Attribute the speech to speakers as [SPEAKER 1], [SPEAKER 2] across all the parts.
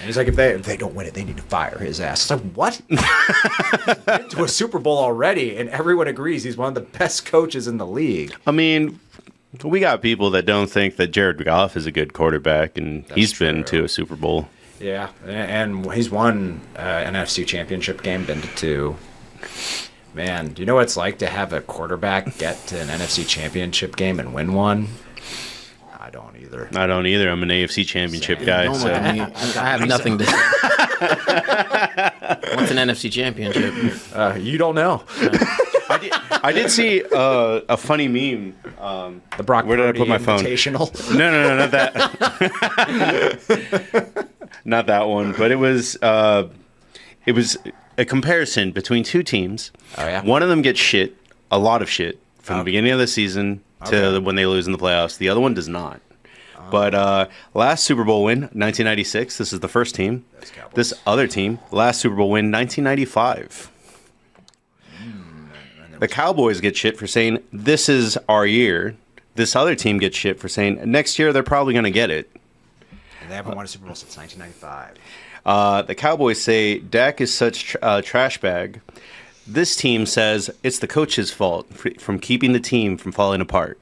[SPEAKER 1] And he's like, if they don't win it, they need to fire his ass. It's like, what? He's been to a Super Bowl already, and everyone agrees he's one of the best coaches in the league.
[SPEAKER 2] I mean, we got people that don't think that Jared Goff is a good quarterback, and he's been to a Super Bowl.
[SPEAKER 1] Yeah, and he's won an NFC championship game, been to 2. Man, do you know what it's like to have a quarterback get to an NFC championship game and win one? I don't either.
[SPEAKER 2] I'm an AFC championship guy.
[SPEAKER 3] Don't
[SPEAKER 2] So.
[SPEAKER 3] look at me. I have nothing to say. What's an NFC championship?
[SPEAKER 1] You don't know.
[SPEAKER 2] I did see a funny meme.
[SPEAKER 1] The Brock
[SPEAKER 2] Where did I put my phone?
[SPEAKER 1] Invitational.
[SPEAKER 2] No, not that. Not that one. But it was a comparison between 2 teams.
[SPEAKER 1] Oh, yeah?
[SPEAKER 2] One of them gets a lot of shit, from the beginning of the season to when they lose in the playoffs. The other one does not. But last Super Bowl win, 1996. This is the first team. This other team, last Super Bowl win, 1995. The Cowboys get shit for saying, this is our year. This other team gets shit for saying, next year they're probably going to get it.
[SPEAKER 1] And they haven't won a Super Bowl since 1995.
[SPEAKER 2] The Cowboys say, Dak is such a trash bag. This team says, it's the coach's fault from keeping the team from falling apart.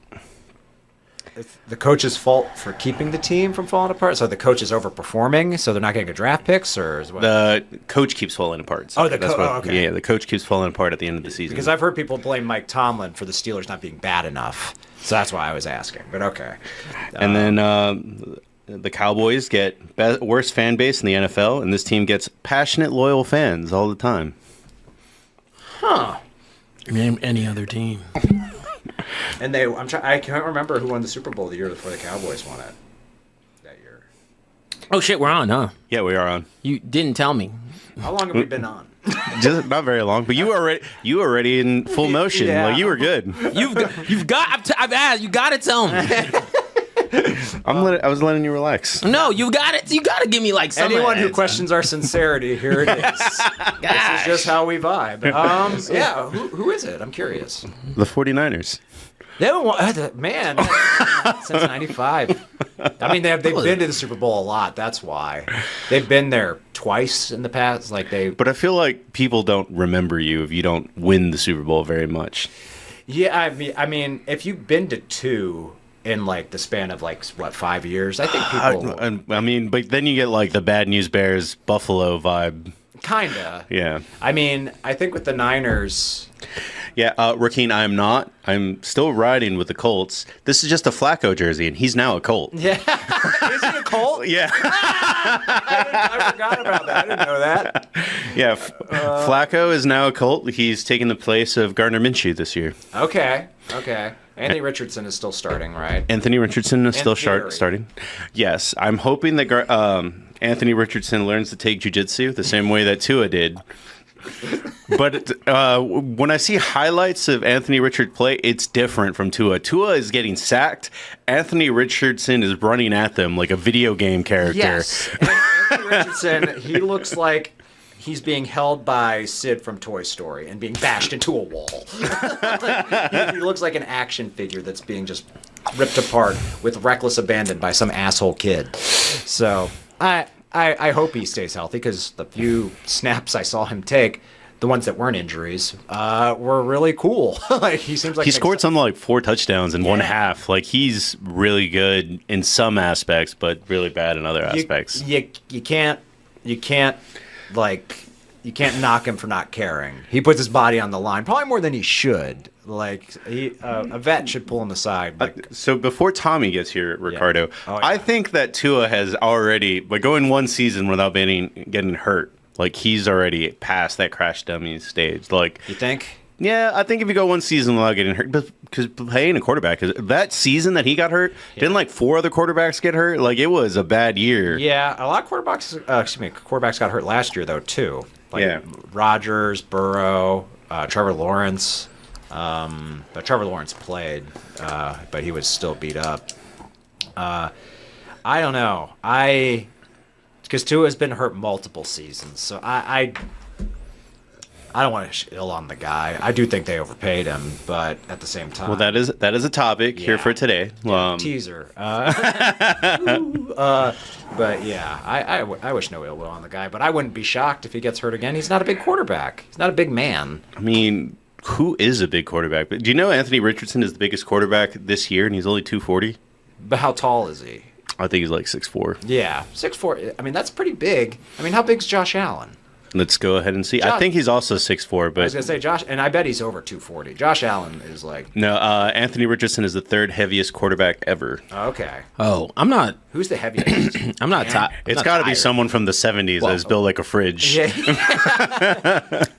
[SPEAKER 1] It's the coach's fault for keeping the team from falling apart? So the coach is overperforming, so they're not getting a draft picks? Or is what?
[SPEAKER 2] The coach keeps falling apart. So
[SPEAKER 1] okay.
[SPEAKER 2] Yeah, the coach keeps falling apart at the end of the season.
[SPEAKER 1] Because I've heard people blame Mike Tomlin for the Steelers not being bad enough. So that's why I was asking. But okay.
[SPEAKER 2] And then the Cowboys get worst fan base in the NFL, and this team gets passionate, loyal fans all the time.
[SPEAKER 1] Huh.
[SPEAKER 3] Name any other team.
[SPEAKER 1] And I can't remember who won the Super Bowl the year before the Cowboys won it. That year.
[SPEAKER 3] Oh shit, we're on, huh?
[SPEAKER 2] Yeah, we are on.
[SPEAKER 3] You didn't tell me.
[SPEAKER 1] How long have we been on?
[SPEAKER 2] Just not very long, but you were already in full motion.
[SPEAKER 1] Yeah.
[SPEAKER 2] Like you were good.
[SPEAKER 3] I've asked. You gotta tell me.
[SPEAKER 2] I was letting you relax.
[SPEAKER 3] No, you got it. You gotta give me like some.
[SPEAKER 1] Anyone who questions our sincerity, here it is. This is just how we vibe. Yeah, who is it? I'm curious.
[SPEAKER 2] The 49ers.
[SPEAKER 1] They haven't won, man, since '95. I mean, they've been to the Super Bowl a lot. That's why they've been there twice in the past.
[SPEAKER 2] But I feel like people don't remember you if you don't win the Super Bowl very much.
[SPEAKER 1] Yeah, I mean, if you've been to 2 in like the span of 5 years, I think people.
[SPEAKER 2] I mean, but then you get like the Bad News Bears Buffalo vibe.
[SPEAKER 1] Kinda.
[SPEAKER 2] Yeah.
[SPEAKER 1] I mean, I think with the Niners.
[SPEAKER 2] Yeah, Rakeen, I'm still riding with the Colts. This is just a Flacco jersey, and he's now a Colt.
[SPEAKER 1] Yeah. Is he a Colt?
[SPEAKER 2] Yeah.
[SPEAKER 1] I forgot about that. I didn't know that.
[SPEAKER 2] Yeah, Flacco is now a Colt. He's taking the place of Gardner Minshew this year.
[SPEAKER 1] Okay. Anthony Richardson is still starting, right?
[SPEAKER 2] Anthony Richardson is still starting. Yes, I'm hoping that Anthony Richardson learns to take jiu-jitsu the same way that Tua did. But when I see highlights of Anthony Richardson play, it's different from Tua. Tua is getting sacked. Anthony Richardson is running at them like a video game character.
[SPEAKER 1] Yes. Anthony Richardson, he looks like he's being held by Sid from Toy Story and being bashed into a wall. He looks like an action figure that's being just ripped apart with reckless abandon by some asshole kid. So I hope he stays healthy, because the few snaps I saw him take, the ones that weren't injuries, were really cool. He seems like
[SPEAKER 2] he scored something like 4 touchdowns in 1/2. Like, he's really good in some aspects, but really bad in other aspects.
[SPEAKER 1] You can't knock him for not caring. He puts his body on the line, probably more than he should. A vet should pull him aside.
[SPEAKER 2] So before Tommy gets here, Ricardo,
[SPEAKER 1] Yeah.
[SPEAKER 2] I think that Tua has already, by going one season without getting hurt, like, he's already past that crash dummy stage. Like,
[SPEAKER 1] you think?
[SPEAKER 2] Yeah, I think if you go one season without getting hurt, because playing a quarterback, that season that he got hurt, didn't like 4 other quarterbacks get hurt? Like, it was a bad year.
[SPEAKER 1] Yeah, a lot of quarterbacks got hurt last year, though, too. Rodgers, Burrow, Trevor Lawrence. But Trevor Lawrence played, but he was still beat up. I don't know. Because Tua has been hurt multiple seasons, so I I don't want to ill on the guy. I do think they overpaid him, but at the same time,
[SPEAKER 2] Well, that is a topic here for today.
[SPEAKER 1] Teaser. But yeah, I wish no ill will on the guy, but I wouldn't be shocked if he gets hurt again. He's not a big quarterback. He's not a big man.
[SPEAKER 2] I mean, who is a big quarterback? Do you know Anthony Richardson is the biggest quarterback this year, and he's only 240?
[SPEAKER 1] But how tall is he?
[SPEAKER 2] I think he's like 6'4".
[SPEAKER 1] Yeah, 6'4". I mean, that's pretty big. I mean, how big's Josh Allen?
[SPEAKER 2] Let's go ahead and see. I think he's also 6'4", but
[SPEAKER 1] I was gonna say Josh, and I bet he's over 240. Josh Allen is like
[SPEAKER 2] no. Anthony Richardson is the third heaviest quarterback ever.
[SPEAKER 1] okay.
[SPEAKER 3] Oh, I'm not.
[SPEAKER 1] Who's the heaviest?
[SPEAKER 3] I'm not top.
[SPEAKER 2] It's got to be someone from the 70s that is built like a fridge.
[SPEAKER 1] Yeah.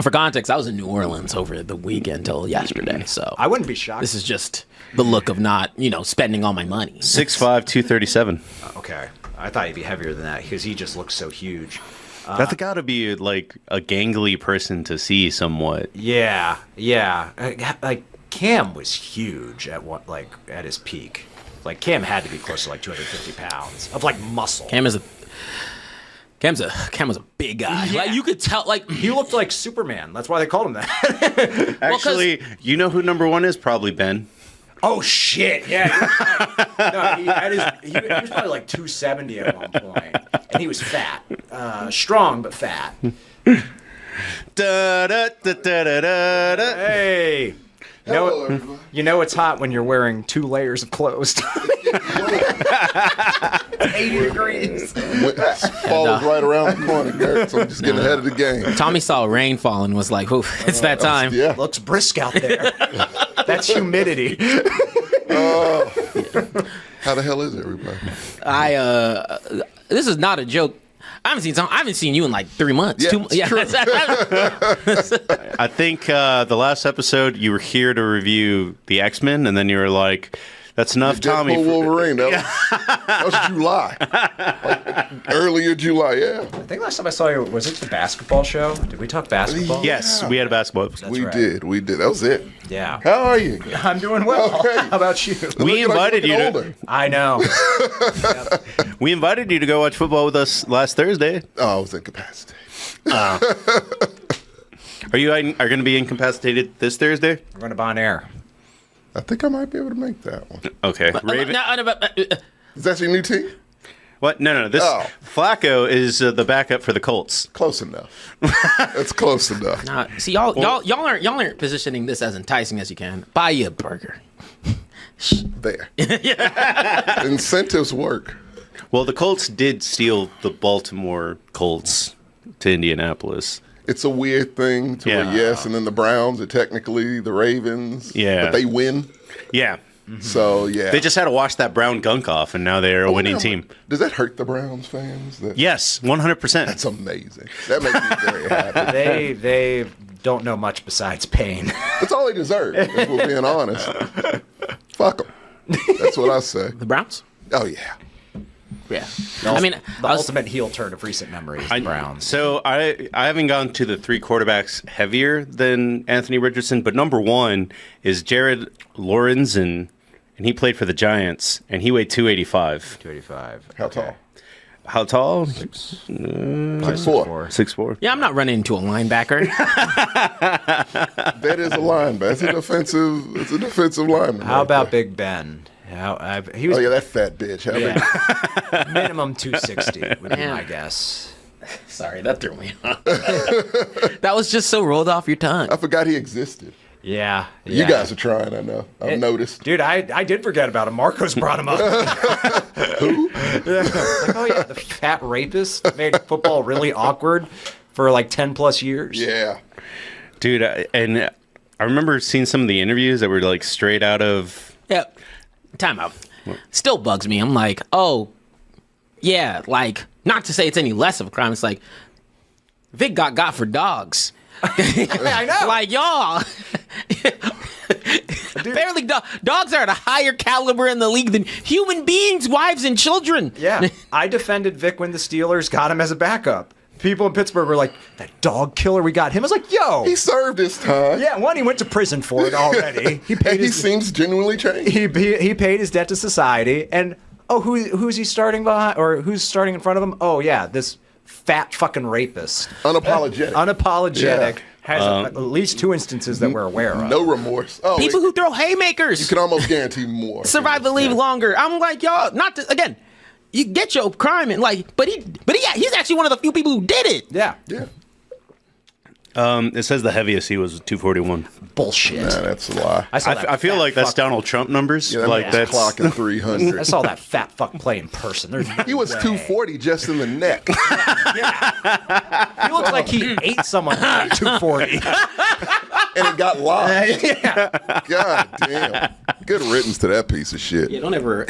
[SPEAKER 3] For context, I was in New Orleans over the weekend till yesterday, so
[SPEAKER 1] I wouldn't be shocked.
[SPEAKER 3] this is just the look of not, spending all my money.
[SPEAKER 2] 6'5", 237.
[SPEAKER 1] Okay, I thought he'd be heavier than that because he just looks so huge.
[SPEAKER 2] That's got to be like a gangly person to see somewhat.
[SPEAKER 1] Yeah. Like Cam was huge at his peak. Like Cam had to be close to like 250 pounds of like muscle.
[SPEAKER 3] Cam was a big guy.
[SPEAKER 1] Yeah.
[SPEAKER 3] Like you could tell. Like
[SPEAKER 1] He looked like Superman. That's why they called him that.
[SPEAKER 2] Actually, you know who number one is? Probably Ben.
[SPEAKER 1] Oh shit! Yeah. No, he was probably like 270 at one point, and he was fat, strong but fat.
[SPEAKER 2] Da, da, da, da, da, da, da.
[SPEAKER 1] Hey.
[SPEAKER 4] Hello, everybody.
[SPEAKER 1] You know it's hot when you're wearing 2 layers of clothes. 80 degrees.
[SPEAKER 4] Falls right around the corner, Garrett, so I'm just getting ahead of the game.
[SPEAKER 3] Tommy saw rain fall and was like, "Oof, it's that time."
[SPEAKER 4] Yeah.
[SPEAKER 1] Looks brisk out there. That's humidity.
[SPEAKER 4] How the hell is everybody?
[SPEAKER 3] This is not a joke. I haven't seen you in like 3 months.
[SPEAKER 4] Yeah, it's true.
[SPEAKER 2] I think the last episode you were here to review the X-Men, and then you were like, "That's enough, Tommy."
[SPEAKER 4] Deadpool Wolverine. That was July. Like, earlier July, yeah.
[SPEAKER 1] I think last time I saw you, was it the basketball show? Did we talk basketball?
[SPEAKER 2] Yes, we had a basketball episode.
[SPEAKER 4] We
[SPEAKER 1] right.
[SPEAKER 4] did. That was it.
[SPEAKER 1] Yeah.
[SPEAKER 4] How are you?
[SPEAKER 1] I'm doing well.
[SPEAKER 4] Okay.
[SPEAKER 1] How about you?
[SPEAKER 2] We
[SPEAKER 4] Looking like
[SPEAKER 2] invited
[SPEAKER 4] you're
[SPEAKER 2] you
[SPEAKER 4] looking
[SPEAKER 2] to.
[SPEAKER 4] older.
[SPEAKER 1] I know.
[SPEAKER 2] We invited you to go watch football with us last Thursday.
[SPEAKER 4] Oh, I was incapacitated.
[SPEAKER 2] Are you going to be incapacitated this Thursday?
[SPEAKER 1] We're going to Bon Air.
[SPEAKER 4] I think I might be able to make that one.
[SPEAKER 2] Okay. Raven.
[SPEAKER 4] Is that your new team?
[SPEAKER 2] What? No. This Flacco is the backup for the Colts.
[SPEAKER 4] Close enough. That's close enough.
[SPEAKER 3] See, y'all aren't positioning this as enticing as you can. Buy you a burger.
[SPEAKER 4] There. Incentives work.
[SPEAKER 2] Well, the Colts did steal the Baltimore Colts to Indianapolis.
[SPEAKER 4] It's a weird thing to
[SPEAKER 2] Yeah.
[SPEAKER 4] where yes, and then the Browns are technically the Ravens.
[SPEAKER 2] Yeah.
[SPEAKER 4] But they win.
[SPEAKER 2] Yeah.
[SPEAKER 4] So, yeah.
[SPEAKER 2] They just had to wash that brown gunk off, and now they're a winning team.
[SPEAKER 4] Does that hurt the Browns fans?
[SPEAKER 2] Yes, 100%.
[SPEAKER 4] That's amazing. That makes me very happy.
[SPEAKER 1] They don't know much besides pain.
[SPEAKER 4] That's all they deserve, if we're being honest. Fuck them. That's what I say.
[SPEAKER 3] The Browns?
[SPEAKER 4] Oh, yeah.
[SPEAKER 3] Yeah.
[SPEAKER 1] The ultimate heel turn of recent memories, the Browns.
[SPEAKER 2] So I haven't gone to the 3 quarterbacks heavier than Anthony Richardson, but number 1 is Jared Lorenzen, and he played for the Giants, and he weighed 285.
[SPEAKER 1] 285.
[SPEAKER 4] How tall?
[SPEAKER 2] How tall?
[SPEAKER 4] 6'4".
[SPEAKER 2] 6'4".
[SPEAKER 3] Yeah, I'm not running into a linebacker.
[SPEAKER 4] That is a linebacker. It's a defensive lineman.
[SPEAKER 1] How
[SPEAKER 4] right
[SPEAKER 1] about
[SPEAKER 4] there.
[SPEAKER 1] Big Ben? He was
[SPEAKER 4] Oh, yeah, that fat bitch. How big?
[SPEAKER 1] minimum 260 would be my guess.
[SPEAKER 3] Sorry, that threw me off. That was just so rolled off your tongue.
[SPEAKER 4] I forgot he existed.
[SPEAKER 1] Yeah.
[SPEAKER 4] You guys are trying, I know. I've noticed.
[SPEAKER 1] Dude, I did forget about him. Marcos brought him up. Who? Yeah. Like, oh, yeah, the fat rapist made football really awkward for like 10 plus years.
[SPEAKER 4] Yeah.
[SPEAKER 2] Dude, and I remember seeing some of the interviews that were like straight out of...
[SPEAKER 3] Yeah. Time out. Still bugs me. I'm like, oh, yeah, like, not to say it's any less of a crime. It's like, Vic got for dogs.
[SPEAKER 1] I know.
[SPEAKER 3] Like, y'all. Apparently, dogs are at a higher caliber in the league than human beings, wives, and children.
[SPEAKER 1] Yeah. I defended Vic when the Steelers got him as a backup. People in Pittsburgh were like, that dog killer, we got him. I was like, yo.
[SPEAKER 4] He served his time.
[SPEAKER 1] Yeah, one, he went to prison for it already. He paid
[SPEAKER 4] And he
[SPEAKER 1] his,
[SPEAKER 4] seems genuinely changed.
[SPEAKER 1] he paid his debt to society. And, who's he starting behind? Or who's starting in front of him? Oh, yeah, this fat fucking rapist.
[SPEAKER 4] Unapologetic.
[SPEAKER 1] Unapologetic.
[SPEAKER 4] Yeah.
[SPEAKER 1] Has at least 2 instances that we're aware of.
[SPEAKER 4] No remorse. Oh,
[SPEAKER 3] People who throw haymakers
[SPEAKER 4] you can almost guarantee more.
[SPEAKER 3] survive the leave longer. I'm like, y'all, not to, again. You get your crime and like, but he's actually one of the few people who did it.
[SPEAKER 1] Yeah.
[SPEAKER 4] Yeah.
[SPEAKER 2] It says the heaviest he was 241.
[SPEAKER 1] Bullshit.
[SPEAKER 4] Nah, that's a lie.
[SPEAKER 2] I feel like that's Donald Trump numbers.
[SPEAKER 4] Yeah, that
[SPEAKER 2] like
[SPEAKER 4] man's
[SPEAKER 2] that's
[SPEAKER 4] clocking 300.
[SPEAKER 1] I saw that fat fuck play in person. There's no
[SPEAKER 4] He was
[SPEAKER 1] way.
[SPEAKER 4] 240 just in the neck.
[SPEAKER 1] He looks like he ate someone at 240.
[SPEAKER 4] And it got live. God damn. Good riddance to that piece of shit.
[SPEAKER 3] Yeah, don't ever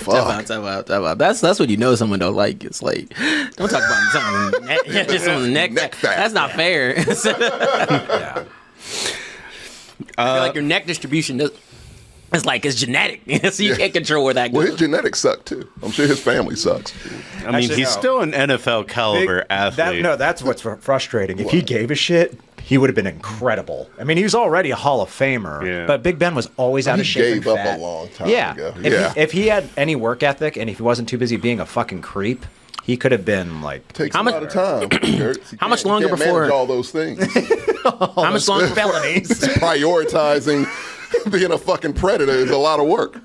[SPEAKER 4] Fuck.
[SPEAKER 3] Time out. That's what you know someone don't like. It's like, don't talk about someone's neck. Yeah, someone's neck.
[SPEAKER 4] Neck fat.
[SPEAKER 3] That's not fair.
[SPEAKER 1] Yeah.
[SPEAKER 3] I feel like your neck distribution is it's genetic, so you can't control where that
[SPEAKER 4] Well,
[SPEAKER 3] goes.
[SPEAKER 4] his genetics suck too. I'm sure his family sucks.
[SPEAKER 2] I mean,
[SPEAKER 1] Actually,
[SPEAKER 2] he's
[SPEAKER 1] no.
[SPEAKER 2] still an NFL caliber athlete.
[SPEAKER 1] That's what's frustrating. If he gave a shit, he would have been incredible. I mean, he was already a Hall of Famer,
[SPEAKER 2] Yeah.
[SPEAKER 1] but Big Ben was always out
[SPEAKER 4] He
[SPEAKER 1] of shape.
[SPEAKER 4] gave
[SPEAKER 1] and
[SPEAKER 4] up
[SPEAKER 1] fat.
[SPEAKER 4] a long time
[SPEAKER 1] Yeah.
[SPEAKER 4] ago.
[SPEAKER 1] If,
[SPEAKER 4] Yeah.
[SPEAKER 1] if he had any work ethic and if he wasn't too busy being a fucking creep, he could have been like
[SPEAKER 4] Takes
[SPEAKER 3] How
[SPEAKER 4] a
[SPEAKER 3] much-
[SPEAKER 4] lot of time.
[SPEAKER 3] How much longer
[SPEAKER 4] can't
[SPEAKER 3] before-
[SPEAKER 4] manage all those things?
[SPEAKER 3] How much longer before?
[SPEAKER 1] felonies.
[SPEAKER 4] Prioritizing being a fucking predator is a lot of work.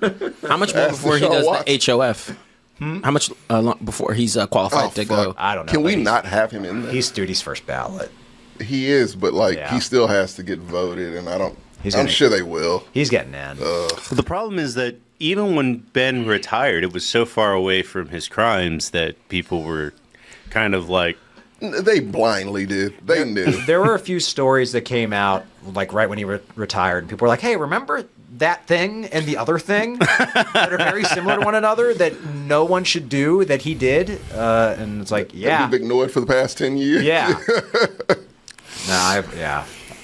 [SPEAKER 3] How much more
[SPEAKER 4] Ask
[SPEAKER 3] before he
[SPEAKER 4] Deshaun
[SPEAKER 3] does
[SPEAKER 4] Watts.
[SPEAKER 3] the HOF? How much before he's qualified to go?
[SPEAKER 4] fuck.
[SPEAKER 1] I don't know.
[SPEAKER 4] Can we
[SPEAKER 1] but
[SPEAKER 4] not have him in there?
[SPEAKER 1] He's Duty's first ballot.
[SPEAKER 4] He is, but like
[SPEAKER 1] Yeah.
[SPEAKER 4] he still has to get voted, and I'm
[SPEAKER 1] gonna-
[SPEAKER 4] sure they will.
[SPEAKER 1] He's getting in.
[SPEAKER 2] The problem is that even when Ben retired, it was so far away from his crimes that people were kind of like,
[SPEAKER 4] They blindly did. They knew.
[SPEAKER 1] There were a few stories that came out like right when he retired, and people were like, "Hey, remember that thing and the other thing that are very similar to one another that no one should do that he did?" And it's like, yeah,
[SPEAKER 4] We've ignored for the past 10 years.
[SPEAKER 1] yeah.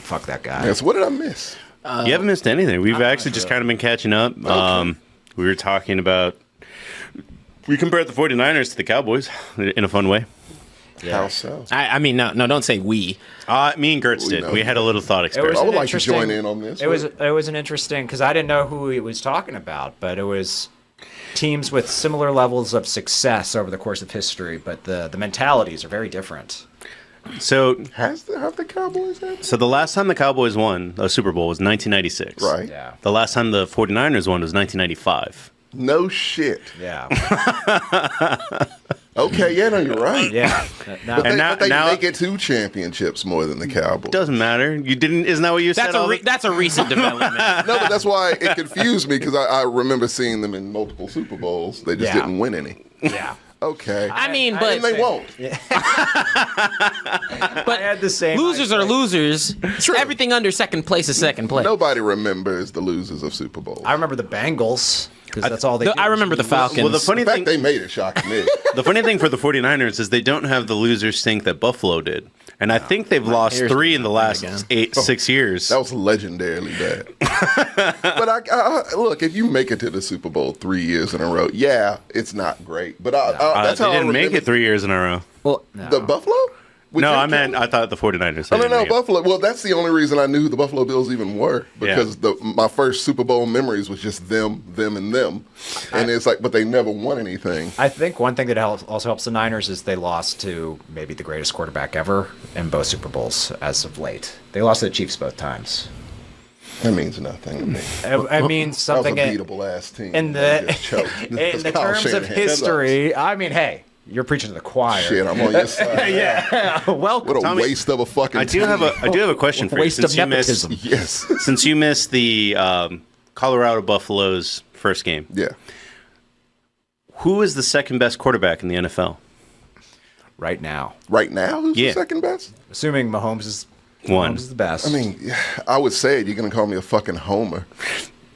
[SPEAKER 1] Fuck that guy.
[SPEAKER 4] Yes. What did I miss?
[SPEAKER 2] you haven't missed anything. We've actually just kind of been catching up. We were talking about, we compared the 49ers to the Cowboys in a fun way.
[SPEAKER 4] How so?
[SPEAKER 3] I mean, no, don't say we.
[SPEAKER 2] Me and Gertz
[SPEAKER 4] We
[SPEAKER 2] did.
[SPEAKER 4] know.
[SPEAKER 2] We had a little thought
[SPEAKER 1] It was
[SPEAKER 2] experiment.
[SPEAKER 4] I would
[SPEAKER 1] an
[SPEAKER 4] like to join
[SPEAKER 1] interesting-
[SPEAKER 4] in on this.
[SPEAKER 1] It was an interesting because I didn't know who he was talking about, but it was teams with similar levels of success over the course of history, but the mentalities are very different.
[SPEAKER 2] So
[SPEAKER 4] have the Cowboys had?
[SPEAKER 2] the last time the Cowboys won a Super Bowl was 1996.
[SPEAKER 4] Right.
[SPEAKER 1] Yeah,
[SPEAKER 2] The last time the 49ers won was 1995.
[SPEAKER 4] No shit.
[SPEAKER 1] yeah,
[SPEAKER 4] Okay, yeah, no, you're right.
[SPEAKER 1] yeah. Now,
[SPEAKER 4] But they
[SPEAKER 2] now-
[SPEAKER 4] make it 2 championships more than the Cowboys.
[SPEAKER 2] Doesn't matter. You didn't. Isn't that what you said?
[SPEAKER 3] That's a recent development.
[SPEAKER 4] No, but that's why it confused me because I remember seeing them in multiple Super Bowls. They just
[SPEAKER 1] Yeah.
[SPEAKER 4] didn't win any.
[SPEAKER 1] yeah.
[SPEAKER 4] Okay.
[SPEAKER 3] I mean,
[SPEAKER 1] I
[SPEAKER 3] but
[SPEAKER 4] and they won't.
[SPEAKER 1] I had the same.
[SPEAKER 3] losers are losers.
[SPEAKER 4] True.
[SPEAKER 3] Everything under second place is second place.
[SPEAKER 4] Nobody remembers the losers of Super Bowls.
[SPEAKER 1] I remember the Bengals because that's all they.
[SPEAKER 3] I
[SPEAKER 1] do is
[SPEAKER 3] remember the
[SPEAKER 1] lose.
[SPEAKER 3] Falcons.
[SPEAKER 2] Well, the funny
[SPEAKER 4] In fact,
[SPEAKER 2] thing,
[SPEAKER 4] they made it shock me.
[SPEAKER 2] the funny thing for the 49ers is they don't have the loser stink that Buffalo did, and I think they've lost
[SPEAKER 3] hair's
[SPEAKER 2] 3 in the last
[SPEAKER 3] again.
[SPEAKER 2] 6 years.
[SPEAKER 4] That was legendarily bad. But I look, if you make it to the Super Bowl 3 years in a row, yeah, it's not great. But that's
[SPEAKER 2] they
[SPEAKER 4] how
[SPEAKER 2] didn't
[SPEAKER 4] I
[SPEAKER 2] make
[SPEAKER 4] remember
[SPEAKER 2] it 3 years in a row.
[SPEAKER 3] Well,
[SPEAKER 4] The Buffalo? With
[SPEAKER 2] No,
[SPEAKER 4] Jim
[SPEAKER 2] I meant
[SPEAKER 4] Kelly?
[SPEAKER 2] I thought the 49ers.
[SPEAKER 4] Oh,
[SPEAKER 2] didn't
[SPEAKER 4] no,
[SPEAKER 2] make it.
[SPEAKER 4] Buffalo. Well, that's the only reason I knew who the Buffalo Bills even were because my first Super Bowl memories was just them, and them, and it's like, but they never won anything.
[SPEAKER 1] I think one thing that also helps the Niners is they lost to maybe the greatest quarterback ever in both Super Bowls as of late. They lost to the Chiefs both times.
[SPEAKER 4] That means nothing to me.
[SPEAKER 1] I mean,
[SPEAKER 4] That was
[SPEAKER 1] something
[SPEAKER 4] a beatable ass team.
[SPEAKER 1] in
[SPEAKER 4] They
[SPEAKER 1] the
[SPEAKER 4] just choked.
[SPEAKER 1] in
[SPEAKER 4] That's
[SPEAKER 1] the
[SPEAKER 4] Kyle
[SPEAKER 1] terms of
[SPEAKER 4] Shanahan.
[SPEAKER 1] history. I mean, hey, you're preaching to the choir.
[SPEAKER 4] Shit, I'm on your side.
[SPEAKER 1] Yeah, welcome.
[SPEAKER 4] What a
[SPEAKER 2] Tommy,
[SPEAKER 4] waste of a fucking
[SPEAKER 2] I do have a question for you.
[SPEAKER 1] Waste of nepotism.
[SPEAKER 4] Yes.
[SPEAKER 2] Since you missed the Colorado Buffalo's first game,
[SPEAKER 4] Yeah.
[SPEAKER 2] who is the second best quarterback in the NFL?
[SPEAKER 1] Right now,
[SPEAKER 4] Right now, who's
[SPEAKER 2] Yeah.
[SPEAKER 4] the second best?
[SPEAKER 1] assuming Mahomes is
[SPEAKER 2] One.
[SPEAKER 1] Mahomes is the best.
[SPEAKER 4] I mean, I would say it. You're going to call me a fucking homer.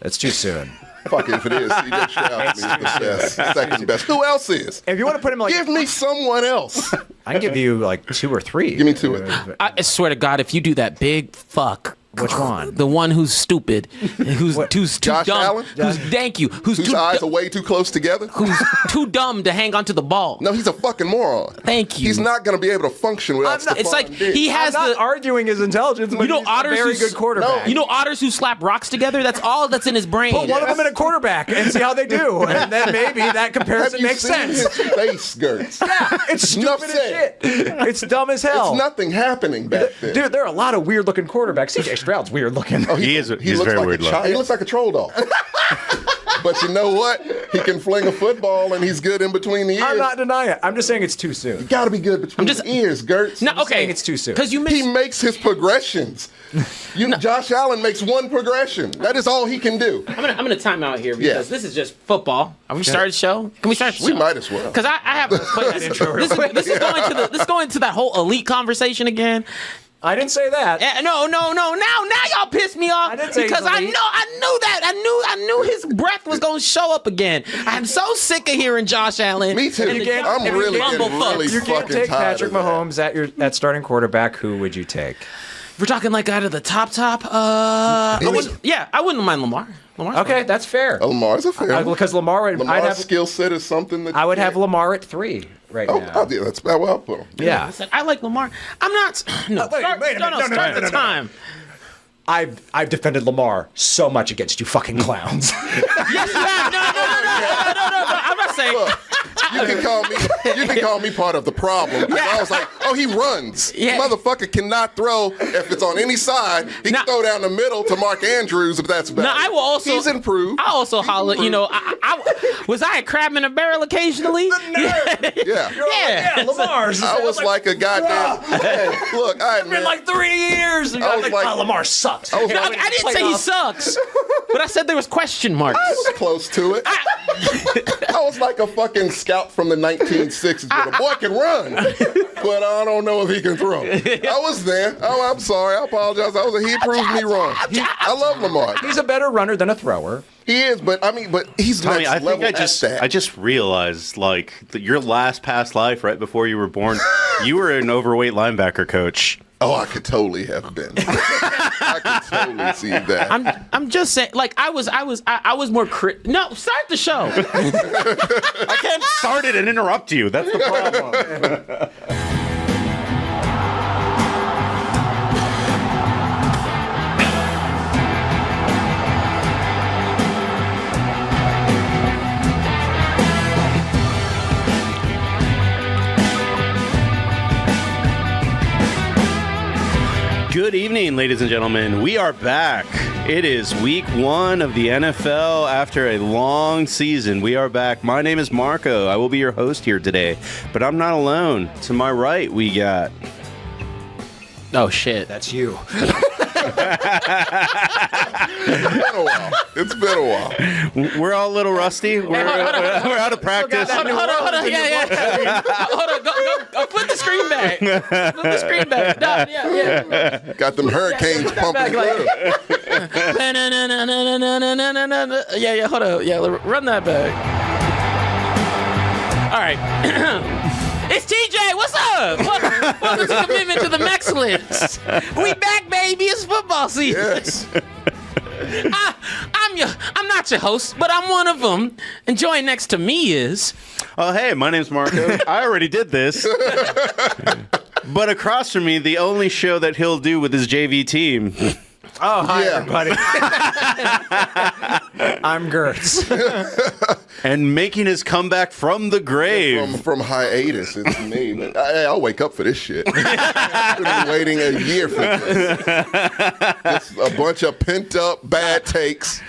[SPEAKER 1] it's too soon.
[SPEAKER 4] Fuck it, if it is. CJ Stroud is the best. Second best. Who else is?
[SPEAKER 1] If you want to put him like,
[SPEAKER 4] Give me someone else.
[SPEAKER 1] I can give you like 2 or 3.
[SPEAKER 4] Give me 2 or 3.
[SPEAKER 3] I swear to God, if you do that big fuck
[SPEAKER 1] Which one?
[SPEAKER 3] The one who's stupid, who's too
[SPEAKER 4] Josh
[SPEAKER 3] dumb.
[SPEAKER 4] Allen?
[SPEAKER 3] Thank you. Whose
[SPEAKER 4] Whose eyes are way too close together?
[SPEAKER 3] Who's too dumb to hang onto the ball.
[SPEAKER 4] No, he's a fucking moron.
[SPEAKER 3] Thank you.
[SPEAKER 4] He's not going to be able to function without Stephon
[SPEAKER 3] It's like
[SPEAKER 4] Diggs.
[SPEAKER 3] he has
[SPEAKER 1] I'm not
[SPEAKER 3] the.
[SPEAKER 1] arguing his intelligence, but
[SPEAKER 3] You know,
[SPEAKER 1] he's
[SPEAKER 3] otters
[SPEAKER 1] a very
[SPEAKER 3] who's-
[SPEAKER 1] good quarterback.
[SPEAKER 3] You know otters who slap rocks together? That's all that's in his brain.
[SPEAKER 1] Put one of them in a quarterback and see how they do, and then maybe that
[SPEAKER 4] Have
[SPEAKER 1] comparison
[SPEAKER 4] you
[SPEAKER 1] makes
[SPEAKER 4] seen
[SPEAKER 1] sense.
[SPEAKER 4] his face, Gertz?
[SPEAKER 1] Yeah, it's
[SPEAKER 4] Enough
[SPEAKER 1] stupid as shit. It's dumb as hell.
[SPEAKER 4] It's nothing happening back there.
[SPEAKER 1] Dude, there are a lot of weird looking quarterbacks. CJ Stroud's weird looking.
[SPEAKER 4] Oh,
[SPEAKER 2] He's
[SPEAKER 4] looks
[SPEAKER 2] very
[SPEAKER 4] like
[SPEAKER 2] weird
[SPEAKER 4] a child. He looks like a troll doll. But you know what? He can fling a football, and he's good in between the ears.
[SPEAKER 1] I'm not denying it. I'm just saying it's too soon.
[SPEAKER 4] Got to be good between the ears, Gertz.
[SPEAKER 3] No, okay,
[SPEAKER 1] saying it's too soon.
[SPEAKER 3] Because you
[SPEAKER 4] He
[SPEAKER 3] missed.
[SPEAKER 4] makes his progressions. Josh Allen makes one progression. That is all he can do.
[SPEAKER 3] I'm gonna time out here because
[SPEAKER 4] Yeah.
[SPEAKER 3] this is just football. Are we starting the show? Can we start the show?
[SPEAKER 4] We might as well.
[SPEAKER 3] Because I have. But this is going to that whole elite conversation again.
[SPEAKER 1] I didn't say that.
[SPEAKER 3] No. Now y'all pissed me off
[SPEAKER 1] I didn't say
[SPEAKER 3] because
[SPEAKER 1] he's
[SPEAKER 3] I
[SPEAKER 1] elite.
[SPEAKER 3] knew that. I knew his breath was gonna show up again. I'm so sick of hearing Josh Allen.
[SPEAKER 4] Me too.
[SPEAKER 3] and the
[SPEAKER 1] can't-
[SPEAKER 4] I'm
[SPEAKER 1] if you
[SPEAKER 4] really
[SPEAKER 1] can't-
[SPEAKER 4] getting really
[SPEAKER 1] You can't
[SPEAKER 4] fucking
[SPEAKER 1] take
[SPEAKER 4] tired
[SPEAKER 1] Patrick
[SPEAKER 4] of that.
[SPEAKER 1] Mahomes at starting quarterback. Who would you take?
[SPEAKER 3] If we're talking like out of the top. I wouldn't mind Lamar. Lamar's
[SPEAKER 1] Okay,
[SPEAKER 3] fine.
[SPEAKER 1] that's fair.
[SPEAKER 4] Lamar's a fair one.
[SPEAKER 1] Because Lamar, I'd
[SPEAKER 4] Lamar's
[SPEAKER 1] have,
[SPEAKER 4] skill set is something that
[SPEAKER 1] I would have Lamar at 3 right now.
[SPEAKER 4] yeah, that's about where I'll put him.
[SPEAKER 1] Yeah.
[SPEAKER 3] I said I like Lamar. I'm not. No,
[SPEAKER 1] wait a minute. No,
[SPEAKER 3] start the time.
[SPEAKER 1] I've defended Lamar so much against you fucking clowns.
[SPEAKER 3] Yes, you have. No. I'm not saying.
[SPEAKER 4] Look, you can call me part of the problem. 'Cause I was like, oh, he runs.
[SPEAKER 3] Yeah.
[SPEAKER 4] Motherfucker cannot throw if it's on any side. He
[SPEAKER 3] Now-
[SPEAKER 4] can throw down the middle to Mark Andrews if that's bad.
[SPEAKER 3] No, I will also.
[SPEAKER 4] He's improved.
[SPEAKER 3] I also
[SPEAKER 4] He's
[SPEAKER 3] holler. You know,
[SPEAKER 4] improved.
[SPEAKER 3] was I a crab in a barrel occasionally?
[SPEAKER 4] Yeah.
[SPEAKER 1] Yeah, Lamar's.
[SPEAKER 4] I was like a goddamn. Hey, look, I
[SPEAKER 1] It's been
[SPEAKER 4] admit.
[SPEAKER 1] like 3 years. And
[SPEAKER 4] I was like-
[SPEAKER 1] Lamar sucks.
[SPEAKER 4] I was
[SPEAKER 3] I,
[SPEAKER 4] like-
[SPEAKER 3] I didn't say he sucks, but I said there was question marks.
[SPEAKER 4] I was close to it. I was like a fucking scout from the 1960s. But a boy can run, but I don't know if he can throw. I was there. Oh, I'm sorry. I apologize. He proved me wrong. I love Lamar.
[SPEAKER 1] He's a better runner than a thrower.
[SPEAKER 4] He is, but he's
[SPEAKER 2] Tommy,
[SPEAKER 4] next
[SPEAKER 2] I
[SPEAKER 4] level
[SPEAKER 2] think
[SPEAKER 4] at that.
[SPEAKER 2] I just realized like that your last past life right before you were born, you were an overweight linebacker coach.
[SPEAKER 4] Oh, I could totally have been. I could totally see that.
[SPEAKER 3] I'm just saying, like I was more No, start the show.
[SPEAKER 2] I can't start it and interrupt you. That's the problem. Good evening, ladies and gentlemen. We are back. It is week 1 of the NFL after a long season. We are back. My name is Marco. I will be your host here today, but I'm not alone. To my right, we got...
[SPEAKER 3] Oh shit.
[SPEAKER 1] That's you.
[SPEAKER 4] It's been a while.
[SPEAKER 2] We're all a little rusty. We're out of practice.
[SPEAKER 3] Hold on. Yeah. Hold on. Go. Put the screen back. Put the screen back. No, yeah.
[SPEAKER 4] Got them hurricanes pumping through.
[SPEAKER 3] Yeah. Hold on. Yeah. Run that back. All right. It's TJ. What's up? Welcome to Commitment to the Mexcellence. We back, baby. It's football season.
[SPEAKER 4] Yes.
[SPEAKER 3] I'm not your host, but I'm one of them. And joining next to me is...
[SPEAKER 2] Oh, hey, my name's Marco. I already did this. But across from me, the only show that he'll do with his JV team.
[SPEAKER 1] Oh, hi,
[SPEAKER 4] Yeah.
[SPEAKER 1] everybody. I'm Gertz.
[SPEAKER 4] And
[SPEAKER 2] making his comeback from the grave.
[SPEAKER 4] From hiatus, it's me. But I'll wake up for this shit. I've been waiting a year for this. Just a bunch of pent up bad takes,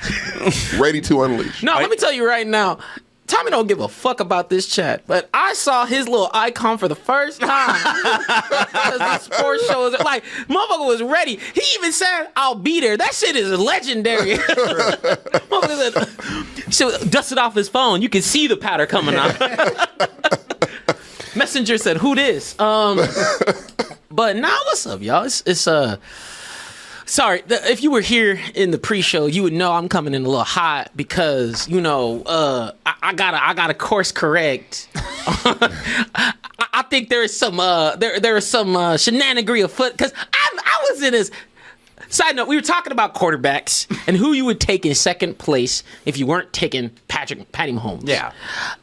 [SPEAKER 4] ready to unleash.
[SPEAKER 3] No, let me tell you right now. Tommy don't give a fuck about this chat, but I saw his little icon for the first time. Because the sports show is like, motherfucker was ready. He even said, I'll be there. That shit is legendary. Motherfucker said, dusted off his phone. You can see the powder coming out. Messenger said, who this? But now, what's up, y'all? It's sorry, if you were here in the pre-show, you would know I'm coming in a little hot because I gotta course correct. I think there is some there is some shenanigery afoot because I was in his. side note, we were talking about quarterbacks and who you would take in second place if you weren't taking Patty Mahomes.
[SPEAKER 1] Yeah.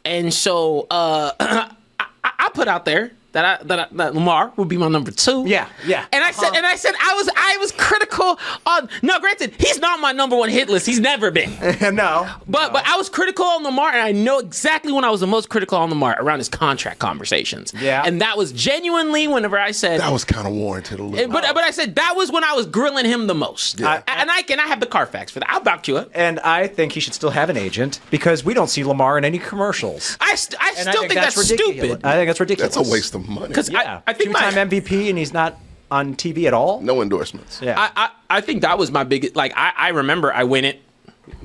[SPEAKER 3] And so I put out there that Lamar would be my number 2.
[SPEAKER 1] Yeah.
[SPEAKER 3] And I said I was critical on. No, granted, he's not my number 1 hit list. He's never been.
[SPEAKER 1] No.
[SPEAKER 3] But I was critical on Lamar, and I know exactly when I was the most critical on Lamar, around his contract conversations.
[SPEAKER 1] Yeah.
[SPEAKER 3] And that was genuinely whenever I said
[SPEAKER 4] That was kind of warranted a little.
[SPEAKER 3] But I said that was when I was grilling him the most.
[SPEAKER 4] Yeah.
[SPEAKER 3] And I have the Carfax for that. I'll back you up.
[SPEAKER 1] And I think he should still have an agent because we don't see Lamar in any commercials.
[SPEAKER 3] I still think that's
[SPEAKER 1] ridiculous.
[SPEAKER 3] stupid.
[SPEAKER 1] I think that's ridiculous.
[SPEAKER 4] That's a waste of money.
[SPEAKER 3] Because
[SPEAKER 1] Yeah.
[SPEAKER 3] I think
[SPEAKER 1] two-time MVP and he's not on TV at all.
[SPEAKER 4] No endorsements.
[SPEAKER 1] Yeah.
[SPEAKER 3] I think that was my biggest. Like I remember I went in.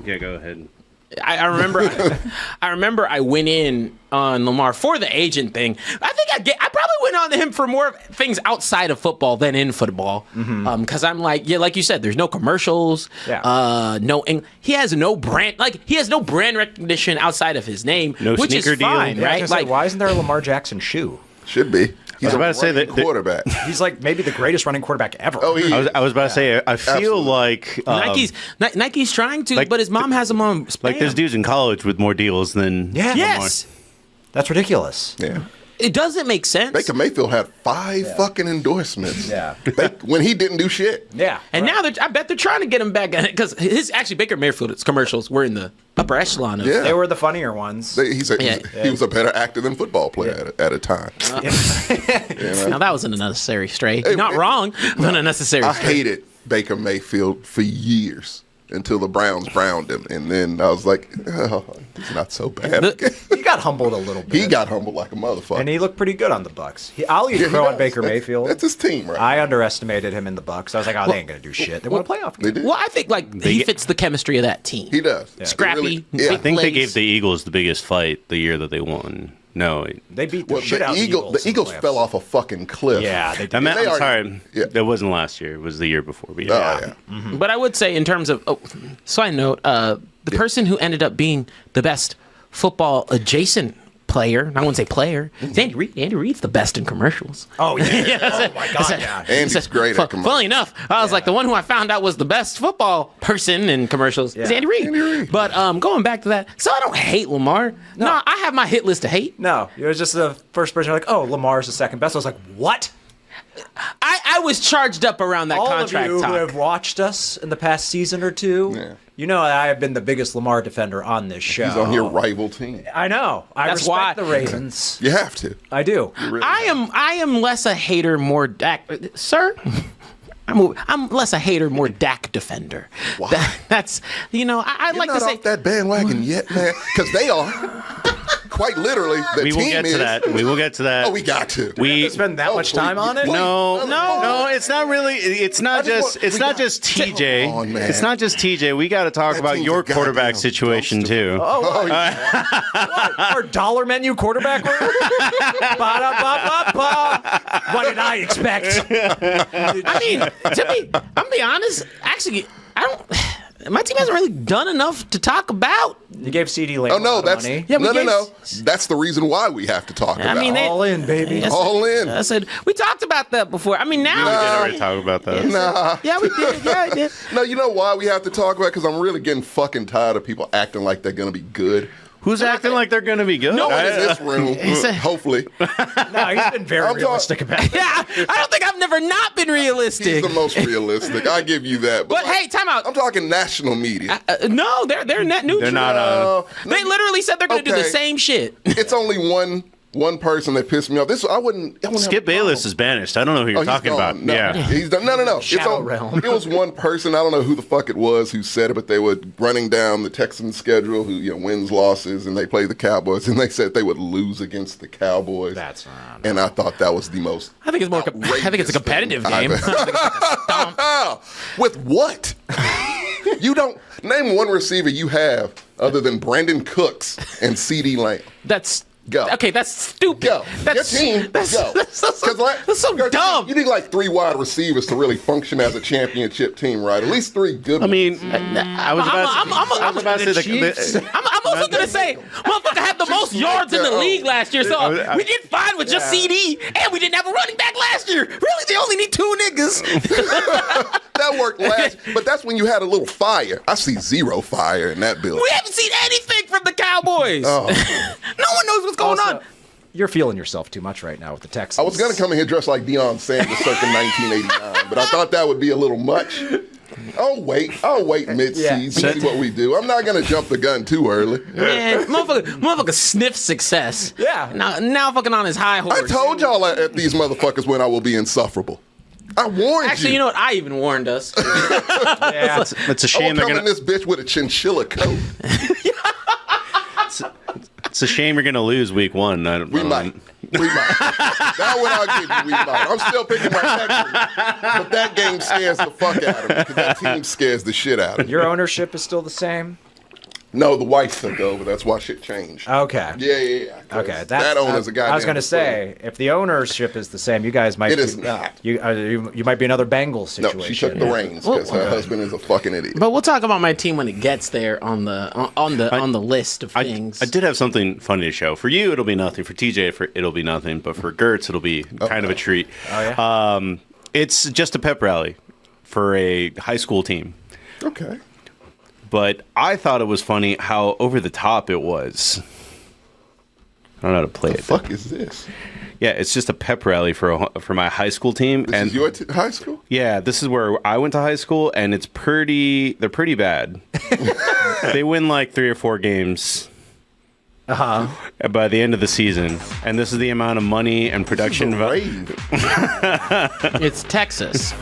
[SPEAKER 2] Yeah, go ahead.
[SPEAKER 3] I remember I went in on Lamar for the agent thing. I probably went on to him for more things outside of football than in football. Because I'm like, yeah, like you said, there's no commercials.
[SPEAKER 1] Yeah.
[SPEAKER 3] He has no brand. Like he has no brand recognition outside of his name,
[SPEAKER 2] No
[SPEAKER 3] which is
[SPEAKER 2] sneaker deal.
[SPEAKER 3] fine,
[SPEAKER 1] Yeah, I was
[SPEAKER 3] right?
[SPEAKER 1] gonna say,
[SPEAKER 3] Like
[SPEAKER 1] why isn't there a Lamar Jackson shoe?
[SPEAKER 4] Should be. He's
[SPEAKER 2] I was about to say
[SPEAKER 4] running
[SPEAKER 2] that-
[SPEAKER 4] quarterback.
[SPEAKER 1] He's like maybe the greatest running quarterback ever.
[SPEAKER 4] Oh, he
[SPEAKER 2] I was about to say, I feel
[SPEAKER 4] Absolutely.
[SPEAKER 2] like
[SPEAKER 3] Nike's trying to,
[SPEAKER 2] like
[SPEAKER 3] but his mom has him on spam.
[SPEAKER 2] like there's dudes in college with more deals than
[SPEAKER 1] Yeah.
[SPEAKER 3] Yes,
[SPEAKER 1] That's ridiculous.
[SPEAKER 4] Yeah.
[SPEAKER 3] it doesn't make sense.
[SPEAKER 4] Baker Mayfield had 5 fucking endorsements.
[SPEAKER 1] Yeah.
[SPEAKER 4] When he didn't do shit.
[SPEAKER 1] Yeah.
[SPEAKER 3] And now I bet they're trying to get him back because Baker Mayfield's commercials were in the upper echelon of.
[SPEAKER 4] Yeah.
[SPEAKER 1] They were the funnier ones.
[SPEAKER 4] He was a better actor than football player at a time.
[SPEAKER 3] Now that was an unnecessary stray. Not wrong, but unnecessary.
[SPEAKER 4] I
[SPEAKER 3] stray.
[SPEAKER 4] hated Baker Mayfield for years until the Browns browned him, and then I was like, oh, he's not so bad.
[SPEAKER 1] He got humbled a little bit.
[SPEAKER 4] He got humbled like a motherfucker.
[SPEAKER 1] and he looked pretty good on the Bucks. I'll
[SPEAKER 4] Yeah,
[SPEAKER 1] even
[SPEAKER 4] he
[SPEAKER 1] throw on
[SPEAKER 4] does.
[SPEAKER 1] Baker
[SPEAKER 4] That's-
[SPEAKER 1] Mayfield.
[SPEAKER 4] That's his team, right?
[SPEAKER 1] I underestimated him in the Bucks. I was like, oh, they ain't gonna do shit. They won a playoff
[SPEAKER 4] They
[SPEAKER 1] game.
[SPEAKER 4] did.
[SPEAKER 3] Well, I think he fits the chemistry of that team.
[SPEAKER 4] He does.
[SPEAKER 3] Scrappy,
[SPEAKER 4] Yeah.
[SPEAKER 2] I think they
[SPEAKER 3] plays.
[SPEAKER 2] gave the Eagles the biggest fight the year that they won. No,
[SPEAKER 1] They beat the
[SPEAKER 4] Well,
[SPEAKER 1] shit out of
[SPEAKER 4] the
[SPEAKER 1] the
[SPEAKER 4] Eagles fell off a fucking cliff.
[SPEAKER 1] Yeah, they did.
[SPEAKER 2] I'm
[SPEAKER 4] They
[SPEAKER 2] sorry.
[SPEAKER 4] Yeah.
[SPEAKER 2] That wasn't last year. It was the year before. But
[SPEAKER 4] Oh,
[SPEAKER 2] yeah.
[SPEAKER 4] yeah.
[SPEAKER 3] But I would say, in terms of side note, the person who ended up being the best football adjacent player, and I wouldn't say player, is Andy Reid. Andy Reid's the best in commercials.
[SPEAKER 1] Oh yeah.
[SPEAKER 3] Yeah,
[SPEAKER 1] oh my god. Yeah.
[SPEAKER 4] Andy's great at commercials.
[SPEAKER 3] Funny enough, I was like, the one who I found out was the best football person in commercials is
[SPEAKER 1] Yeah.
[SPEAKER 3] Andy Reid.
[SPEAKER 4] Andy Reid.
[SPEAKER 3] But going back to that, so I don't hate Lamar. No, I have my hit list to hate.
[SPEAKER 1] No, it was just the first person like, oh, Lamar's the second best. I was like, what?
[SPEAKER 3] I was charged up around that
[SPEAKER 1] All
[SPEAKER 3] contract
[SPEAKER 1] of you
[SPEAKER 3] talk.
[SPEAKER 1] who have watched us in the past season or two,
[SPEAKER 4] Yeah.
[SPEAKER 1] you know that I have been the biggest Lamar defender on this show.
[SPEAKER 4] He's on your rival team.
[SPEAKER 1] I know. I
[SPEAKER 3] That's
[SPEAKER 1] respect
[SPEAKER 3] why-
[SPEAKER 1] the Ravens.
[SPEAKER 4] You have to.
[SPEAKER 1] I do.
[SPEAKER 4] Really
[SPEAKER 3] I am less a hater, more Dak, sir. I'm less a hater, more Dak defender.
[SPEAKER 4] Why?
[SPEAKER 3] That's I
[SPEAKER 4] You're
[SPEAKER 3] like
[SPEAKER 4] not
[SPEAKER 3] to say
[SPEAKER 4] off that bandwagon yet, man. Because they are. Quite literally, the
[SPEAKER 2] We
[SPEAKER 4] team
[SPEAKER 2] will get
[SPEAKER 4] is.
[SPEAKER 2] to that. We will get to that.
[SPEAKER 4] Oh, we got to.
[SPEAKER 2] We
[SPEAKER 1] Spend that much time on it?
[SPEAKER 2] no, it's not really. It's not just TJ.
[SPEAKER 4] Come on, man.
[SPEAKER 2] It's not just TJ. We got to talk
[SPEAKER 4] That
[SPEAKER 2] about
[SPEAKER 4] team's
[SPEAKER 2] your
[SPEAKER 4] a
[SPEAKER 2] quarterback
[SPEAKER 4] goddamn
[SPEAKER 2] situation
[SPEAKER 4] dumpster.
[SPEAKER 2] too.
[SPEAKER 4] Oh, yeah.
[SPEAKER 1] Our dollar menu quarterback room? Ba-da-ba-ba-ba. What did I expect?
[SPEAKER 3] I mean, to me, I'm gonna be honest. Actually, I don't. My team hasn't really done enough to talk about.
[SPEAKER 1] You gave CD Lamb
[SPEAKER 4] Oh
[SPEAKER 1] a
[SPEAKER 4] no,
[SPEAKER 1] lot
[SPEAKER 4] that's
[SPEAKER 1] of money.
[SPEAKER 3] Yeah, we
[SPEAKER 4] no.
[SPEAKER 3] gave-
[SPEAKER 4] That's the reason why we have to talk about.
[SPEAKER 3] mean,
[SPEAKER 4] it.
[SPEAKER 1] All in, baby.
[SPEAKER 4] All in.
[SPEAKER 3] I said we talked about that before. I mean, now
[SPEAKER 2] We did already talk about that.
[SPEAKER 4] Nah.
[SPEAKER 3] yeah, we did. Yeah, I did.
[SPEAKER 4] No, you know why we have to talk about it? Because I'm really getting fucking tired of people acting like they're gonna be good.
[SPEAKER 2] Who's acting like they're gonna be good?
[SPEAKER 4] No one in this room,
[SPEAKER 3] said-
[SPEAKER 4] hopefully,
[SPEAKER 1] No, he's been very
[SPEAKER 4] I'm
[SPEAKER 1] realistic about it.
[SPEAKER 3] Yeah, I don't think I've never not been realistic.
[SPEAKER 4] he's the most realistic. I give you that.
[SPEAKER 3] But hey, time out.
[SPEAKER 4] I'm talking national media.
[SPEAKER 3] No, they're net neutral.
[SPEAKER 2] They're not.
[SPEAKER 3] They literally said they're going to do the
[SPEAKER 4] Okay.
[SPEAKER 3] same shit.
[SPEAKER 4] It's only one person that pissed me off. This I wouldn't
[SPEAKER 2] Skip Bayless is banished. I don't know who you're
[SPEAKER 4] Oh, he's
[SPEAKER 2] talking
[SPEAKER 4] gone.
[SPEAKER 2] about.
[SPEAKER 4] No,
[SPEAKER 2] Yeah.
[SPEAKER 4] he's done. No. It's
[SPEAKER 1] Shadow realm.
[SPEAKER 4] It was one person. I don't know who the fuck it was who said it, but they were running down the Texans schedule, who wins, losses, and they play the Cowboys, and they said they would lose against the Cowboys.
[SPEAKER 1] That's not.
[SPEAKER 4] And I thought that was the most.
[SPEAKER 3] I think it's more. I think it's a competitive game.
[SPEAKER 4] With what? You don't name one receiver you have other than Brandon Cooks and CD Lamb.
[SPEAKER 3] That's
[SPEAKER 4] Go.
[SPEAKER 3] Okay, that's stupid.
[SPEAKER 4] Go.
[SPEAKER 3] That's,
[SPEAKER 4] Your team,
[SPEAKER 3] That's,
[SPEAKER 4] go.
[SPEAKER 3] that's so dumb.
[SPEAKER 4] You need like 3 wide receivers to really function as a championship team, right? At least 3 good
[SPEAKER 2] I
[SPEAKER 4] ones.
[SPEAKER 2] mean, I was about to say
[SPEAKER 3] I'm also gonna say, motherfucker had the most yards in the league last year, so we did fine with just CD, and we didn't have a running back last year. Really, they only need 2 niggas.
[SPEAKER 4] That I worked last, but that's when you had a little fire. I see zero fire in that building.
[SPEAKER 3] We haven't seen anything from the Cowboys. No one knows what's going on.
[SPEAKER 1] You're feeling yourself too much right now with the Texans.
[SPEAKER 4] I was going to come in here dressed like Deion Sanders circa 1989, but I thought that would be a little much. I'll wait mid-season, see what we do. I'm not going to jump the gun too early.
[SPEAKER 3] Man, motherfucker sniffed success.
[SPEAKER 1] Yeah.
[SPEAKER 3] Now fucking on his high horse.
[SPEAKER 4] I told y'all at these motherfuckers when I will be insufferable. I warned you.
[SPEAKER 3] Actually, you know what? I even warned us.
[SPEAKER 1] Yeah.
[SPEAKER 2] It's a
[SPEAKER 4] I
[SPEAKER 2] shame
[SPEAKER 4] will
[SPEAKER 2] they're
[SPEAKER 4] come
[SPEAKER 2] gonna.
[SPEAKER 4] in this bitch with a chinchilla coat.
[SPEAKER 2] It's a shame you're gonna lose week 1.
[SPEAKER 4] We might. That one I'll give you. We might. I'm still picking my Texans, but that game scares the fuck out of me because that team scares the shit out of me.
[SPEAKER 1] Your ownership is still the same?
[SPEAKER 4] No, the whites took over. That's why shit changed.
[SPEAKER 1] Okay.
[SPEAKER 4] Yeah.
[SPEAKER 1] Okay,
[SPEAKER 4] That owner's a goddamn.
[SPEAKER 1] I was going to say, if the ownership is the same, you guys might.
[SPEAKER 4] It is not.
[SPEAKER 1] You might be another Bengals situation.
[SPEAKER 4] No, she took the reins because her husband is a fucking idiot.
[SPEAKER 3] But we'll talk about my team when it gets there on the list of things.
[SPEAKER 2] I did have something funny to show. For you, it'll be nothing. For TJ, it'll be nothing. But for Gertz, it'll be kind of a treat.
[SPEAKER 1] Oh, yeah?
[SPEAKER 2] It's just a pep rally for a high school team.
[SPEAKER 4] Okay.
[SPEAKER 2] But I thought it was funny how over the top it was. I don't know how to play it.
[SPEAKER 4] Fuck is this?
[SPEAKER 2] Yeah, it's just a pep rally for my high school team.
[SPEAKER 4] This is your high school?
[SPEAKER 2] Yeah, this is where I went to high school, and they're pretty bad. They win like 3 or 4 games. By the end of the season, and this is the amount of money and production.
[SPEAKER 3] It's Texas.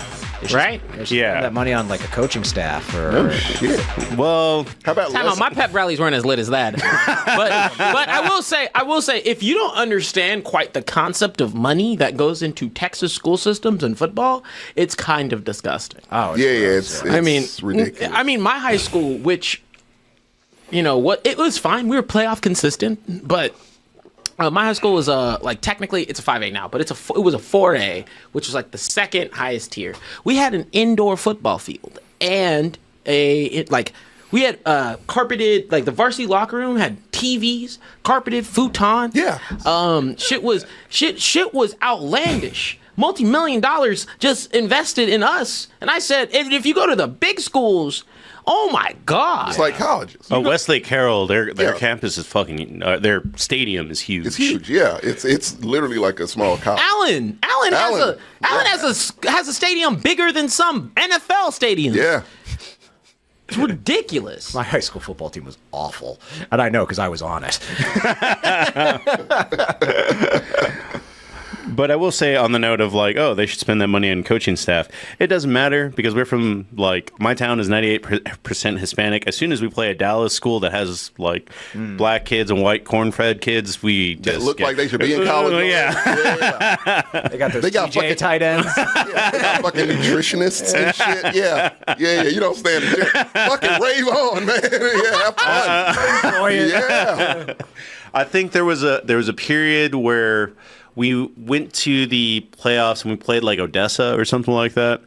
[SPEAKER 3] Right?
[SPEAKER 2] Yeah.
[SPEAKER 1] That money on like a coaching staff or.
[SPEAKER 4] Oh shit.
[SPEAKER 2] Well,
[SPEAKER 4] How about
[SPEAKER 3] Time out, my pep rallies weren't as lit as that. but I will say, if you don't understand quite the concept of money that goes into Texas school systems and football, it's kind of disgusting.
[SPEAKER 1] Oh,
[SPEAKER 4] it's ridiculous.
[SPEAKER 3] I mean, my high school, which, you know what, it was fine. We were playoff consistent, but my high school was like technically it's a 5A now, but it was a 4A, which was like the second highest tier. We had an indoor football field and we had carpeted, like the varsity locker room had TVs, carpeted futon.
[SPEAKER 4] Yeah.
[SPEAKER 3] Shit was outlandish. Multi-million dollars just invested in us, and I said, if you go to the big schools. Oh my God!
[SPEAKER 4] It's like colleges.
[SPEAKER 2] Oh, Westlake Carroll, their campus is fucking. Their stadium is huge.
[SPEAKER 4] It's huge. Yeah, it's literally like a small college.
[SPEAKER 3] Allen has a stadium bigger than some NFL stadiums.
[SPEAKER 4] Yeah.
[SPEAKER 3] It's ridiculous.
[SPEAKER 1] My high school football team was awful, and I know because I was on it.
[SPEAKER 2] But I will say on the note of like, oh, they should spend that money on coaching staff. It doesn't matter because we're from like my town is 98% Hispanic. As soon as we play a Dallas school that has like black kids and white corn-fed kids, we just
[SPEAKER 4] look like they should be in college.
[SPEAKER 2] Yeah.
[SPEAKER 1] They got those
[SPEAKER 4] got
[SPEAKER 1] TJ
[SPEAKER 4] fucking
[SPEAKER 1] tight ends.
[SPEAKER 4] Yeah, they got fucking nutritionists and shit. Yeah. You don't stand a chance. Fucking rave on, man. Yeah, have fun. Yeah.
[SPEAKER 2] I think there was a period where we went to the playoffs and we played like Odessa or something like that.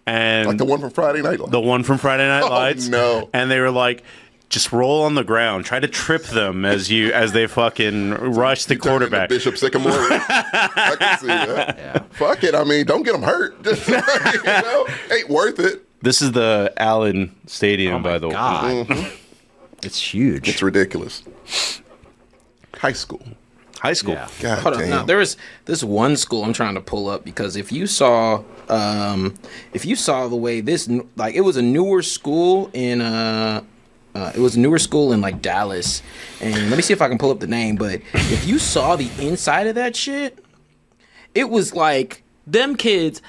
[SPEAKER 2] And
[SPEAKER 4] Like the one from Friday Night Lights.
[SPEAKER 2] The one from Friday Night Lights.
[SPEAKER 4] No.
[SPEAKER 2] And they were like, just roll on the ground. Try to trip them as they fucking rush the quarterback.
[SPEAKER 4] Bishop Sycamore. I can see that.
[SPEAKER 1] Yeah.
[SPEAKER 4] Fuck it. I mean, don't get them hurt. Just, ain't worth it.
[SPEAKER 2] This is the Allen Stadium,
[SPEAKER 1] Oh my
[SPEAKER 2] by the way.
[SPEAKER 1] God. It's huge.
[SPEAKER 4] It's ridiculous. High school.
[SPEAKER 2] High school.
[SPEAKER 1] Yeah.
[SPEAKER 4] God
[SPEAKER 3] Hold on.
[SPEAKER 4] damn.
[SPEAKER 3] Now, there was this one school I'm trying to pull up because if you saw the way this, like, it was a newer school in like Dallas, and let me see if I can pull up the name. But if you saw the inside of that shit, it was like them kids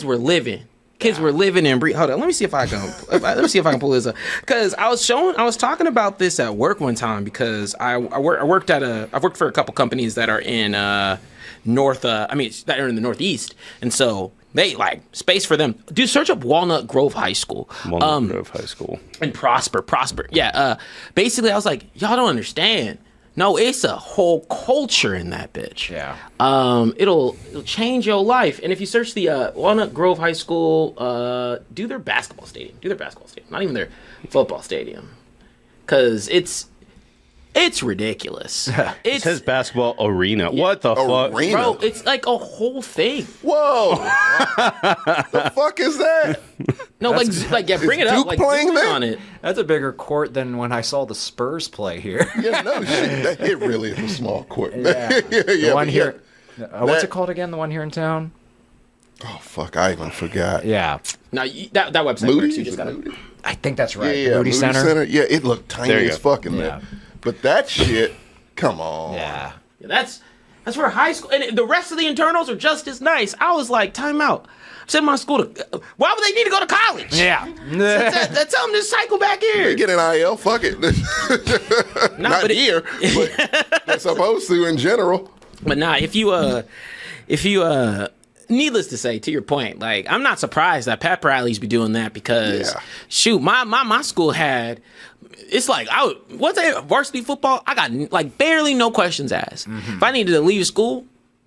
[SPEAKER 3] were living. Kids were living and breathing. Hold on, let me see if I can pull this up. Because I was talking about this at work one time because I've worked for a couple companies that are in that are in the Northeast, and so they like space for them. Dude, search up Walnut Grove High School.
[SPEAKER 2] Walnut Grove High School.
[SPEAKER 3] And Prosper. Yeah. Basically, I was like, y'all don't understand. No, it's a whole culture in that bitch.
[SPEAKER 1] Yeah.
[SPEAKER 3] It'll change your life. And if you search the Walnut Grove High School, do their basketball stadium. Not even their football stadium. Because It's ridiculous.
[SPEAKER 2] It
[SPEAKER 3] It's
[SPEAKER 2] says basketball arena. What the fuck?
[SPEAKER 4] Arena.
[SPEAKER 3] bro. It's like a whole thing.
[SPEAKER 4] Whoa. The fuck is that?
[SPEAKER 3] No, like yeah, bring it up.
[SPEAKER 4] Duke
[SPEAKER 3] Like
[SPEAKER 4] playing
[SPEAKER 3] zoom in
[SPEAKER 4] there?
[SPEAKER 3] on it.
[SPEAKER 1] That's a bigger court than when I saw the Spurs play here.
[SPEAKER 4] Yeah, no shit. It really is a small court.
[SPEAKER 1] Yeah.
[SPEAKER 4] yeah,
[SPEAKER 1] The one
[SPEAKER 4] but
[SPEAKER 1] here. What's
[SPEAKER 4] That-
[SPEAKER 1] it called again? The one here in town?
[SPEAKER 4] Oh fuck, I even forgot.
[SPEAKER 1] Yeah.
[SPEAKER 3] Now that website
[SPEAKER 4] Moody?
[SPEAKER 3] works. You
[SPEAKER 4] Is
[SPEAKER 3] just
[SPEAKER 4] it
[SPEAKER 3] gotta.
[SPEAKER 4] Moody?
[SPEAKER 1] I think that's right.
[SPEAKER 4] Yeah,
[SPEAKER 1] Moody Center.
[SPEAKER 4] Yeah, it looked tiny
[SPEAKER 2] There you
[SPEAKER 4] as
[SPEAKER 2] go.
[SPEAKER 4] fucking there.
[SPEAKER 1] Yeah.
[SPEAKER 4] But that shit, come on.
[SPEAKER 1] Yeah.
[SPEAKER 3] Yeah, that's where high school and the rest of the internals are just as nice. I was like, time out. Send my school to. Why would they need to go to college?
[SPEAKER 1] Yeah.
[SPEAKER 3] Tell them to cycle back
[SPEAKER 4] They
[SPEAKER 3] here.
[SPEAKER 4] get an IL, fuck it. Not
[SPEAKER 3] but it-
[SPEAKER 4] here, but they're supposed to in general.
[SPEAKER 3] But nah, if you needless to say, to your point, like I'm not surprised that pep rallies be doing that because
[SPEAKER 4] Yeah.
[SPEAKER 3] shoot, my school had. It's like what's that varsity football? I got like barely no questions asked. If I needed to leave school,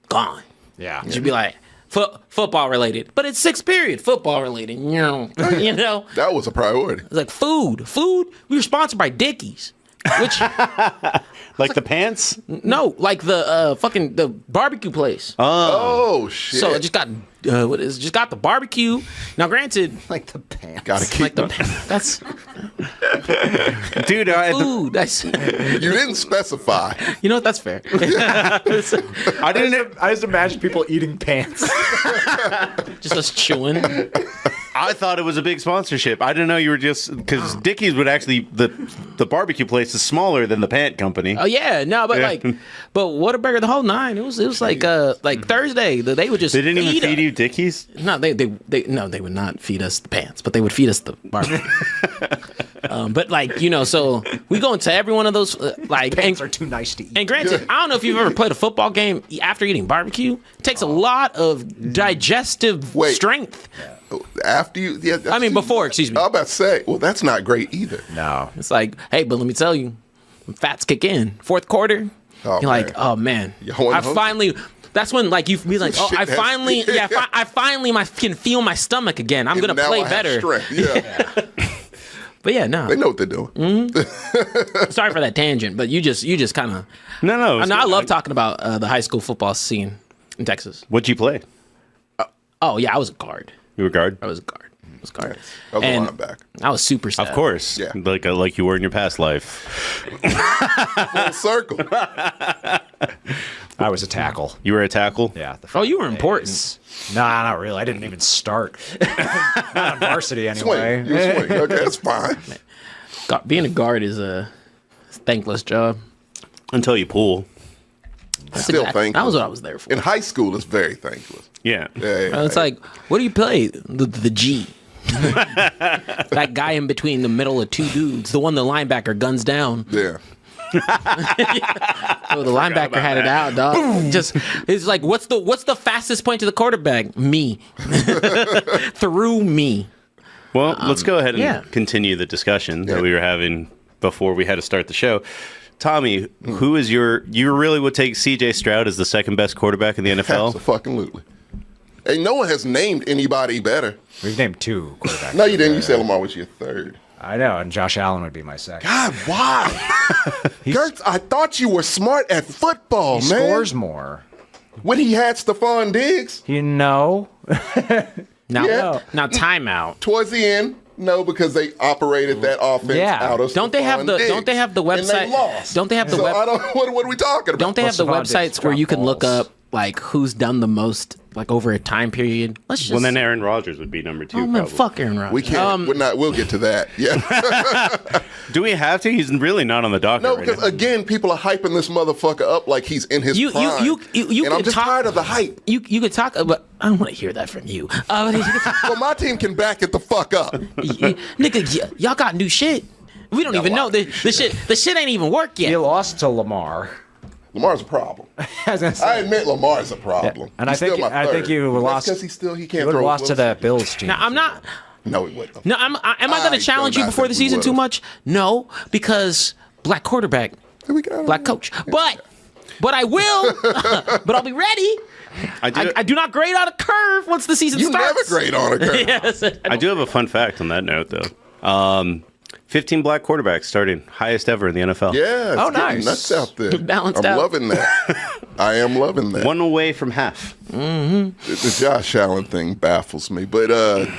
[SPEAKER 3] gone.
[SPEAKER 1] Yeah.
[SPEAKER 3] You'd be like football related, but it's sixth period football related. You know,
[SPEAKER 4] That was a priority.
[SPEAKER 3] it's like food. We were sponsored by Dickies, which
[SPEAKER 2] Like the pants?
[SPEAKER 3] no, like the barbecue place.
[SPEAKER 4] Oh shit.
[SPEAKER 3] So it just got just got the barbecue. Now, granted,
[SPEAKER 1] Like the pants.
[SPEAKER 4] Gotta keep
[SPEAKER 3] like that's
[SPEAKER 2] Dude,
[SPEAKER 3] food. That's
[SPEAKER 4] You didn't specify.
[SPEAKER 3] you know what? That's fair.
[SPEAKER 2] I didn't.
[SPEAKER 1] I just imagine people eating pants.
[SPEAKER 3] Just us chewing.
[SPEAKER 2] I thought it was a big sponsorship. I didn't know you were just because Dickies would actually the barbecue place is smaller than the pant company.
[SPEAKER 3] Oh yeah, no, but
[SPEAKER 2] Yeah.
[SPEAKER 3] like, but Whataburger the whole nine. It was like Thursday. They would just
[SPEAKER 2] They didn't even
[SPEAKER 3] feed
[SPEAKER 2] feed
[SPEAKER 3] us.
[SPEAKER 2] you Dickies.
[SPEAKER 3] No, they would not feed us the pants, but they would feed us the barbecue. But like so we go into every one of those like
[SPEAKER 1] Pants are too nice to eat.
[SPEAKER 3] And granted, I don't know if you've ever played a football game after eating barbecue. It takes a lot of digestive
[SPEAKER 4] Wait.
[SPEAKER 3] strength.
[SPEAKER 4] After you, yeah.
[SPEAKER 3] I mean, before, excuse me.
[SPEAKER 4] I was about to say, well, that's not great either.
[SPEAKER 1] No.
[SPEAKER 3] It's like, hey, but let me tell you, fats kick in. Fourth quarter,
[SPEAKER 4] Oh,
[SPEAKER 3] you're like,
[SPEAKER 4] man.
[SPEAKER 3] oh man,
[SPEAKER 4] Y'all want
[SPEAKER 3] I
[SPEAKER 4] hungry?
[SPEAKER 3] finally. That's when like you be like, oh,
[SPEAKER 4] Shit,
[SPEAKER 3] I
[SPEAKER 4] that's-
[SPEAKER 3] finally,
[SPEAKER 4] yeah.
[SPEAKER 3] I finally can feel my stomach again. I'm gonna
[SPEAKER 4] Now
[SPEAKER 3] play
[SPEAKER 4] I have
[SPEAKER 3] better.
[SPEAKER 4] strength. Yeah.
[SPEAKER 3] But yeah, no.
[SPEAKER 4] They know what they're doing.
[SPEAKER 3] Sorry for that tangent, but you just kind of.
[SPEAKER 2] No.
[SPEAKER 3] I know I love talking about the high school football scene in Texas.
[SPEAKER 2] What'd you play?
[SPEAKER 3] Oh yeah, I was a guard.
[SPEAKER 2] You were guard.
[SPEAKER 3] I was a guard. I was a guard.
[SPEAKER 4] I was a
[SPEAKER 3] And
[SPEAKER 4] linebacker.
[SPEAKER 3] I was super sad.
[SPEAKER 2] Of course.
[SPEAKER 4] Yeah.
[SPEAKER 2] Like you were in your past life.
[SPEAKER 4] Full circle.
[SPEAKER 1] I was a tackle.
[SPEAKER 2] You were a tackle.
[SPEAKER 1] Yeah.
[SPEAKER 3] Oh, you were important.
[SPEAKER 1] Nah, not really. I didn't even start. Not on varsity anyway.
[SPEAKER 4] Swing. You swing. Okay, that's fine.
[SPEAKER 3] Being a guard is a thankless job.
[SPEAKER 2] Until you pull.
[SPEAKER 4] Still
[SPEAKER 3] That
[SPEAKER 4] thankless.
[SPEAKER 3] was what I was there for.
[SPEAKER 4] In high school, it's very thankless.
[SPEAKER 2] Yeah.
[SPEAKER 4] Yeah.
[SPEAKER 3] It's like, what do you play? The G. That guy in between the middle of two dudes, the one the linebacker guns down.
[SPEAKER 4] Yeah.
[SPEAKER 3] Oh, the linebacker had it out, dog. Just it's like, what's the fastest point to the quarterback? Me. Through me.
[SPEAKER 2] Well, let's go ahead and
[SPEAKER 3] yeah.
[SPEAKER 2] continue the discussion
[SPEAKER 4] Yeah.
[SPEAKER 2] that we were having before we had to start the show. Tommy, who is you really would take CJ Stroud as the second best quarterback in the NFL?
[SPEAKER 4] Absolutely. And no one has named anybody better.
[SPEAKER 1] We've named two quarterbacks.
[SPEAKER 4] No, you didn't. You said Lamar was your third.
[SPEAKER 1] I know, and Josh Allen would be my second.
[SPEAKER 4] God, why? Gertz, I thought you were smart at football,
[SPEAKER 1] He
[SPEAKER 4] man.
[SPEAKER 1] scores more.
[SPEAKER 4] When he had Stephon Diggs,
[SPEAKER 1] You know?
[SPEAKER 3] Now,
[SPEAKER 4] Yeah.
[SPEAKER 3] now timeout.
[SPEAKER 4] towards the end, no, because they operated that offense
[SPEAKER 1] Yeah.
[SPEAKER 4] out of
[SPEAKER 3] Don't they have
[SPEAKER 4] Stephon
[SPEAKER 3] the
[SPEAKER 4] Diggs.
[SPEAKER 3] don't they have the
[SPEAKER 4] And
[SPEAKER 3] website?
[SPEAKER 4] they lost.
[SPEAKER 3] Don't they have the
[SPEAKER 4] So
[SPEAKER 3] web?
[SPEAKER 4] I don't. What are we talking about?
[SPEAKER 3] Don't they have the
[SPEAKER 1] Stephon Diggs
[SPEAKER 3] websites where you
[SPEAKER 1] drop
[SPEAKER 3] can look
[SPEAKER 1] balls.
[SPEAKER 3] up like who's done the most like over a time period? Let's just.
[SPEAKER 2] Well, then Aaron Rodgers would be number 2.
[SPEAKER 3] oh man,
[SPEAKER 2] probably.
[SPEAKER 3] fuck Aaron Rodgers.
[SPEAKER 4] We can't. we're not. We'll get to that. Yeah.
[SPEAKER 2] Do we have to? He's really not on the docket
[SPEAKER 4] No,
[SPEAKER 2] right
[SPEAKER 4] because
[SPEAKER 2] now.
[SPEAKER 4] again, people are hyping this motherfucker up like he's in his
[SPEAKER 3] You
[SPEAKER 4] prime.
[SPEAKER 3] you
[SPEAKER 4] and I'm
[SPEAKER 3] could
[SPEAKER 4] just
[SPEAKER 3] talk,
[SPEAKER 4] tired of the hype.
[SPEAKER 3] You could talk, but I don't want to hear that from you. But you could talk-
[SPEAKER 4] Well, my team can back it the fuck up.
[SPEAKER 3] nigga, y'all got new shit. We don't even know the shit. The shit ain't even work
[SPEAKER 1] He
[SPEAKER 3] yet.
[SPEAKER 1] lost to Lamar.
[SPEAKER 4] Lamar's a problem. I admit Lamar's a problem.
[SPEAKER 1] And
[SPEAKER 4] He's
[SPEAKER 1] I think-
[SPEAKER 4] still my
[SPEAKER 1] I think
[SPEAKER 4] third.
[SPEAKER 1] you
[SPEAKER 4] That's
[SPEAKER 1] lost-
[SPEAKER 4] because he
[SPEAKER 1] He
[SPEAKER 4] can't
[SPEAKER 1] would have
[SPEAKER 4] throw.
[SPEAKER 1] lost to the Bills team.
[SPEAKER 3] Now I'm not.
[SPEAKER 4] No, he wouldn't.
[SPEAKER 3] No, am I going
[SPEAKER 4] I
[SPEAKER 3] to challenge
[SPEAKER 4] do
[SPEAKER 3] you
[SPEAKER 4] not
[SPEAKER 3] before the
[SPEAKER 4] think we
[SPEAKER 3] season too
[SPEAKER 4] would've.
[SPEAKER 3] much? No, because black quarterback,
[SPEAKER 4] Here we go.
[SPEAKER 3] black coach. But I will. But I'll be ready. I do not grade on a curve once the season
[SPEAKER 4] You
[SPEAKER 3] starts.
[SPEAKER 4] never grade on a curve.
[SPEAKER 3] Yes.
[SPEAKER 2] I do have a fun fact on that note, though. 15 black quarterbacks starting, highest ever in the NFL.
[SPEAKER 4] Yeah, it's
[SPEAKER 1] Oh,
[SPEAKER 4] getting
[SPEAKER 1] nice.
[SPEAKER 4] nuts out there.
[SPEAKER 3] Balanced
[SPEAKER 4] I'm
[SPEAKER 3] out.
[SPEAKER 4] loving that. I am loving that.
[SPEAKER 2] One away from half.
[SPEAKER 4] The Josh Allen thing baffles me. But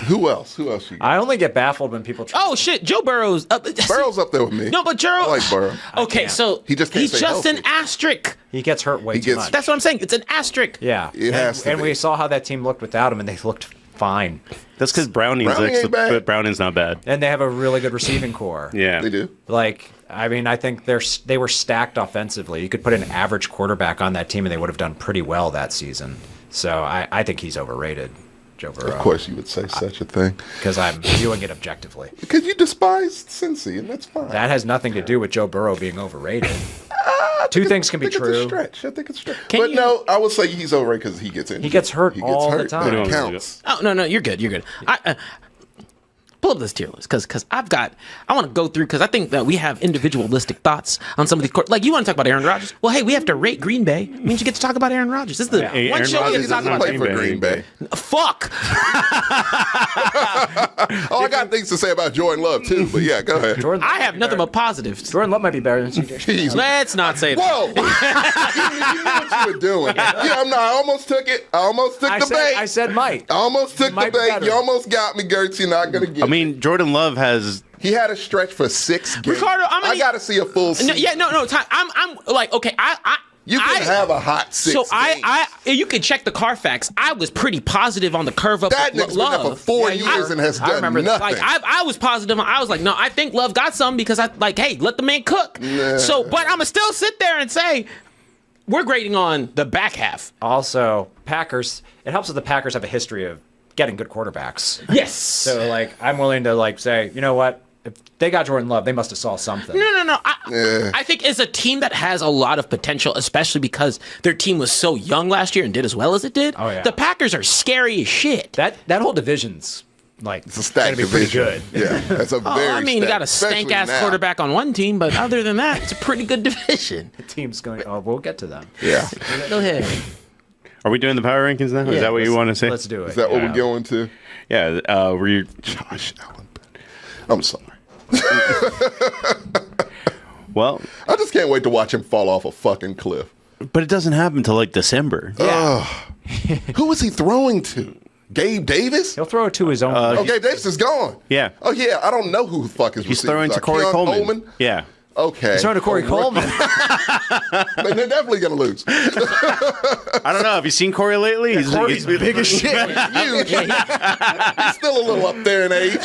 [SPEAKER 4] who else? Who else you got?
[SPEAKER 1] I only get baffled when people try.
[SPEAKER 3] Oh shit, Joe Burrow's up.
[SPEAKER 4] Burrow's up there with me.
[SPEAKER 3] No, but Burrow.
[SPEAKER 4] I like Burrow.
[SPEAKER 3] Okay, so
[SPEAKER 4] He just can't
[SPEAKER 3] he's
[SPEAKER 4] stay
[SPEAKER 3] just an
[SPEAKER 4] healthy.
[SPEAKER 3] asterisk.
[SPEAKER 1] He gets hurt way
[SPEAKER 4] He
[SPEAKER 1] too
[SPEAKER 4] gets-
[SPEAKER 1] much.
[SPEAKER 3] That's what I'm saying. It's an asterisk.
[SPEAKER 1] Yeah.
[SPEAKER 4] It has to
[SPEAKER 1] and
[SPEAKER 4] be.
[SPEAKER 1] we saw how that team looked without him, and they looked fine.
[SPEAKER 2] That's because Browning's
[SPEAKER 4] Browning ain't bad.
[SPEAKER 2] but Browning's not bad.
[SPEAKER 1] And they have a really good receiving core.
[SPEAKER 2] Yeah.
[SPEAKER 4] They do.
[SPEAKER 1] Like, I mean, I think they were stacked offensively. You could put an average quarterback on that team, and they would have done pretty well that season. So I think he's overrated, Joe Burrow.
[SPEAKER 4] Of course, you would say such a thing
[SPEAKER 1] Because I'm viewing it objectively.
[SPEAKER 4] because you despise Cincy, and that's fine.
[SPEAKER 1] That has nothing to do with Joe Burrow being overrated. Two things can be
[SPEAKER 4] I think
[SPEAKER 1] true.
[SPEAKER 4] It's a stretch. I think it's a stretch.
[SPEAKER 3] Can
[SPEAKER 4] But
[SPEAKER 3] you-
[SPEAKER 4] no, I would say he's overrated because he gets injured.
[SPEAKER 1] He gets hurt all the time.
[SPEAKER 4] That
[SPEAKER 2] What do you want
[SPEAKER 4] counts.
[SPEAKER 3] Oh no, you're good. You're good. Pull up this tier list because I want to go through because I think that we have individualistic thoughts on some of these court. Like you want to talk about Aaron Rodgers? Well, hey, we have to rate Green Bay. Means you get to talk about Aaron Rodgers. This is the
[SPEAKER 2] Hey,
[SPEAKER 3] one
[SPEAKER 2] Aaron
[SPEAKER 3] show we
[SPEAKER 2] Rodgers
[SPEAKER 3] get to talk
[SPEAKER 2] is not
[SPEAKER 3] about.
[SPEAKER 4] Play for Green Bay.
[SPEAKER 3] Fuck.
[SPEAKER 4] Oh, I got things to say about Jordan Love too, but yeah, go ahead.
[SPEAKER 1] Jordan,
[SPEAKER 3] I have nothing but positives.
[SPEAKER 1] Jordan Love might be better than CJ.
[SPEAKER 4] Jeez.
[SPEAKER 3] Let's not say that.
[SPEAKER 4] Whoa! you knew what you were doing. Yeah, I almost took it. I almost took the bait.
[SPEAKER 1] I said might.
[SPEAKER 4] I almost took the
[SPEAKER 1] might be
[SPEAKER 4] bait.
[SPEAKER 1] better.
[SPEAKER 4] You almost got me, Gertz. You're not gonna get.
[SPEAKER 2] I mean, Jordan Love has.
[SPEAKER 4] he had a stretch for 6 games.
[SPEAKER 3] Ricardo, I'm gonna-
[SPEAKER 4] I gotta see a full season.
[SPEAKER 3] No. Time. I'm like, okay.
[SPEAKER 4] You can have a hot 6
[SPEAKER 3] So
[SPEAKER 4] games.
[SPEAKER 3] you can check the Carfax. I was pretty positive on the curve up
[SPEAKER 4] That
[SPEAKER 3] with
[SPEAKER 4] nigga's been there for
[SPEAKER 3] Love.
[SPEAKER 4] 4
[SPEAKER 1] Yeah,
[SPEAKER 4] years and has
[SPEAKER 1] I
[SPEAKER 4] done
[SPEAKER 1] remember that.
[SPEAKER 4] nothing.
[SPEAKER 3] Like I was positive. I was like, no, I think Love got some because I like, hey, let the man cook. So, but I'm gonna still sit there and say we're grading on the back half.
[SPEAKER 1] Also, Packers. It helps that the Packers have a history of getting good quarterbacks.
[SPEAKER 3] Yes.
[SPEAKER 1] So, like, I'm willing to like say, you know what? If they got Jordan Love, they must have saw something.
[SPEAKER 3] No. I think it's a team that has a lot of potential, especially because their team was so young last year and did as well as it did.
[SPEAKER 1] Oh, yeah.
[SPEAKER 3] The Packers are scary as shit.
[SPEAKER 1] That whole division's like
[SPEAKER 4] It's a stacked
[SPEAKER 1] gonna be pretty
[SPEAKER 4] division.
[SPEAKER 1] good.
[SPEAKER 4] Yeah, that's a very.
[SPEAKER 3] I mean, you got a
[SPEAKER 4] stacked,
[SPEAKER 3] stank ass
[SPEAKER 4] especially now.
[SPEAKER 3] quarterback on one team, but other than that, it's a pretty good division.
[SPEAKER 1] The team's going. Oh, we'll get to them.
[SPEAKER 4] Yeah,
[SPEAKER 3] Go ahead.
[SPEAKER 2] Are we doing the power rankings now? Is that what you want to say?
[SPEAKER 1] Let's do it.
[SPEAKER 4] is that what
[SPEAKER 1] Yeah.
[SPEAKER 4] we're going to?
[SPEAKER 2] Yeah. Were you?
[SPEAKER 4] Josh Allen. I'm sorry.
[SPEAKER 2] Well,
[SPEAKER 4] I just can't wait to watch him fall off a fucking cliff.
[SPEAKER 2] but it doesn't happen until like December.
[SPEAKER 4] Who is he throwing to? Gabe Davis?
[SPEAKER 1] He'll throw it to his own.
[SPEAKER 4] Oh, Gabe Davis is gone.
[SPEAKER 2] Yeah.
[SPEAKER 4] Oh yeah, I don't know who the fuck is.
[SPEAKER 2] He's throwing to Corey Coleman. Yeah.
[SPEAKER 4] Okay.
[SPEAKER 1] He's throwing to Corey Coleman.
[SPEAKER 4] They're definitely gonna lose.
[SPEAKER 2] I don't know. Have you seen Corey lately?
[SPEAKER 1] Corey's big as shit.
[SPEAKER 4] Huge. He's still a little up there in age.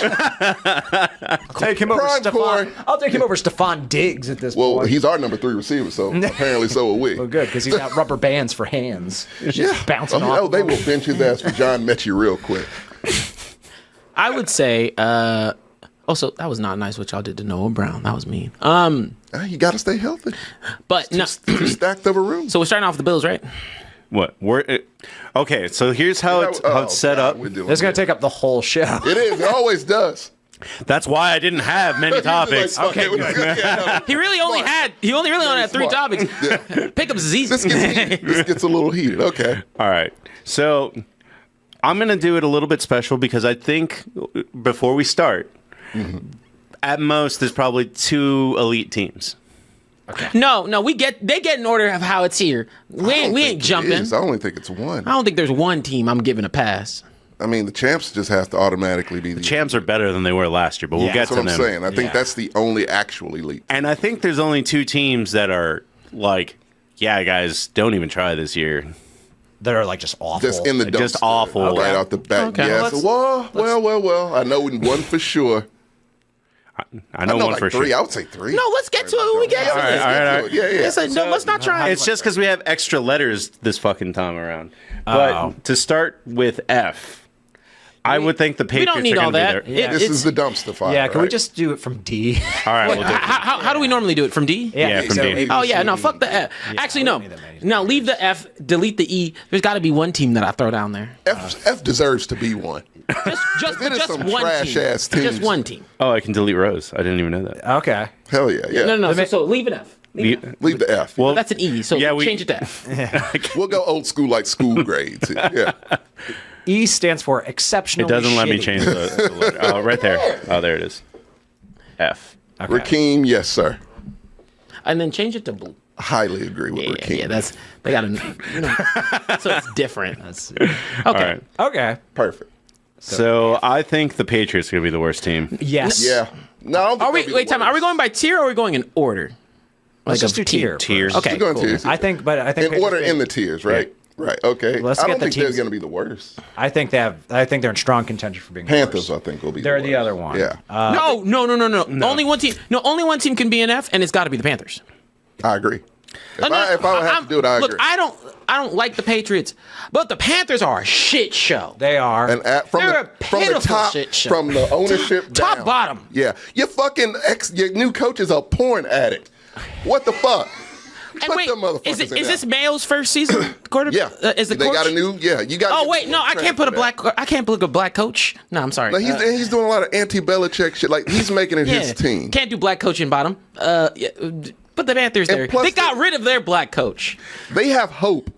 [SPEAKER 1] Take him over
[SPEAKER 4] Prime
[SPEAKER 1] Stephon.
[SPEAKER 4] Corey.
[SPEAKER 1] I'll take him over Stephon Diggs at this
[SPEAKER 4] Well,
[SPEAKER 1] point.
[SPEAKER 4] he's our number 3 receiver, so apparently so are we.
[SPEAKER 1] Well, good because he's got rubber bands for hands. Just
[SPEAKER 4] Yeah.
[SPEAKER 1] bouncing off.
[SPEAKER 4] Oh, they will bench his ass for John Mechie real quick.
[SPEAKER 3] I would say. Also, that was not nice what y'all did to Noah Brown. That was mean.
[SPEAKER 4] You got to stay healthy.
[SPEAKER 3] But no.
[SPEAKER 4] Too stacked of a room.
[SPEAKER 3] So we're starting off with the Bills, right?
[SPEAKER 2] What? Okay. So here's how it's set up.
[SPEAKER 4] We're doing
[SPEAKER 1] It's going
[SPEAKER 4] it.
[SPEAKER 1] to take up the whole show.
[SPEAKER 4] It is. It always does.
[SPEAKER 2] That's why I didn't have many topics.
[SPEAKER 4] Like, fuck it. Yeah,
[SPEAKER 3] He really only had 3
[SPEAKER 4] smart.
[SPEAKER 3] topics.
[SPEAKER 4] Yeah.
[SPEAKER 3] Pickups is easy.
[SPEAKER 4] This gets heated. This gets a little heated. Okay.
[SPEAKER 2] All right. So I'm going to do it a little bit special because I think before we start, at most, there's probably 2 elite teams.
[SPEAKER 3] No, they get in order of how it's here. We ain't jumping.
[SPEAKER 4] I only think it's one.
[SPEAKER 3] I don't think there's one team I'm giving a pass.
[SPEAKER 4] I mean, the champs just have to automatically be the
[SPEAKER 2] Champs are better than they were last year, but we'll
[SPEAKER 1] Yeah,
[SPEAKER 2] get
[SPEAKER 4] That's
[SPEAKER 2] to
[SPEAKER 4] what I'm
[SPEAKER 2] them.
[SPEAKER 4] saying. I think that's the only actual elite.
[SPEAKER 2] And I think there's only 2 teams that are like, yeah, guys, don't even try this year.
[SPEAKER 1] That are like just awful.
[SPEAKER 4] Just in the dumpster.
[SPEAKER 2] Just awful.
[SPEAKER 4] Right out the back.
[SPEAKER 3] Okay.
[SPEAKER 4] Yes. Well. I know one for sure.
[SPEAKER 2] I know one
[SPEAKER 4] like
[SPEAKER 2] for
[SPEAKER 4] 3.
[SPEAKER 2] sure.
[SPEAKER 4] I would say 3.
[SPEAKER 3] No, let's get to it when we get to
[SPEAKER 4] Let's
[SPEAKER 3] it.
[SPEAKER 4] get to it. Yeah.
[SPEAKER 3] It's like, no, let's not try.
[SPEAKER 2] It's just because we have extra letters this fucking time around. But to start with F, I would think the Patriots
[SPEAKER 3] don't need
[SPEAKER 2] are
[SPEAKER 3] all
[SPEAKER 2] going to
[SPEAKER 3] that.
[SPEAKER 2] be there.
[SPEAKER 1] Yeah.
[SPEAKER 4] This
[SPEAKER 3] It's-
[SPEAKER 4] is the dumpster fire.
[SPEAKER 1] Yeah, can we
[SPEAKER 4] right?
[SPEAKER 1] just do it from D?
[SPEAKER 2] All right, we'll do it.
[SPEAKER 3] How do we normally do it? From D?
[SPEAKER 2] Yeah, from D.
[SPEAKER 3] Oh, yeah, no, fuck the F. Actually, no.
[SPEAKER 1] we don't need that many.
[SPEAKER 3] No, leave the F, delete the E. There's got to be one team that I throw down there.
[SPEAKER 4] F deserves to be one.
[SPEAKER 3] Just
[SPEAKER 4] It is
[SPEAKER 3] just
[SPEAKER 4] some
[SPEAKER 3] one
[SPEAKER 4] trash
[SPEAKER 3] team.
[SPEAKER 4] ass teams.
[SPEAKER 3] Just one team.
[SPEAKER 2] Oh, I can delete Rose. I didn't even know that.
[SPEAKER 1] Okay.
[SPEAKER 4] Hell yeah. Yeah.
[SPEAKER 3] No. So leave an F.
[SPEAKER 2] You-
[SPEAKER 4] Leave the F.
[SPEAKER 2] well,
[SPEAKER 3] That's an E. So
[SPEAKER 2] Yeah, we-
[SPEAKER 3] change it to F.
[SPEAKER 4] We'll go old school like school grades. Yeah.
[SPEAKER 1] E stands for exceptional.
[SPEAKER 2] it doesn't let me change the letter. Oh, right there. Oh, there it is. F.
[SPEAKER 1] Okay.
[SPEAKER 4] Rakeem, yes, sir.
[SPEAKER 3] And then change it to blue.
[SPEAKER 4] Highly agree with Rakeem.
[SPEAKER 3] Yeah, they got to, so it's different. Okay.
[SPEAKER 2] All right.
[SPEAKER 1] Okay.
[SPEAKER 4] Perfect.
[SPEAKER 2] So I think the Patriots are going to be the worst team.
[SPEAKER 1] Yes.
[SPEAKER 4] Yeah. No, I don't think
[SPEAKER 3] Are we,
[SPEAKER 4] they'll be
[SPEAKER 3] wait,
[SPEAKER 4] the
[SPEAKER 3] time out. Are we
[SPEAKER 4] worst.
[SPEAKER 3] going by tier or are we going in order?
[SPEAKER 1] Let's just do
[SPEAKER 3] of team?
[SPEAKER 2] Tiers.
[SPEAKER 3] Okay.
[SPEAKER 4] We're going
[SPEAKER 3] cool.
[SPEAKER 4] tiers.
[SPEAKER 1] I think
[SPEAKER 4] In order in the tiers, right? Right. Okay.
[SPEAKER 1] Let's
[SPEAKER 4] I
[SPEAKER 1] get
[SPEAKER 4] don't
[SPEAKER 1] the
[SPEAKER 4] think they're
[SPEAKER 1] teams-
[SPEAKER 4] going to be the worst.
[SPEAKER 1] I think they're in strong contention for being the
[SPEAKER 4] Panthers,
[SPEAKER 1] worst.
[SPEAKER 4] I think, will be.
[SPEAKER 1] They're
[SPEAKER 4] the
[SPEAKER 1] the
[SPEAKER 4] worst.
[SPEAKER 1] other one.
[SPEAKER 4] Yeah.
[SPEAKER 3] No. Only one team. No, only one team can be an F, and it's got to be the Panthers.
[SPEAKER 4] I agree. If
[SPEAKER 3] No,
[SPEAKER 4] I would have to do it, I
[SPEAKER 3] look,
[SPEAKER 4] agree.
[SPEAKER 3] I don't like the Patriots, but the Panthers are a shit show.
[SPEAKER 1] They are.
[SPEAKER 4] And
[SPEAKER 3] They're a
[SPEAKER 4] from the
[SPEAKER 3] pitiful
[SPEAKER 4] top,
[SPEAKER 3] shit show.
[SPEAKER 4] from the ownership
[SPEAKER 3] Top,
[SPEAKER 4] down.
[SPEAKER 3] bottom.
[SPEAKER 4] Yeah, your new coach is a porn addict. What the fuck?
[SPEAKER 3] And
[SPEAKER 4] Put
[SPEAKER 3] wait,
[SPEAKER 4] them motherfuckers
[SPEAKER 3] is
[SPEAKER 4] in
[SPEAKER 3] this
[SPEAKER 4] there.
[SPEAKER 3] Mayo's first season?
[SPEAKER 4] Yeah,
[SPEAKER 3] Is the
[SPEAKER 4] they
[SPEAKER 3] coach?
[SPEAKER 4] got a new. Yeah, you got.
[SPEAKER 3] Oh wait, no, I can't put a black. I can't put a black coach. No, I'm sorry.
[SPEAKER 4] No, he's doing a lot of anti-Belichick shit. Like he's making it his team.
[SPEAKER 3] Can't do black coaching bottom. Yeah, put the Panthers
[SPEAKER 4] And
[SPEAKER 3] there.
[SPEAKER 4] plus
[SPEAKER 3] They got rid of their black coach
[SPEAKER 4] They have hope.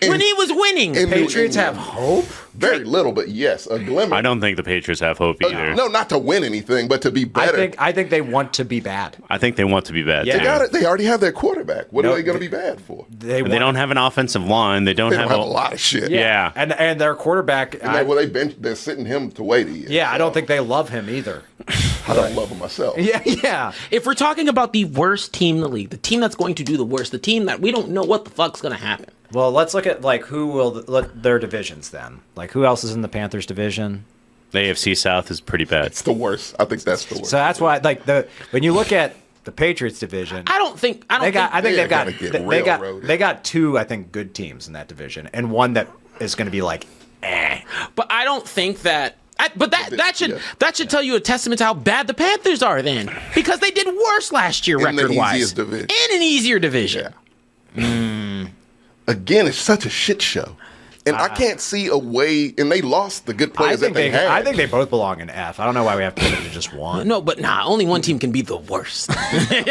[SPEAKER 3] when he was winning.
[SPEAKER 4] in New
[SPEAKER 1] Patriots have
[SPEAKER 4] England.
[SPEAKER 1] hope.
[SPEAKER 4] Very little, but yes, a glimmer.
[SPEAKER 2] I don't think the Patriots have hope either.
[SPEAKER 4] No, not to win anything, but to be better.
[SPEAKER 1] I think they want to be bad.
[SPEAKER 2] I think they want to be bad.
[SPEAKER 1] Yeah.
[SPEAKER 2] too.
[SPEAKER 4] They already have their quarterback. What
[SPEAKER 1] No,
[SPEAKER 4] are they going to be bad for?
[SPEAKER 1] They
[SPEAKER 2] They don't have an offensive line. They don't
[SPEAKER 4] They
[SPEAKER 2] have,
[SPEAKER 4] don't have a lot of shit.
[SPEAKER 2] Yeah.
[SPEAKER 1] And their quarterback.
[SPEAKER 4] They're sitting him to wait a year.
[SPEAKER 1] Yeah, I don't think they love him either.
[SPEAKER 4] I don't love him myself.
[SPEAKER 1] Yeah.
[SPEAKER 3] If we're talking about the worst team in the league, the team that's going to do the worst, the team that we don't know what the fuck's going to happen.
[SPEAKER 1] Well, let's look at who will their divisions then. Like who else is in the Panthers division?
[SPEAKER 2] The AFC South is pretty bad.
[SPEAKER 4] It's the worst. I think that's the worst.
[SPEAKER 1] So that's why when you look at the Patriots division,
[SPEAKER 3] I think
[SPEAKER 1] they got
[SPEAKER 4] they're gonna get railroaded.
[SPEAKER 1] they got two I think good teams in that division and one that is going to be like
[SPEAKER 3] But I don't think that.
[SPEAKER 4] Yeah.
[SPEAKER 3] That should tell you a testament to how bad the Panthers are then, because they did worse last year
[SPEAKER 4] In the
[SPEAKER 3] record wise,
[SPEAKER 4] easiest division.
[SPEAKER 3] in an easier division.
[SPEAKER 4] Yeah. Again, it's such a shit show. And I can't see a way. And they lost the good players that they had.
[SPEAKER 1] I think they both belong in F. I don't know why we have to put it to just one.
[SPEAKER 3] No, but only one team can be the worst. Only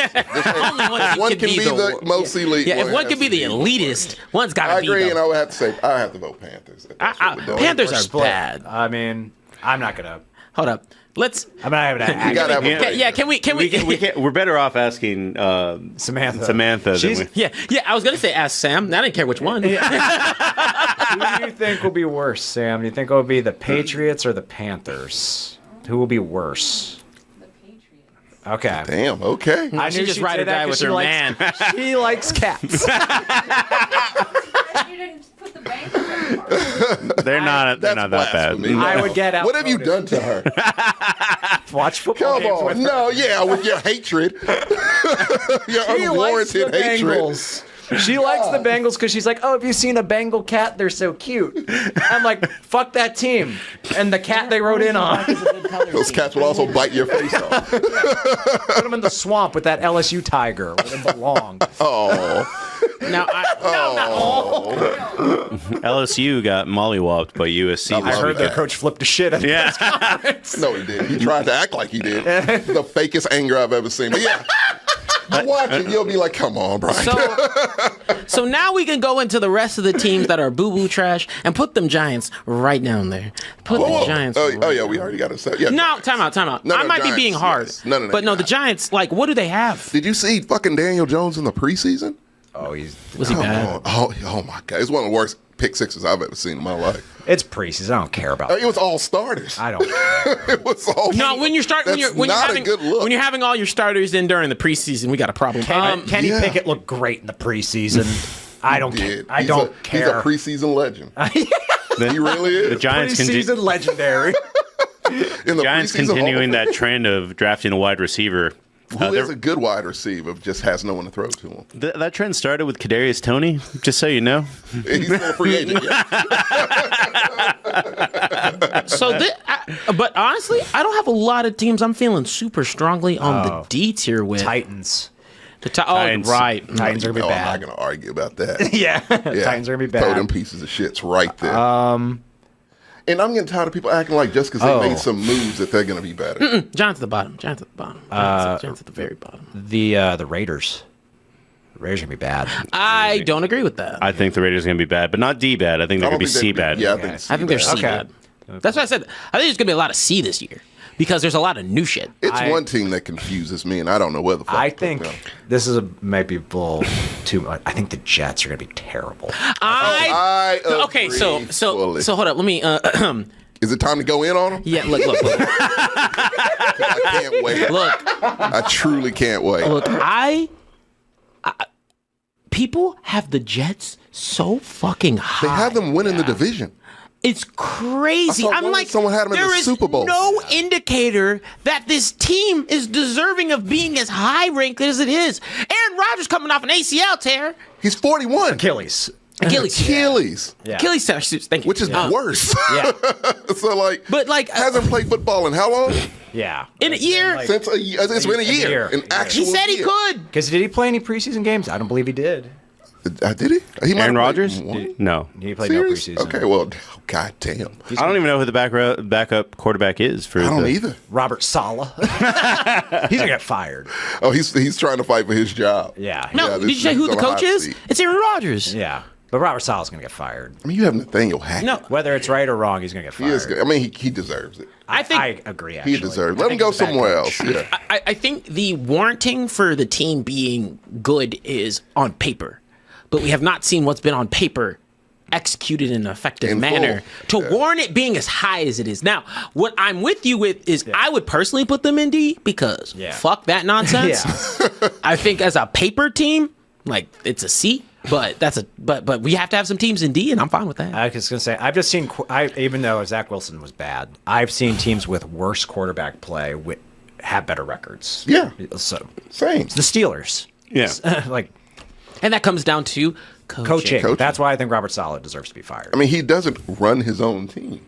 [SPEAKER 4] One can be the most elite.
[SPEAKER 3] Yeah, if
[SPEAKER 4] one
[SPEAKER 3] one
[SPEAKER 4] has
[SPEAKER 3] can be
[SPEAKER 4] to
[SPEAKER 3] the elitist, one's got
[SPEAKER 4] I
[SPEAKER 3] to be.
[SPEAKER 4] agree, and I
[SPEAKER 3] The,
[SPEAKER 4] would have to say I have to vote Panthers. That's what we're doing.
[SPEAKER 3] Panthers
[SPEAKER 1] We're
[SPEAKER 3] are
[SPEAKER 1] split.
[SPEAKER 3] bad.
[SPEAKER 1] I mean, I'm not gonna.
[SPEAKER 3] Hold up. Let's.
[SPEAKER 1] I'm not even.
[SPEAKER 4] You gotta have a
[SPEAKER 2] Yeah.
[SPEAKER 4] break.
[SPEAKER 3] Yeah, can we?
[SPEAKER 2] We can't, we're better off asking
[SPEAKER 1] Samantha.
[SPEAKER 2] Samantha
[SPEAKER 1] She's-
[SPEAKER 2] than we.
[SPEAKER 3] Yeah. I was gonna say ask Sam. I didn't care which one.
[SPEAKER 1] Who do you think will be worse, Sam? Do you think it will be the Patriots or the Panthers? Who will be worse?
[SPEAKER 5] The Patriots.
[SPEAKER 1] Okay.
[SPEAKER 4] Damn. Okay.
[SPEAKER 1] I
[SPEAKER 3] She
[SPEAKER 1] knew
[SPEAKER 3] just
[SPEAKER 1] she'd
[SPEAKER 3] ride
[SPEAKER 1] say
[SPEAKER 3] or
[SPEAKER 1] that
[SPEAKER 3] die
[SPEAKER 1] 'cause
[SPEAKER 3] with
[SPEAKER 1] she
[SPEAKER 3] her
[SPEAKER 1] likes-
[SPEAKER 3] man.
[SPEAKER 1] She likes cats.
[SPEAKER 5] You didn't put the bank on that part.
[SPEAKER 2] They're not
[SPEAKER 4] That's
[SPEAKER 2] that bad.
[SPEAKER 4] blasphemy.
[SPEAKER 1] I would get out.
[SPEAKER 4] What have you done to her?
[SPEAKER 1] Watch football
[SPEAKER 4] Come
[SPEAKER 1] games with
[SPEAKER 4] on.
[SPEAKER 1] her.
[SPEAKER 4] No, yeah, with your hatred. Your
[SPEAKER 1] She likes the
[SPEAKER 4] unwarranted hatred.
[SPEAKER 1] Bengals. She likes the Bengals because she's like, oh, have you seen a Bengal cat? They're so cute. I'm like, fuck that team. And the cat they rode in on.
[SPEAKER 4] Those cats will also bite your face off.
[SPEAKER 1] Put them in the swamp with that LSU tiger where they belong.
[SPEAKER 4] Oh.
[SPEAKER 3] Now,
[SPEAKER 2] LSU got mollywopped by USC.
[SPEAKER 1] I
[SPEAKER 2] this
[SPEAKER 1] heard their
[SPEAKER 2] weekend.
[SPEAKER 1] coach flipped a shit.
[SPEAKER 2] Yeah.
[SPEAKER 4] No, he did. He tried to act like he did. The fakest anger I've ever seen. But yeah, you watch it, you'll be like, come on, Brian.
[SPEAKER 3] so now we can go into the rest of the teams that are boo-boo trash and put them Giants right down there. Put
[SPEAKER 4] Whoa, whoa.
[SPEAKER 3] the Giants.
[SPEAKER 4] Oh,
[SPEAKER 3] right
[SPEAKER 4] yeah,
[SPEAKER 3] down
[SPEAKER 4] we already got to say. Yeah,
[SPEAKER 3] No,
[SPEAKER 4] Giants.
[SPEAKER 3] time out.
[SPEAKER 4] No,
[SPEAKER 3] I might
[SPEAKER 4] Giants,
[SPEAKER 3] be being hard.
[SPEAKER 4] yes. No,
[SPEAKER 3] but no, the Giants, what do they have?
[SPEAKER 4] Did you see fucking Daniel Jones in the preseason?
[SPEAKER 1] Oh, he's.
[SPEAKER 3] Was he bad?
[SPEAKER 4] Oh my God. It's one of the worst pick sixes I've ever seen in my life.
[SPEAKER 1] It's preseason. I don't care about
[SPEAKER 4] It was all starters.
[SPEAKER 1] I don't care.
[SPEAKER 4] It was all
[SPEAKER 3] No, when you're starting,
[SPEAKER 4] That's
[SPEAKER 3] when you're
[SPEAKER 4] not
[SPEAKER 3] having
[SPEAKER 4] a good look.
[SPEAKER 3] when you're having all your starters in during the preseason, we got a problem.
[SPEAKER 1] Kenny
[SPEAKER 4] yeah.
[SPEAKER 1] Pickett looked great in the preseason. I don't care.
[SPEAKER 4] Did.
[SPEAKER 1] I
[SPEAKER 4] He's
[SPEAKER 1] don't
[SPEAKER 4] He's a
[SPEAKER 1] care.
[SPEAKER 4] preseason legend. He really is.
[SPEAKER 2] The Giants,
[SPEAKER 1] Preseason legendary.
[SPEAKER 4] in the
[SPEAKER 2] Giants
[SPEAKER 4] preseason
[SPEAKER 2] continuing
[SPEAKER 4] Hall of
[SPEAKER 2] that trend of drafting a wide receiver.
[SPEAKER 4] Fame. Who is a good wide receiver, just has no one to throw to him.
[SPEAKER 2] That trend started with Kadarius Toney, just so you know.
[SPEAKER 4] He's still a free agent. Yeah.
[SPEAKER 3] But honestly, I don't have a lot of teams I'm feeling super strongly on the D tier with.
[SPEAKER 1] Titans.
[SPEAKER 2] Titans.
[SPEAKER 3] Right.
[SPEAKER 1] Titans are gonna be
[SPEAKER 4] No, I'm not
[SPEAKER 1] bad.
[SPEAKER 4] going to argue about that.
[SPEAKER 1] Yeah.
[SPEAKER 4] Yeah.
[SPEAKER 1] Titans are gonna be
[SPEAKER 4] Throw them
[SPEAKER 1] bad.
[SPEAKER 4] pieces of shits right there. And I'm getting tired of people acting like just because they made some moves that they're going to be better.
[SPEAKER 3] Giants at the bottom. Giants at the bottom. Giants at the very bottom.
[SPEAKER 1] The Raiders. The Raiders are gonna be bad.
[SPEAKER 3] I don't agree with that.
[SPEAKER 2] I think the Raiders are going to be bad, but not D bad. I think they're
[SPEAKER 4] I don't
[SPEAKER 2] going to be
[SPEAKER 4] think
[SPEAKER 2] C
[SPEAKER 4] they're-
[SPEAKER 2] bad.
[SPEAKER 4] Yeah,
[SPEAKER 1] Okay.
[SPEAKER 3] I think they're C
[SPEAKER 1] Okay.
[SPEAKER 3] bad. That's why I said I think there's gonna be a lot of C this year. because there's a lot of new shit.
[SPEAKER 4] It's one team that confuses me, and I don't know where the fuck.
[SPEAKER 1] I
[SPEAKER 4] to put
[SPEAKER 1] think
[SPEAKER 4] them.
[SPEAKER 1] this is might be a little too much. I think the Jets are going to be terrible.
[SPEAKER 4] I
[SPEAKER 3] Okay, so
[SPEAKER 4] fully.
[SPEAKER 3] hold up. Let me.
[SPEAKER 4] Is it time to go in on them?
[SPEAKER 3] Yeah, look.
[SPEAKER 4] I can't wait.
[SPEAKER 3] Look,
[SPEAKER 4] I truly can't wait.
[SPEAKER 3] look. People have the Jets so fucking high.
[SPEAKER 4] They have them winning the division.
[SPEAKER 3] It's crazy.
[SPEAKER 4] I saw
[SPEAKER 3] I'm
[SPEAKER 4] one
[SPEAKER 3] like,
[SPEAKER 4] someone had him in
[SPEAKER 3] there
[SPEAKER 4] the
[SPEAKER 3] is
[SPEAKER 4] Super Bowl.
[SPEAKER 3] no indicator that this team is deserving of being as high ranked as it is. Aaron Rodgers coming off an ACL tear,
[SPEAKER 4] He's 41.
[SPEAKER 1] Achilles.
[SPEAKER 4] Achilles.
[SPEAKER 1] Yeah.
[SPEAKER 3] Achilles tear. Thank you.
[SPEAKER 4] Which is worse.
[SPEAKER 1] Yeah.
[SPEAKER 4] So like,
[SPEAKER 3] But like,
[SPEAKER 4] hasn't played football in how long?
[SPEAKER 1] Yeah.
[SPEAKER 3] in a year,
[SPEAKER 1] Like-
[SPEAKER 4] Since it's been a year. An actual
[SPEAKER 3] he said he
[SPEAKER 4] year.
[SPEAKER 3] could.
[SPEAKER 1] Because did he play any preseason games? I don't believe he did.
[SPEAKER 4] Did he? He might
[SPEAKER 2] Aaron
[SPEAKER 4] have played
[SPEAKER 2] Rodgers?
[SPEAKER 4] one.
[SPEAKER 2] No.
[SPEAKER 1] He played
[SPEAKER 4] Serious?
[SPEAKER 1] no preseason.
[SPEAKER 4] Okay, well, god damn.
[SPEAKER 2] I don't even know who the backup quarterback is for
[SPEAKER 4] I don't
[SPEAKER 2] the
[SPEAKER 4] either.
[SPEAKER 1] Robert Saleh. He's gonna get fired.
[SPEAKER 4] Oh, he's trying to fight for his job.
[SPEAKER 1] Yeah.
[SPEAKER 3] No,
[SPEAKER 4] Yeah,
[SPEAKER 3] did you
[SPEAKER 4] this-
[SPEAKER 3] say who
[SPEAKER 4] he's
[SPEAKER 3] the
[SPEAKER 4] on a
[SPEAKER 3] coach
[SPEAKER 4] hot
[SPEAKER 3] is?
[SPEAKER 4] seat.
[SPEAKER 3] It's Aaron Rodgers.
[SPEAKER 1] Yeah. But Robert Saleh's gonna get fired.
[SPEAKER 4] I mean, you have Nathaniel Hackett.
[SPEAKER 3] No,
[SPEAKER 1] Whether it's right or wrong, he's gonna get
[SPEAKER 4] He
[SPEAKER 1] fired.
[SPEAKER 4] is good. I mean, he deserves it.
[SPEAKER 3] I think
[SPEAKER 1] I agree. Actually,
[SPEAKER 4] He deserves.
[SPEAKER 1] I
[SPEAKER 4] Let him
[SPEAKER 1] think
[SPEAKER 4] go
[SPEAKER 1] he's a bad
[SPEAKER 4] somewhere
[SPEAKER 1] coach.
[SPEAKER 4] else. Yeah.
[SPEAKER 3] I think the warranting for the team being good is on paper, but we have not seen what's been on paper executed in an effective
[SPEAKER 4] In
[SPEAKER 3] manner
[SPEAKER 4] full.
[SPEAKER 3] to warrant it being as high as it is. Now, what I'm with you with is I would personally put them in D because
[SPEAKER 1] Yeah.
[SPEAKER 3] fuck that nonsense.
[SPEAKER 1] Yeah.
[SPEAKER 3] I think as a paper team, like it's a C, but but we have to have some teams in D, and I'm fine with that.
[SPEAKER 1] I was gonna say I've just seen. Even though Zach Wilson was bad, I've seen teams with worse quarterback play have better records.
[SPEAKER 4] Yeah.
[SPEAKER 1] So
[SPEAKER 4] Same.
[SPEAKER 1] the Steelers.
[SPEAKER 2] Yeah.
[SPEAKER 1] Like
[SPEAKER 3] And that comes down to coaching.
[SPEAKER 1] coaching. That's why I think Robert Saleh deserves to be fired.
[SPEAKER 4] I mean, he doesn't run his own team.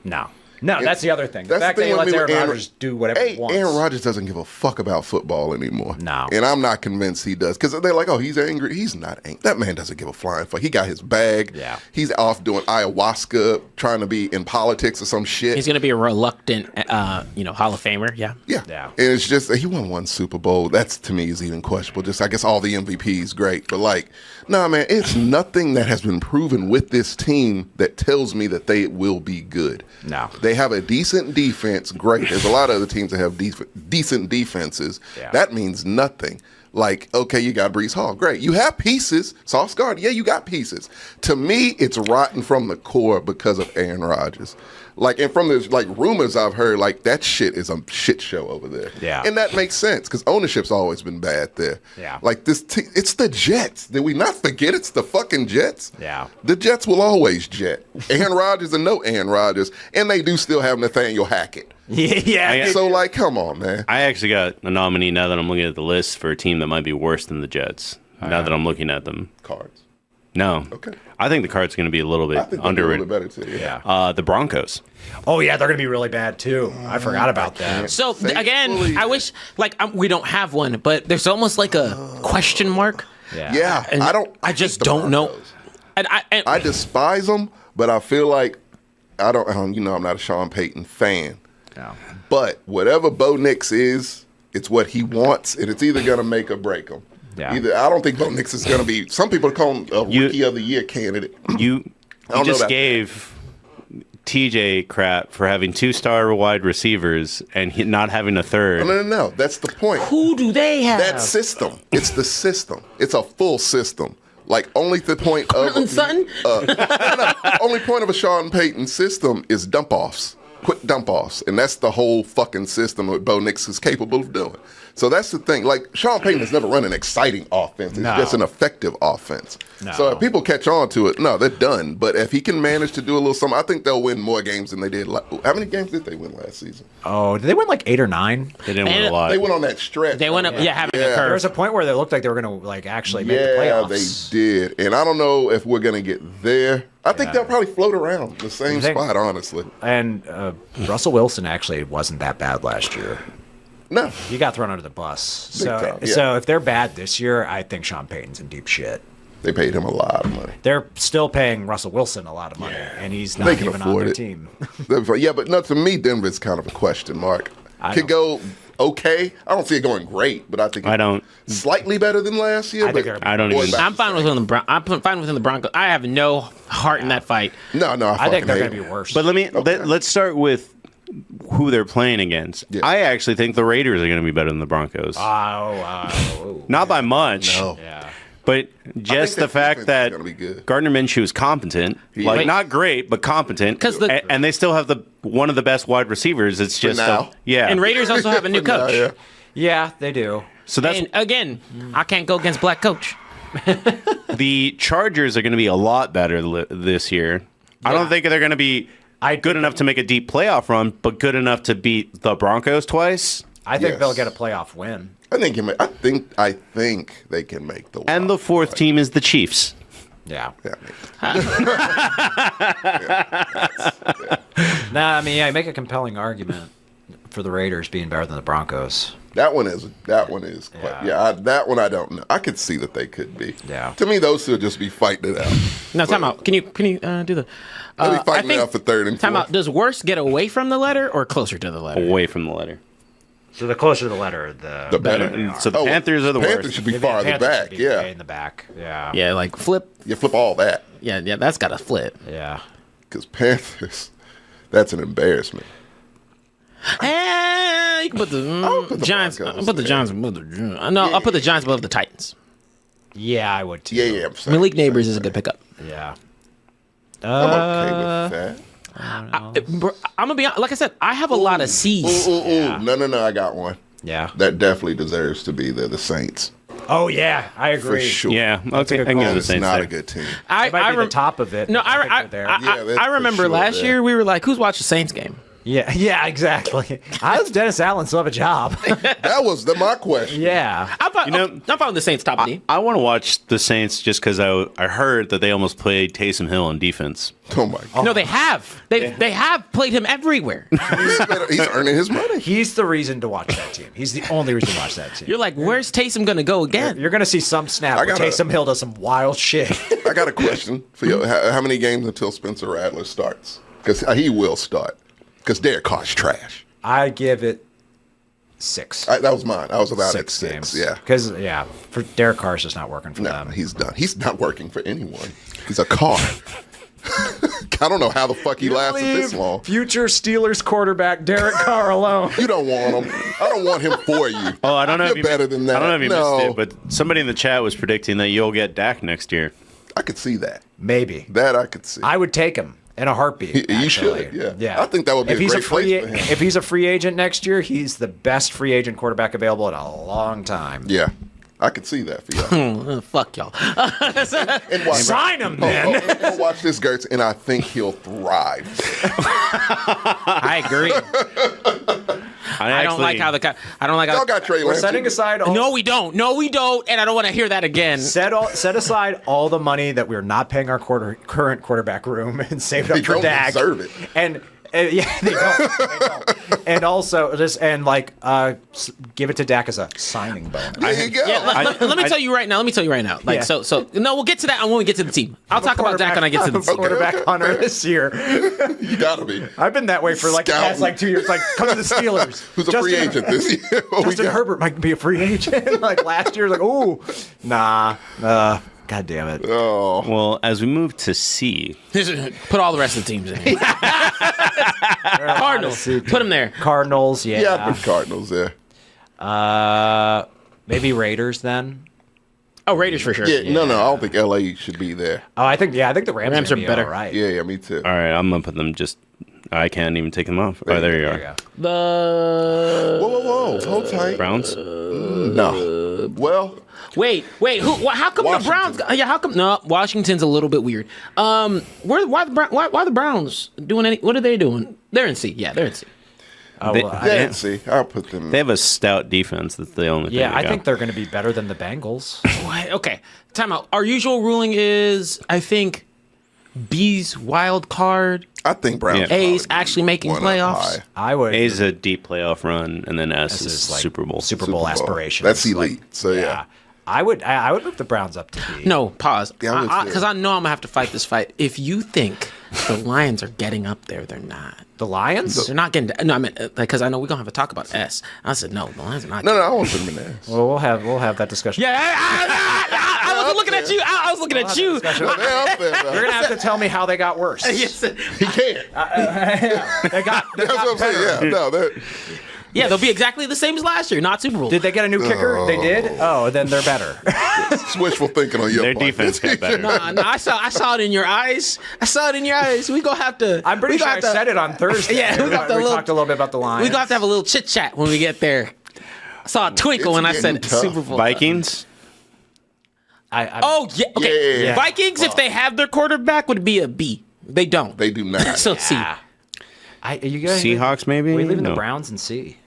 [SPEAKER 1] No, that's the other thing. The
[SPEAKER 4] That's
[SPEAKER 1] fact
[SPEAKER 4] the
[SPEAKER 1] that
[SPEAKER 4] thing
[SPEAKER 1] he
[SPEAKER 4] with
[SPEAKER 1] lets
[SPEAKER 4] me
[SPEAKER 1] Aaron
[SPEAKER 4] with
[SPEAKER 1] Rodgers do whatever he wants.
[SPEAKER 4] Aaron Rodgers doesn't give a fuck about football anymore.
[SPEAKER 1] No.
[SPEAKER 4] And I'm not convinced he does. Because they're like, oh, he's angry. He's not angry. That man doesn't give a flying fuck. He got his bag.
[SPEAKER 1] Yeah.
[SPEAKER 4] He's off doing ayahuasca, trying to be in politics or some shit.
[SPEAKER 3] He's going to be a reluctant, Hall of Famer. Yeah.
[SPEAKER 4] Yeah.
[SPEAKER 1] Yeah.
[SPEAKER 4] And it's just, he won one Super Bowl. That's, to me, is even questionable. Just, I guess all the MVPs, great. But, like, nah, man, it's nothing that has been proven with this team that tells me that they will be good.
[SPEAKER 1] No.
[SPEAKER 4] They have a decent defense, great. There's a lot of other teams that have decent defenses.
[SPEAKER 1] Yeah.
[SPEAKER 4] That means nothing. Like, okay, you got Brees Hall, great. You have pieces. Sauce Gardner, yeah, you got pieces. To me, it's rotten from the core because of Aaron Rodgers. Like, and from the like rumors I've heard, like that shit is a shit show over there.
[SPEAKER 1] Yeah.
[SPEAKER 4] And that makes sense because ownership's always been bad there.
[SPEAKER 1] Yeah.
[SPEAKER 4] Like it's the Jets. Did we not forget it's the fucking Jets?
[SPEAKER 1] Yeah.
[SPEAKER 4] The Jets will always jet. Aaron Rodgers and no Aaron Rodgers, and they do still have Nathaniel Hackett.
[SPEAKER 1] Yeah.
[SPEAKER 4] So like, come on, man.
[SPEAKER 2] I actually got a nominee now that I'm looking at the list for a team that might be worse than the Jets. Now that I'm looking at them.
[SPEAKER 4] Cards.
[SPEAKER 2] No.
[SPEAKER 4] Okay.
[SPEAKER 2] I think the Cards are going to be a little
[SPEAKER 4] I
[SPEAKER 2] bit
[SPEAKER 4] think they're a little
[SPEAKER 2] underrated.
[SPEAKER 4] bit better too.
[SPEAKER 1] Yeah.
[SPEAKER 2] The Broncos.
[SPEAKER 1] Oh yeah, they're gonna be really bad too. I forgot about that.
[SPEAKER 3] So
[SPEAKER 4] Thankfully-
[SPEAKER 3] again, I wish we don't have one, but there's almost like a question mark.
[SPEAKER 4] Yeah.
[SPEAKER 3] And I
[SPEAKER 4] hate
[SPEAKER 3] just
[SPEAKER 4] the
[SPEAKER 3] don't know.
[SPEAKER 4] Broncos.
[SPEAKER 3] And
[SPEAKER 4] I despise them, but I feel like I don't. I'm not a Sean Payton fan.
[SPEAKER 1] No.
[SPEAKER 4] But whatever Bo Nix is, it's what he wants, and it's either gonna make or break him.
[SPEAKER 1] Yeah.
[SPEAKER 4] I don't think Bo Nix is gonna be. Some people call him a
[SPEAKER 2] You-
[SPEAKER 4] Rookie of the Year candidate.
[SPEAKER 2] You
[SPEAKER 4] don't know
[SPEAKER 2] just
[SPEAKER 4] about
[SPEAKER 2] gave TJ crap for having 2-star wide receivers and not having a third.
[SPEAKER 4] No. That's the point.
[SPEAKER 3] who do they have?
[SPEAKER 4] That system. It's the system. It's a full system. Like only the point of
[SPEAKER 3] Cortland Sutton?
[SPEAKER 4] only point of a Sean Payton system is dump offs, quick dump offs, and that's the whole fucking system that Bo Nix is capable of doing. So that's the thing. Like Sean Payton has never run an exciting offense. It's
[SPEAKER 1] No.
[SPEAKER 4] just an effective offense.
[SPEAKER 1] No.
[SPEAKER 4] So if people catch on to it, no, they're done. But if he can manage to do a little something, I think they'll win more games than they did. How many games did they win last season?
[SPEAKER 1] Oh, did they win like 8 or 9?
[SPEAKER 2] They didn't win a
[SPEAKER 3] And
[SPEAKER 2] lot.
[SPEAKER 4] They went on that stretch.
[SPEAKER 3] They went up, having a
[SPEAKER 4] Yeah.
[SPEAKER 1] There
[SPEAKER 3] curve.
[SPEAKER 1] was a point where they looked like they were gonna like actually make the
[SPEAKER 4] Yeah,
[SPEAKER 1] playoffs.
[SPEAKER 4] they did. And I don't know if we're going to get there. I think
[SPEAKER 1] Yeah.
[SPEAKER 4] they'll probably float around the same
[SPEAKER 1] think-
[SPEAKER 4] spot, honestly.
[SPEAKER 1] And Russell Wilson actually wasn't that bad last year.
[SPEAKER 4] No.
[SPEAKER 1] He got thrown under the bus. So,
[SPEAKER 4] time, yeah.
[SPEAKER 1] so if they're bad this year, I think Sean Payton's in deep shit.
[SPEAKER 4] They paid him a lot of money.
[SPEAKER 1] They're still paying Russell Wilson a lot of money, and he's not
[SPEAKER 4] They can
[SPEAKER 1] even on
[SPEAKER 4] afford
[SPEAKER 1] their
[SPEAKER 4] it.
[SPEAKER 1] team.
[SPEAKER 4] Yeah, but no, to me, Denver's kind of a question mark.
[SPEAKER 1] I
[SPEAKER 4] Could
[SPEAKER 1] don't-
[SPEAKER 4] go okay. I don't see it going great, but I think
[SPEAKER 2] I don't.
[SPEAKER 4] slightly better than last year.
[SPEAKER 1] I think
[SPEAKER 4] but
[SPEAKER 1] they're-
[SPEAKER 2] I don't
[SPEAKER 4] going
[SPEAKER 2] even-
[SPEAKER 4] back
[SPEAKER 3] I'm
[SPEAKER 4] to
[SPEAKER 3] fine within the I'm fine within the Broncos. I have no heart in that fight.
[SPEAKER 4] No,
[SPEAKER 1] I think they're
[SPEAKER 4] going
[SPEAKER 1] going to be worse.
[SPEAKER 2] But let's start with who they're playing against.
[SPEAKER 4] Yeah.
[SPEAKER 2] I actually think the Raiders are going to be better than the Broncos. Not by much.
[SPEAKER 4] No.
[SPEAKER 1] Yeah.
[SPEAKER 2] But just the fact that
[SPEAKER 4] gonna be good.
[SPEAKER 2] Gardner Minshew is competent,
[SPEAKER 4] Wait.
[SPEAKER 2] not great, but competent,
[SPEAKER 3] 'Cause
[SPEAKER 2] and they still have one of the best wide receivers. It's just
[SPEAKER 4] now.
[SPEAKER 3] And Raiders also have a new coach.
[SPEAKER 4] Yeah.
[SPEAKER 1] Yeah, they do.
[SPEAKER 2] So that's
[SPEAKER 3] And again, I can't go against black coach.
[SPEAKER 2] the Chargers are going to be a lot better this year. I don't think they're going to be good enough to make a deep playoff run, but good enough to beat the Broncos twice.
[SPEAKER 1] I think
[SPEAKER 4] Yes.
[SPEAKER 1] they'll get a playoff win.
[SPEAKER 4] I think they can make the.
[SPEAKER 2] And the fourth team is the Chiefs.
[SPEAKER 1] Yeah.
[SPEAKER 4] Yeah.
[SPEAKER 1] Nah, I mean, I make a compelling argument for the Raiders being better than the Broncos.
[SPEAKER 4] That one is quite, that one I don't know. I could see that they could be.
[SPEAKER 1] Yeah.
[SPEAKER 4] To me, those two will just be fighting it out.
[SPEAKER 3] Now, time out. Can you do the?
[SPEAKER 4] They'll be
[SPEAKER 3] I
[SPEAKER 4] fighting it
[SPEAKER 3] think-
[SPEAKER 4] out for third and
[SPEAKER 3] Time
[SPEAKER 4] fourth.
[SPEAKER 3] out. Does worse get away from the letter or closer to the letter?
[SPEAKER 2] Away from the letter.
[SPEAKER 1] So the closer to the letter,
[SPEAKER 4] The better.
[SPEAKER 2] And so the Panthers are the
[SPEAKER 4] Panthers
[SPEAKER 2] worst.
[SPEAKER 4] should be farther back. Yeah.
[SPEAKER 1] in the back. Yeah.
[SPEAKER 3] Yeah, like flip.
[SPEAKER 4] You flip all that
[SPEAKER 3] Yeah, that's got to flip.
[SPEAKER 1] Yeah.
[SPEAKER 4] because Panthers, that's an embarrassment.
[SPEAKER 3] You can put the,
[SPEAKER 4] put the
[SPEAKER 3] Giants.
[SPEAKER 4] Broncos
[SPEAKER 3] I'll put the
[SPEAKER 4] there.
[SPEAKER 3] Giants above the. No, I'll put the Giants above the Titans.
[SPEAKER 1] Yeah, I would too.
[SPEAKER 4] Yeah.
[SPEAKER 3] Malik Neighbors is a good pickup.
[SPEAKER 1] Yeah.
[SPEAKER 4] I'm okay with that.
[SPEAKER 3] I'm gonna be honest, like I said, I have a lot of C's.
[SPEAKER 4] Ooh. No. I got one.
[SPEAKER 1] Yeah.
[SPEAKER 4] That definitely deserves to be there. The Saints.
[SPEAKER 1] Oh yeah, I
[SPEAKER 4] For
[SPEAKER 1] agree.
[SPEAKER 4] sure.
[SPEAKER 2] Yeah, okay, I
[SPEAKER 1] good
[SPEAKER 2] can
[SPEAKER 1] call.
[SPEAKER 2] give the
[SPEAKER 4] It's
[SPEAKER 2] Saints
[SPEAKER 4] not
[SPEAKER 2] there.
[SPEAKER 4] a good team.
[SPEAKER 3] I
[SPEAKER 1] It might be
[SPEAKER 3] rem-
[SPEAKER 1] the top of it.
[SPEAKER 3] No,
[SPEAKER 1] but think they're there.
[SPEAKER 4] Yeah, that's
[SPEAKER 3] I
[SPEAKER 4] for
[SPEAKER 3] remember
[SPEAKER 4] sure
[SPEAKER 3] last
[SPEAKER 4] there.
[SPEAKER 3] year we were like, "Who's watched the Saints game?"
[SPEAKER 1] Yeah, exactly. How does Dennis Allen still have a job?
[SPEAKER 4] That was my question.
[SPEAKER 1] Yeah.
[SPEAKER 3] I'm following the Saints top of the.
[SPEAKER 2] I want to watch the Saints just because I heard that they almost played Taysom Hill on defense.
[SPEAKER 4] Oh my God.
[SPEAKER 3] No, they have. They have played him everywhere.
[SPEAKER 4] He's earning his money.
[SPEAKER 1] He's the reason to watch that team. He's the only reason to watch that team.
[SPEAKER 3] You're like, where's Taysom gonna go again?
[SPEAKER 1] You're going to see some snap where
[SPEAKER 4] gotta-
[SPEAKER 1] Taysom Hill does some wild shit.
[SPEAKER 4] I got a question for you. How many games until Spencer Rattler starts? Because he will start. Because Derek Carr's trash.
[SPEAKER 1] I give it 6.
[SPEAKER 4] That was mine. I was about
[SPEAKER 1] 6
[SPEAKER 4] at
[SPEAKER 1] games.
[SPEAKER 4] 6. Yeah.
[SPEAKER 1] Because, for Derek Carr's just not working for
[SPEAKER 4] No,
[SPEAKER 1] them.
[SPEAKER 4] he's done. He's not working for anyone. He's a car. I don't know how the fuck he lasted this long.
[SPEAKER 1] Future Steelers quarterback Derek Carr alone.
[SPEAKER 4] You don't want him. I don't want him for you.
[SPEAKER 2] Oh, I don't know.
[SPEAKER 4] You're
[SPEAKER 2] if you
[SPEAKER 4] better than that.
[SPEAKER 2] I don't know if you
[SPEAKER 4] No.
[SPEAKER 2] missed it, but somebody in the chat was predicting that you'll get Dak next year.
[SPEAKER 4] I could see that.
[SPEAKER 1] Maybe.
[SPEAKER 4] That I could see.
[SPEAKER 1] I would take him in a heartbeat.
[SPEAKER 4] You
[SPEAKER 1] actually.
[SPEAKER 4] should, yeah. I think that would be
[SPEAKER 1] if
[SPEAKER 4] a
[SPEAKER 1] he's
[SPEAKER 4] great
[SPEAKER 1] free,
[SPEAKER 4] place for him.
[SPEAKER 1] If he's a free agent next year, he's the best free agent quarterback available in a long time.
[SPEAKER 4] Yeah. I could see that for y'all.
[SPEAKER 3] Fuck y'all.
[SPEAKER 4] And watch,
[SPEAKER 1] Sign him, then.
[SPEAKER 4] watch this, Gertz, and I think he'll thrive.
[SPEAKER 3] I agree. I don't like how the. I don't like how.
[SPEAKER 4] Y'all got Trey
[SPEAKER 1] We're
[SPEAKER 4] Lance.
[SPEAKER 1] setting aside all,
[SPEAKER 3] No, we don't. No, we don't. And I don't want to hear that again.
[SPEAKER 1] set aside all the money that we're not paying our current quarterback room and save it up
[SPEAKER 4] They
[SPEAKER 1] for
[SPEAKER 4] don't
[SPEAKER 1] Dak.
[SPEAKER 4] deserve it.
[SPEAKER 1] And yeah, they don't. And also give it to Dak as a signing bonus.
[SPEAKER 4] There you go.
[SPEAKER 3] Yeah, let me tell you right now. Let me tell you right now. Like,
[SPEAKER 1] Yeah.
[SPEAKER 3] so no, we'll get to that when we get to the team. I'll talk about Dak when I get to the team.
[SPEAKER 1] quarterback
[SPEAKER 4] Okay.
[SPEAKER 1] hunter this year.
[SPEAKER 4] You gotta be.
[SPEAKER 1] I've been that way for like the past
[SPEAKER 4] Scouting.
[SPEAKER 1] 2 years. Like, come to the Steelers.
[SPEAKER 4] Who's a free agent this year? What we
[SPEAKER 1] Justin
[SPEAKER 4] got?
[SPEAKER 1] Herbert might be a free agent. Like last year, like, ooh, nah. God damn it.
[SPEAKER 4] Oh,
[SPEAKER 2] Well, as we move to C,
[SPEAKER 3] Put all the rest of the teams in here. Cardinals. Put them there.
[SPEAKER 1] Cardinals,
[SPEAKER 4] yeah, I put Cardinals there.
[SPEAKER 1] Maybe Raiders then.
[SPEAKER 3] Oh, Raiders for sure.
[SPEAKER 4] Yeah, no, I don't think LA should be there.
[SPEAKER 1] Oh, I think the Rams
[SPEAKER 3] are better.
[SPEAKER 1] All right.
[SPEAKER 4] Yeah, me too.
[SPEAKER 2] all right, I'm gonna put them just. I can't even take them off. Oh, there you
[SPEAKER 1] There
[SPEAKER 2] are.
[SPEAKER 1] you go.
[SPEAKER 3] The
[SPEAKER 4] Whoa, hold tight.
[SPEAKER 2] Browns.
[SPEAKER 4] No. Well,
[SPEAKER 3] wait. How come the Browns?
[SPEAKER 4] Washington.
[SPEAKER 3] Yeah, how come? No, Washington's a little bit weird. Why the Browns doing any? What are they doing? They're in C. Yeah, they're in C.
[SPEAKER 1] Oh,
[SPEAKER 2] They-
[SPEAKER 1] well,
[SPEAKER 4] let's see. I'll put them.
[SPEAKER 2] They have a stout defense. That's the only thing.
[SPEAKER 1] yeah,
[SPEAKER 2] they
[SPEAKER 1] I
[SPEAKER 2] got.
[SPEAKER 1] think they're going to be better than the Bengals.
[SPEAKER 3] What? Okay, time out. Our usual ruling is, I think, B's wild card.
[SPEAKER 4] I think Browns.
[SPEAKER 2] Yeah.
[SPEAKER 4] probably
[SPEAKER 3] A's actually making
[SPEAKER 4] one up
[SPEAKER 3] playoffs.
[SPEAKER 4] high.
[SPEAKER 1] I would.
[SPEAKER 2] A's a deep playoff run, and then S
[SPEAKER 1] This
[SPEAKER 2] is
[SPEAKER 1] like
[SPEAKER 2] Super Bowl.
[SPEAKER 1] Super
[SPEAKER 4] Super
[SPEAKER 1] Bowl
[SPEAKER 4] Bowl.
[SPEAKER 1] aspirations.
[SPEAKER 4] That's elite. So, yeah.
[SPEAKER 1] I would move the Browns up to B.
[SPEAKER 3] No, pause.
[SPEAKER 4] Yeah, I would too.
[SPEAKER 3] Because I know I'm gonna have to fight this fight. If you think the Lions are getting up there, they're not.
[SPEAKER 1] The Lions.
[SPEAKER 3] They're not getting. No, I mean, because I know we're gonna have to talk about S. I said no, the Lions are not.
[SPEAKER 4] No, I want them in there.
[SPEAKER 1] Well, we'll have that discussion.
[SPEAKER 3] Yeah, I was wasn't looking at you. I was looking at you.
[SPEAKER 4] Yeah, they're up there, though.
[SPEAKER 1] You're gonna have to tell me how they got worse.
[SPEAKER 3] Yes.
[SPEAKER 4] He can't.
[SPEAKER 1] They got
[SPEAKER 4] That's what I'm saying. Yeah, no, they're,
[SPEAKER 3] Yeah, they'll be exactly the same as last year, not Super Bowl.
[SPEAKER 1] Did they get a new kicker? They did. Oh, then they're better.
[SPEAKER 4] it's wishful thinking on your
[SPEAKER 2] Their
[SPEAKER 4] part.
[SPEAKER 2] defense got better.
[SPEAKER 3] No, I saw it in your eyes. I saw it in your eyes. We gonna have to.
[SPEAKER 1] I'm pretty sure I said it on Thursday.
[SPEAKER 3] Yeah, we got the
[SPEAKER 1] we
[SPEAKER 3] little-
[SPEAKER 1] talked a little bit about the Lions.
[SPEAKER 3] We gonna have to have a little chit chat when we get there. I saw a twinkle
[SPEAKER 4] It's
[SPEAKER 3] when I
[SPEAKER 4] getting
[SPEAKER 3] said
[SPEAKER 4] tough.
[SPEAKER 3] Super Bowl.
[SPEAKER 2] Vikings.
[SPEAKER 3] Oh yeah. Okay.
[SPEAKER 4] Yeah.
[SPEAKER 3] Vikings, if they have their quarterback, would be a B. They don't.
[SPEAKER 4] They do not.
[SPEAKER 3] So C.
[SPEAKER 1] Yeah. You guys,
[SPEAKER 2] Seahawks, maybe?
[SPEAKER 1] We leaving
[SPEAKER 2] No.
[SPEAKER 1] the Browns and C.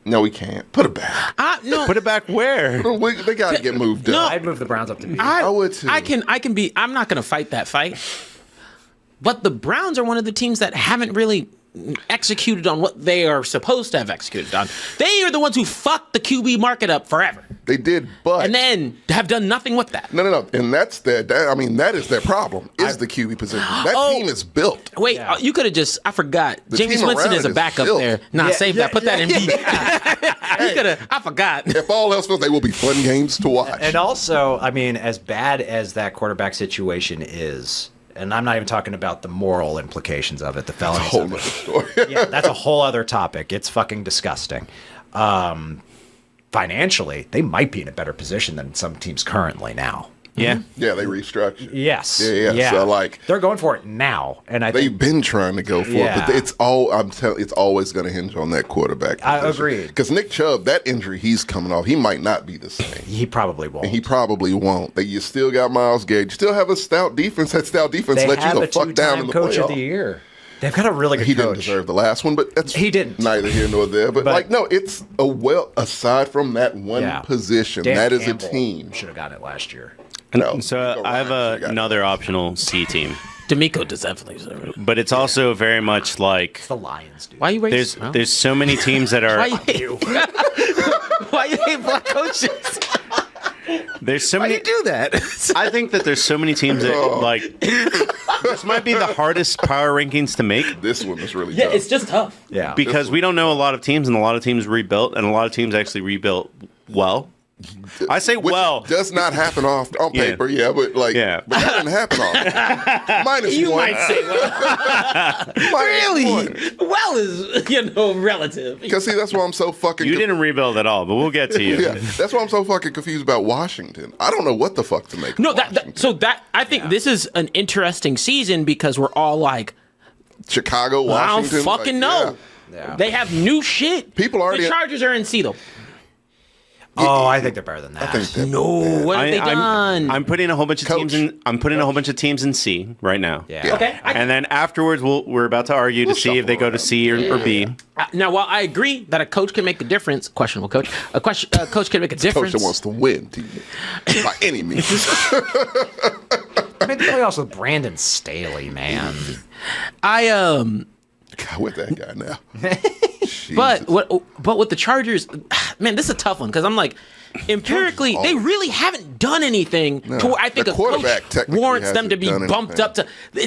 [SPEAKER 4] No, we can't. Put it back.
[SPEAKER 3] No.
[SPEAKER 2] Put it back where?
[SPEAKER 4] They got to get moved up.
[SPEAKER 1] I'd move the Browns up to B.
[SPEAKER 4] I would too.
[SPEAKER 3] I can be. I'm not going to fight that fight. But the Browns are one of the teams that haven't really executed on what they are supposed to have executed on. They are the ones who fucked the QB market up forever,
[SPEAKER 4] They did, but
[SPEAKER 3] and then have done nothing with that.
[SPEAKER 4] no, and that's that is their problem. Is the QB position? That team is built.
[SPEAKER 3] Wait,
[SPEAKER 1] Yeah.
[SPEAKER 3] you could have just. I forgot.
[SPEAKER 4] The
[SPEAKER 3] James
[SPEAKER 4] team
[SPEAKER 3] Winston
[SPEAKER 4] around
[SPEAKER 3] is a
[SPEAKER 4] it is
[SPEAKER 3] backup
[SPEAKER 4] filth.
[SPEAKER 3] there. Nah,
[SPEAKER 1] Yeah,
[SPEAKER 3] save that. Put that in B. You could have. I forgot.
[SPEAKER 4] If all else fails, they will be fun games to watch.
[SPEAKER 1] And also, I mean, as bad as that quarterback situation is, and I'm not even talking about the moral implications of it, the felonies
[SPEAKER 4] whole
[SPEAKER 1] of
[SPEAKER 4] nother
[SPEAKER 1] it.
[SPEAKER 4] story.
[SPEAKER 1] Yeah, that's a whole other topic. It's fucking disgusting. Financially, they might be in a better position than some teams currently now.
[SPEAKER 2] Yeah.
[SPEAKER 4] Yeah, they restructured.
[SPEAKER 1] Yes.
[SPEAKER 4] Yeah. So, like,
[SPEAKER 1] they're going for it now, and I
[SPEAKER 4] they've
[SPEAKER 1] think
[SPEAKER 4] been trying to go for it, but
[SPEAKER 1] Yeah.
[SPEAKER 4] it's all I'm telling. It's always going to hinge on that quarterback.
[SPEAKER 1] I agree.
[SPEAKER 4] Because Nick Chubb, that injury he's coming off, he might not be the same.
[SPEAKER 1] he probably won't.
[SPEAKER 4] And he probably won't. That you still got Myles Garrett. You still have a stout defense. That stout defense
[SPEAKER 1] they
[SPEAKER 4] let you
[SPEAKER 1] have
[SPEAKER 4] the
[SPEAKER 1] a
[SPEAKER 4] fuck down in
[SPEAKER 1] two-time
[SPEAKER 4] the
[SPEAKER 1] coach of
[SPEAKER 4] playoffs.
[SPEAKER 1] the year. They've got a really good
[SPEAKER 4] He
[SPEAKER 1] coach.
[SPEAKER 4] didn't deserve the last one, but that's
[SPEAKER 1] He didn't.
[SPEAKER 4] neither here nor there. But like, no, it's aside from that one
[SPEAKER 1] Yeah.
[SPEAKER 4] position,
[SPEAKER 1] Dan
[SPEAKER 4] that is
[SPEAKER 1] Campbell
[SPEAKER 4] a team.
[SPEAKER 1] should have gotten it last year.
[SPEAKER 4] No.
[SPEAKER 2] So I have another optional C team,
[SPEAKER 3] D'Amico does definitely deserve it.
[SPEAKER 2] but it's also very much like
[SPEAKER 1] The Lions, dude.
[SPEAKER 3] Why you racist?
[SPEAKER 2] there's so many teams that
[SPEAKER 3] Why
[SPEAKER 2] are
[SPEAKER 3] you hate? Why you hate black coaches?
[SPEAKER 2] there's so
[SPEAKER 3] Why
[SPEAKER 2] many.
[SPEAKER 3] you do that?
[SPEAKER 2] I think that there's so many teams that like this might be the hardest power rankings to make
[SPEAKER 4] This one was really
[SPEAKER 3] Yeah,
[SPEAKER 4] tough.
[SPEAKER 3] it's just tough.
[SPEAKER 1] Yeah.
[SPEAKER 2] because we don't know a lot of teams, and a lot of teams rebuilt, and a lot of teams actually rebuilt well. I say
[SPEAKER 4] Which
[SPEAKER 2] well.
[SPEAKER 4] does not happen on
[SPEAKER 2] Yeah.
[SPEAKER 4] paper, but like,
[SPEAKER 2] Yeah.
[SPEAKER 4] but that didn't happen often. Minus
[SPEAKER 3] You
[SPEAKER 4] one.
[SPEAKER 3] might say, well, really? Well is, relative.
[SPEAKER 4] Because see, that's why I'm so fucking.
[SPEAKER 2] You didn't rebuild at all, but we'll get to you.
[SPEAKER 4] Yeah, that's why I'm so fucking confused about Washington. I don't know what the fuck to make.
[SPEAKER 3] No,
[SPEAKER 4] of Washington.
[SPEAKER 3] I think this is an interesting season because we're all like,
[SPEAKER 4] Chicago,
[SPEAKER 3] I don't
[SPEAKER 4] Washington.
[SPEAKER 3] fucking
[SPEAKER 4] like,
[SPEAKER 3] know.
[SPEAKER 1] Yeah.
[SPEAKER 3] They have new shit.
[SPEAKER 4] People already-
[SPEAKER 3] The Chargers are in C though.
[SPEAKER 1] Oh, I think they're better than that.
[SPEAKER 4] I think that,
[SPEAKER 3] No, what have they done?
[SPEAKER 2] I'm putting a whole bunch of
[SPEAKER 4] Coach.
[SPEAKER 2] teams in. I'm putting a whole bunch of teams in C right now.
[SPEAKER 1] Yeah.
[SPEAKER 3] Okay.
[SPEAKER 2] And then afterwards, we're about to argue to see if they go to C or B.
[SPEAKER 3] Now, while I agree that a coach can make a difference, questionable coach, a coach can make a
[SPEAKER 4] coach
[SPEAKER 3] difference.
[SPEAKER 4] that wants to win, by any means.
[SPEAKER 1] I made the playoffs with Brandon Staley, man.
[SPEAKER 4] God, with that guy now.
[SPEAKER 3] But with the Chargers, man, this is a tough one because I'm like, empirically,
[SPEAKER 4] Chargers
[SPEAKER 3] they really haven't done anything to where I think
[SPEAKER 4] The
[SPEAKER 3] a
[SPEAKER 4] quarterback
[SPEAKER 3] coach
[SPEAKER 4] technically
[SPEAKER 3] warrants them to be
[SPEAKER 4] hasn't done
[SPEAKER 3] bumped up to.
[SPEAKER 4] anything.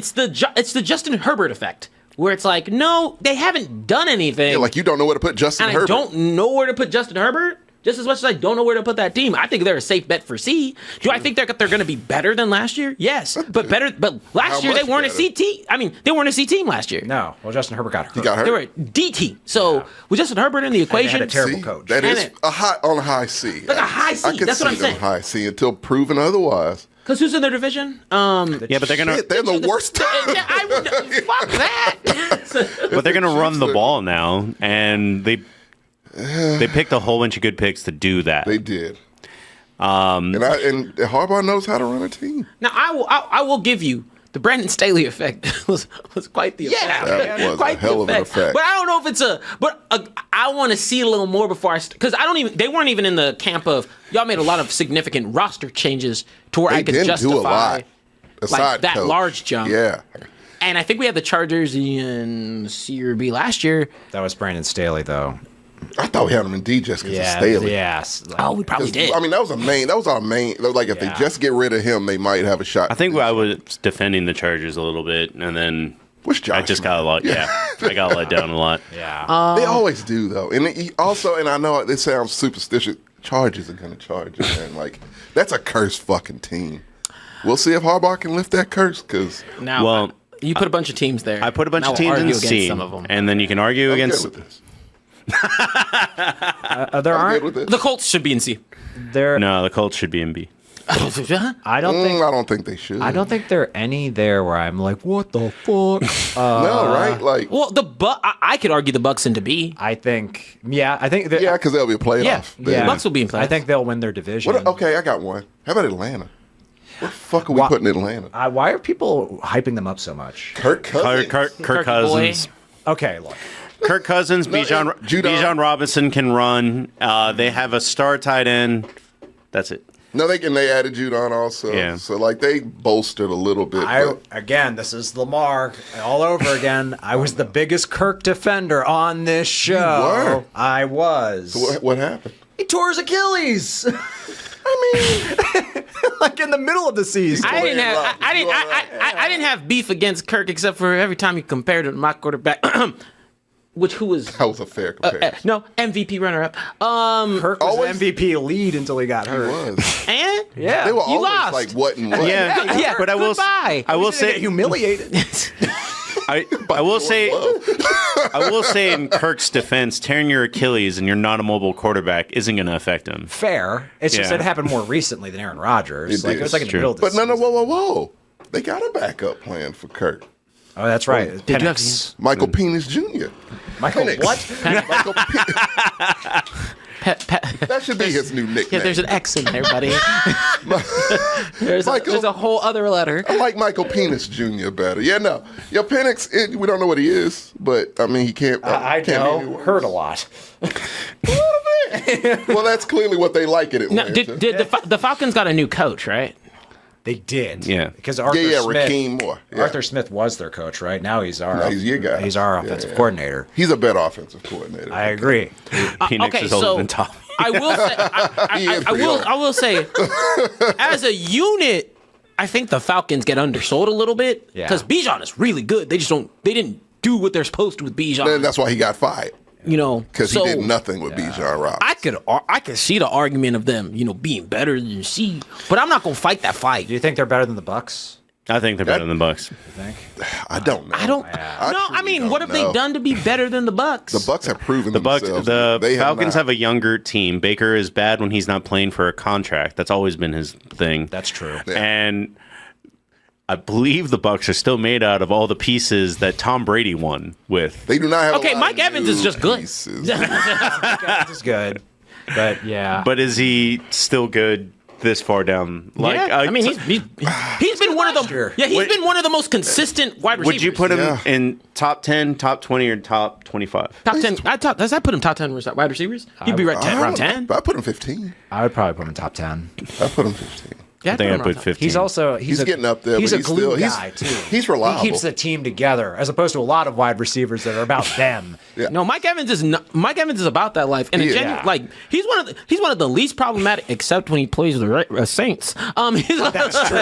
[SPEAKER 3] It's the Justin Herbert effect where it's like, no, they haven't done anything.
[SPEAKER 4] Yeah, like you don't know where to put Justin
[SPEAKER 3] and
[SPEAKER 4] Herbert.
[SPEAKER 3] I don't know where to put Justin Herbert. Just as much as I don't know where to put that team, I think they're a safe bet for C. Do I think they're going to be better than last year? Yes, but better. But last
[SPEAKER 4] How
[SPEAKER 3] year they
[SPEAKER 4] much
[SPEAKER 3] weren't
[SPEAKER 4] better?
[SPEAKER 3] a C team. I mean, they weren't a C team last year.
[SPEAKER 1] No. Well, Justin Herbert got hurt.
[SPEAKER 4] He got hurt.
[SPEAKER 3] They were a D team. So with Justin Herbert in the
[SPEAKER 1] they
[SPEAKER 3] equation,
[SPEAKER 1] had a terrible
[SPEAKER 4] C?
[SPEAKER 1] coach.
[SPEAKER 4] That
[SPEAKER 3] And
[SPEAKER 4] is
[SPEAKER 3] it-
[SPEAKER 4] a high C.
[SPEAKER 3] Like a high C,
[SPEAKER 4] I could
[SPEAKER 3] that's what
[SPEAKER 4] see
[SPEAKER 3] I'm
[SPEAKER 4] them
[SPEAKER 3] saying.
[SPEAKER 4] high C until proven otherwise.
[SPEAKER 3] because who's in their division?
[SPEAKER 2] Yeah, but they're gonna
[SPEAKER 4] Shit, they're the worst.
[SPEAKER 3] Yeah, I would fuck that.
[SPEAKER 2] but they're gonna run the ball now, and they picked a whole bunch of good picks to do that.
[SPEAKER 4] They did. And Harbaugh knows how to run a team.
[SPEAKER 3] Now I will give you the Brandon Staley effect was quite the effect.
[SPEAKER 4] That was
[SPEAKER 3] Quite
[SPEAKER 4] a hell
[SPEAKER 3] the
[SPEAKER 4] of an effect.
[SPEAKER 3] But I don't know if it's I want to see a little more before because they weren't even in the camp of y'all made a lot of significant roster changes to where
[SPEAKER 4] They
[SPEAKER 3] I could
[SPEAKER 4] didn't
[SPEAKER 3] justify
[SPEAKER 4] do a lot. Aside
[SPEAKER 3] that
[SPEAKER 4] coach.
[SPEAKER 3] large jump.
[SPEAKER 4] Yeah.
[SPEAKER 3] And I think we had the Chargers in C or B last year.
[SPEAKER 1] That was Brandon Staley, though.
[SPEAKER 4] I thought we had him in D just because of
[SPEAKER 1] Yeah.
[SPEAKER 4] Staley.
[SPEAKER 1] Yes.
[SPEAKER 3] Oh, we probably did.
[SPEAKER 4] I mean, that was our main. Like, if they
[SPEAKER 1] Yeah.
[SPEAKER 4] just get rid of him, they might have a shot.
[SPEAKER 2] I think I was defending the Chargers a little bit, and then
[SPEAKER 4] Which Josh?
[SPEAKER 2] I just got a lot. Yeah, I got let down a lot.
[SPEAKER 1] Yeah.
[SPEAKER 4] They always do though, and he also, and I know this sounds superstitious. Chargers are gonna charge it, man. Like that's a cursed fucking team. We'll see if Harbaugh can lift that curse. Because
[SPEAKER 3] Now,
[SPEAKER 2] Well,
[SPEAKER 3] you put a bunch of teams there.
[SPEAKER 2] I put a bunch
[SPEAKER 3] and
[SPEAKER 2] of
[SPEAKER 3] I will
[SPEAKER 2] teams in
[SPEAKER 3] argue against
[SPEAKER 2] C,
[SPEAKER 3] some of them.
[SPEAKER 2] and then you can argue
[SPEAKER 4] I'm
[SPEAKER 2] against.
[SPEAKER 4] good with this.
[SPEAKER 1] There
[SPEAKER 4] I'm good
[SPEAKER 1] aren't
[SPEAKER 4] with this.
[SPEAKER 3] The Colts should be in C.
[SPEAKER 1] there.
[SPEAKER 2] No, the Colts should be in B.
[SPEAKER 1] I don't think.
[SPEAKER 4] I don't think they should.
[SPEAKER 1] I don't think there are any there where I'm like, what the fuck?
[SPEAKER 4] No, right? Like,
[SPEAKER 3] Well, I could argue the Bucks into B.
[SPEAKER 1] I think. Yeah, I think. That,
[SPEAKER 4] yeah, because they'll be a playoff.
[SPEAKER 3] Yeah,
[SPEAKER 4] Then.
[SPEAKER 3] the Bucks will be in playoffs.
[SPEAKER 1] I think they'll win their division.
[SPEAKER 4] Okay, I got one. How about Atlanta? What the fuck are we putting Atlanta?
[SPEAKER 1] Why are people hyping them up so much?
[SPEAKER 4] Kirk Cousins.
[SPEAKER 2] Kirk Cousins.
[SPEAKER 1] Okay, look.
[SPEAKER 2] Kirk Cousins,
[SPEAKER 4] Judon.
[SPEAKER 2] Bijan Robinson can run. They have a star tight end. That's it.
[SPEAKER 4] No, they added Judon also.
[SPEAKER 2] Yeah.
[SPEAKER 4] So like they bolstered a little bit. but
[SPEAKER 1] Again, this is Lamar all over again. I was the biggest Kirk defender on this show.
[SPEAKER 4] were?
[SPEAKER 1] I was.
[SPEAKER 4] what happened?
[SPEAKER 1] He tore his Achilles. I mean, like in the middle of the season.
[SPEAKER 3] I didn't have
[SPEAKER 4] Rob,
[SPEAKER 3] I didn't
[SPEAKER 4] you all right?
[SPEAKER 3] I didn't have beef against Kirk except for every time you compared it to my quarterback, who was
[SPEAKER 4] That was a fair comparison.
[SPEAKER 3] no MVP runner up.
[SPEAKER 1] Kirk was
[SPEAKER 4] Always-
[SPEAKER 1] MVP lead until he got
[SPEAKER 4] It
[SPEAKER 1] hurt.
[SPEAKER 4] was.
[SPEAKER 3] And
[SPEAKER 1] Yeah.
[SPEAKER 4] They were
[SPEAKER 3] You
[SPEAKER 4] always
[SPEAKER 3] lost.
[SPEAKER 4] like what and what.
[SPEAKER 2] Yeah,
[SPEAKER 3] yeah,
[SPEAKER 2] but I will
[SPEAKER 3] goodbye.
[SPEAKER 2] I will
[SPEAKER 1] Get
[SPEAKER 2] say
[SPEAKER 1] humiliated.
[SPEAKER 2] I will say I will say in Kirk's defense, tearing your Achilles and you're not a mobile quarterback isn't going to affect him.
[SPEAKER 1] Fair. It's just
[SPEAKER 2] Yeah.
[SPEAKER 1] it happened more recently than Aaron Rodgers.
[SPEAKER 4] It
[SPEAKER 1] Like
[SPEAKER 4] did.
[SPEAKER 1] it was like in the
[SPEAKER 2] True.
[SPEAKER 1] middle of the
[SPEAKER 4] But no,
[SPEAKER 1] season.
[SPEAKER 4] whoa. They got a backup plan for Kirk.
[SPEAKER 1] Oh, that's right.
[SPEAKER 3] Did you have-
[SPEAKER 1] Penix.
[SPEAKER 4] Michael Penis Jr.
[SPEAKER 1] Michael
[SPEAKER 4] Penix.
[SPEAKER 1] what?
[SPEAKER 4] Michael that should be his new nickname.
[SPEAKER 3] Yeah, there's an X in there, buddy. there's a whole other letter.
[SPEAKER 4] I like Michael Penis Jr. better. Yeah, no. Yo, Penix, we don't know what he is, but I mean, he can't.
[SPEAKER 1] I
[SPEAKER 4] can't be
[SPEAKER 1] know.
[SPEAKER 4] anyone.
[SPEAKER 1] Heard a lot.
[SPEAKER 4] Well, that's clearly what they like in
[SPEAKER 3] No,
[SPEAKER 4] Atlanta.
[SPEAKER 3] did the Falcons got a new coach, right?
[SPEAKER 1] They did.
[SPEAKER 2] Yeah.
[SPEAKER 1] Because Arthur
[SPEAKER 4] yeah,
[SPEAKER 1] Smith.
[SPEAKER 4] Raheem Moore. Yeah.
[SPEAKER 1] Arthur Smith was their coach, right? Now he's our
[SPEAKER 4] No, he's your guy.
[SPEAKER 1] He's our
[SPEAKER 4] Yeah,
[SPEAKER 1] offensive
[SPEAKER 4] yeah.
[SPEAKER 1] coordinator.
[SPEAKER 4] He's a better offensive coordinator.
[SPEAKER 1] I agree.
[SPEAKER 2] Penix
[SPEAKER 3] Okay,
[SPEAKER 2] is older
[SPEAKER 3] so
[SPEAKER 2] than Tommy.
[SPEAKER 3] I will say,
[SPEAKER 4] He is pretty old.
[SPEAKER 3] I will say, as a unit, I think the Falcons get undersold a little bit
[SPEAKER 1] Yeah.
[SPEAKER 3] because Bijan is really good. They didn't do what they're supposed to with Bijan.
[SPEAKER 4] And that's why he got fired.
[SPEAKER 3] You know,
[SPEAKER 4] Because
[SPEAKER 3] so
[SPEAKER 4] he did nothing with Bijan Robinson.
[SPEAKER 3] I could see the argument of them, being better than C, but I'm not gonna fight that fight.
[SPEAKER 1] Do you think they're better than the Bucks?
[SPEAKER 2] I think they're better than the Bucks.
[SPEAKER 1] You think?
[SPEAKER 4] I don't know.
[SPEAKER 3] I don't.
[SPEAKER 1] Yeah.
[SPEAKER 3] No, I
[SPEAKER 4] truly
[SPEAKER 3] mean,
[SPEAKER 4] don't
[SPEAKER 3] what have
[SPEAKER 4] know.
[SPEAKER 3] they done to be better than the Bucks?
[SPEAKER 4] The Bucks have proven
[SPEAKER 2] The Bucks,
[SPEAKER 4] themselves.
[SPEAKER 2] the
[SPEAKER 4] They
[SPEAKER 2] Falcons
[SPEAKER 4] not.
[SPEAKER 2] have a younger team. Baker is bad when he's not playing for a contract. That's always been his thing.
[SPEAKER 1] That's true.
[SPEAKER 4] Yeah.
[SPEAKER 2] And I believe the Bucks are still made out of all the pieces that Tom Brady won with.
[SPEAKER 4] They do not have.
[SPEAKER 3] Okay,
[SPEAKER 4] a lot
[SPEAKER 3] Mike
[SPEAKER 4] of
[SPEAKER 3] Evans is
[SPEAKER 4] new
[SPEAKER 3] just good.
[SPEAKER 4] pieces.
[SPEAKER 1] This is good. But yeah.
[SPEAKER 2] But is he still good this far down?
[SPEAKER 3] yeah, I mean, he's been one of
[SPEAKER 1] last
[SPEAKER 3] the
[SPEAKER 1] year.
[SPEAKER 3] he's been one of the most consistent wide receivers.
[SPEAKER 2] would you put him
[SPEAKER 4] Yeah.
[SPEAKER 2] in top 10, top 20, or top 25?
[SPEAKER 3] top 10? Does that put him top 10 wide receivers? He'd be right around 10.
[SPEAKER 4] I put him 15.
[SPEAKER 1] I would probably put him in top 10.
[SPEAKER 4] I put him 15.
[SPEAKER 3] Yeah,
[SPEAKER 2] I think I
[SPEAKER 3] him
[SPEAKER 2] put
[SPEAKER 3] around
[SPEAKER 2] 15.
[SPEAKER 1] He's also
[SPEAKER 4] He's getting up there,
[SPEAKER 1] He's
[SPEAKER 4] but
[SPEAKER 1] a
[SPEAKER 4] he's
[SPEAKER 1] glue
[SPEAKER 4] still-
[SPEAKER 1] guy too.
[SPEAKER 4] he's reliable.
[SPEAKER 1] He keeps the team together, as opposed to a lot of wide receivers that are about them.
[SPEAKER 4] Yeah.
[SPEAKER 3] No, Mike Evans is about that life, and
[SPEAKER 4] He is.
[SPEAKER 3] like he's one of the least problematic, except when he plays the Saints. That's true.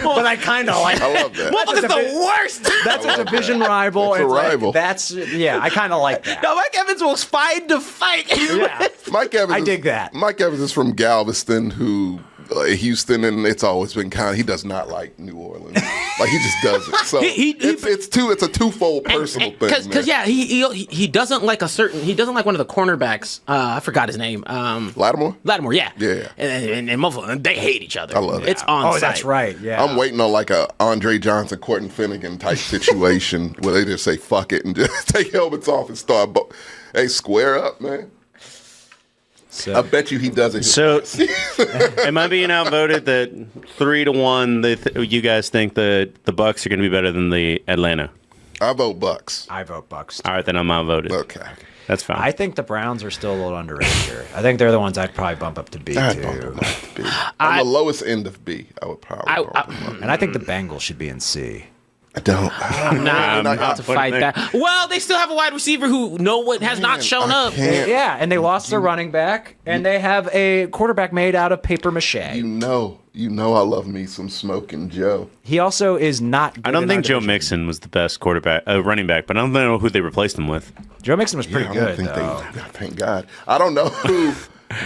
[SPEAKER 1] But I kind of like.
[SPEAKER 4] I love that.
[SPEAKER 3] Motherfucker's the worst.
[SPEAKER 1] That's
[SPEAKER 4] I
[SPEAKER 1] a
[SPEAKER 4] love
[SPEAKER 1] division
[SPEAKER 4] that.
[SPEAKER 1] rival.
[SPEAKER 4] It's a
[SPEAKER 1] It's like-
[SPEAKER 4] rival.
[SPEAKER 1] that's I kind of like that.
[SPEAKER 3] No, Mike Evans will fight to fight.
[SPEAKER 1] Yeah.
[SPEAKER 4] Mike Evans.
[SPEAKER 1] I dig that.
[SPEAKER 4] Mike Evans is from Galveston, who Houston, and it's always been kind. He does not like New Orleans. Like he just doesn't. So it's a twofold personal thing.
[SPEAKER 3] Because
[SPEAKER 4] man.
[SPEAKER 3] yeah, he doesn't like he doesn't like one of the cornerbacks. I forgot his name.
[SPEAKER 4] Lattimore.
[SPEAKER 3] Lattimore, yeah.
[SPEAKER 4] Yeah.
[SPEAKER 3] And motherfucker, they hate each other.
[SPEAKER 4] I love it.
[SPEAKER 3] It's on
[SPEAKER 1] Oh,
[SPEAKER 3] site.
[SPEAKER 1] that's right. Yeah.
[SPEAKER 4] I'm waiting on like a Andre Johnson, Courtney Finnegan type situation where they just say fuck it and just take helmets off and start. Hey, square up, man.
[SPEAKER 1] So,
[SPEAKER 4] I bet you he doesn't.
[SPEAKER 2] So, am I being outvoted that 3-1? You guys think that the Bucks are going to be better than the Atlanta?
[SPEAKER 4] I vote Bucks.
[SPEAKER 1] I vote Bucks.
[SPEAKER 2] All right, then I'm outvoted.
[SPEAKER 4] Okay.
[SPEAKER 2] That's fine.
[SPEAKER 1] I think the Browns are still a little underrated here. I think they're the ones I'd probably bump up to B
[SPEAKER 4] I'd
[SPEAKER 1] too.
[SPEAKER 4] bump him up to B. On the lowest end of B, I would probably bump him up.
[SPEAKER 1] And I think the Bengals should be in C.
[SPEAKER 4] I don't.
[SPEAKER 3] I'm not about to fight that. Well, they still have a wide receiver who has not shown up.
[SPEAKER 4] Can't.
[SPEAKER 1] Yeah, and they lost their running back, and they have a quarterback made out of paper mache.
[SPEAKER 4] You know I love me some Smoking Joe.
[SPEAKER 1] He also is not.
[SPEAKER 2] I
[SPEAKER 1] good
[SPEAKER 2] don't
[SPEAKER 1] in
[SPEAKER 2] think
[SPEAKER 1] our
[SPEAKER 2] Joe
[SPEAKER 1] division.
[SPEAKER 2] Mixon was the best running back, but I don't know who they replaced him with.
[SPEAKER 1] Joe Mixon was pretty
[SPEAKER 4] I
[SPEAKER 1] good.
[SPEAKER 4] don't think
[SPEAKER 1] though.
[SPEAKER 4] thank God. I don't know who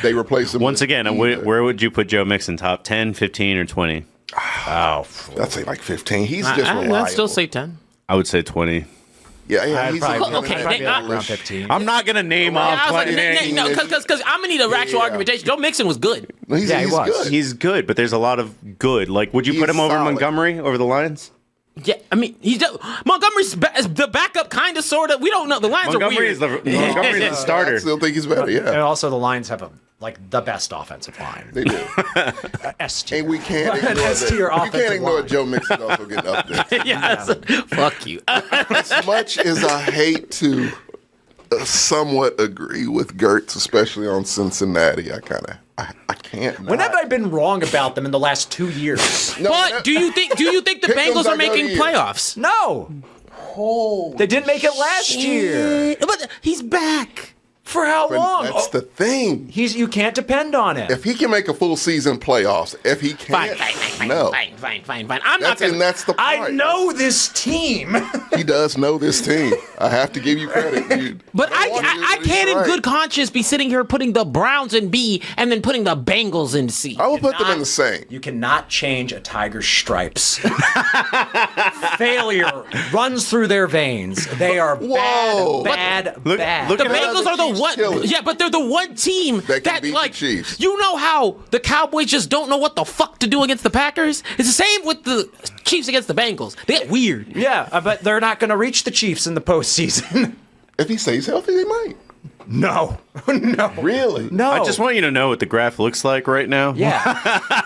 [SPEAKER 4] They replace him.
[SPEAKER 2] Once
[SPEAKER 4] with
[SPEAKER 2] again,
[SPEAKER 4] either.
[SPEAKER 2] where would you put Joe Mixon? Top 10, 15, or 20?
[SPEAKER 1] Oh,
[SPEAKER 4] I'd say like 15. He's just reliable.
[SPEAKER 3] I'd still say 10.
[SPEAKER 2] I would say 20.
[SPEAKER 4] Yeah,
[SPEAKER 1] I'd
[SPEAKER 4] he's
[SPEAKER 1] probably,
[SPEAKER 3] Okay,
[SPEAKER 1] I'd probably
[SPEAKER 3] they-
[SPEAKER 1] be
[SPEAKER 3] I-
[SPEAKER 1] around 15.
[SPEAKER 2] I'm not gonna name off.
[SPEAKER 3] I was like,
[SPEAKER 2] 20
[SPEAKER 3] no, because I'm gonna need a actual
[SPEAKER 4] Yeah.
[SPEAKER 3] argumentation. Joe Mixon was good.
[SPEAKER 4] He's,
[SPEAKER 1] Yeah, he
[SPEAKER 4] he's
[SPEAKER 1] was.
[SPEAKER 4] good.
[SPEAKER 2] He's good, but there's a lot of good. Like, would you put
[SPEAKER 4] He's
[SPEAKER 2] him over
[SPEAKER 4] solid.
[SPEAKER 2] Montgomery over the Lions?
[SPEAKER 3] Yeah, I mean, Montgomery's is the backup, kind of, sort of. We don't know. The Lions are
[SPEAKER 2] Montgomery
[SPEAKER 3] weird.
[SPEAKER 2] is Montgomery's the
[SPEAKER 4] I
[SPEAKER 2] starter.
[SPEAKER 4] still think he's better.
[SPEAKER 1] And
[SPEAKER 4] Yeah,
[SPEAKER 1] also, the Lions have the best offensive line.
[SPEAKER 4] they do.
[SPEAKER 1] S tier.
[SPEAKER 4] And we can't
[SPEAKER 1] An
[SPEAKER 4] ignore
[SPEAKER 1] S tier
[SPEAKER 4] that. We
[SPEAKER 1] offensive
[SPEAKER 4] can't ignore
[SPEAKER 1] line.
[SPEAKER 4] Joe Mixon also getting up there.
[SPEAKER 3] Yes. Fuck you.
[SPEAKER 4] As much as I hate to somewhat agree with Gertz, especially on Cincinnati, I can't.
[SPEAKER 1] When
[SPEAKER 4] not.
[SPEAKER 1] have I been wrong about them in the last 2 years?
[SPEAKER 4] No,
[SPEAKER 3] But
[SPEAKER 4] that-
[SPEAKER 3] do you think the
[SPEAKER 4] Pick 'ems
[SPEAKER 3] Bengals are
[SPEAKER 4] I go
[SPEAKER 3] making
[SPEAKER 4] to you.
[SPEAKER 3] playoffs?
[SPEAKER 1] No. They didn't make it last year.
[SPEAKER 3] But he's back.
[SPEAKER 1] For how
[SPEAKER 4] But
[SPEAKER 1] long?
[SPEAKER 4] that's the thing.
[SPEAKER 1] You can't depend on it.
[SPEAKER 4] If he can make a full season playoffs, if he
[SPEAKER 3] Fine,
[SPEAKER 4] can't, no.
[SPEAKER 3] fine. I'm not gonna.
[SPEAKER 4] That's the part.
[SPEAKER 1] I know this team.
[SPEAKER 4] He does know this team. I have to give you credit.
[SPEAKER 3] But I can't, in
[SPEAKER 4] right.
[SPEAKER 3] good conscience, be sitting here putting the Browns in B and then putting the Bengals in C.
[SPEAKER 4] I will put them in the same.
[SPEAKER 1] You cannot change a tiger's stripes. Failure runs through their veins. They are
[SPEAKER 4] Whoa.
[SPEAKER 1] bad.
[SPEAKER 2] Look
[SPEAKER 3] The
[SPEAKER 2] at
[SPEAKER 3] Bengals
[SPEAKER 4] the
[SPEAKER 3] are the
[SPEAKER 4] Chiefs
[SPEAKER 3] one.
[SPEAKER 4] killers.
[SPEAKER 3] Yeah, but they're the one team
[SPEAKER 4] That can beat the
[SPEAKER 3] like
[SPEAKER 4] Chiefs.
[SPEAKER 3] you know how the Cowboys just don't know what the fuck to do against the Packers. It's the same with the Chiefs against the Bengals. They get weird.
[SPEAKER 1] Yeah, but they're not going to reach the Chiefs in the postseason.
[SPEAKER 4] If he stays healthy, they might.
[SPEAKER 1] No. No.
[SPEAKER 4] Really?
[SPEAKER 1] No.
[SPEAKER 2] I just want you to know what the graph looks like right now.
[SPEAKER 1] Yeah.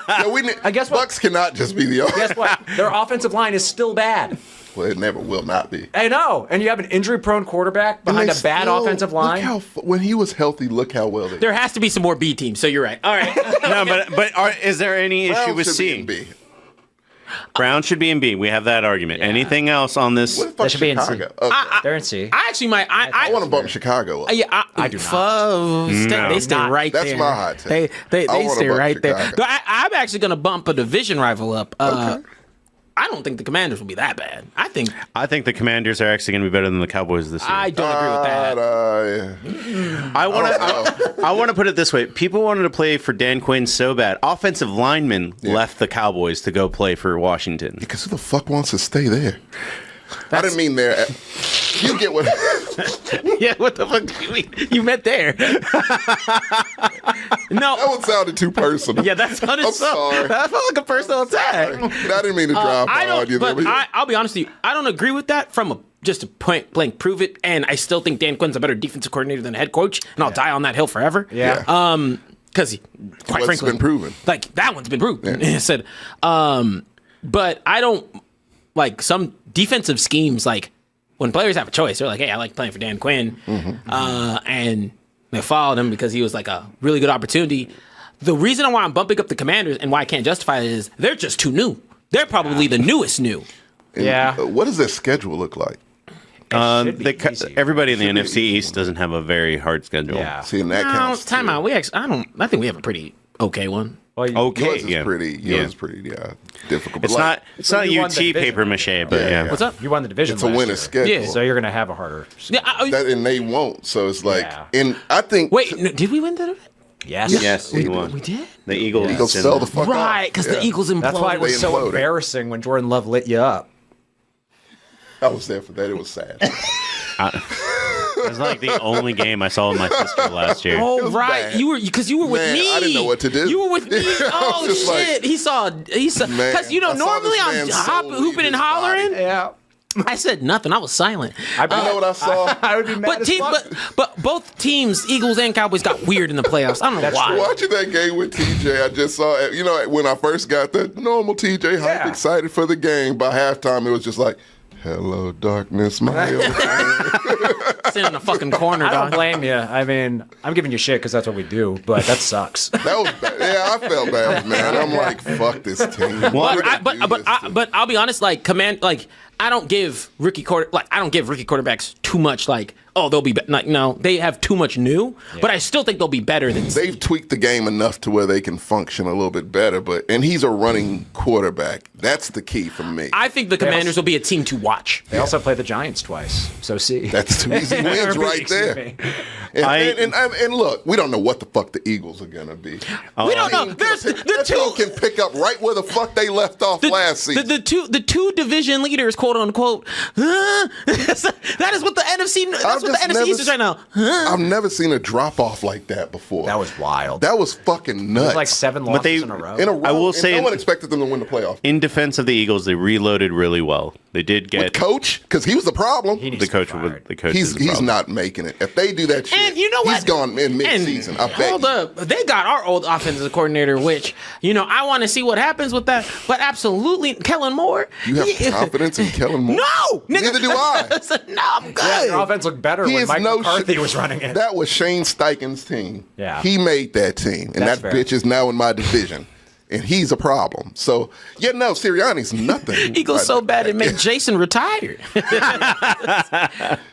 [SPEAKER 4] I
[SPEAKER 1] guess what-
[SPEAKER 4] Bucks cannot just be the.
[SPEAKER 1] Guess what? Their offensive line is still bad.
[SPEAKER 4] Well, it never will not be.
[SPEAKER 1] I know. And you have an injury-prone quarterback behind
[SPEAKER 4] And
[SPEAKER 1] a
[SPEAKER 4] they
[SPEAKER 1] bad
[SPEAKER 4] still-
[SPEAKER 1] offensive line.
[SPEAKER 4] When he was healthy, look how well they.
[SPEAKER 3] There has to be some more B teams. So you're right. All right.
[SPEAKER 2] No, but is there any issue
[SPEAKER 4] Browns
[SPEAKER 2] with
[SPEAKER 4] should be
[SPEAKER 2] C?
[SPEAKER 4] in B.
[SPEAKER 2] Brown should be in B. We have that argument. Anything else on this?
[SPEAKER 4] What if
[SPEAKER 1] They should be in C.
[SPEAKER 4] Chicago? Okay.
[SPEAKER 1] They're in C.
[SPEAKER 3] I actually might.
[SPEAKER 4] I want to bump Chicago up.
[SPEAKER 3] Yeah, I
[SPEAKER 1] do
[SPEAKER 3] not. They stay
[SPEAKER 1] Not.
[SPEAKER 3] right
[SPEAKER 4] That's
[SPEAKER 3] there.
[SPEAKER 4] my hot take.
[SPEAKER 3] They
[SPEAKER 4] I wanna
[SPEAKER 3] stay
[SPEAKER 4] bump
[SPEAKER 3] right there.
[SPEAKER 4] Chicago.
[SPEAKER 3] Though I'm actually going to bump a division rival up.
[SPEAKER 4] Okay.
[SPEAKER 3] I don't think the Commanders will be that bad. I think
[SPEAKER 2] I think the Commanders are actually going to be better than the Cowboys this year.
[SPEAKER 3] I don't agree with that.
[SPEAKER 2] I want to put it this way: people wanted to play for Dan Quinn so bad. Offensive linemen left the Cowboys to go play for Washington.
[SPEAKER 4] Because who the fuck wants to stay there? I didn't mean there. You get what?
[SPEAKER 3] Yeah, what the fuck do you mean? You meant there. No.
[SPEAKER 4] That one sounded too personal.
[SPEAKER 3] Yeah, that sounded
[SPEAKER 4] I'm
[SPEAKER 3] so.
[SPEAKER 4] sorry.
[SPEAKER 3] That felt like a personal attack.
[SPEAKER 4] I didn't mean to drop
[SPEAKER 3] I
[SPEAKER 4] on you
[SPEAKER 3] don't.
[SPEAKER 4] there.
[SPEAKER 3] But I'll be honest with you. I don't agree with that from just a point blank prove it. And I still think Dan Quinn's a better defensive coordinator than a head coach, and I'll die on that hill forever.
[SPEAKER 1] Yeah.
[SPEAKER 3] Because quite
[SPEAKER 4] What's
[SPEAKER 3] frankly,
[SPEAKER 4] been proven.
[SPEAKER 3] like that one's been proven. I said, but I don't like some defensive schemes. Like when players have a choice, they're like, "Hey, I like playing for Dan Quinn," and they followed him because he was like a really good opportunity. The reason why I'm bumping up the Commanders and why I can't justify it is they're just too new. They're probably the newest new.
[SPEAKER 4] And,
[SPEAKER 1] Yeah.
[SPEAKER 4] What does their schedule look like?
[SPEAKER 1] Should be easy.
[SPEAKER 2] Everybody in the NFC East doesn't have a very hard schedule.
[SPEAKER 1] Yeah.
[SPEAKER 4] See, and that
[SPEAKER 3] No,
[SPEAKER 4] counts.
[SPEAKER 3] time
[SPEAKER 4] too.
[SPEAKER 3] out. I think we have a pretty okay one.
[SPEAKER 1] Well, you-
[SPEAKER 2] Okay,
[SPEAKER 4] Yours is
[SPEAKER 2] yeah.
[SPEAKER 4] pretty.
[SPEAKER 2] Yeah.
[SPEAKER 4] Yours is pretty. Yeah, difficult.
[SPEAKER 2] It's
[SPEAKER 4] But
[SPEAKER 2] not. It's
[SPEAKER 1] So
[SPEAKER 2] not
[SPEAKER 1] you won
[SPEAKER 2] UT
[SPEAKER 1] the division.
[SPEAKER 2] paper mache, but
[SPEAKER 4] Yeah.
[SPEAKER 3] What's up?
[SPEAKER 1] You won the division.
[SPEAKER 4] It's a
[SPEAKER 1] last
[SPEAKER 4] winning
[SPEAKER 1] year.
[SPEAKER 4] schedule.
[SPEAKER 3] Yeah.
[SPEAKER 1] So you're going to have a harder.
[SPEAKER 3] Yeah.
[SPEAKER 4] That, and they won't. So it's like,
[SPEAKER 1] Yeah.
[SPEAKER 4] and I think
[SPEAKER 3] Wait, no, did we win that?
[SPEAKER 1] Yes.
[SPEAKER 2] Yes, we won.
[SPEAKER 3] We did.
[SPEAKER 2] The Eagles.
[SPEAKER 4] Eagles fell the fuck
[SPEAKER 3] Right,
[SPEAKER 4] off.
[SPEAKER 3] because
[SPEAKER 4] Yeah.
[SPEAKER 3] the Eagles imploded.
[SPEAKER 1] That's why it was
[SPEAKER 4] They
[SPEAKER 1] so
[SPEAKER 4] imploded.
[SPEAKER 1] embarrassing when Jordan Love lit you up.
[SPEAKER 4] I was there for that. It was sad.
[SPEAKER 2] It was like the only game I saw with my sister last year.
[SPEAKER 3] Oh
[SPEAKER 4] was
[SPEAKER 3] right,
[SPEAKER 4] bad.
[SPEAKER 3] you were because you were with
[SPEAKER 4] Man,
[SPEAKER 3] me.
[SPEAKER 4] I didn't know what to do.
[SPEAKER 3] You were with me.
[SPEAKER 4] I
[SPEAKER 3] Oh
[SPEAKER 4] was just like,
[SPEAKER 3] shit! He saw
[SPEAKER 4] Man,
[SPEAKER 3] because you know
[SPEAKER 4] I saw
[SPEAKER 3] normally
[SPEAKER 4] this
[SPEAKER 3] I'm
[SPEAKER 4] man's
[SPEAKER 3] hopping,
[SPEAKER 4] soul
[SPEAKER 3] hooping,
[SPEAKER 4] leave
[SPEAKER 3] and
[SPEAKER 4] his
[SPEAKER 3] hollering.
[SPEAKER 4] body.
[SPEAKER 1] Yeah.
[SPEAKER 3] I said nothing. I was silent.
[SPEAKER 4] You know what I saw?
[SPEAKER 1] I would be mad
[SPEAKER 3] But
[SPEAKER 1] as
[SPEAKER 3] team,
[SPEAKER 1] fuck.
[SPEAKER 3] but both teams, Eagles and Cowboys, got weird in the playoffs. I don't know
[SPEAKER 1] That's
[SPEAKER 3] why.
[SPEAKER 1] true.
[SPEAKER 4] Watching that game with TJ, I just saw, you know, when I first got the normal TJ hype,
[SPEAKER 1] Yeah.
[SPEAKER 4] excited for the game, by halftime, it was just like, hello, darkness, my old friend.
[SPEAKER 3] Sitting in the fucking corner,
[SPEAKER 1] I don't
[SPEAKER 3] dog.
[SPEAKER 1] blame you. I mean, I'm giving you shit because that's what we do, but that sucks.
[SPEAKER 4] That was bad. Yeah, I felt bad, man. I'm like, fuck this team. We're gonna do this to-
[SPEAKER 3] But I'll be honest, like I don't give rookie quarterbacks too much like, oh, they'll be like, no, they have too much new, but I still think they'll be better than
[SPEAKER 4] They've tweaked the game enough to where they can function a little bit better, and he's a running quarterback. That's the key for me.
[SPEAKER 3] I think the Commanders will be a team to watch.
[SPEAKER 1] They also play the Giants twice, so see.
[SPEAKER 4] That's two easy wins
[SPEAKER 1] Or,
[SPEAKER 4] right
[SPEAKER 1] excuse
[SPEAKER 4] there.
[SPEAKER 1] me.
[SPEAKER 4] And look, we don't know what the fuck the Eagles are gonna be.
[SPEAKER 3] We don't know. There's
[SPEAKER 4] that
[SPEAKER 3] the
[SPEAKER 4] team
[SPEAKER 3] two.
[SPEAKER 4] can pick up right where the fuck they left off last season.
[SPEAKER 3] The two division leaders, quote unquote. That is what the NFC. That's what the NFC East is right now.
[SPEAKER 4] I've never seen a drop off like that before.
[SPEAKER 1] That was wild.
[SPEAKER 4] That was fucking nuts.
[SPEAKER 1] It was like 7 losses in a row.
[SPEAKER 2] I will say,
[SPEAKER 4] no one expected them to win the playoff.
[SPEAKER 2] in defense of the Eagles, they reloaded really well. They did get
[SPEAKER 4] With coach, because he was the problem.
[SPEAKER 1] He needs
[SPEAKER 2] the
[SPEAKER 1] to
[SPEAKER 2] coach.
[SPEAKER 1] be fired.
[SPEAKER 2] The coach.
[SPEAKER 4] He's not making it. If they do that shit,
[SPEAKER 3] And you know what?
[SPEAKER 4] he's gone in mid-season. I bet.
[SPEAKER 3] Hold up. They got our old offensive coordinator, which, I want to see what happens with that. But absolutely, Kellen Moore.
[SPEAKER 4] You have confidence in Kellen Moore?
[SPEAKER 3] No! Nigga.
[SPEAKER 4] Neither do I.
[SPEAKER 3] No, I'm good.
[SPEAKER 1] Yeah, their offense looked better
[SPEAKER 4] He
[SPEAKER 1] when
[SPEAKER 4] is
[SPEAKER 1] Mike
[SPEAKER 4] no
[SPEAKER 1] McCarthy
[SPEAKER 4] shit.
[SPEAKER 1] was running it.
[SPEAKER 4] That was Shane Steichen's team.
[SPEAKER 1] Yeah.
[SPEAKER 4] He made that team. And
[SPEAKER 1] That's
[SPEAKER 4] that
[SPEAKER 1] fair.
[SPEAKER 4] bitch is now in my division. And he's a problem. So, Sirianni's nothing.
[SPEAKER 3] Eagles so bad it made Jason retire.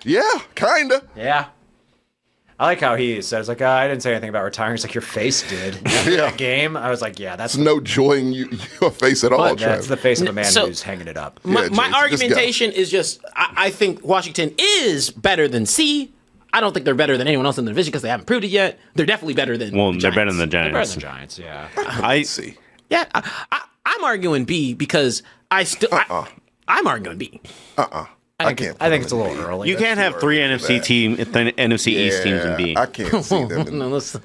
[SPEAKER 4] Yeah, kind of.
[SPEAKER 1] Yeah. I like how he says, like, I didn't say anything about retiring. It's like, your face did. After
[SPEAKER 4] Yeah.
[SPEAKER 1] that game, I was like, yeah, that's
[SPEAKER 4] No joy in your face at all,
[SPEAKER 1] that's
[SPEAKER 4] Travis.
[SPEAKER 1] the face of a man
[SPEAKER 3] So-
[SPEAKER 1] who's hanging it up.
[SPEAKER 3] My
[SPEAKER 4] Jason, just go.
[SPEAKER 3] argumentation is just I think Washington is better than C. I don't think they're better than anyone else in the division because they haven't proved it yet. They're definitely better than
[SPEAKER 2] Well,
[SPEAKER 3] the
[SPEAKER 2] they're better
[SPEAKER 3] Giants.
[SPEAKER 2] than the
[SPEAKER 1] They're better
[SPEAKER 2] Giants.
[SPEAKER 1] than Giants, yeah.
[SPEAKER 2] I
[SPEAKER 4] See.
[SPEAKER 3] Yeah, I'm arguing B because I'm arguing B.
[SPEAKER 4] I can't.
[SPEAKER 1] I think it's a little early.
[SPEAKER 2] You can't have three NFC NFC East teams in B.
[SPEAKER 4] I can't see them.
[SPEAKER 3] No, listen.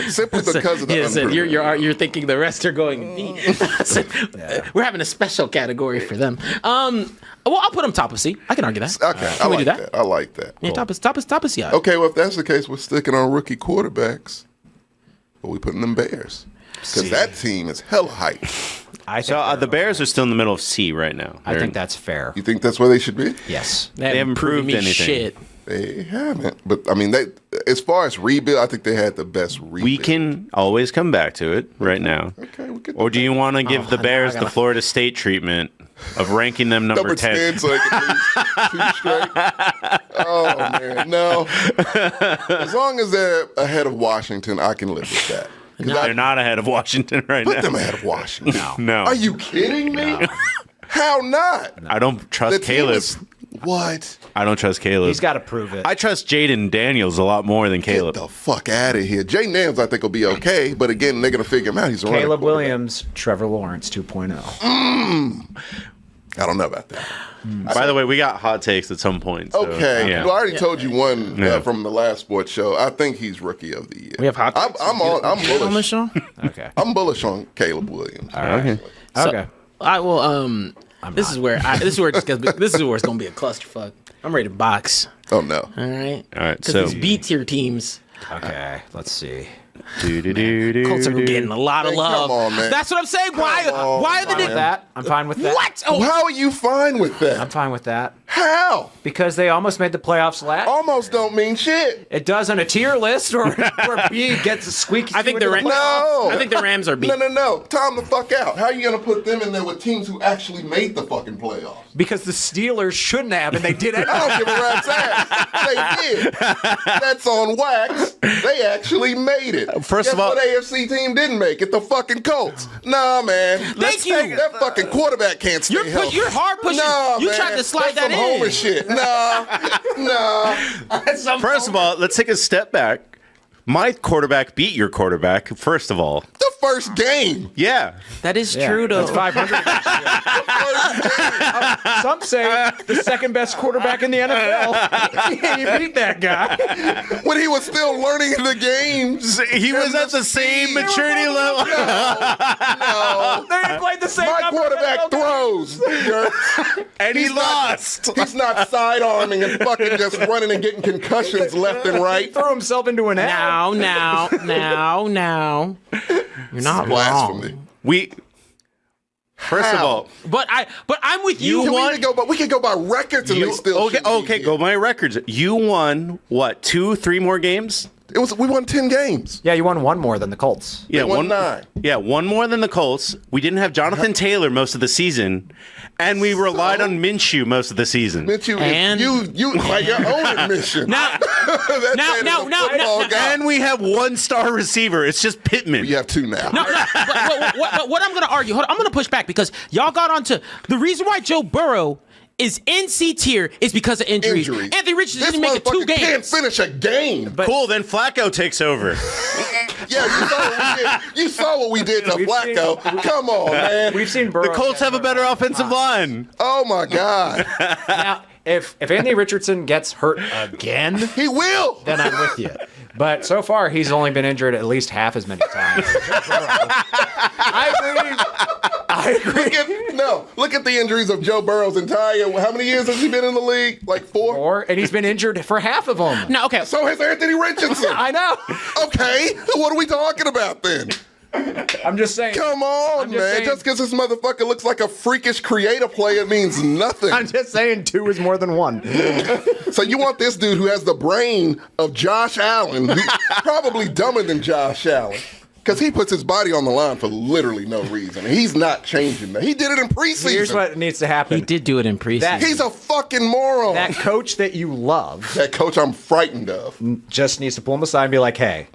[SPEAKER 4] Simply because of the
[SPEAKER 3] Yeah, so
[SPEAKER 4] unproven.
[SPEAKER 3] you're thinking the rest are going B. We're having a special category for them. Well, I'll put them top of C. I can argue that.
[SPEAKER 4] Okay,
[SPEAKER 3] Can we do that?
[SPEAKER 4] I like that.
[SPEAKER 3] Yeah, top of C.
[SPEAKER 4] Okay, well, if that's the case, we're sticking on rookie quarterbacks. But we putting them Bears. Because that team is hella hyped.
[SPEAKER 1] I think
[SPEAKER 2] So the Bears are still in the middle of C right now.
[SPEAKER 1] I think that's fair.
[SPEAKER 4] You think that's where they should be?
[SPEAKER 1] Yes.
[SPEAKER 3] They
[SPEAKER 2] haven't proved
[SPEAKER 3] me
[SPEAKER 2] anything.
[SPEAKER 3] Shit.
[SPEAKER 4] They haven't. But, I mean, they as far as rebuild, I think they had the best rebuild.
[SPEAKER 2] We can always come back to it right now.
[SPEAKER 4] Okay, we could
[SPEAKER 2] Or do you want to give the Bears the Florida State treatment of ranking them number 10?
[SPEAKER 4] 10 so they can lose 2 straight. Oh, man. No. As long as they're ahead of Washington, I can live with that. 'Cause
[SPEAKER 2] They're not ahead of Washington right
[SPEAKER 4] Put
[SPEAKER 2] now.
[SPEAKER 4] them ahead of Washington.
[SPEAKER 2] No.
[SPEAKER 4] Are you kidding me? How not?
[SPEAKER 2] I don't trust
[SPEAKER 4] The team
[SPEAKER 2] Caleb.
[SPEAKER 4] is- what?
[SPEAKER 2] I don't trust Caleb.
[SPEAKER 1] He's got to prove it.
[SPEAKER 2] I trust Jaden Daniels a lot more than
[SPEAKER 4] Get
[SPEAKER 2] Caleb.
[SPEAKER 4] the fuck out of here. Jay Nams, I think, will be okay, but again, they're going to figure him out. He's a running
[SPEAKER 1] Caleb
[SPEAKER 4] quarterback.
[SPEAKER 1] Williams, Trevor Lawrence 2.0.
[SPEAKER 4] I don't know about that.
[SPEAKER 2] By the way, we got hot takes at some point. So,
[SPEAKER 4] Okay.
[SPEAKER 2] yeah.
[SPEAKER 4] Well, I already told you one
[SPEAKER 2] Yeah.
[SPEAKER 4] from the last sports show. I think he's rookie of the year.
[SPEAKER 3] We have hot takes?
[SPEAKER 4] I'm
[SPEAKER 3] on the
[SPEAKER 4] bullish.
[SPEAKER 3] show.
[SPEAKER 1] Okay.
[SPEAKER 4] I'm bullish on Caleb Williams.
[SPEAKER 2] Okay.
[SPEAKER 1] Okay.
[SPEAKER 3] I will. This is where it's gonna be a clusterfuck. I'm ready to box.
[SPEAKER 4] Oh, no.
[SPEAKER 3] All right.
[SPEAKER 2] All right.
[SPEAKER 3] Because
[SPEAKER 2] So
[SPEAKER 3] these B tier teams,
[SPEAKER 1] Okay. Let's see.
[SPEAKER 3] Colts are getting a lot of
[SPEAKER 4] Man,
[SPEAKER 3] love.
[SPEAKER 4] come on, man.
[SPEAKER 3] That's what I'm saying. Why are
[SPEAKER 1] Fine
[SPEAKER 3] the
[SPEAKER 1] with that. I'm fine with that.
[SPEAKER 3] what? Oh,
[SPEAKER 4] How are you fine with
[SPEAKER 1] I'm
[SPEAKER 4] that?
[SPEAKER 1] fine with that.
[SPEAKER 4] How?
[SPEAKER 1] Because they almost made the playoffs last.
[SPEAKER 4] Almost don't mean shit.
[SPEAKER 1] It does on a tier list or where B gets a squeaky.
[SPEAKER 3] I think
[SPEAKER 1] into
[SPEAKER 3] the
[SPEAKER 1] the
[SPEAKER 4] No.
[SPEAKER 3] I think the Rams are B.
[SPEAKER 4] No. Time the fuck out. How are you going to put them in there with teams who actually made the fucking playoffs?
[SPEAKER 1] because the Steelers shouldn't have, and they did it.
[SPEAKER 4] I don't give a rat's ass. They did. That's on wax. They actually made it.
[SPEAKER 2] First
[SPEAKER 4] Guess
[SPEAKER 2] of all-
[SPEAKER 4] what AFC team didn't make it? The fucking Colts. Nah, man.
[SPEAKER 3] Thank you.
[SPEAKER 4] That fucking quarterback can't stay healthy.
[SPEAKER 3] You're hard pushing.
[SPEAKER 4] Nah,
[SPEAKER 3] You
[SPEAKER 4] man.
[SPEAKER 3] tried to slide
[SPEAKER 4] That's
[SPEAKER 3] that
[SPEAKER 4] some
[SPEAKER 3] in.
[SPEAKER 4] Homer shit. Nah.
[SPEAKER 2] First of all, let's take a step back. My quarterback beat your quarterback, first of all.
[SPEAKER 4] The first game.
[SPEAKER 2] Yeah.
[SPEAKER 3] That is
[SPEAKER 1] Yeah,
[SPEAKER 3] true, though.
[SPEAKER 1] That's 500. Some say the second best quarterback in the NFL. You beat that guy.
[SPEAKER 4] When he was still learning the games.
[SPEAKER 2] He was at the same maturity level.
[SPEAKER 4] No.
[SPEAKER 1] They played the same
[SPEAKER 4] My
[SPEAKER 1] number of
[SPEAKER 4] quarterback
[SPEAKER 1] NFL games.
[SPEAKER 4] throws.
[SPEAKER 2] And he
[SPEAKER 4] He's not-
[SPEAKER 2] lost.
[SPEAKER 4] He's not sidearming and fucking just running and getting concussions left and
[SPEAKER 1] He
[SPEAKER 4] right.
[SPEAKER 1] threw himself into an L.
[SPEAKER 3] Now. You're not wrong.
[SPEAKER 4] Blasphemy.
[SPEAKER 2] First of
[SPEAKER 4] How?
[SPEAKER 2] all,
[SPEAKER 3] But I'm with you.
[SPEAKER 4] Can we could go by records and they still shouldn't be
[SPEAKER 2] okay,
[SPEAKER 4] here.
[SPEAKER 2] go by records. You won what, 2-3 more games?
[SPEAKER 4] We won 10 games.
[SPEAKER 1] Yeah, you won one more than the Colts.
[SPEAKER 2] Yeah,
[SPEAKER 4] won 9.
[SPEAKER 2] Yeah, one more than the Colts. We didn't have Jonathan Taylor most of the season, and we relied on Minshew most of the season.
[SPEAKER 4] Minshew,
[SPEAKER 3] And-
[SPEAKER 4] you like your own admission.
[SPEAKER 3] Now,
[SPEAKER 4] That's
[SPEAKER 3] now,
[SPEAKER 4] it,
[SPEAKER 3] now,
[SPEAKER 4] it's a
[SPEAKER 3] now,
[SPEAKER 4] football
[SPEAKER 3] now-
[SPEAKER 4] guy.
[SPEAKER 2] And we have one star receiver. It's just Pittman.
[SPEAKER 4] You have 2 now.
[SPEAKER 3] but what I'm going to argue, hold on, I'm going to push back because y'all got onto the reason why Joe Burrow is NC tier is because of injuries. Anthony Richardson
[SPEAKER 4] This
[SPEAKER 3] didn't make it 2
[SPEAKER 4] motherfucker
[SPEAKER 3] games.
[SPEAKER 4] can't finish a game.
[SPEAKER 2] Cool, then Flacco takes over.
[SPEAKER 4] Yeah, you saw what we did to Flacco. Come on, man.
[SPEAKER 1] We've seen Burrow.
[SPEAKER 2] The Colts have a better offensive line.
[SPEAKER 4] Oh my God,
[SPEAKER 1] Now, if Anthony Richardson gets hurt again,
[SPEAKER 4] he will.
[SPEAKER 1] then I'm with you. But so far, he's only been injured at least half as many times. I agree.
[SPEAKER 4] Look at the injuries of Joe Burrow's entire. How many years has he been in the league? Like 4.
[SPEAKER 1] Or, and he's been injured for half of them.
[SPEAKER 3] No, okay.
[SPEAKER 4] So has Anthony Richardson.
[SPEAKER 1] I know.
[SPEAKER 4] Okay, what are we talking about then?
[SPEAKER 1] I'm just saying.
[SPEAKER 4] Come on, man.
[SPEAKER 1] saying-
[SPEAKER 4] Just because this motherfucker looks like a freakish creative player means nothing.
[SPEAKER 1] I'm just saying 2 is more than 1.
[SPEAKER 4] So you want this dude who has the brain of Josh Allen, who's probably dumber than Josh Allen, because he puts his body on the line for literally no reason. He's not changing that. He did it in preseason.
[SPEAKER 1] Here's what needs to happen.
[SPEAKER 3] He did do it in preseason.
[SPEAKER 4] He's a fucking moron.
[SPEAKER 1] That coach that you love
[SPEAKER 4] That coach I'm frightened of.
[SPEAKER 1] just needs to pull him aside and be like, hey,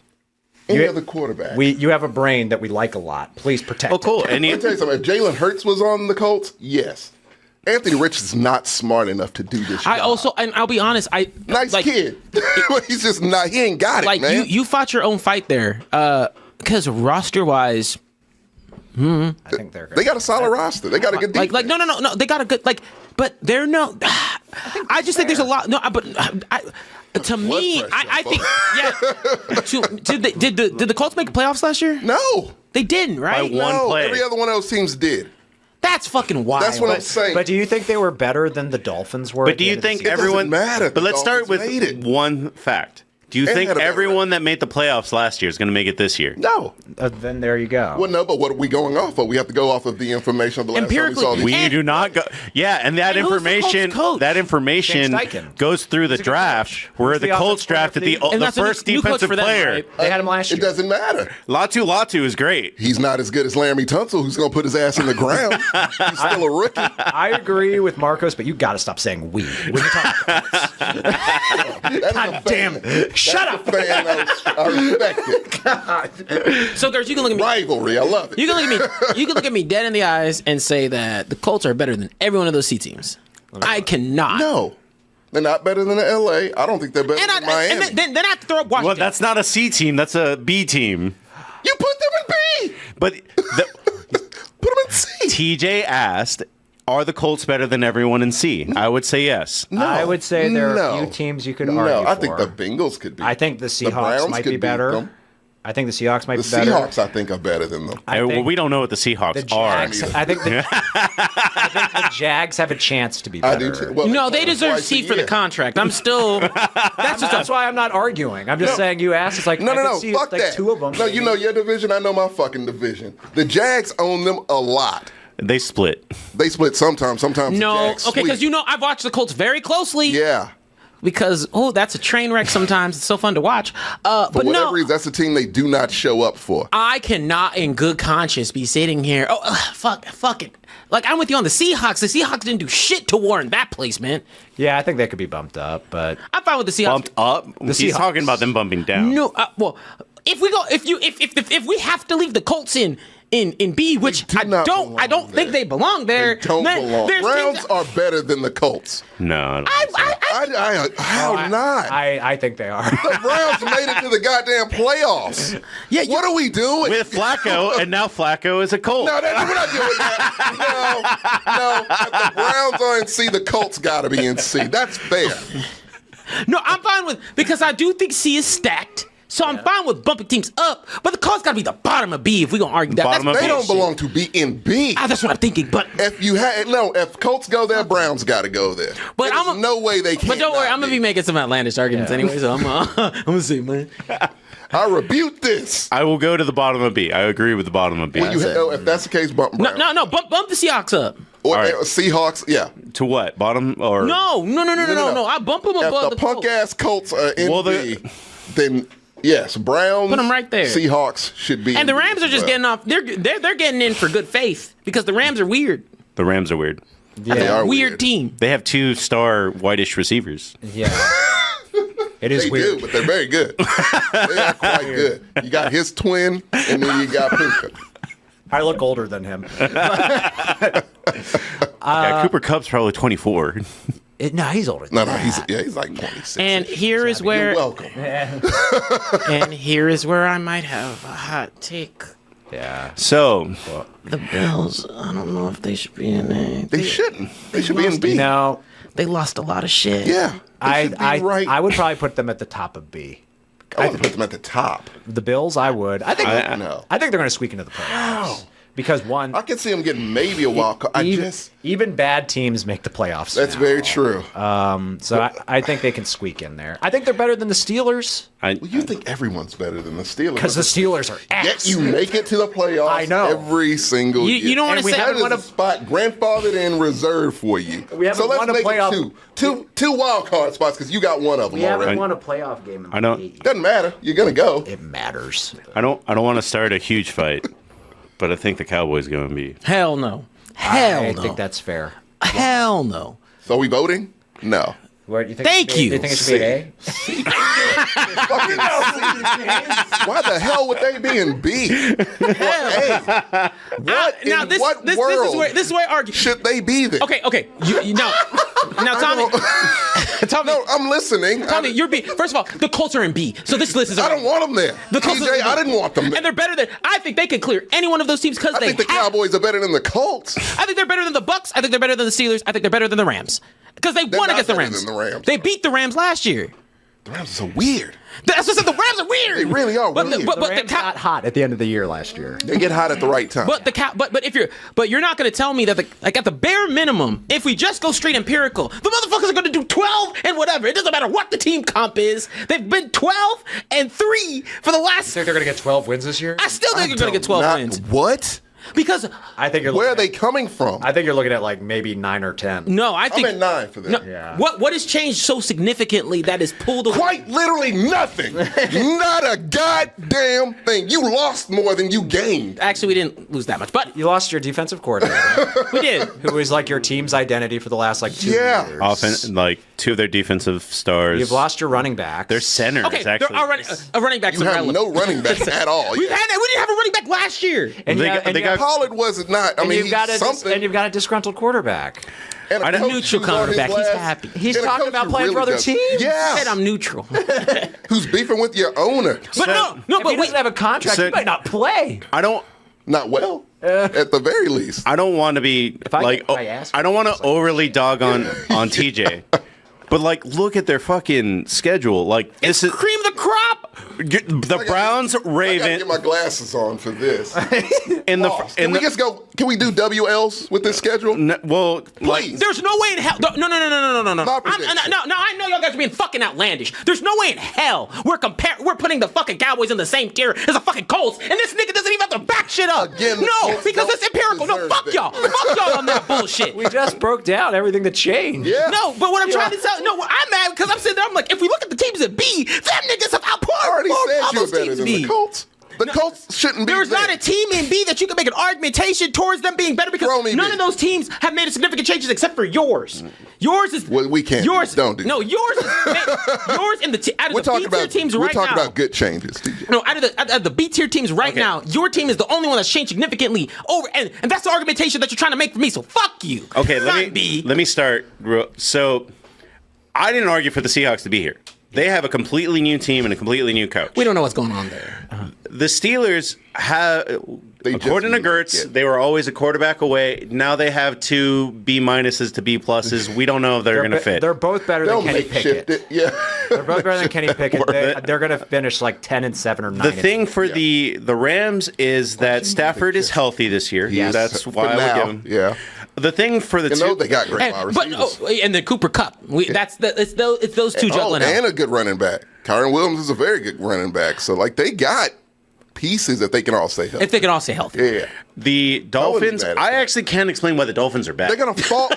[SPEAKER 4] Any
[SPEAKER 1] You-
[SPEAKER 4] other quarterback.
[SPEAKER 1] you have a brain that we like a lot. Please protect
[SPEAKER 2] Oh, cool.
[SPEAKER 1] it.
[SPEAKER 2] And
[SPEAKER 4] Let me tell you something. If Jalen Hurts was on the Colts, yes. Anthony Richardson's not smart enough to do this
[SPEAKER 3] I
[SPEAKER 4] job.
[SPEAKER 3] also, and I'll be honest,
[SPEAKER 4] Nice
[SPEAKER 3] like,
[SPEAKER 4] kid. He's just not, he ain't got it,
[SPEAKER 3] Like
[SPEAKER 4] man.
[SPEAKER 3] you fought your own fight there, because roster wise,
[SPEAKER 1] I think they're good.
[SPEAKER 4] They got a solid roster. They got a good defense.
[SPEAKER 3] like no, they got a good but they're no. I just think there's a lot. No, but to me,
[SPEAKER 4] pressure,
[SPEAKER 3] I think did the Colts make the playoffs last year?
[SPEAKER 4] No.
[SPEAKER 3] They didn't, right?
[SPEAKER 2] By one
[SPEAKER 4] No,
[SPEAKER 2] play.
[SPEAKER 4] every other one of those teams did.
[SPEAKER 3] That's fucking wild.
[SPEAKER 4] That's what I'm saying.
[SPEAKER 1] But do you think they were better than the Dolphins were?
[SPEAKER 2] But
[SPEAKER 1] at
[SPEAKER 2] do
[SPEAKER 1] the
[SPEAKER 2] you
[SPEAKER 1] end of the
[SPEAKER 2] think
[SPEAKER 1] season?
[SPEAKER 2] everyone
[SPEAKER 4] doesn't matter.
[SPEAKER 2] But let's
[SPEAKER 4] The
[SPEAKER 2] start
[SPEAKER 4] Dolphins made
[SPEAKER 2] with
[SPEAKER 4] it.
[SPEAKER 2] one fact. Do you
[SPEAKER 4] And
[SPEAKER 2] think
[SPEAKER 4] had a better
[SPEAKER 2] everyone that made the playoffs last year is going to make it this year?
[SPEAKER 4] No.
[SPEAKER 1] Then there you go.
[SPEAKER 4] Well, no, but what are we going off of? We have to go off of the information of the last
[SPEAKER 3] Empirically,
[SPEAKER 4] time we saw
[SPEAKER 2] We
[SPEAKER 4] the
[SPEAKER 3] And-
[SPEAKER 2] do not go. Yeah, and that
[SPEAKER 3] And who's the
[SPEAKER 2] information,
[SPEAKER 3] Colts coach?
[SPEAKER 2] that information
[SPEAKER 1] James Steichen.
[SPEAKER 2] goes through the
[SPEAKER 1] He's a good
[SPEAKER 2] draft,
[SPEAKER 1] coach.
[SPEAKER 2] where
[SPEAKER 1] Who's
[SPEAKER 2] the
[SPEAKER 1] the
[SPEAKER 2] Colts
[SPEAKER 1] offensive player
[SPEAKER 2] drafted the
[SPEAKER 1] for
[SPEAKER 3] And
[SPEAKER 2] the
[SPEAKER 3] that's a new-
[SPEAKER 2] first
[SPEAKER 3] new coach
[SPEAKER 2] defensive
[SPEAKER 3] for them,
[SPEAKER 2] player.
[SPEAKER 3] right?
[SPEAKER 1] They had him last
[SPEAKER 4] It
[SPEAKER 1] year.
[SPEAKER 4] doesn't matter.
[SPEAKER 2] Latu is great.
[SPEAKER 4] He's not as good as Laramie Tunsil, who's going to put his ass in the ground. He's still a rookie.
[SPEAKER 1] I agree with Marcos, but you got to stop saying we. When you talk
[SPEAKER 4] God
[SPEAKER 1] damn it. Shut up.
[SPEAKER 4] Fan, I respect it.
[SPEAKER 3] So, Gertz, you can look at me.
[SPEAKER 4] Rivalry, I love it.
[SPEAKER 3] You can look at me. You can look at me dead in the eyes and say that the Colts are better than every one of those C teams. I cannot.
[SPEAKER 4] No. They're not better than the LA. I don't think they're better than Miami.
[SPEAKER 3] And then I have to throw up Washington.
[SPEAKER 2] Well, that's not a C team. That's a B team.
[SPEAKER 4] You put them in B.
[SPEAKER 2] But
[SPEAKER 4] Put them in C.
[SPEAKER 2] TJ asked, "Are the Colts better than everyone in C?" I would say yes.
[SPEAKER 4] No.
[SPEAKER 1] I would say there are
[SPEAKER 4] No.
[SPEAKER 1] a few teams you could
[SPEAKER 4] No,
[SPEAKER 1] argue
[SPEAKER 4] I think
[SPEAKER 1] for.
[SPEAKER 4] the Bengals could be.
[SPEAKER 1] I think the Seahawks
[SPEAKER 4] Browns
[SPEAKER 1] might
[SPEAKER 4] could
[SPEAKER 1] be
[SPEAKER 4] beat
[SPEAKER 1] better.
[SPEAKER 4] them.
[SPEAKER 1] I think the Seahawks might
[SPEAKER 4] The
[SPEAKER 1] be better.
[SPEAKER 4] Seahawks, I think, are better than them.
[SPEAKER 1] I
[SPEAKER 2] Well,
[SPEAKER 1] think
[SPEAKER 2] we don't know what the Seahawks
[SPEAKER 1] the
[SPEAKER 2] are.
[SPEAKER 1] Jags. I think the Jags have a chance to be
[SPEAKER 4] I
[SPEAKER 1] better.
[SPEAKER 4] do too. Well,
[SPEAKER 3] No,
[SPEAKER 4] play
[SPEAKER 3] they
[SPEAKER 4] them
[SPEAKER 3] deserve
[SPEAKER 4] twice a
[SPEAKER 3] C for the
[SPEAKER 4] year.
[SPEAKER 3] contract. I'm still.
[SPEAKER 1] That's why I'm not arguing. I'm just saying you asked. It's like
[SPEAKER 4] No,
[SPEAKER 1] I could
[SPEAKER 4] no,
[SPEAKER 1] see
[SPEAKER 4] fuck
[SPEAKER 1] like
[SPEAKER 4] that.
[SPEAKER 1] 2 of them.
[SPEAKER 4] No, you know your division. I know my fucking division. The Jags own them a lot.
[SPEAKER 2] They split.
[SPEAKER 4] They split sometimes. Sometimes the
[SPEAKER 3] No,
[SPEAKER 4] Jags
[SPEAKER 3] okay, because
[SPEAKER 4] sweep.
[SPEAKER 3] I've watched the Colts very closely.
[SPEAKER 4] Yeah.
[SPEAKER 3] Because that's a train wreck. Sometimes it's so fun to watch.
[SPEAKER 4] For
[SPEAKER 3] But
[SPEAKER 4] whatever
[SPEAKER 3] no,
[SPEAKER 4] reason, that's a team they do not show up for.
[SPEAKER 3] I cannot, in good conscience, be sitting here. Fuck it. Like I'm with you on the Seahawks. The Seahawks didn't do shit to warrant that placement.
[SPEAKER 1] Yeah, I think they could be bumped up, but
[SPEAKER 3] I'm fine with the Seahawks.
[SPEAKER 2] Bumped up. He's
[SPEAKER 1] Seahawks.
[SPEAKER 2] talking about them bumping down.
[SPEAKER 3] No, well, if we have to leave the Colts in B, which
[SPEAKER 4] do
[SPEAKER 3] I
[SPEAKER 4] not
[SPEAKER 3] don't
[SPEAKER 4] belong
[SPEAKER 3] think
[SPEAKER 4] there.
[SPEAKER 3] they belong there.
[SPEAKER 4] They don't
[SPEAKER 3] Man,
[SPEAKER 4] belong.
[SPEAKER 3] there's
[SPEAKER 4] Browns
[SPEAKER 3] teams-
[SPEAKER 4] are better than the Colts.
[SPEAKER 2] No. I don't think so.
[SPEAKER 4] How not?
[SPEAKER 1] I think they are.
[SPEAKER 4] The Browns made it to the goddamn playoffs.
[SPEAKER 3] Yeah,
[SPEAKER 4] What are we doing?
[SPEAKER 2] With Flacco, and now Flacco is a Colt.
[SPEAKER 4] No, we're not doing that. No. If the Browns are in C, the Colts got to be in C. That's fair.
[SPEAKER 3] No, I'm fine with because I do think C is stacked. So I'm fine with bumping teams up, but the Colts got to be the bottom of B if we're gonna argue that.
[SPEAKER 2] Bottom
[SPEAKER 3] That's
[SPEAKER 2] of
[SPEAKER 4] They
[SPEAKER 2] B.
[SPEAKER 4] don't belong to be in B.
[SPEAKER 3] That's what I'm thinking. But
[SPEAKER 4] If Colts go there, Browns got to go there.
[SPEAKER 3] But
[SPEAKER 4] There's no way they can't.
[SPEAKER 3] But don't worry,
[SPEAKER 4] not
[SPEAKER 3] I'm gonna be making some outlandish arguments anyway. So I'm gonna see, man.
[SPEAKER 4] I rebuke this.
[SPEAKER 2] I will go to the bottom of B. I agree with the bottom of B.
[SPEAKER 4] If that's the case, bump Browns.
[SPEAKER 3] No, bump the Seahawks up.
[SPEAKER 4] Or
[SPEAKER 2] All right.
[SPEAKER 4] Seahawks, yeah.
[SPEAKER 2] To what? Bottom or
[SPEAKER 3] No. I bump them
[SPEAKER 4] If
[SPEAKER 3] above
[SPEAKER 4] the
[SPEAKER 3] the
[SPEAKER 4] punk
[SPEAKER 3] Colts.
[SPEAKER 4] ass Colts are in
[SPEAKER 2] Well,
[SPEAKER 4] B, then yes, Browns.
[SPEAKER 3] Put 'em right there.
[SPEAKER 4] Seahawks should be.
[SPEAKER 3] And the
[SPEAKER 4] in B
[SPEAKER 3] Rams
[SPEAKER 4] as
[SPEAKER 3] are just
[SPEAKER 4] well.
[SPEAKER 3] getting off. They're getting in for good faith because the Rams are weird.
[SPEAKER 2] The Rams are weird.
[SPEAKER 4] They are
[SPEAKER 3] Weird team.
[SPEAKER 2] They have 2-star whitish receivers.
[SPEAKER 1] Yeah. It is
[SPEAKER 4] They
[SPEAKER 1] weird.
[SPEAKER 4] do, but they're very good. They are quite good. You got his twin, and then you got Puka.
[SPEAKER 1] I look older than him.
[SPEAKER 2] Yeah, Cooper Kupp's probably 24.
[SPEAKER 1] No, he's older than
[SPEAKER 4] No,
[SPEAKER 1] that.
[SPEAKER 4] he's like 26.
[SPEAKER 3] And here is
[SPEAKER 4] You're
[SPEAKER 3] where
[SPEAKER 4] welcome.
[SPEAKER 3] and here is where I might have a hot take.
[SPEAKER 1] Yeah.
[SPEAKER 2] So,
[SPEAKER 3] The Bills, I don't know if they should be in there.
[SPEAKER 4] They shouldn't. They should be in B.
[SPEAKER 1] No,
[SPEAKER 3] They lost a lot of shit.
[SPEAKER 4] Yeah. They should be right.
[SPEAKER 1] I would probably put them at the top of B.
[SPEAKER 4] I would put them at the top.
[SPEAKER 1] The Bills, I would. I think.
[SPEAKER 4] No.
[SPEAKER 1] I think they're going to squeak into the playoffs because one.
[SPEAKER 4] I can see them getting maybe a wild card.
[SPEAKER 1] Even bad teams make the playoffs.
[SPEAKER 4] That's
[SPEAKER 1] now.
[SPEAKER 4] very true.
[SPEAKER 1] So I think they can squeak in there. I think they're better than the Steelers
[SPEAKER 4] Well, you think everyone's better than the Steelers.
[SPEAKER 1] because the Steelers are ass.
[SPEAKER 4] Yet you make it to the playoffs
[SPEAKER 1] I know.
[SPEAKER 4] every single year.
[SPEAKER 3] You don't want to say
[SPEAKER 4] That is a spot grandfathered and reserved for you.
[SPEAKER 1] We haven't
[SPEAKER 4] so let's
[SPEAKER 1] won a
[SPEAKER 4] make
[SPEAKER 1] playoff-
[SPEAKER 4] it two wild card spots because you got one of them
[SPEAKER 1] We haven't
[SPEAKER 4] already.
[SPEAKER 1] won a playoff game in
[SPEAKER 2] I don't-
[SPEAKER 1] 8 years.
[SPEAKER 4] Doesn't matter. You're gonna go.
[SPEAKER 1] It matters.
[SPEAKER 2] I don't want to start a huge fight, but I think the Cowboys going to be.
[SPEAKER 3] Hell no. Hell
[SPEAKER 1] I
[SPEAKER 3] no.
[SPEAKER 1] think that's fair.
[SPEAKER 3] Hell no.
[SPEAKER 4] So we voting? No.
[SPEAKER 1] What, you think
[SPEAKER 3] Thank you.
[SPEAKER 1] You think it should be an A?
[SPEAKER 4] Fucking C. Why the hell would they be in B? What
[SPEAKER 3] Now
[SPEAKER 4] in
[SPEAKER 3] this
[SPEAKER 4] what
[SPEAKER 3] this
[SPEAKER 4] world
[SPEAKER 3] this is where I argue.
[SPEAKER 4] should they be there?
[SPEAKER 3] Okay. You now Tommy. Tommy,
[SPEAKER 4] No, I'm listening.
[SPEAKER 3] Tommy, you're B. First of all, the Colts are in B. So this list is.
[SPEAKER 4] I don't want them there.
[SPEAKER 3] The Colts
[SPEAKER 4] TJ, I didn't want them there.
[SPEAKER 3] And they're better than. I think they could clear any one of those teams because
[SPEAKER 4] I
[SPEAKER 3] they.
[SPEAKER 4] think the Cowboys are better than the Colts.
[SPEAKER 3] I think they're better than the Bucks. I think they're better than the Steelers. I think they're better than the Rams because they won
[SPEAKER 4] not
[SPEAKER 3] against the
[SPEAKER 4] better
[SPEAKER 3] Rams.
[SPEAKER 4] than the Rams.
[SPEAKER 3] They beat the Rams last year.
[SPEAKER 4] The Rams are so weird.
[SPEAKER 3] That's what I said. The Rams are weird.
[SPEAKER 4] They really are
[SPEAKER 3] But
[SPEAKER 4] weird.
[SPEAKER 3] but
[SPEAKER 1] The
[SPEAKER 3] the
[SPEAKER 1] Rams got hot at the end of the year last year.
[SPEAKER 4] They get hot at the right time.
[SPEAKER 3] But you're not going to tell me that at the bare minimum, if we just go straight empirical, the motherfuckers are going to do 12 and whatever. It doesn't matter what the team comp is. They've been 12 and 3 for the last.
[SPEAKER 1] Think they're going to get 12 wins this year?
[SPEAKER 3] I still think they're going to get 12 wins
[SPEAKER 4] What?
[SPEAKER 3] because
[SPEAKER 1] I think you're.
[SPEAKER 4] Where are
[SPEAKER 1] looking
[SPEAKER 4] they coming from?
[SPEAKER 1] I think you're looking at like maybe 9 or 10.
[SPEAKER 3] no, I
[SPEAKER 4] I'm
[SPEAKER 3] think
[SPEAKER 4] at 9 for this.
[SPEAKER 3] no,
[SPEAKER 1] Yeah.
[SPEAKER 3] What has changed so significantly that is pulled away?
[SPEAKER 4] Quite literally nothing. Not a goddamn thing. You lost more than you gained.
[SPEAKER 3] Actually, we didn't lose that much, but
[SPEAKER 1] You lost your defensive coordinator,
[SPEAKER 3] we did.
[SPEAKER 1] who was like your team's identity for the last like 2
[SPEAKER 4] Yeah.
[SPEAKER 1] years.
[SPEAKER 2] Often, like 2 of their defensive stars.
[SPEAKER 1] You've lost your running back.
[SPEAKER 2] Their center
[SPEAKER 3] Okay,
[SPEAKER 2] is
[SPEAKER 3] there
[SPEAKER 2] actually.
[SPEAKER 3] are running backs.
[SPEAKER 4] You have
[SPEAKER 3] irrelevant.
[SPEAKER 4] no running backs at all.
[SPEAKER 3] We didn't have a running back last year.
[SPEAKER 1] And
[SPEAKER 2] They
[SPEAKER 1] you
[SPEAKER 2] got-
[SPEAKER 1] got-
[SPEAKER 2] they got-
[SPEAKER 4] Pollard was not. I
[SPEAKER 1] and
[SPEAKER 4] mean,
[SPEAKER 1] you've
[SPEAKER 4] he's
[SPEAKER 1] got
[SPEAKER 4] something.
[SPEAKER 1] and you've got a disgruntled quarterback.
[SPEAKER 4] And a
[SPEAKER 2] I don't-
[SPEAKER 4] coach
[SPEAKER 3] Neutral
[SPEAKER 4] who's on his
[SPEAKER 3] quarterback. He's
[SPEAKER 4] last-
[SPEAKER 3] happy.
[SPEAKER 1] He's
[SPEAKER 4] and a
[SPEAKER 1] talking
[SPEAKER 4] coach
[SPEAKER 1] about
[SPEAKER 4] who
[SPEAKER 1] playing for other
[SPEAKER 4] does-
[SPEAKER 1] teams.
[SPEAKER 4] Yeah.
[SPEAKER 3] Said I'm neutral.
[SPEAKER 4] Who's beefing with your owner?
[SPEAKER 3] But no,
[SPEAKER 1] If
[SPEAKER 3] but
[SPEAKER 1] he doesn't have a contract,
[SPEAKER 2] So-
[SPEAKER 1] he might not play.
[SPEAKER 2] I don't.
[SPEAKER 4] Not well, at the very least.
[SPEAKER 2] I don't want to be
[SPEAKER 1] I
[SPEAKER 2] like.
[SPEAKER 1] get my ass
[SPEAKER 2] I don't want to
[SPEAKER 1] kicked, it's like-
[SPEAKER 2] overly dog on TJ, but like, look at their fucking schedule. Like this is
[SPEAKER 3] cream of the crop.
[SPEAKER 2] the Browns,
[SPEAKER 4] I gotta
[SPEAKER 2] Ravens
[SPEAKER 4] get my glasses on for this.
[SPEAKER 2] in the
[SPEAKER 4] Pause.
[SPEAKER 2] in
[SPEAKER 4] Can we
[SPEAKER 2] the.
[SPEAKER 4] just go? Can we do WLs with this schedule?
[SPEAKER 2] Well, like
[SPEAKER 4] Please.
[SPEAKER 3] There's no way in hell. No.
[SPEAKER 4] My prediction.
[SPEAKER 3] No, I know y'all guys are being fucking outlandish. There's no way in hell we're putting the fucking Cowboys in the same tier as the fucking Colts, and this nigga doesn't even have to back shit up.
[SPEAKER 4] Again, the
[SPEAKER 3] no,
[SPEAKER 4] Colts
[SPEAKER 3] because
[SPEAKER 4] don't
[SPEAKER 3] it's empirical. No,
[SPEAKER 4] deserve
[SPEAKER 3] fuck
[SPEAKER 4] it.
[SPEAKER 3] y'all. Fuck y'all on that bullshit.
[SPEAKER 1] We just broke down everything that changed.
[SPEAKER 4] Yeah.
[SPEAKER 3] No, but what I'm trying to tell, no, I'm mad because I'm sitting there. I'm like, if we look at the teams at B, them niggas have
[SPEAKER 4] I already
[SPEAKER 3] outperformed
[SPEAKER 4] said
[SPEAKER 3] all
[SPEAKER 4] you're
[SPEAKER 3] those
[SPEAKER 4] better
[SPEAKER 3] teams
[SPEAKER 4] than
[SPEAKER 3] B.
[SPEAKER 4] the Colts. The Colts shouldn't be
[SPEAKER 3] There's
[SPEAKER 4] there.
[SPEAKER 3] not a team in B that you can make an argumentation towards them being better because
[SPEAKER 4] Throw me
[SPEAKER 3] none
[SPEAKER 4] B.
[SPEAKER 3] of those teams have made significant changes except for yours. Yours is
[SPEAKER 4] Well, we can't.
[SPEAKER 3] Yours
[SPEAKER 4] Don't do
[SPEAKER 3] no.
[SPEAKER 4] that.
[SPEAKER 3] Yours is yours in the out
[SPEAKER 4] We're
[SPEAKER 3] of the
[SPEAKER 4] talking
[SPEAKER 3] B tier
[SPEAKER 4] about
[SPEAKER 3] teams
[SPEAKER 4] we're
[SPEAKER 3] right
[SPEAKER 4] talking
[SPEAKER 3] now.
[SPEAKER 4] about good changes, TJ.
[SPEAKER 3] No, out of the B tier teams right now, your team is the only one that's changed significantly over, and that's the argumentation that you're trying to make for me. So fuck you.
[SPEAKER 2] okay,
[SPEAKER 3] Not B.
[SPEAKER 2] let me start. So, I didn't argue for the Seahawks to be here. They have a completely new team and a completely new coach.
[SPEAKER 3] We don't know what's going on there.
[SPEAKER 2] The Steelers have,
[SPEAKER 4] They just
[SPEAKER 2] according to
[SPEAKER 4] need to
[SPEAKER 2] Gertz,
[SPEAKER 4] get-
[SPEAKER 2] they were always a quarterback away. Now they have 2 B minuses to B pluses. We don't know if they're going to fit.
[SPEAKER 1] They're both better
[SPEAKER 4] They'll
[SPEAKER 1] than Kenny
[SPEAKER 4] make shift
[SPEAKER 1] Pickett.
[SPEAKER 4] it. Yeah.
[SPEAKER 1] They're both better than Kenny Pickett.
[SPEAKER 2] Worth it.
[SPEAKER 1] They're going to finish like 10-7 or 9.
[SPEAKER 2] The thing for the Rams is that Stafford is healthy this year.
[SPEAKER 1] Yes.
[SPEAKER 2] That's
[SPEAKER 4] For
[SPEAKER 2] why I
[SPEAKER 4] now,
[SPEAKER 2] would give him.
[SPEAKER 4] Yeah.
[SPEAKER 2] The thing for the
[SPEAKER 4] And
[SPEAKER 2] two,
[SPEAKER 4] those they got great wide
[SPEAKER 3] But
[SPEAKER 4] receivers.
[SPEAKER 3] and the Cooper Cup. It's those two juggling out.
[SPEAKER 4] and a good running back. Kyron Williams is a very good running back. So like they got pieces if they can all stay healthy.
[SPEAKER 3] If they can all stay healthy.
[SPEAKER 4] Yeah.
[SPEAKER 2] the Dolphins,
[SPEAKER 4] mad at
[SPEAKER 2] I
[SPEAKER 4] that.
[SPEAKER 2] actually can't explain why the Dolphins are bad.
[SPEAKER 4] They're gonna fall.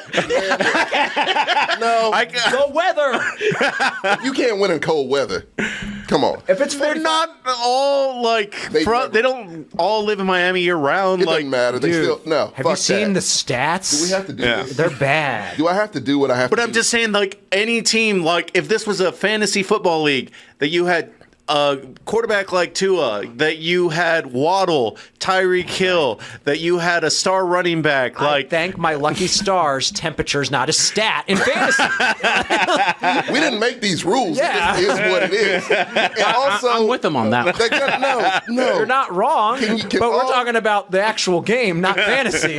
[SPEAKER 4] No,
[SPEAKER 1] The weather.
[SPEAKER 4] you can't win in cold weather. Come on.
[SPEAKER 1] If it's
[SPEAKER 2] They're not all like
[SPEAKER 4] They never-
[SPEAKER 2] they don't all live in Miami year round.
[SPEAKER 4] It
[SPEAKER 2] Like
[SPEAKER 4] doesn't matter. They
[SPEAKER 1] Dude,
[SPEAKER 4] still no.
[SPEAKER 1] have
[SPEAKER 4] fuck
[SPEAKER 1] you seen
[SPEAKER 4] that.
[SPEAKER 1] the stats?
[SPEAKER 4] Do we have to do
[SPEAKER 2] Yeah.
[SPEAKER 4] this?
[SPEAKER 1] They're bad.
[SPEAKER 4] Do I have to do what I have
[SPEAKER 2] But
[SPEAKER 4] to
[SPEAKER 2] I'm
[SPEAKER 4] do?
[SPEAKER 2] just saying, like any team, like if this was a fantasy football league that you had a quarterback like Tua, that you had Waddle, Tyreek Hill, that you had a star running back
[SPEAKER 1] I thank my lucky stars. Temperature's not a stat in fantasy.
[SPEAKER 4] We didn't make these rules.
[SPEAKER 1] Yeah.
[SPEAKER 4] It is what it is. And also,
[SPEAKER 3] I'm with them on that one.
[SPEAKER 4] No.
[SPEAKER 1] You're not wrong,
[SPEAKER 4] Can
[SPEAKER 1] but we're
[SPEAKER 4] all-
[SPEAKER 1] talking about the actual game, not fantasy.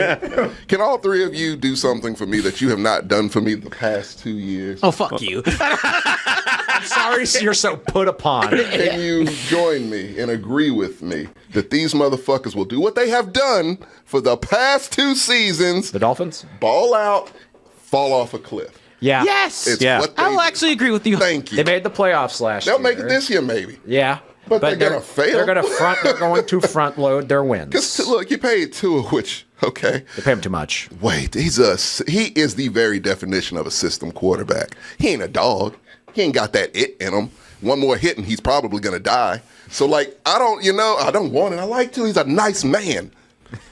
[SPEAKER 4] Can all three of you do something for me that you have not done for me the past 2 years?
[SPEAKER 3] Oh, fuck you.
[SPEAKER 1] I'm sorry you're so put upon.
[SPEAKER 4] Can you join me and agree with me that these motherfuckers will do what they have done for the past 2 seasons?
[SPEAKER 1] The Dolphins?
[SPEAKER 4] Ball out, fall off a cliff.
[SPEAKER 1] Yeah.
[SPEAKER 3] Yes.
[SPEAKER 4] It's
[SPEAKER 2] Yeah.
[SPEAKER 4] what they
[SPEAKER 3] I will
[SPEAKER 4] do.
[SPEAKER 3] actually agree with you.
[SPEAKER 4] Thank you.
[SPEAKER 1] They made the playoffs last year.
[SPEAKER 4] They'll make it this year, maybe.
[SPEAKER 1] Yeah.
[SPEAKER 4] But they're gonna fail.
[SPEAKER 1] They're going to front load their wins.
[SPEAKER 4] Because look, you paid Tua, which okay.
[SPEAKER 1] They pay him too much.
[SPEAKER 4] Wait, he is the very definition of a system quarterback. He ain't a dog. He ain't got that it in him. One more hit and he's probably gonna die. So like, I don't want it. I like to. He's a nice man.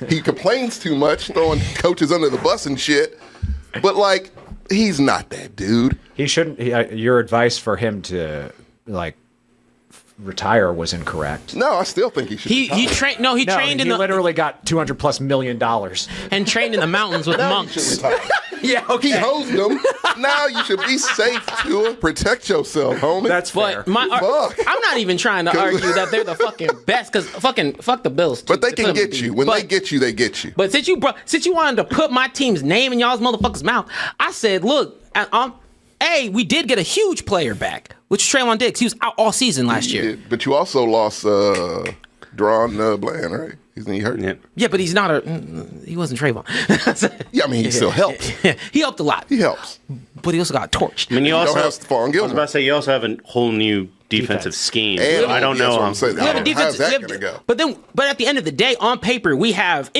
[SPEAKER 4] He complains too much, throwing coaches under the bus and shit. But like, he's not that dude.
[SPEAKER 1] He shouldn't. Your advice for him to retire was incorrect.
[SPEAKER 4] No, I still think he should.
[SPEAKER 3] He
[SPEAKER 4] retire.
[SPEAKER 3] trained. No, he
[SPEAKER 1] No,
[SPEAKER 3] trained in
[SPEAKER 1] he
[SPEAKER 3] the
[SPEAKER 1] literally got $200+ million.
[SPEAKER 3] and trained in the mountains with
[SPEAKER 4] Now you
[SPEAKER 3] monks.
[SPEAKER 4] should retire.
[SPEAKER 1] Yeah,
[SPEAKER 4] He hosed them. Now you should be safe, Tua. Protect yourself, homie.
[SPEAKER 1] That's fair.
[SPEAKER 3] But
[SPEAKER 4] Fuck.
[SPEAKER 3] I'm not even trying to argue that they're the fucking best because fuck the Bills.
[SPEAKER 4] But they can get you. When they
[SPEAKER 3] But-
[SPEAKER 4] get you, they get you.
[SPEAKER 3] But since you wanted to put my team's name in y'all's motherfuckers' mouth, I said, look, we did get a huge player back, which is Traylon Diggs. He was out all season last year.
[SPEAKER 4] But you also lost Dron Bland, right? He's hurt.
[SPEAKER 2] Yeah.
[SPEAKER 3] Yeah, but he's not he wasn't Trayvon.
[SPEAKER 4] Yeah, I mean, he still helps.
[SPEAKER 3] He helped a lot,
[SPEAKER 4] He helps.
[SPEAKER 3] but he also got torched.
[SPEAKER 2] I mean, you
[SPEAKER 4] don't
[SPEAKER 2] also
[SPEAKER 4] have Stephon
[SPEAKER 2] I was
[SPEAKER 4] Gilmore.
[SPEAKER 2] about to say you also have a whole new defensive
[SPEAKER 1] Defense.
[SPEAKER 2] scheme.
[SPEAKER 4] And
[SPEAKER 2] I don't
[SPEAKER 4] that's
[SPEAKER 2] know.
[SPEAKER 4] what I'm saying.
[SPEAKER 3] We have a defense.
[SPEAKER 4] How's that
[SPEAKER 3] we have-
[SPEAKER 4] going to go?
[SPEAKER 3] But at the end of the day, on paper, we have.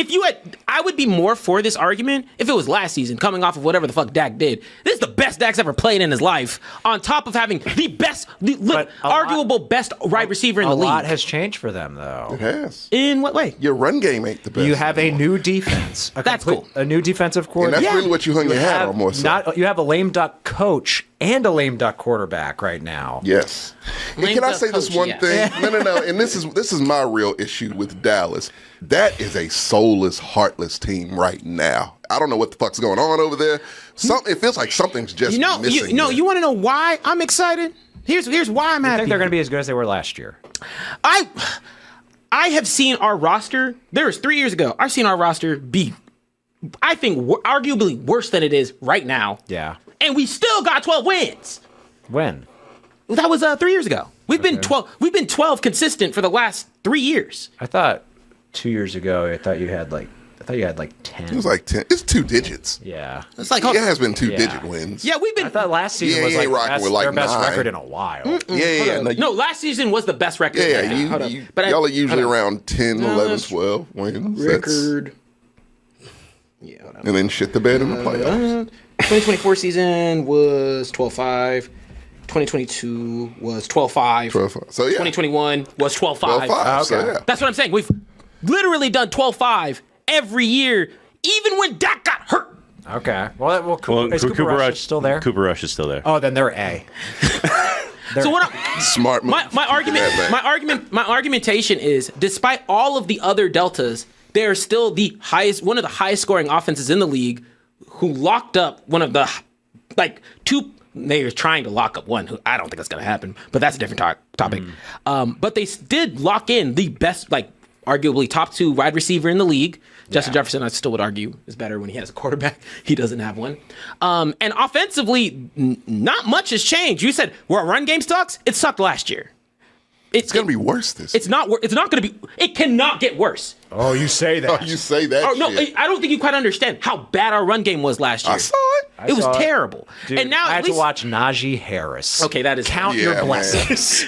[SPEAKER 3] I would be more for this argument if it was last season, coming off of whatever the fuck Dak did. This is the best Dak's ever played in his life. On top of having
[SPEAKER 1] But a
[SPEAKER 3] arguable best wide receiver in the
[SPEAKER 1] a lot
[SPEAKER 3] league.
[SPEAKER 1] has changed for them, though.
[SPEAKER 4] It has.
[SPEAKER 3] In what way?
[SPEAKER 4] Your run game ain't the best.
[SPEAKER 1] You have a new defense.
[SPEAKER 3] That's cool.
[SPEAKER 1] A new defensive
[SPEAKER 4] And
[SPEAKER 1] coordinator.
[SPEAKER 4] that's really what you hung your hat on more so.
[SPEAKER 1] You have a lame duck coach and a lame duck quarterback right now.
[SPEAKER 4] Yes. And
[SPEAKER 3] Lame
[SPEAKER 4] can I
[SPEAKER 3] duck
[SPEAKER 4] say this
[SPEAKER 3] coach,
[SPEAKER 4] one
[SPEAKER 3] yes.
[SPEAKER 4] thing? No. And this is my real issue with Dallas. That is a soulless, heartless team right now. I don't know what the fuck's going on over there. It feels like something's just missing.
[SPEAKER 3] You want to know why I'm excited? Here's why I'm
[SPEAKER 1] I
[SPEAKER 3] happy.
[SPEAKER 1] think they're going to be as good as they were last year.
[SPEAKER 3] I have seen our roster. There was 3 years ago. I've seen our roster be, I think, arguably worse than it is right now.
[SPEAKER 1] Yeah.
[SPEAKER 3] And we still got 12 wins.
[SPEAKER 1] When?
[SPEAKER 3] That was 3 years ago. We've been 12. We've been 12 consistent for the last 3 years.
[SPEAKER 1] I thought 2 years ago. I thought you had like 10.
[SPEAKER 4] It was like 10. It's 2 digits.
[SPEAKER 1] Yeah.
[SPEAKER 3] It's like,
[SPEAKER 4] It has been 2
[SPEAKER 1] Yeah.
[SPEAKER 4] digit wins.
[SPEAKER 3] yeah, we've been.
[SPEAKER 1] I thought last season
[SPEAKER 4] Yeah,
[SPEAKER 1] was
[SPEAKER 4] he
[SPEAKER 1] like,
[SPEAKER 4] ain't rocking with, like,
[SPEAKER 1] their best
[SPEAKER 4] 9.
[SPEAKER 1] record in a while.
[SPEAKER 4] Yeah.
[SPEAKER 3] no, last season was the best record.
[SPEAKER 4] Yeah,
[SPEAKER 3] Hold up.
[SPEAKER 4] you,
[SPEAKER 3] But
[SPEAKER 4] y'all are usually
[SPEAKER 3] hold on.
[SPEAKER 4] around 10,
[SPEAKER 3] No,
[SPEAKER 4] 11,
[SPEAKER 3] that's
[SPEAKER 4] 12 wins.
[SPEAKER 3] record. Yeah, hold on.
[SPEAKER 4] And then shit the bed in the playoffs.
[SPEAKER 3] 2024 season was 12-5. 2022 was 12-5.
[SPEAKER 4] 12-5. So, yeah.
[SPEAKER 3] 2021 was 12-5.
[SPEAKER 4] 12-5. So,
[SPEAKER 1] Okay.
[SPEAKER 4] yeah.
[SPEAKER 3] That's what I'm saying. We've literally done 12-5 every year, even when Dak got hurt.
[SPEAKER 1] Okay. Well,
[SPEAKER 2] Well,
[SPEAKER 1] is Cooper Rush still there?
[SPEAKER 2] Cooper Rush is still there.
[SPEAKER 1] Oh, then they're A.
[SPEAKER 3] So what? I'm,
[SPEAKER 4] Smart move.
[SPEAKER 3] my argumentation is, despite all of the other deltas, they are still one of the highest scoring offenses in the league, who locked up one of the two. They were trying to lock up one who I don't think that's going to happen, but that's a different topic. But they did lock in the best, arguably top 2 wide receiver in the league. Justin Jefferson, I still would argue, is better when he has a quarterback. He doesn't have one. And offensively, not much has changed. You said, well, our run game sucks. It sucked last year.
[SPEAKER 4] It's going to be worse this
[SPEAKER 3] It's not going to be. It cannot get worse.
[SPEAKER 1] Oh, you say that.
[SPEAKER 4] Oh, you say that
[SPEAKER 3] Oh no,
[SPEAKER 4] shit.
[SPEAKER 3] I don't think you quite understand how bad our run game was last year.
[SPEAKER 4] I saw it.
[SPEAKER 3] It was
[SPEAKER 1] saw it.
[SPEAKER 3] terrible.
[SPEAKER 1] Dude,
[SPEAKER 3] and now
[SPEAKER 1] I
[SPEAKER 3] at
[SPEAKER 1] had
[SPEAKER 3] least
[SPEAKER 1] to watch Najee Harris.
[SPEAKER 3] Okay, that is
[SPEAKER 1] Count
[SPEAKER 4] Yeah,
[SPEAKER 1] your
[SPEAKER 4] man.
[SPEAKER 1] blessings.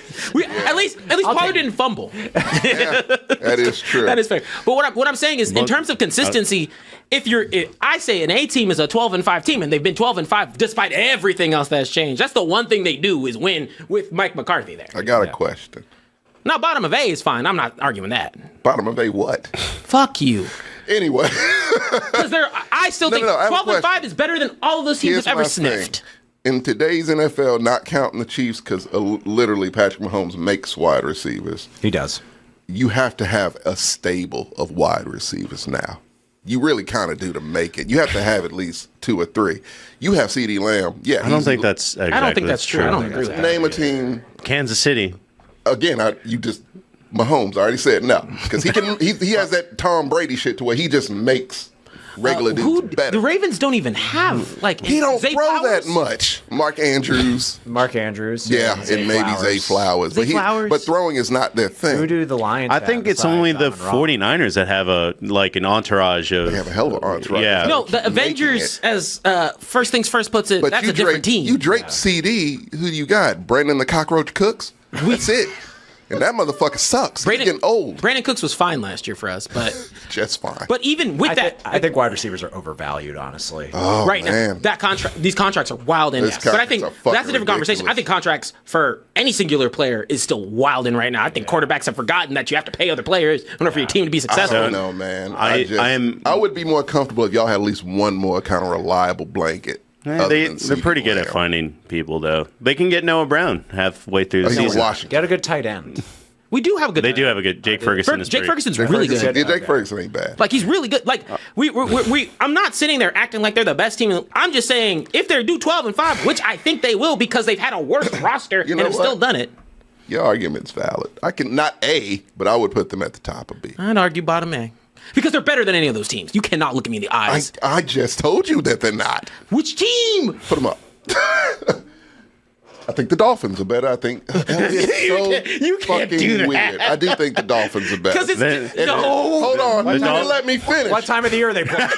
[SPEAKER 3] at least Pollard didn't fumble.
[SPEAKER 4] That is true.
[SPEAKER 3] That is fair. But what I'm saying is, in terms of consistency, I say an A team is a 12-5 team, and they've been 12-5 despite everything else that's changed. That's the one thing they do is win with Mike McCarthy there.
[SPEAKER 4] I got a question.
[SPEAKER 3] Now, bottom of A is fine. I'm not arguing that.
[SPEAKER 4] Bottom of A what?
[SPEAKER 3] Fuck you.
[SPEAKER 4] Anyway.
[SPEAKER 3] Because I still think
[SPEAKER 4] no, I have a
[SPEAKER 3] 12-5
[SPEAKER 4] question.
[SPEAKER 3] is better than all of those teams
[SPEAKER 4] Here's
[SPEAKER 3] have ever
[SPEAKER 4] my
[SPEAKER 3] sniffed.
[SPEAKER 4] thing. in today's NFL, not counting the Chiefs, because literally Patrick Mahomes makes wide receivers.
[SPEAKER 1] He does.
[SPEAKER 4] You have to have a stable of wide receivers now. You really kind of do to make it. You have to have at least 2 or 3. You have CeeDee Lamb. Yeah,
[SPEAKER 2] I don't think that's exactly
[SPEAKER 3] I don't think that's true. I don't agree with that.
[SPEAKER 4] Name a team.
[SPEAKER 2] Kansas City.
[SPEAKER 4] Again, Mahomes. I already said no because he has that Tom Brady shit to where he just makes regular dudes better.
[SPEAKER 3] The Ravens don't even have
[SPEAKER 4] he don't
[SPEAKER 3] Zay
[SPEAKER 4] throw
[SPEAKER 3] Flowers?
[SPEAKER 4] that much. Mark Andrews.
[SPEAKER 1] Yeah,
[SPEAKER 4] and maybe Zay Flowers.
[SPEAKER 3] Zay Flowers.
[SPEAKER 4] But throwing is not their thing.
[SPEAKER 1] Who do the Lions
[SPEAKER 2] I
[SPEAKER 1] have
[SPEAKER 2] think it's
[SPEAKER 1] besides
[SPEAKER 2] only the
[SPEAKER 1] Amon-Ra?
[SPEAKER 2] 49ers that have an entourage of.
[SPEAKER 4] They have a hell of an entourage.
[SPEAKER 2] Yeah.
[SPEAKER 3] No, the
[SPEAKER 4] Keep making
[SPEAKER 3] Avengers,
[SPEAKER 4] it.
[SPEAKER 3] as First Things First puts it,
[SPEAKER 4] But
[SPEAKER 3] that's
[SPEAKER 4] you
[SPEAKER 3] a different team.
[SPEAKER 4] You drape CD. Who you got? Brandon the Cockroach Cooks. That's it. And that motherfucker sucks. He's getting old.
[SPEAKER 3] Brandon Cooks was fine last year for us, but
[SPEAKER 4] Just fine.
[SPEAKER 3] but even with
[SPEAKER 1] I think wide receivers are overvalued, honestly.
[SPEAKER 4] oh,
[SPEAKER 3] right
[SPEAKER 4] man.
[SPEAKER 3] now, these contracts are wild in
[SPEAKER 4] These
[SPEAKER 3] now. But I think
[SPEAKER 4] contracts are
[SPEAKER 3] that's a different
[SPEAKER 4] fucking
[SPEAKER 3] conversation. I
[SPEAKER 4] ridiculous.
[SPEAKER 3] think contracts for any singular player is still wild in right now. I think quarterbacks have forgotten that you have to pay other players in order for your team to be
[SPEAKER 4] I
[SPEAKER 3] successful.
[SPEAKER 4] don't know, man.
[SPEAKER 2] I
[SPEAKER 4] I would be more comfortable if y'all had at least one more kind of reliable blanket. other
[SPEAKER 2] They're
[SPEAKER 4] than CeeDee
[SPEAKER 2] pretty good at
[SPEAKER 4] Lamb.
[SPEAKER 2] finding people, though. They can get Noah Brown halfway through the
[SPEAKER 4] He's in
[SPEAKER 2] season.
[SPEAKER 4] Washington.
[SPEAKER 1] Get a good tight end.
[SPEAKER 3] We do have a good.
[SPEAKER 2] They do have a good Jake Ferguson. is
[SPEAKER 3] Jake
[SPEAKER 2] great.
[SPEAKER 3] Ferguson's really good.
[SPEAKER 4] Yeah, Jake Ferguson ain't bad.
[SPEAKER 3] Like he's really good. Like we I'm not sitting there acting like they're the best team. I'm just saying if they do 12-5, which I think they will because they've had a worse roster and
[SPEAKER 4] know
[SPEAKER 3] have
[SPEAKER 4] what?
[SPEAKER 3] still done it.
[SPEAKER 4] Your argument's valid. I can not A, but I would put them at the top of B.
[SPEAKER 3] I'd argue bottom A. Because they're better than any of those teams. You cannot look at me in the eyes.
[SPEAKER 4] I just told you that they're not.
[SPEAKER 3] Which team?
[SPEAKER 4] Put them up. I think the Dolphins are better. I think
[SPEAKER 3] You can't
[SPEAKER 4] fucking
[SPEAKER 3] do that.
[SPEAKER 4] weird. I do think the Dolphins are better.
[SPEAKER 3] Because it's
[SPEAKER 2] Then-
[SPEAKER 3] no.
[SPEAKER 4] Hold on, you
[SPEAKER 2] Dol-
[SPEAKER 4] didn't let me finish.
[SPEAKER 1] What time of the year are they playing?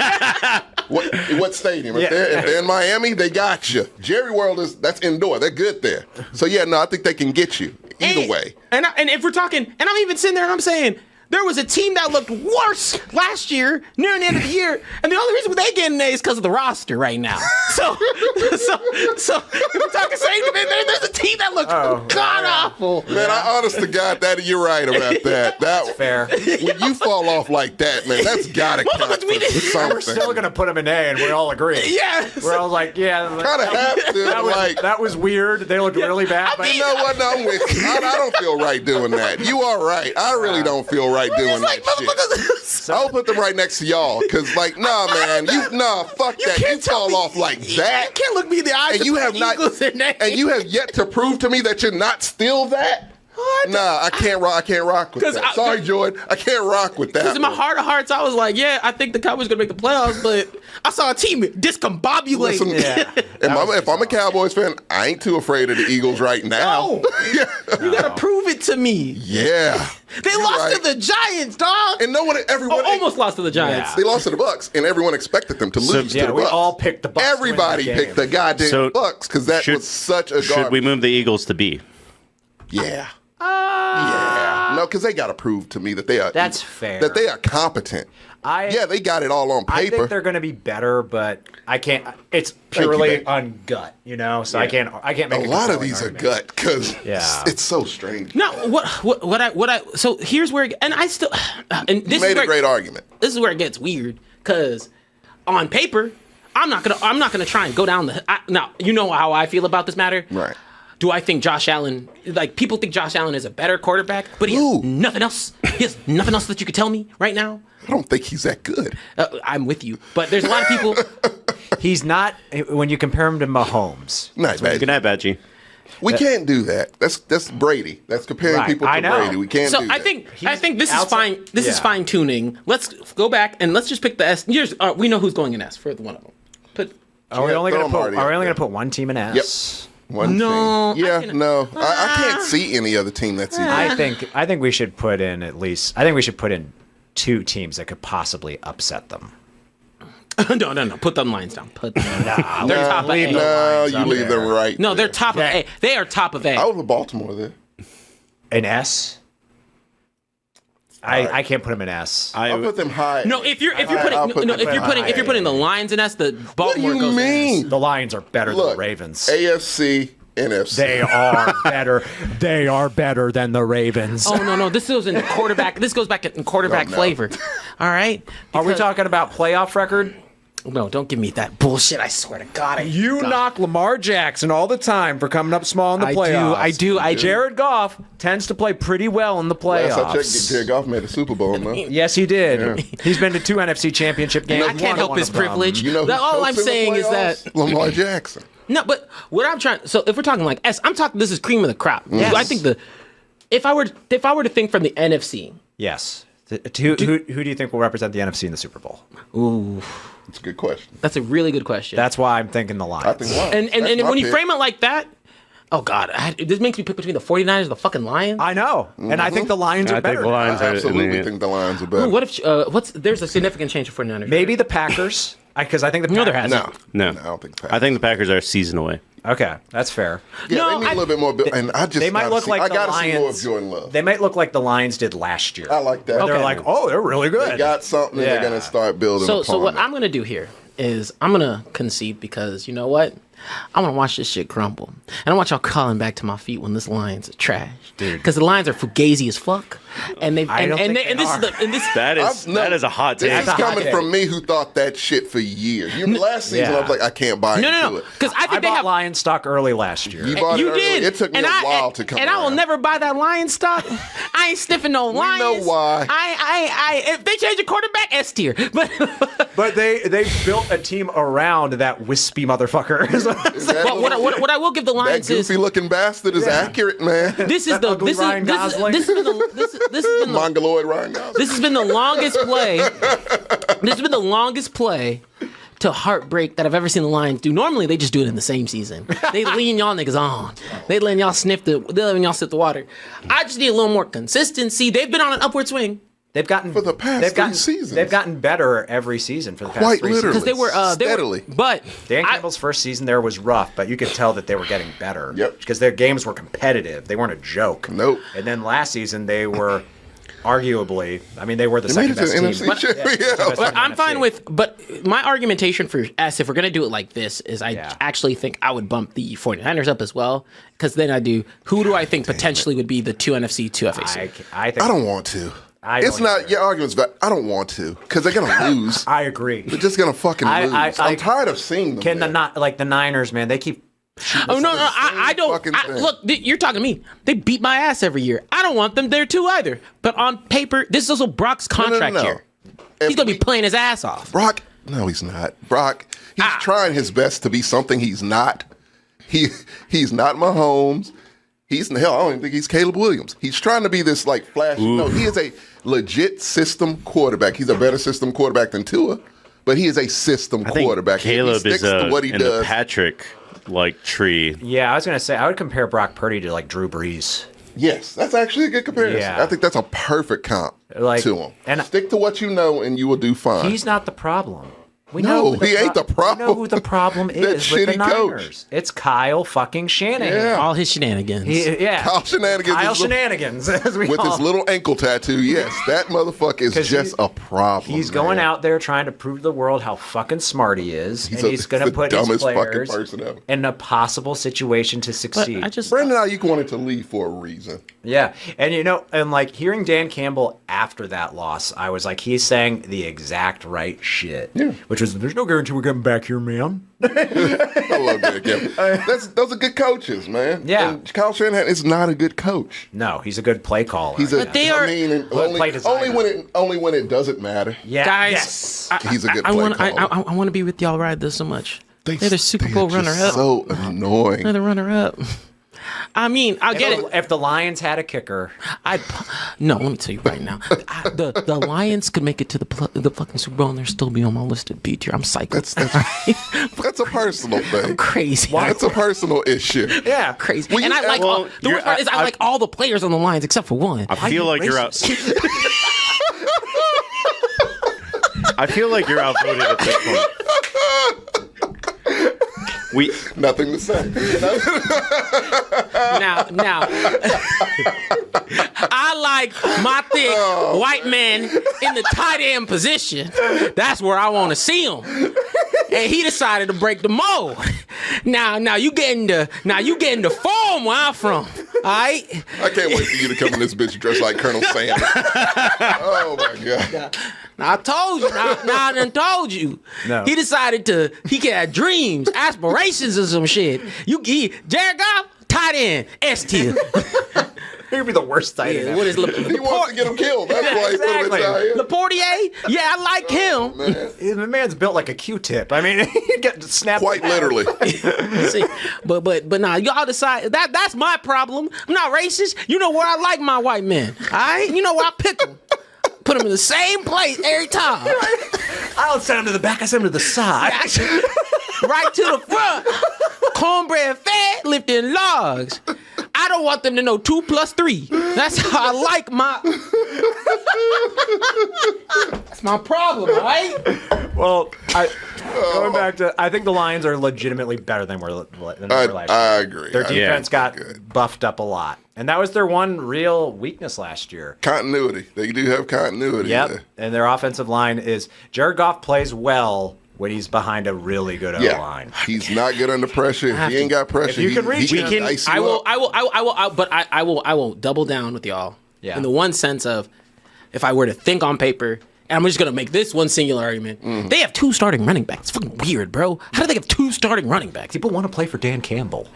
[SPEAKER 4] What stadium? If,
[SPEAKER 1] Yeah.
[SPEAKER 4] if they're in Miami, they got you. Jerry World that's indoor. They're good there. So yeah, no, I think they can get you either way.
[SPEAKER 3] And if we're talking, and I'm even sitting there and I'm saying, there was a team that looked worse last year, near the end of the year, and the only reason they getting A is because of the roster right now. So if we're talking same, there's a team that looked god awful.
[SPEAKER 4] Man, I honest to God, you're right about that. That's
[SPEAKER 1] Fair.
[SPEAKER 4] When you fall off like that, man, that's gotta count
[SPEAKER 3] Motherfuckers, we
[SPEAKER 4] for
[SPEAKER 3] didn't-
[SPEAKER 4] something.
[SPEAKER 1] We're still gonna put him in A, and we all agree.
[SPEAKER 3] Yeah.
[SPEAKER 1] We're all like, yeah.
[SPEAKER 4] Kind of have to.
[SPEAKER 1] That was weird. They looked really bad. But
[SPEAKER 4] You know what? No, I'm with you. I don't feel right doing that. You are right. I really don't feel right doing
[SPEAKER 3] It's like
[SPEAKER 4] that shit.
[SPEAKER 3] motherfuckers.
[SPEAKER 4] I'll put them right next to y'all, cause like, nah, man, fuck that. You
[SPEAKER 3] can't tell
[SPEAKER 4] fall
[SPEAKER 3] me-
[SPEAKER 4] off like that,
[SPEAKER 3] You can't look me in the eyes
[SPEAKER 4] and you
[SPEAKER 3] put
[SPEAKER 4] have not,
[SPEAKER 3] Eagles in there.
[SPEAKER 4] and you have yet to prove to me that you're not still that.
[SPEAKER 3] What?
[SPEAKER 4] Nah, I can't rock with
[SPEAKER 3] 'Cause
[SPEAKER 4] that.
[SPEAKER 3] I-
[SPEAKER 4] Sorry, Jordan, I can't rock with that.
[SPEAKER 3] Because in my
[SPEAKER 4] one.
[SPEAKER 3] heart of hearts, I was like, yeah, I think the Cowboys going to make the playoffs, but I saw a team discombobulate.
[SPEAKER 4] Listen, if I'm a Cowboys fan, I ain't too afraid of the Eagles right now.
[SPEAKER 3] No. You got to prove it to me.
[SPEAKER 4] Yeah,
[SPEAKER 3] They
[SPEAKER 4] You're
[SPEAKER 3] lost
[SPEAKER 4] right.
[SPEAKER 3] to the Giants, dog.
[SPEAKER 4] and everyone
[SPEAKER 3] Almost lost to the Giants.
[SPEAKER 4] They lost to the Bucks, and everyone expected them to lose to
[SPEAKER 1] yeah,
[SPEAKER 4] the
[SPEAKER 1] we
[SPEAKER 4] Bucks.
[SPEAKER 1] all picked the Bucks. to win
[SPEAKER 4] Everybody
[SPEAKER 1] that
[SPEAKER 4] picked
[SPEAKER 1] game.
[SPEAKER 4] the goddamn
[SPEAKER 2] So,
[SPEAKER 4] Bucks because that was such a
[SPEAKER 2] Should
[SPEAKER 4] garbage.
[SPEAKER 2] we move the Eagles to B?
[SPEAKER 4] Yeah. Yeah. No, because they got to prove to me that they are.
[SPEAKER 1] That's fair.
[SPEAKER 4] That they are competent. Yeah, they got it all on
[SPEAKER 1] I
[SPEAKER 4] paper.
[SPEAKER 1] think they're going to be better, but I can't. It's
[SPEAKER 4] you,
[SPEAKER 1] purely
[SPEAKER 4] babe.
[SPEAKER 1] on gut, So I can't make
[SPEAKER 4] a lot of
[SPEAKER 1] compelling
[SPEAKER 4] these are
[SPEAKER 1] argument.
[SPEAKER 4] gut because
[SPEAKER 1] Yeah.
[SPEAKER 4] it's so strange.
[SPEAKER 3] No, what I so here's where and I still and this
[SPEAKER 4] You
[SPEAKER 3] is
[SPEAKER 4] made
[SPEAKER 3] where
[SPEAKER 4] a great argument.
[SPEAKER 3] this is where it gets weird because on paper I'm not gonna try and go down the now you know how I feel about this matter.
[SPEAKER 4] Right.
[SPEAKER 3] Do I think Josh Allen, like people think Josh Allen is a better quarterback, but he has
[SPEAKER 4] Ooh.
[SPEAKER 3] nothing else. He has nothing else that you could tell me right now.
[SPEAKER 4] I don't think he's that good.
[SPEAKER 3] I'm with you, but there's a lot of people.
[SPEAKER 1] He's not when you compare him to Mahomes.
[SPEAKER 4] Nice, man.
[SPEAKER 2] Good night, Badgie.
[SPEAKER 4] We can't do that. That's Brady. That's comparing
[SPEAKER 1] Right,
[SPEAKER 4] people
[SPEAKER 1] I
[SPEAKER 4] to
[SPEAKER 1] know.
[SPEAKER 4] Brady. We can't
[SPEAKER 3] So
[SPEAKER 4] do that.
[SPEAKER 3] I think this is
[SPEAKER 1] outside-
[SPEAKER 3] fine. This is
[SPEAKER 1] yeah.
[SPEAKER 3] fine tuning. Let's go back and let's just pick the S. Here's we know who's going in S for one of them. Put
[SPEAKER 1] Are we only
[SPEAKER 4] throw
[SPEAKER 1] going to
[SPEAKER 4] him
[SPEAKER 1] put?
[SPEAKER 4] already
[SPEAKER 1] Are we
[SPEAKER 4] up
[SPEAKER 1] only
[SPEAKER 4] there.
[SPEAKER 1] going to put one team in S?
[SPEAKER 4] One
[SPEAKER 3] No,
[SPEAKER 4] team. Yeah,
[SPEAKER 3] I can-
[SPEAKER 4] no. I can't see any other team that's even.
[SPEAKER 1] I think we should put in at least. I think we should put in 2 teams that could possibly upset them.
[SPEAKER 3] no. Put them lines down. Put them. They're top of
[SPEAKER 1] leave
[SPEAKER 3] A.
[SPEAKER 1] the
[SPEAKER 4] No,
[SPEAKER 1] lines
[SPEAKER 4] you
[SPEAKER 1] up
[SPEAKER 4] leave
[SPEAKER 1] there.
[SPEAKER 4] them right.
[SPEAKER 3] No, they're
[SPEAKER 4] there.
[SPEAKER 3] top of
[SPEAKER 1] Yeah.
[SPEAKER 3] A. They are top of A.
[SPEAKER 4] I was with Baltimore there.
[SPEAKER 1] An S. I can't put them in S.
[SPEAKER 4] I'll put them high.
[SPEAKER 3] No, if you're
[SPEAKER 4] I'll
[SPEAKER 3] putting
[SPEAKER 4] put them
[SPEAKER 3] if you're putting the lines in S, the
[SPEAKER 4] What do
[SPEAKER 3] Baltimore
[SPEAKER 4] you
[SPEAKER 3] goes in S.
[SPEAKER 4] mean?
[SPEAKER 1] The Lions are better than
[SPEAKER 4] Look,
[SPEAKER 1] the Ravens.
[SPEAKER 4] AFC, NFC.
[SPEAKER 1] They are better. They are better than the Ravens.
[SPEAKER 3] Oh no, this goes in quarterback. This goes back in quarterback
[SPEAKER 4] No.
[SPEAKER 3] flavor. All right.
[SPEAKER 1] Are we
[SPEAKER 3] Because-
[SPEAKER 1] talking about playoff record?
[SPEAKER 3] No, don't give me that bullshit. I swear to God.
[SPEAKER 1] You knock Lamar Jackson all the time for coming up small in the playoffs.
[SPEAKER 3] I do.
[SPEAKER 1] Jared Goff tends to play pretty well in the playoffs.
[SPEAKER 4] Last I checked, Jared Goff made a Super Bowl, man.
[SPEAKER 1] Yes, he did. He's been to 2 NFC championship games.
[SPEAKER 3] I can't help his privilege.
[SPEAKER 4] You know who
[SPEAKER 3] All I'm
[SPEAKER 4] chokes in the
[SPEAKER 3] saying is
[SPEAKER 4] playoffs?
[SPEAKER 3] that
[SPEAKER 4] Lamar Jackson.
[SPEAKER 3] no, but what I'm trying. So if we're talking like I'm talking. This is cream of the crop.
[SPEAKER 1] Yes.
[SPEAKER 3] I think if I were to think from the NFC.
[SPEAKER 1] Yes. Who do you think will represent the NFC in the Super Bowl?
[SPEAKER 3] Ooh,
[SPEAKER 4] It's a good question.
[SPEAKER 3] that's a really good question.
[SPEAKER 1] That's why I'm thinking the Lions.
[SPEAKER 4] I think Lions.
[SPEAKER 3] and
[SPEAKER 4] That's my
[SPEAKER 3] when you
[SPEAKER 4] pick.
[SPEAKER 3] frame it like that, oh God, this makes me pick between the 49ers and the fucking Lions.
[SPEAKER 1] I know, and I think the Lions are
[SPEAKER 2] I
[SPEAKER 1] better.
[SPEAKER 2] think the Lions
[SPEAKER 4] I
[SPEAKER 2] are
[SPEAKER 4] absolutely think the Lions are better.
[SPEAKER 3] Ooh, what if there's a significant change for 49ers?
[SPEAKER 1] Maybe the Packers, because I think the
[SPEAKER 3] No, there
[SPEAKER 1] Packers.
[SPEAKER 3] hasn't.
[SPEAKER 4] No,
[SPEAKER 2] No.
[SPEAKER 4] I don't think.
[SPEAKER 2] I think the Packers are a season away.
[SPEAKER 1] Okay, that's fair.
[SPEAKER 4] Yeah,
[SPEAKER 3] No,
[SPEAKER 4] they need
[SPEAKER 3] I-
[SPEAKER 4] a little bit more. And I just
[SPEAKER 1] They might
[SPEAKER 4] gotta
[SPEAKER 1] look
[SPEAKER 4] see,
[SPEAKER 1] like
[SPEAKER 4] I
[SPEAKER 1] the
[SPEAKER 4] gotta see more of
[SPEAKER 1] Lions.
[SPEAKER 4] Jordan Love.
[SPEAKER 1] They might look like the Lions did last year.
[SPEAKER 4] I like that.
[SPEAKER 1] Where They're
[SPEAKER 3] Okay.
[SPEAKER 1] like, oh, they're really good.
[SPEAKER 4] They got something, and
[SPEAKER 1] Yeah.
[SPEAKER 4] they're gonna start building.
[SPEAKER 3] So
[SPEAKER 4] upon
[SPEAKER 3] what
[SPEAKER 4] that.
[SPEAKER 3] I'm gonna do here is I'm gonna concede because you know what? I want to watch this shit crumble, and I want y'all crawling back to my feet when this Lions are trash,
[SPEAKER 1] Dude.
[SPEAKER 3] because the Lions are fugazi as fuck, and they've
[SPEAKER 1] I
[SPEAKER 3] and,
[SPEAKER 1] don't
[SPEAKER 3] and,
[SPEAKER 1] think
[SPEAKER 3] they,
[SPEAKER 1] they
[SPEAKER 3] and this
[SPEAKER 1] are.
[SPEAKER 3] is the and this
[SPEAKER 2] That is a hot take.
[SPEAKER 4] This is
[SPEAKER 1] That's a hot
[SPEAKER 4] coming
[SPEAKER 1] take.
[SPEAKER 4] from me, who thought that shit for years. Last season,
[SPEAKER 1] Yeah.
[SPEAKER 4] I was like, I can't buy into
[SPEAKER 3] no,
[SPEAKER 4] it.
[SPEAKER 3] because I
[SPEAKER 1] I
[SPEAKER 3] think they
[SPEAKER 1] bought
[SPEAKER 3] have.
[SPEAKER 1] Lions stock early last year.
[SPEAKER 4] You bought
[SPEAKER 3] You
[SPEAKER 4] it early.
[SPEAKER 3] did.
[SPEAKER 4] It took me
[SPEAKER 3] and
[SPEAKER 4] a
[SPEAKER 3] I,
[SPEAKER 4] while to come
[SPEAKER 3] and I will
[SPEAKER 4] around.
[SPEAKER 3] never buy that Lion stock. I ain't sniffing no Lions.
[SPEAKER 4] know why.
[SPEAKER 3] I if they change the quarterback, S tier. But
[SPEAKER 1] But they built a team around that wispy motherfucker.
[SPEAKER 4] That
[SPEAKER 3] what I will give the
[SPEAKER 4] that
[SPEAKER 3] Lions is
[SPEAKER 4] goofy looking bastard is accurate, man.
[SPEAKER 3] this is
[SPEAKER 1] that
[SPEAKER 3] the
[SPEAKER 1] ugly
[SPEAKER 3] this is
[SPEAKER 1] Ryan
[SPEAKER 3] this,
[SPEAKER 1] Gosling.
[SPEAKER 3] this has been the this has been the
[SPEAKER 4] Mongoloid Ryan Gosling.
[SPEAKER 3] This has been the longest play. This has been the longest play to heartbreak that I've ever seen the Lions do. Normally, they just do it in the same season. They lean y'all niggas on. They letting y'all sniff the water. I just need a little more consistency. They've been on an upward swing.
[SPEAKER 1] They've gotten
[SPEAKER 4] For the past
[SPEAKER 1] they've gotten,
[SPEAKER 4] 3 seasons.
[SPEAKER 1] They've gotten better every season for the past
[SPEAKER 4] Quite
[SPEAKER 1] 3
[SPEAKER 4] literally.
[SPEAKER 1] seasons.
[SPEAKER 3] Because they were
[SPEAKER 4] Steadily.
[SPEAKER 3] but
[SPEAKER 1] Dan
[SPEAKER 3] I-
[SPEAKER 1] Campbell's first season there was rough, but you could tell that they were getting better.
[SPEAKER 4] Yep.
[SPEAKER 1] Because their games were competitive. They weren't a joke.
[SPEAKER 4] Nope.
[SPEAKER 1] And then last season they were arguably, I mean, they were the
[SPEAKER 4] They made
[SPEAKER 1] second
[SPEAKER 4] it to
[SPEAKER 1] best
[SPEAKER 4] the
[SPEAKER 1] team.
[SPEAKER 4] NFC championship.
[SPEAKER 1] Yeah,
[SPEAKER 4] Yeah.
[SPEAKER 3] But I'm fine with. But my argumentation for us, if we're gonna do it like this, is I
[SPEAKER 1] Yeah.
[SPEAKER 3] actually think I would bump the 49ers up as well. Because then who do I think potentially would be the 2 NFC, 2 FAC?
[SPEAKER 1] I think
[SPEAKER 4] I don't want to.
[SPEAKER 1] I
[SPEAKER 4] It's
[SPEAKER 1] don't
[SPEAKER 4] not
[SPEAKER 1] either.
[SPEAKER 4] your argument's valid. I don't want to because they're gonna lose.
[SPEAKER 1] I agree.
[SPEAKER 4] They're just gonna fucking lose. I'm tired of seeing them.
[SPEAKER 1] Can the
[SPEAKER 4] there.
[SPEAKER 1] not like the Niners, man? They keep.
[SPEAKER 3] Oh no,
[SPEAKER 4] the
[SPEAKER 3] I
[SPEAKER 4] same
[SPEAKER 3] don't.
[SPEAKER 4] fucking thing.
[SPEAKER 3] Look, you're talking to me. They beat my ass every year. I don't want them there too either. But on paper, this is also Brock's contract
[SPEAKER 4] no.
[SPEAKER 3] year.
[SPEAKER 4] If
[SPEAKER 3] He's gonna be
[SPEAKER 4] we-
[SPEAKER 3] playing his ass off.
[SPEAKER 4] Brock. No, he's not. Brock. He's trying his best to be something he's not. He's not Mahomes. Hell, I don't even think he's Caleb Williams. He's trying to be this like flash. No, he is a legit system quarterback. He's a better system quarterback than Tua, but he is a system
[SPEAKER 2] I think
[SPEAKER 4] quarterback.
[SPEAKER 2] Caleb
[SPEAKER 4] he
[SPEAKER 2] is
[SPEAKER 4] sticks to what he
[SPEAKER 2] in the
[SPEAKER 4] does.
[SPEAKER 2] Patrick tree.
[SPEAKER 1] Yeah, I was gonna say I would compare Brock Purdy to like Drew Brees.
[SPEAKER 4] Yes, that's actually a good comparison.
[SPEAKER 1] Yeah.
[SPEAKER 4] I think that's a perfect comp
[SPEAKER 1] Like,
[SPEAKER 4] to him.
[SPEAKER 1] and
[SPEAKER 4] Stick to what you know, and you will do fine.
[SPEAKER 1] He's not the problem. We
[SPEAKER 4] No,
[SPEAKER 1] know who
[SPEAKER 4] he ain't the problem.
[SPEAKER 1] We know who the problem
[SPEAKER 4] That
[SPEAKER 1] is with the
[SPEAKER 4] shitty coach.
[SPEAKER 1] Niners. It's Kyle fucking Shanahan.
[SPEAKER 4] Yeah.
[SPEAKER 3] All his shenanigans.
[SPEAKER 1] Yeah.
[SPEAKER 4] Kyle Shenanigans
[SPEAKER 1] Kyle
[SPEAKER 4] is the-
[SPEAKER 1] Shenanigans, as we
[SPEAKER 4] with
[SPEAKER 1] call
[SPEAKER 4] his
[SPEAKER 1] him.
[SPEAKER 4] little ankle tattoo. Yes, that motherfucker is
[SPEAKER 1] 'Cause
[SPEAKER 4] just a problem.
[SPEAKER 1] He's going
[SPEAKER 4] man.
[SPEAKER 1] out there trying to prove to the world how fucking smart he is, and he's going to
[SPEAKER 4] the
[SPEAKER 1] put his
[SPEAKER 4] dumbest fucking
[SPEAKER 1] players
[SPEAKER 4] person ever.
[SPEAKER 1] in a possible situation to
[SPEAKER 3] But
[SPEAKER 1] succeed.
[SPEAKER 3] I just
[SPEAKER 4] Brandon Ayuk wanted to leave for a reason.
[SPEAKER 1] Yeah, and and like hearing Dan Campbell after that loss, I was like, he's saying the exact right shit.
[SPEAKER 4] Yeah.
[SPEAKER 1] Which was, there's no guarantee we're getting back here, man.
[SPEAKER 4] I love that kid. Those are good coaches, man.
[SPEAKER 1] Yeah.
[SPEAKER 4] And Kyle Shanahan is not a good coach.
[SPEAKER 1] No, he's a good play caller.
[SPEAKER 4] He's a.
[SPEAKER 3] But they are-
[SPEAKER 4] I mean, and
[SPEAKER 1] Well, play designer.
[SPEAKER 4] only when it doesn't matter.
[SPEAKER 1] yeah,
[SPEAKER 3] guys,
[SPEAKER 1] yes.
[SPEAKER 4] He's a good
[SPEAKER 3] I
[SPEAKER 4] play
[SPEAKER 3] want
[SPEAKER 4] caller.
[SPEAKER 3] I want to be with y'all ride this so much. They're the Super
[SPEAKER 4] they
[SPEAKER 3] Bowl
[SPEAKER 4] are just
[SPEAKER 3] runner up.
[SPEAKER 4] So annoying.
[SPEAKER 3] They're the runner up. I mean, I'll get it.
[SPEAKER 1] If the Lions had a kicker,
[SPEAKER 3] No, let me tell you right now. The Lions could make it to the fucking Super Bowl and they'll still be on my list of B tier. I'm psycho.
[SPEAKER 4] That's a personal thing.
[SPEAKER 3] Crazy.
[SPEAKER 4] That's a personal issue.
[SPEAKER 1] yeah,
[SPEAKER 3] Crazy.
[SPEAKER 4] Well,
[SPEAKER 3] And
[SPEAKER 4] you-
[SPEAKER 3] I like
[SPEAKER 2] well,
[SPEAKER 3] the worst part is I like all the players on the Lions except for one.
[SPEAKER 2] I feel like you're out. I feel like you're outvoted at this point.
[SPEAKER 4] Nothing to say.
[SPEAKER 3] Now, I like my thick white man in the tight end position. That's where I want to see him. And he decided to break the mold. Now you getting the form where I'm from. I
[SPEAKER 4] can't wait for you to come in this bitch dressed like Colonel Sanders. Oh my god.
[SPEAKER 3] Now I told you. Now I done told you.
[SPEAKER 1] No.
[SPEAKER 3] He decided he can have dreams, aspirations, or some shit. Jared Goff, tight end, S tier.
[SPEAKER 1] He'd be the worst tight end.
[SPEAKER 3] What is
[SPEAKER 4] He wants to get him killed. That's why he put him
[SPEAKER 1] exactly.
[SPEAKER 4] inside here.
[SPEAKER 3] Laportier? Yeah, I like him.
[SPEAKER 4] Man.
[SPEAKER 1] The man's built like a Q-tip. I mean, he'd get snapped.
[SPEAKER 4] Quite literally.
[SPEAKER 3] See, but nah, y'all decide that's my problem. I'm not racist. You know where I like my white men. All right, you know where I pick them. Put them in the same place every time.
[SPEAKER 1] I don't send him to the back. I send him to the side.
[SPEAKER 3] Right to the front. Cornbread fed, lifting logs. I don't want them to know 2 + 3. That's how I like my. That's my problem, all right?
[SPEAKER 1] Well, going back to, I think the Lions are legitimately better than we were last year.
[SPEAKER 4] I agree.
[SPEAKER 1] Their
[SPEAKER 4] I
[SPEAKER 1] defense
[SPEAKER 4] agree.
[SPEAKER 1] got
[SPEAKER 4] Good.
[SPEAKER 1] buffed up a lot, and that was their one real weakness last year.
[SPEAKER 4] Continuity. They do have continuity.
[SPEAKER 1] Yep,
[SPEAKER 4] there.
[SPEAKER 1] and their offensive line is Jared Goff plays well when he's behind a really good
[SPEAKER 4] Yeah,
[SPEAKER 1] O-line.
[SPEAKER 4] he's not good under pressure. He ain't got pressure.
[SPEAKER 1] If you can reach
[SPEAKER 4] he
[SPEAKER 1] him,
[SPEAKER 4] can ice you
[SPEAKER 3] I will,
[SPEAKER 4] up.
[SPEAKER 3] I will double down with y'all.
[SPEAKER 1] Yeah.
[SPEAKER 3] In the one sense of, if I were to think on paper, and I'm just gonna make this one singular argument, they have 2 starting running backs. It's fucking weird, bro. How do they have 2 starting running backs?
[SPEAKER 1] People want to play for Dan Campbell.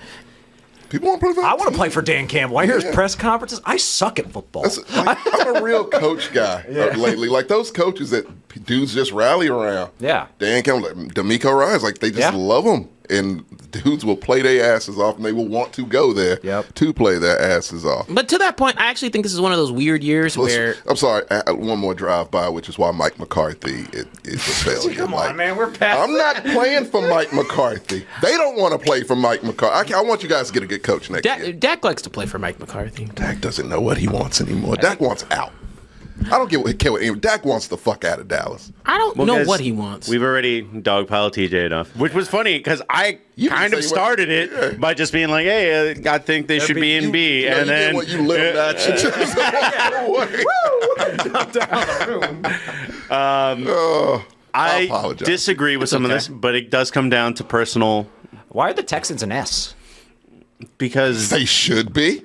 [SPEAKER 4] People want to play for
[SPEAKER 1] I want to play for Dan Campbell. I hear his
[SPEAKER 4] Yeah.
[SPEAKER 1] press conferences. I suck at football.
[SPEAKER 4] I'm a real coach guy lately. Like those coaches that dudes just rally around.
[SPEAKER 1] Yeah.
[SPEAKER 4] Dan Campbell, like D'Amico Ryan's, like they just
[SPEAKER 1] Yeah.
[SPEAKER 4] love him. And dudes will play their asses off and they will want to go there to play their asses off.
[SPEAKER 3] But to that point, I actually think this is one of those weird years where
[SPEAKER 4] I'm sorry, one more drive-by, which is why Mike McCarthy is a failure.
[SPEAKER 1] Come
[SPEAKER 4] Like,
[SPEAKER 1] on, man. We're past
[SPEAKER 4] I'm not playing for Mike McCarthy. They don't want to play for Mike McCarthy. I want you guys to get a good coach next year.
[SPEAKER 3] Dak likes to play for Mike McCarthy.
[SPEAKER 4] Dak doesn't know what he wants anymore. Dak wants out. I don't care what anyone. Dak wants the fuck out of Dallas.
[SPEAKER 3] I don't
[SPEAKER 2] Well,
[SPEAKER 3] know
[SPEAKER 2] guys,
[SPEAKER 3] what he wants.
[SPEAKER 2] We've already dogpiled TJ enough, which was funny because I
[SPEAKER 4] You
[SPEAKER 2] kind
[SPEAKER 4] can
[SPEAKER 2] of
[SPEAKER 4] say what-
[SPEAKER 2] started it
[SPEAKER 4] yeah.
[SPEAKER 2] by just being like, "Hey, I think they should be in B,"
[SPEAKER 4] You know,
[SPEAKER 2] and
[SPEAKER 4] you
[SPEAKER 2] then
[SPEAKER 4] did what you lived that shit. Just
[SPEAKER 2] I
[SPEAKER 4] apologize.
[SPEAKER 2] disagree with some of
[SPEAKER 3] okay.
[SPEAKER 2] this, but it does come down to personal
[SPEAKER 1] Why are the Texans an S?
[SPEAKER 2] because
[SPEAKER 4] They should be.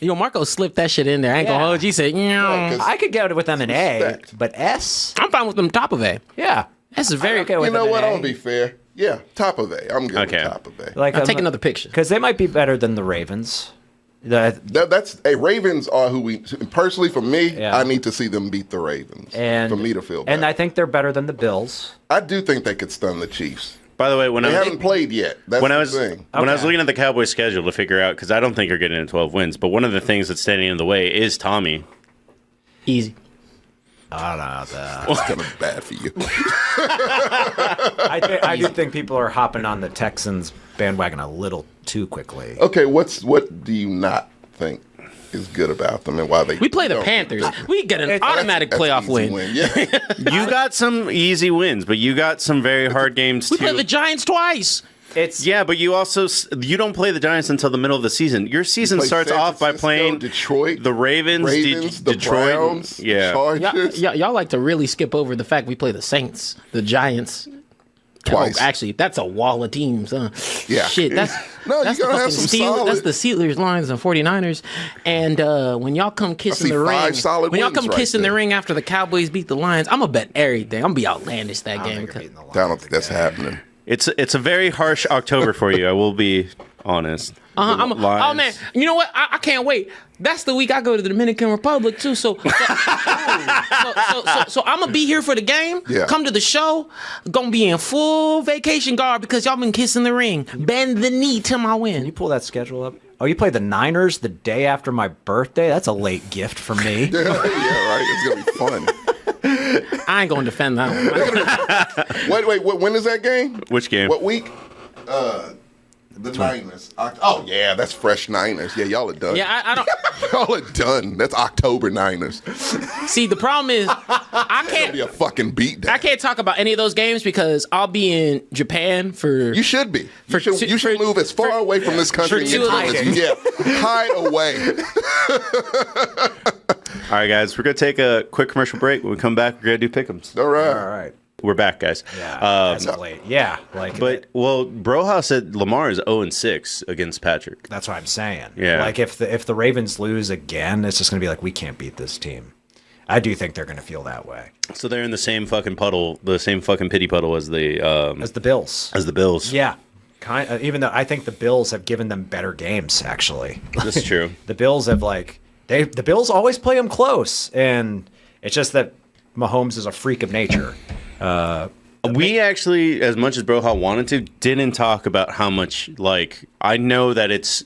[SPEAKER 3] You know, Marco slipped that shit in there. I ain't gonna
[SPEAKER 1] Yeah.
[SPEAKER 3] hold you. He said, yeah.
[SPEAKER 4] 'cause
[SPEAKER 1] I could get it with them an A,
[SPEAKER 4] Respect.
[SPEAKER 1] but S?
[SPEAKER 3] I'm fine with them top of A.
[SPEAKER 1] Yeah.
[SPEAKER 3] S is very
[SPEAKER 1] okay with
[SPEAKER 4] You know
[SPEAKER 1] them
[SPEAKER 4] what?
[SPEAKER 1] an
[SPEAKER 4] I'm
[SPEAKER 1] A.
[SPEAKER 4] gonna be fair. Yeah, top of A. I'm good
[SPEAKER 2] Okay.
[SPEAKER 4] with top of A.
[SPEAKER 1] Like
[SPEAKER 3] I'll take another picture.
[SPEAKER 1] because they might be better than the Ravens.
[SPEAKER 4] That's Ravens are who we personally for me.
[SPEAKER 1] Yeah.
[SPEAKER 4] I need to see them beat the Ravens
[SPEAKER 1] And
[SPEAKER 4] for me to feel bad.
[SPEAKER 1] And I think they're better than the Bills.
[SPEAKER 4] I do think they could stun the Chiefs.
[SPEAKER 2] by the way, when
[SPEAKER 4] They
[SPEAKER 2] I
[SPEAKER 4] haven't played yet. That's
[SPEAKER 2] when
[SPEAKER 4] the
[SPEAKER 2] I was
[SPEAKER 4] thing.
[SPEAKER 2] when I was
[SPEAKER 1] Okay.
[SPEAKER 2] looking at the Cowboys schedule to figure out because I don't think you're getting to 12 wins, but one of the things that's standing in the way is Tommy.
[SPEAKER 3] Easy.
[SPEAKER 1] I don't know.
[SPEAKER 4] It's gonna be bad for you.
[SPEAKER 1] I do think people are hopping on the Texans bandwagon a little too quickly.
[SPEAKER 4] Okay, what do you not think is good about them and why they?
[SPEAKER 3] We play the
[SPEAKER 4] don't?
[SPEAKER 3] Panthers. We get an
[SPEAKER 1] It's-
[SPEAKER 3] automatic
[SPEAKER 4] That's
[SPEAKER 3] playoff
[SPEAKER 4] easy
[SPEAKER 3] win.
[SPEAKER 4] Yeah.
[SPEAKER 2] You got some easy wins, but you got some very hard games
[SPEAKER 3] We
[SPEAKER 2] too.
[SPEAKER 3] play the Giants twice.
[SPEAKER 1] It's
[SPEAKER 2] Yeah, but you also you don't play the Giants until the middle of the season. Your season
[SPEAKER 4] Play
[SPEAKER 2] starts
[SPEAKER 4] San
[SPEAKER 2] off by
[SPEAKER 4] Francisco,
[SPEAKER 2] playing
[SPEAKER 4] Detroit,
[SPEAKER 2] the Ravens,
[SPEAKER 4] the
[SPEAKER 2] Detroit,
[SPEAKER 4] Browns,
[SPEAKER 2] yeah.
[SPEAKER 4] Chargers.
[SPEAKER 3] Y'all like to really skip over the fact we play the Saints, the Giants.
[SPEAKER 4] Twice.
[SPEAKER 3] Oh, actually, that's a wall of teams.
[SPEAKER 4] Yeah.
[SPEAKER 3] Shit, that's
[SPEAKER 4] No,
[SPEAKER 3] that's
[SPEAKER 4] you gotta
[SPEAKER 3] the
[SPEAKER 4] have
[SPEAKER 3] fucking
[SPEAKER 4] some
[SPEAKER 3] Steelers.
[SPEAKER 4] solid-
[SPEAKER 3] That's the Steelers, Lions, and 49ers. And when y'all come kissing
[SPEAKER 4] see
[SPEAKER 3] the ring,
[SPEAKER 4] 5 solid
[SPEAKER 3] when y'all
[SPEAKER 4] wins
[SPEAKER 3] come
[SPEAKER 4] right
[SPEAKER 3] kissing
[SPEAKER 4] there.
[SPEAKER 3] the ring after the Cowboys beat the Lions, I'm gonna bet everything. I'm gonna be outlandish that game.
[SPEAKER 1] They're beating the
[SPEAKER 4] I don't
[SPEAKER 1] Lions
[SPEAKER 4] think that's
[SPEAKER 1] again.
[SPEAKER 4] happening.
[SPEAKER 2] It's a very harsh October for you. I will be honest.
[SPEAKER 3] Oh
[SPEAKER 2] Lions.
[SPEAKER 3] man, you know what? I can't wait. That's the week I go to the Dominican Republic too. So I'm gonna be here for the game.
[SPEAKER 4] Yeah.
[SPEAKER 3] Come to the show. Gonna be in full vacation guard because y'all been kissing the ring. Bend the knee till I
[SPEAKER 1] Can you
[SPEAKER 3] win.
[SPEAKER 1] pull that schedule up? Oh, you play the Niners the day after my birthday? That's a late gift for me.
[SPEAKER 4] Yeah, right. It's gonna be fun.
[SPEAKER 3] I ain't gonna defend that one.
[SPEAKER 4] Wait. When is that game?
[SPEAKER 2] Which game?
[SPEAKER 4] What week? The Niners. Oh yeah, that's fresh Niners. Yeah, y'all are done.
[SPEAKER 3] Yeah, I don't
[SPEAKER 4] Y'all are done. That's October Niners.
[SPEAKER 3] see. The problem is I
[SPEAKER 4] It'll be
[SPEAKER 3] can't.
[SPEAKER 4] a fucking beatdown.
[SPEAKER 3] I can't talk about any of those games because I'll be in Japan for.
[SPEAKER 4] You should be. You should move as far away from this country and
[SPEAKER 3] two
[SPEAKER 4] get
[SPEAKER 3] of
[SPEAKER 4] as
[SPEAKER 3] those-
[SPEAKER 4] you get. Hide away.
[SPEAKER 2] All right, guys, we're gonna take a quick commercial break. When we come back, we're gonna do pick'ems.
[SPEAKER 4] All right.
[SPEAKER 1] All right.
[SPEAKER 2] We're back, guys.
[SPEAKER 1] Yeah, as of late. Yeah, like,
[SPEAKER 2] Brohouse said Lamar is 0-6 against Patrick.
[SPEAKER 1] that's what I'm saying.
[SPEAKER 2] Yeah.
[SPEAKER 1] Like if the Ravens lose again, it's just gonna be like we can't beat this team. I do think they're gonna feel that way.
[SPEAKER 2] So they're in the same fucking puddle, the same fucking pity puddle as the
[SPEAKER 1] Bills.
[SPEAKER 2] As the Bills.
[SPEAKER 1] Yeah, even though I think the Bills have given them better games. Actually,
[SPEAKER 2] That's true.
[SPEAKER 1] the Bills have the Bills always play them close, and it's just that Mahomes is a freak of nature.
[SPEAKER 2] We actually, as much as Broha wanted to, didn't talk about how much, I know that it's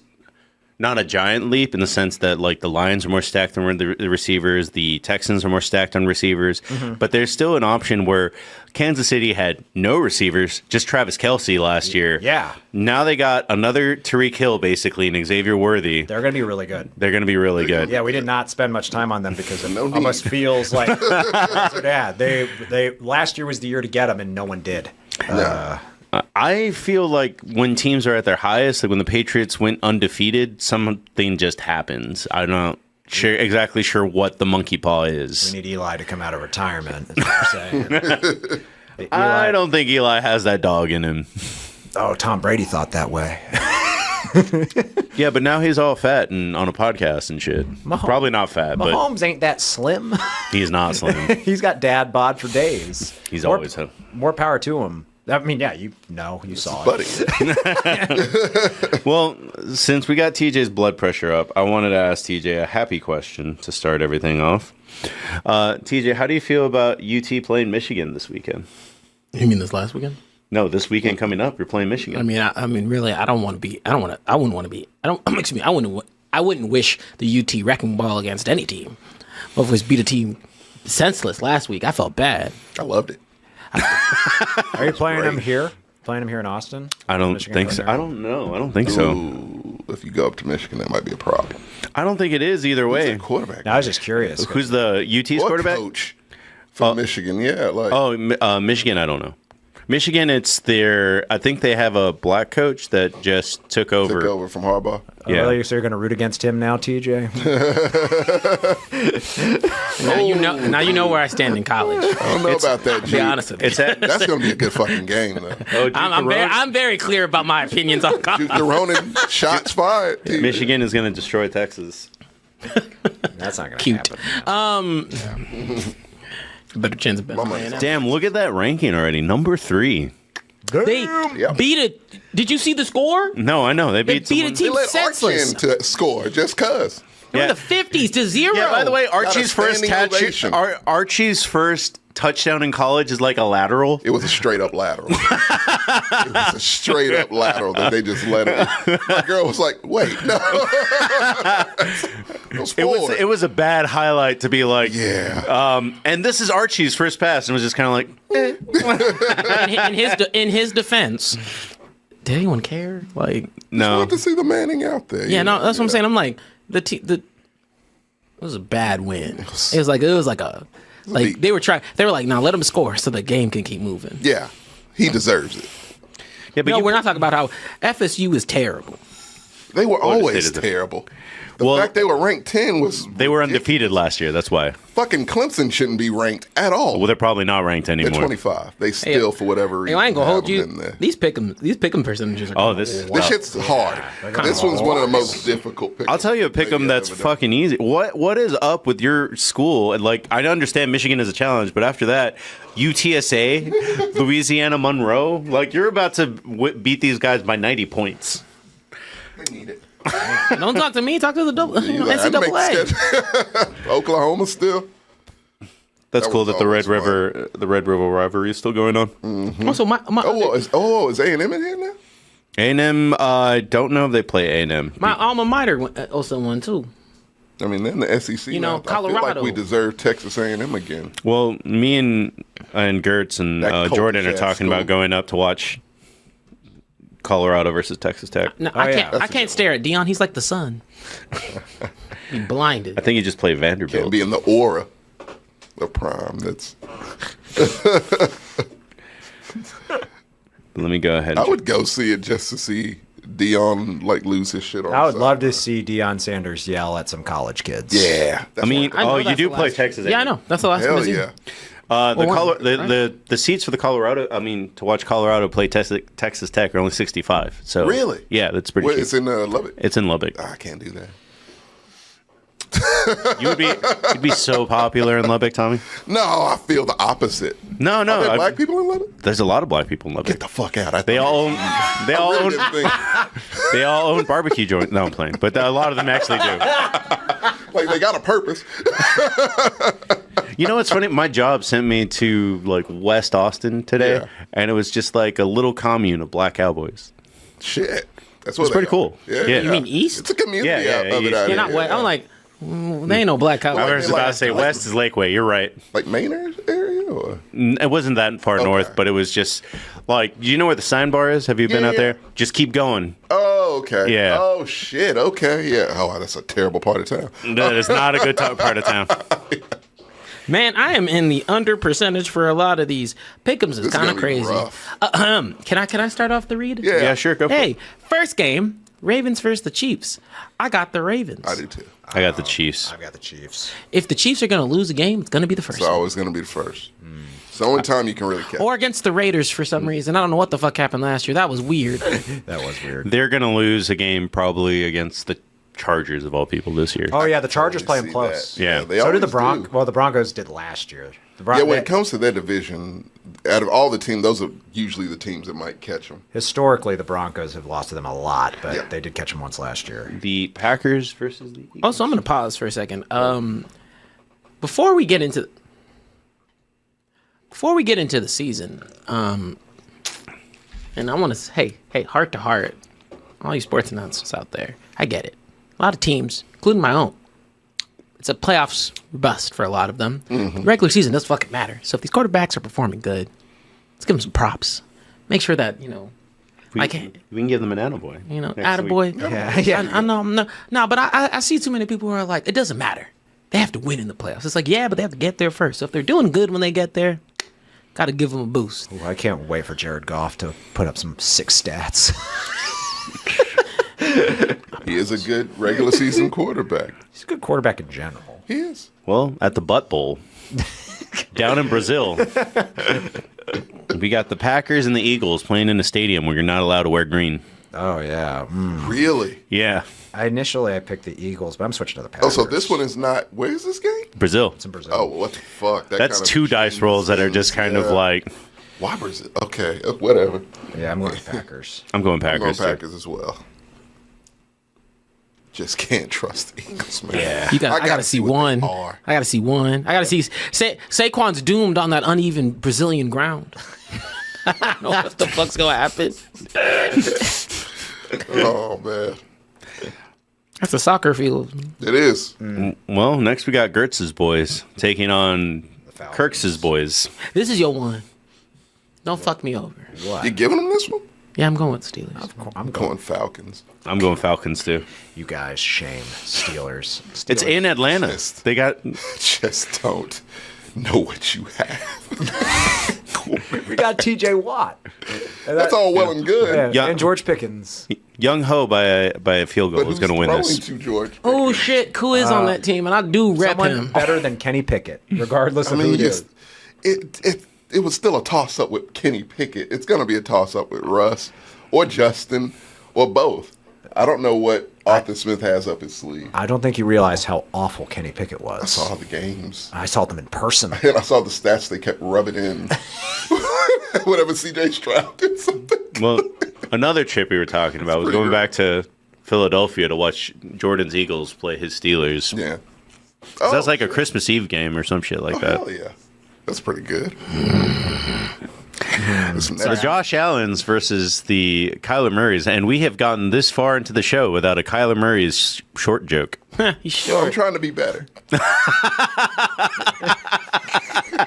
[SPEAKER 2] not a giant leap in the sense that, the Lions are more stacked on the receivers, the Texans are more stacked on receivers, but there's still an option where Kansas City had no receivers, just Travis Kelce last year.
[SPEAKER 1] Yeah.
[SPEAKER 2] Now they got another Tyreek Hill, basically, and Xavier Worthy.
[SPEAKER 1] They're going to be really good.
[SPEAKER 2] They're going to be really good.
[SPEAKER 1] Yeah, we did not spend much time on them because it
[SPEAKER 4] No need.
[SPEAKER 1] almost feels like they last year was the year to get them, and no one did.
[SPEAKER 2] I feel like when teams are at their highest, like when the Patriots went undefeated, something just happens. I'm not exactly sure what the monkey paw is.
[SPEAKER 1] We need Eli to come out of retirement, is what you're saying.
[SPEAKER 2] I don't think Eli has that dog in him.
[SPEAKER 1] Oh, Tom Brady thought that way.
[SPEAKER 2] Yeah, but now he's all fat and on a podcast and shit. Probably not fat, but
[SPEAKER 1] Mahomes ain't that slim.
[SPEAKER 2] he's not slim.
[SPEAKER 1] He's got dad bod for days.
[SPEAKER 2] He's
[SPEAKER 1] More-
[SPEAKER 2] always
[SPEAKER 1] more power to him. I mean, yeah, you saw
[SPEAKER 4] Buddy.
[SPEAKER 1] it.
[SPEAKER 2] Well, since we got TJ's blood pressure up, I wanted to ask TJ a happy question to start everything off. TJ, how do you feel about UT playing Michigan this weekend?
[SPEAKER 3] You mean this last weekend?
[SPEAKER 2] No, this weekend coming up, you're playing Michigan.
[SPEAKER 3] I mean, really, I wouldn't want to be. Excuse me. I wouldn't wish the UT wrecking ball against any team. Motherfuckers beat a team senseless last week. I felt bad.
[SPEAKER 4] I loved it.
[SPEAKER 1] Are you playing them here? Playing them here in Austin?
[SPEAKER 2] I don't
[SPEAKER 1] Michigan
[SPEAKER 2] think so.
[SPEAKER 1] Thunder?
[SPEAKER 2] I don't know. I don't think so.
[SPEAKER 4] Ooh, if you go up to Michigan, that might be a problem.
[SPEAKER 2] I don't think it is either
[SPEAKER 4] Who's
[SPEAKER 2] way.
[SPEAKER 4] the quarterback?
[SPEAKER 1] No, I was just curious.
[SPEAKER 2] Who's the UT's
[SPEAKER 4] What
[SPEAKER 2] quarterback?
[SPEAKER 4] coach from Michigan? Yeah,
[SPEAKER 2] Michigan, I don't know. Michigan, it's their. I think they have a black coach that just took over.
[SPEAKER 4] took over from Harbaugh.
[SPEAKER 2] Yeah.
[SPEAKER 1] Really? So you're going to root against him now, TJ?
[SPEAKER 3] Now you know where I stand in college.
[SPEAKER 4] I don't know about that,
[SPEAKER 3] To be
[SPEAKER 4] G.
[SPEAKER 3] honest with you.
[SPEAKER 2] It's at.
[SPEAKER 4] That's going to be a good fucking game, though.
[SPEAKER 3] I'm very clear about my opinions on college.
[SPEAKER 4] Duke DeRonan, shots fired. T.
[SPEAKER 2] Michigan is going to destroy Texas.
[SPEAKER 1] That's not going to
[SPEAKER 3] Cute.
[SPEAKER 1] happen.
[SPEAKER 3] Better chance of better.
[SPEAKER 4] My money's on-
[SPEAKER 2] Damn, look at that ranking already. Number 3.
[SPEAKER 3] They
[SPEAKER 4] Yep.
[SPEAKER 3] beat it. Did you see the score?
[SPEAKER 2] No, I know they
[SPEAKER 3] They
[SPEAKER 2] beat
[SPEAKER 3] beat a
[SPEAKER 2] someone.
[SPEAKER 4] They
[SPEAKER 3] team
[SPEAKER 4] let
[SPEAKER 3] senseless.
[SPEAKER 4] Archin to score just cuz.
[SPEAKER 3] They were
[SPEAKER 2] Yeah.
[SPEAKER 3] in the 50s to 0.
[SPEAKER 2] Yeah. By the way, Archie's first
[SPEAKER 4] standing ovation.
[SPEAKER 2] Archie's first touchdown in college is like a lateral.
[SPEAKER 4] It was a straight up lateral. It was a straight up lateral that they just let it. My girl was like, wait, no.
[SPEAKER 2] It was a bad highlight to be like,
[SPEAKER 4] Yeah.
[SPEAKER 2] and this is Archie's first pass, and it was just kind of like,
[SPEAKER 3] in his defense, did anyone care? Like,
[SPEAKER 4] I
[SPEAKER 2] no.
[SPEAKER 4] want to see the Manning out there.
[SPEAKER 3] yeah, no, that's what I'm saying. I'm like, it was a bad win. It was like
[SPEAKER 4] Leak.
[SPEAKER 3] they were like, now let him score so the game can keep moving.
[SPEAKER 4] Yeah. He deserves it.
[SPEAKER 2] Yeah, but
[SPEAKER 3] No,
[SPEAKER 2] you-
[SPEAKER 3] we're not talking about how FSU is terrible.
[SPEAKER 4] They were always
[SPEAKER 2] Understated.
[SPEAKER 4] terrible. The
[SPEAKER 2] Well,
[SPEAKER 4] fact they were ranked 10 was
[SPEAKER 2] They were undefeated last year. That's why.
[SPEAKER 4] Fucking Clemson shouldn't be ranked at all.
[SPEAKER 2] Well, they're probably not ranked
[SPEAKER 4] They're
[SPEAKER 2] anymore.
[SPEAKER 4] 25. They still, for whatever
[SPEAKER 3] Hey,
[SPEAKER 4] reason,
[SPEAKER 3] I ain't gonna hold
[SPEAKER 4] have them
[SPEAKER 3] you.
[SPEAKER 4] in there.
[SPEAKER 3] These pick'em percentages are.
[SPEAKER 2] Oh, this.
[SPEAKER 4] This shit's hard. This one's one of the most difficult picks.
[SPEAKER 2] I'll tell you a pick 'em that's fucking easy. What is up with your school? And like, I understand Michigan is a challenge, but after that, UTSA, Louisiana Monroe, like you're about to beat these guys by 90 points.
[SPEAKER 4] They need it.
[SPEAKER 3] Don't talk to me. Talk to the NCAA.
[SPEAKER 4] Oklahoma still.
[SPEAKER 2] That's
[SPEAKER 4] That
[SPEAKER 2] cool
[SPEAKER 4] was
[SPEAKER 2] that the Red
[SPEAKER 4] always
[SPEAKER 2] River rivalry is still going on.
[SPEAKER 3] Also, my
[SPEAKER 4] Is A&M in here now?
[SPEAKER 2] A&M, I don't know if they play A&M.
[SPEAKER 3] my alma mater also won too.
[SPEAKER 4] I mean, they're in the SEC.
[SPEAKER 3] You know,
[SPEAKER 4] now. I feel like
[SPEAKER 3] Colorado.
[SPEAKER 4] we deserve Texas A&M again.
[SPEAKER 2] Well, me and Gertz and
[SPEAKER 4] That cold
[SPEAKER 2] Jordan are
[SPEAKER 4] ass
[SPEAKER 2] talking
[SPEAKER 4] school.
[SPEAKER 2] about going up to watch Colorado versus Texas Tech.
[SPEAKER 3] No,
[SPEAKER 1] Oh,
[SPEAKER 3] I
[SPEAKER 1] yeah.
[SPEAKER 3] can't. I can't stare at Dion. He's like the sun. Be blinded.
[SPEAKER 2] I think you just play
[SPEAKER 4] Can't
[SPEAKER 2] Vanderbilt.
[SPEAKER 4] be in the aura of prime. That's.
[SPEAKER 2] Let me go ahead.
[SPEAKER 4] I would go see it just to see Dion like lose his shit on.
[SPEAKER 1] I would
[SPEAKER 4] the
[SPEAKER 1] love to
[SPEAKER 4] sideline.
[SPEAKER 1] see Deion Sanders yell at some college kids.
[SPEAKER 4] Yeah.
[SPEAKER 2] I mean,
[SPEAKER 3] I know
[SPEAKER 2] you
[SPEAKER 3] that's
[SPEAKER 2] do
[SPEAKER 3] the
[SPEAKER 2] play
[SPEAKER 3] last-
[SPEAKER 2] Texas.
[SPEAKER 3] Yeah, I know. That's the last
[SPEAKER 4] hell
[SPEAKER 3] one.
[SPEAKER 4] yeah.
[SPEAKER 2] The seats for the Colorado. I mean, to watch Colorado play Texas Tech are only 65. So
[SPEAKER 4] Really?
[SPEAKER 2] yeah, that's pretty.
[SPEAKER 4] Wait,
[SPEAKER 2] cheap.
[SPEAKER 4] it's in Lubbock.
[SPEAKER 2] It's in Lubbock.
[SPEAKER 4] I can't do that.
[SPEAKER 2] You'd be so popular in Lubbock, Tommy.
[SPEAKER 4] No, I feel the opposite.
[SPEAKER 2] No,
[SPEAKER 4] Are there
[SPEAKER 2] no.
[SPEAKER 4] black people in Lubbock?
[SPEAKER 2] There's a lot of black people in Lubbock.
[SPEAKER 4] Get the fuck out!
[SPEAKER 2] They all own. They all
[SPEAKER 4] really
[SPEAKER 2] own.
[SPEAKER 4] didn't think-
[SPEAKER 2] They all own barbecue joints. No, I'm playing, but a lot of them actually do.
[SPEAKER 4] like they got a purpose.
[SPEAKER 2] You know what's funny? My job sent me to like West Austin today,
[SPEAKER 4] Yeah.
[SPEAKER 2] and it was just like a little commune of black cowboys.
[SPEAKER 4] Shit, that's what
[SPEAKER 2] It's pretty cool.
[SPEAKER 4] Yeah.
[SPEAKER 2] Yeah.
[SPEAKER 3] You mean East?
[SPEAKER 4] It's a community
[SPEAKER 2] Yeah, yeah,
[SPEAKER 4] out of it
[SPEAKER 2] East.
[SPEAKER 4] out
[SPEAKER 3] You're
[SPEAKER 4] here.
[SPEAKER 3] not West. I'm like, they ain't no black
[SPEAKER 2] I
[SPEAKER 3] cowboys.
[SPEAKER 2] was about to say West is Lakeway. You're right.
[SPEAKER 4] like Maynard area or
[SPEAKER 2] It wasn't that far north, but it was just like, do you know where the sign bar is? Have you been out
[SPEAKER 4] Yeah.
[SPEAKER 2] there? Just keep going.
[SPEAKER 4] oh okay
[SPEAKER 2] Yeah.
[SPEAKER 4] oh shit okay yeah oh that's a terrible part of town.
[SPEAKER 2] That is not a good part of town.
[SPEAKER 3] Man, I am in the under percentage for a lot of these. Pick'ems is
[SPEAKER 4] This is
[SPEAKER 3] kind of
[SPEAKER 4] gonna be
[SPEAKER 3] crazy.
[SPEAKER 4] rough.
[SPEAKER 3] Can I start off the read?
[SPEAKER 4] Yeah.
[SPEAKER 2] Yeah, sure. Go for
[SPEAKER 3] Hey,
[SPEAKER 2] it.
[SPEAKER 3] first game, Ravens versus the Chiefs. I got the Ravens.
[SPEAKER 4] I do too.
[SPEAKER 2] I got the Chiefs.
[SPEAKER 1] I've got the Chiefs.
[SPEAKER 3] If the Chiefs are going to lose a game, it's going to be the first
[SPEAKER 4] It's
[SPEAKER 3] one.
[SPEAKER 4] always going to be the first. It's the only time you can really catch.
[SPEAKER 3] Or against the Raiders for some reason. I don't know what the fuck happened last year. That was weird.
[SPEAKER 1] That was weird.
[SPEAKER 2] They're going to lose a game probably against the Chargers of all people this year.
[SPEAKER 1] Oh yeah, the Chargers
[SPEAKER 4] Totally
[SPEAKER 1] play them
[SPEAKER 4] see
[SPEAKER 1] close.
[SPEAKER 4] that.
[SPEAKER 2] Yeah.
[SPEAKER 4] they
[SPEAKER 1] So did the
[SPEAKER 4] always
[SPEAKER 1] Broncos.
[SPEAKER 4] do.
[SPEAKER 1] Well, the Broncos did last year.
[SPEAKER 4] Yeah, when it comes to their division, out of all the teams, those are usually the teams that might catch them.
[SPEAKER 1] Historically, the Broncos have lost to them a lot, but
[SPEAKER 4] Yeah.
[SPEAKER 1] they did catch them once last year.
[SPEAKER 2] The Packers versus the Eagles.
[SPEAKER 3] Also, I'm going to pause for a second. Before we get into the season, and I want to say, hey, heart to heart, all you sports announcers out there, I get it. A lot of teams, including my own, it's a playoffs bust for a lot of them. Regular season doesn't fucking matter. So if these quarterbacks are performing good, let's give them some props. Make sure that
[SPEAKER 2] we can give them an attaboy. next week.
[SPEAKER 3] attaboy.
[SPEAKER 1] Yeah, yeah.
[SPEAKER 3] I know, no, but I see too many people who are like, it doesn't matter. They have to win in the playoffs. It's like, yeah, but they have to get there first. So if they're doing good when they get there, got to give them a boost.
[SPEAKER 1] Ooh, I can't wait for Jared Goff to put up some sick stats.
[SPEAKER 4] He is a good regular season quarterback.
[SPEAKER 1] He's a good quarterback in general.
[SPEAKER 4] He is.
[SPEAKER 2] Well, at the Butt Bowl down in Brazil, we got the Packers and the Eagles playing in a stadium where you're not allowed to wear green.
[SPEAKER 1] Oh yeah.
[SPEAKER 4] Really?
[SPEAKER 2] Yeah,
[SPEAKER 1] I picked the Eagles, but I'm switching to the
[SPEAKER 4] Oh,
[SPEAKER 1] Packers.
[SPEAKER 4] so this one is not. Where is this game?
[SPEAKER 2] Brazil.
[SPEAKER 1] It's in Brazil.
[SPEAKER 4] Oh, what the fuck? That
[SPEAKER 2] That's
[SPEAKER 4] kind of
[SPEAKER 2] two dice rolls that are just kind of
[SPEAKER 4] yeah.
[SPEAKER 2] like,
[SPEAKER 4] Why Brazil? Okay, whatever.
[SPEAKER 1] Yeah, I'm going with Packers.
[SPEAKER 2] I'm going
[SPEAKER 4] I'm going
[SPEAKER 2] Packers. too.
[SPEAKER 4] Packers as well. Just can't trust the Eagles, man.
[SPEAKER 1] Yeah.
[SPEAKER 3] I gotta see
[SPEAKER 4] what
[SPEAKER 3] one.
[SPEAKER 4] they are.
[SPEAKER 3] I gotta see one. I gotta see. Saquon's doomed on that uneven Brazilian ground. I don't know what the fuck's gonna happen.
[SPEAKER 4] Oh man,
[SPEAKER 3] That's a soccer field.
[SPEAKER 4] it is.
[SPEAKER 2] Well, next we got Gertz's boys taking on
[SPEAKER 1] Falcons.
[SPEAKER 2] Kirk's boys.
[SPEAKER 3] This is your one. Don't fuck me over.
[SPEAKER 1] What?
[SPEAKER 4] You giving them this one?
[SPEAKER 3] Yeah, I'm going with Steelers.
[SPEAKER 1] I'm
[SPEAKER 4] Going
[SPEAKER 1] going.
[SPEAKER 4] Falcons.
[SPEAKER 2] I'm going Falcons too.
[SPEAKER 1] You guys, shame Steelers.
[SPEAKER 2] It's in Atlanta.
[SPEAKER 4] Just-
[SPEAKER 2] They got
[SPEAKER 4] Just don't know what you have.
[SPEAKER 1] We got T.J. Watt.
[SPEAKER 4] That's all well and good.
[SPEAKER 2] Yeah.
[SPEAKER 1] And George Pickens.
[SPEAKER 2] Young Ho by a field goal
[SPEAKER 4] But
[SPEAKER 2] is
[SPEAKER 4] who's
[SPEAKER 2] going to win
[SPEAKER 4] throwing
[SPEAKER 2] this.
[SPEAKER 4] to George?
[SPEAKER 3] Oh shit, who is on that team? And I do rep
[SPEAKER 1] Someone
[SPEAKER 3] him.
[SPEAKER 1] better than Kenny Pickett, regardless
[SPEAKER 4] I
[SPEAKER 1] of who
[SPEAKER 4] mean,
[SPEAKER 1] it is.
[SPEAKER 4] it was still a toss up with Kenny Pickett. It's going to be a toss up with Russ or Justin or both. I don't know what Arthur Smith has up his sleeve.
[SPEAKER 1] I don't think you realize how awful Kenny Pickett
[SPEAKER 4] I
[SPEAKER 1] was.
[SPEAKER 4] saw the games.
[SPEAKER 1] I saw them in person.
[SPEAKER 4] And I saw the stats they kept rubbing in. Whatever CJ Stroud did something.
[SPEAKER 2] Well, another trip we were talking about was
[SPEAKER 4] pretty
[SPEAKER 2] going
[SPEAKER 4] great.
[SPEAKER 2] back to Philadelphia to watch Jordan's Eagles play his Steelers.
[SPEAKER 4] Yeah.
[SPEAKER 2] So that's like a Christmas Eve game or some shit like that.
[SPEAKER 4] Hell yeah. That's pretty good.
[SPEAKER 2] The Josh Allens versus the Kyler Murrays, and we have gotten this far into the show without a Kyler Murray's short joke.
[SPEAKER 3] He's
[SPEAKER 4] I'm
[SPEAKER 3] short.
[SPEAKER 4] trying to be better.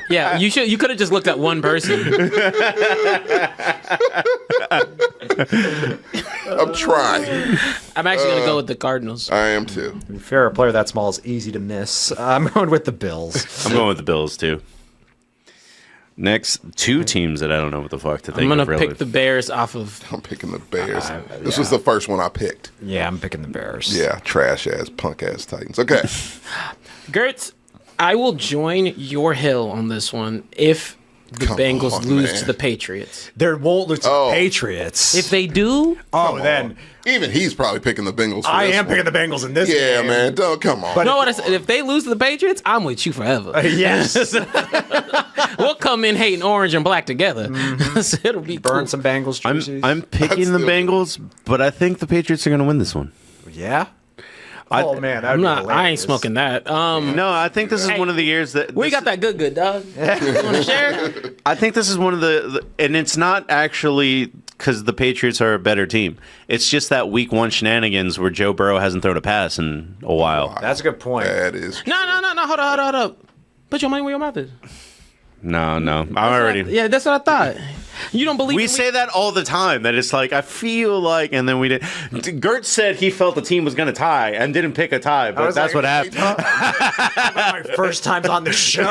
[SPEAKER 3] Yeah, you should. You could have just looked at one person.
[SPEAKER 4] I'm trying.
[SPEAKER 3] I'm actually gonna go with the Cardinals.
[SPEAKER 4] I am too.
[SPEAKER 1] To be fair, a player that small is easy to miss. I'm going with the Bills.
[SPEAKER 2] I'm going with the Bills too. Next, two teams that I don't know what the fuck to think
[SPEAKER 3] I'm gonna
[SPEAKER 2] of. Really.
[SPEAKER 3] pick the Bears off of.
[SPEAKER 4] I'm picking the Bears. This was the first one I picked.
[SPEAKER 1] Yeah, I'm picking the Bears.
[SPEAKER 4] Yeah, trash ass, punk ass Titans. Okay.
[SPEAKER 3] Gertz, I will join your hill on this one if the
[SPEAKER 4] Come
[SPEAKER 3] Bengals
[SPEAKER 4] on,
[SPEAKER 3] lose
[SPEAKER 4] man.
[SPEAKER 3] to the Patriots.
[SPEAKER 1] There won't lose to
[SPEAKER 4] Oh.
[SPEAKER 1] the Patriots.
[SPEAKER 3] If they do,
[SPEAKER 1] then
[SPEAKER 4] Even he's probably picking the Bengals. For
[SPEAKER 1] I
[SPEAKER 4] this
[SPEAKER 1] am
[SPEAKER 4] one.
[SPEAKER 1] picking the Bengals in this
[SPEAKER 4] Yeah,
[SPEAKER 1] game.
[SPEAKER 4] man. Don't come on.
[SPEAKER 3] you know what I said? If they lose to the Patriots, I'm with you forever.
[SPEAKER 1] Yes.
[SPEAKER 3] We'll come in hating orange and black together. So it'll be
[SPEAKER 1] Burn
[SPEAKER 3] cool.
[SPEAKER 1] some Bengals jerseys.
[SPEAKER 2] I'm picking the
[SPEAKER 4] still-
[SPEAKER 2] Bengals, but I think the Patriots are going to win this one.
[SPEAKER 1] Yeah. Oh man, that'd
[SPEAKER 3] I'm
[SPEAKER 1] be
[SPEAKER 3] not. I ain't
[SPEAKER 1] hilarious.
[SPEAKER 3] smoking that.
[SPEAKER 2] No, I think this is
[SPEAKER 3] Hey,
[SPEAKER 2] one of the years that
[SPEAKER 3] We got that good, dog. You want to share?
[SPEAKER 2] I think this is one of and it's not actually because the Patriots are a better team. It's just that week 1 shenanigans where Joe Burrow hasn't thrown a pass in a while.
[SPEAKER 1] That's a good point.
[SPEAKER 4] That is.
[SPEAKER 3] No. Hold up. Put your money where your mouth is.
[SPEAKER 2] No, I'm already.
[SPEAKER 3] Yeah, that's what I thought. You don't believe
[SPEAKER 2] We
[SPEAKER 3] in
[SPEAKER 2] say that all the time. That it's like I feel like, and then we did. Gert said he felt the team was going to tie and didn't pick a tie, but
[SPEAKER 1] was
[SPEAKER 2] that's
[SPEAKER 1] like,
[SPEAKER 2] what happened.
[SPEAKER 1] My first times on the show.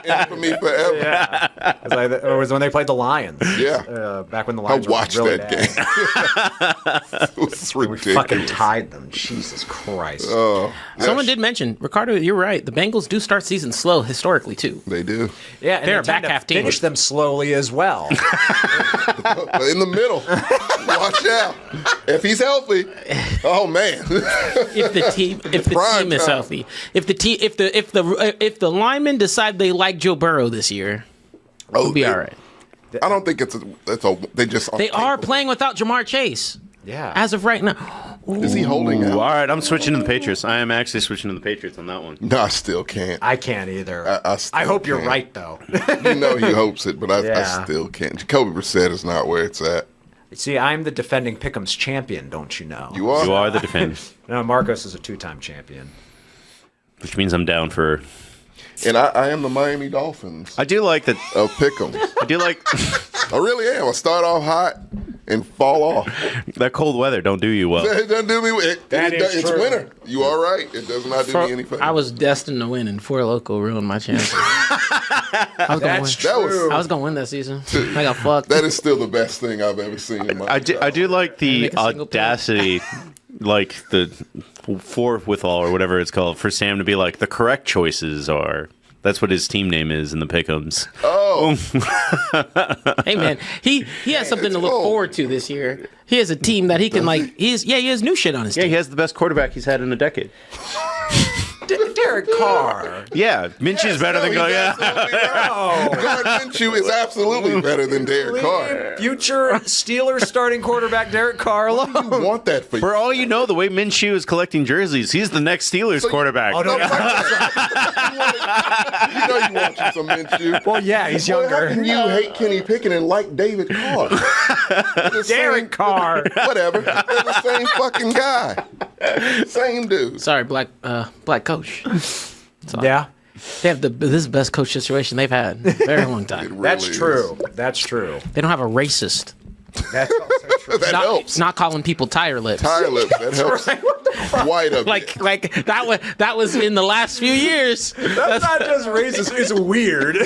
[SPEAKER 4] Infamy forever. Yeah.
[SPEAKER 1] It was when they played the Lions. Back when the
[SPEAKER 4] I
[SPEAKER 1] Lions
[SPEAKER 4] watched
[SPEAKER 1] were really
[SPEAKER 4] that
[SPEAKER 1] bad.
[SPEAKER 4] game. It was
[SPEAKER 1] We
[SPEAKER 4] ridiculous.
[SPEAKER 1] fucking tied them. Jesus Christ.
[SPEAKER 3] Someone did mention, Ricardo, you're right. The Bengals do start season slow historically, too.
[SPEAKER 4] They do.
[SPEAKER 1] Yeah, and
[SPEAKER 3] They're
[SPEAKER 1] they
[SPEAKER 3] a back
[SPEAKER 1] tend to
[SPEAKER 3] half team.
[SPEAKER 1] finish them slowly as well.
[SPEAKER 4] But in the middle, watch out. If he's healthy, oh man.
[SPEAKER 3] If the team
[SPEAKER 4] Prime
[SPEAKER 3] is
[SPEAKER 4] time.
[SPEAKER 3] healthy. If the linemen decide they like Joe Burrow this year, we'll be all right.
[SPEAKER 4] I don't think it's they just
[SPEAKER 3] They are playing without Jamar Chase
[SPEAKER 1] Yeah.
[SPEAKER 3] as of right now.
[SPEAKER 4] Is he holding
[SPEAKER 2] Ooh, all
[SPEAKER 4] out?
[SPEAKER 2] right, I'm switching to the Patriots. I am actually switching to the Patriots on that one.
[SPEAKER 4] No, I still can't.
[SPEAKER 1] I can't either.
[SPEAKER 4] I still
[SPEAKER 1] I hope you're
[SPEAKER 4] can't.
[SPEAKER 1] right, though.
[SPEAKER 4] You know he hopes it, but I
[SPEAKER 1] Yeah.
[SPEAKER 4] still can't. Jacoby Brissett is not where it's at.
[SPEAKER 1] See, I'm the defending Pick'em's champion, don't you know?
[SPEAKER 4] You are.
[SPEAKER 2] You are the defenders,
[SPEAKER 1] No, Marcos is a 2-time champion.
[SPEAKER 2] which means I'm down for.
[SPEAKER 4] And I am the Miami Dolphins
[SPEAKER 2] I do like that.
[SPEAKER 4] of Pick'em.
[SPEAKER 2] I do like
[SPEAKER 4] I really am. I start off hot and fall off.
[SPEAKER 2] that cold weather. Don't do you well.
[SPEAKER 4] It doesn't do me. It's
[SPEAKER 1] true.
[SPEAKER 4] winter. You are right. It does not do me any favor.
[SPEAKER 3] I was destined to win, and Four Loco ruined my chances. I was gonna win.
[SPEAKER 4] That
[SPEAKER 3] I was gonna win that season. I got fucked.
[SPEAKER 4] That is still the best thing I've ever seen in my
[SPEAKER 2] I do like the
[SPEAKER 3] Make a single play.
[SPEAKER 2] audacity, like the forthwithal or whatever it's called, for Sam to be like the correct choices are. That's what his team name is in the Pick'ems.
[SPEAKER 4] Oh,
[SPEAKER 3] Hey man, he has something to look
[SPEAKER 4] cold.
[SPEAKER 3] forward to this year. He has a team that he can like. He has new shit on his
[SPEAKER 2] Yeah,
[SPEAKER 3] team.
[SPEAKER 2] he has the best quarterback he's had in a decade.
[SPEAKER 1] Derek Carr.
[SPEAKER 2] Yeah, Minshew's better than
[SPEAKER 4] no, he's
[SPEAKER 2] yeah.
[SPEAKER 4] absolutely right. Gardner Minshew is absolutely better than Derek Carr.
[SPEAKER 1] Future Steelers starting quarterback Derek Carr
[SPEAKER 4] You
[SPEAKER 1] alone.
[SPEAKER 4] want that for
[SPEAKER 2] For all you know, the way Minshew is collecting jerseys, he's the next Steelers quarterback.
[SPEAKER 1] Oh, no.
[SPEAKER 4] You know you want you some Minshew.
[SPEAKER 1] Well, yeah, he's
[SPEAKER 4] Boy, how
[SPEAKER 1] younger.
[SPEAKER 4] can you hate Kenny Pickett and like David Carr? They're the same-
[SPEAKER 1] Derek Carr.
[SPEAKER 4] Whatever. They're the same fucking guy. Same dude.
[SPEAKER 3] Sorry, black coach.
[SPEAKER 1] Yeah,
[SPEAKER 3] They have this is the best coach situation they've had in a very long
[SPEAKER 4] It
[SPEAKER 3] time.
[SPEAKER 4] really
[SPEAKER 1] that's
[SPEAKER 4] is.
[SPEAKER 1] true. That's true.
[SPEAKER 3] They don't have a racist.
[SPEAKER 1] That's also true.
[SPEAKER 4] That
[SPEAKER 3] Not,
[SPEAKER 4] helps.
[SPEAKER 3] not calling people tire lips.
[SPEAKER 4] Tire lips. That helps. Quite a bit.
[SPEAKER 3] Like that was in the last few years.
[SPEAKER 1] That's not just racist. It's weird.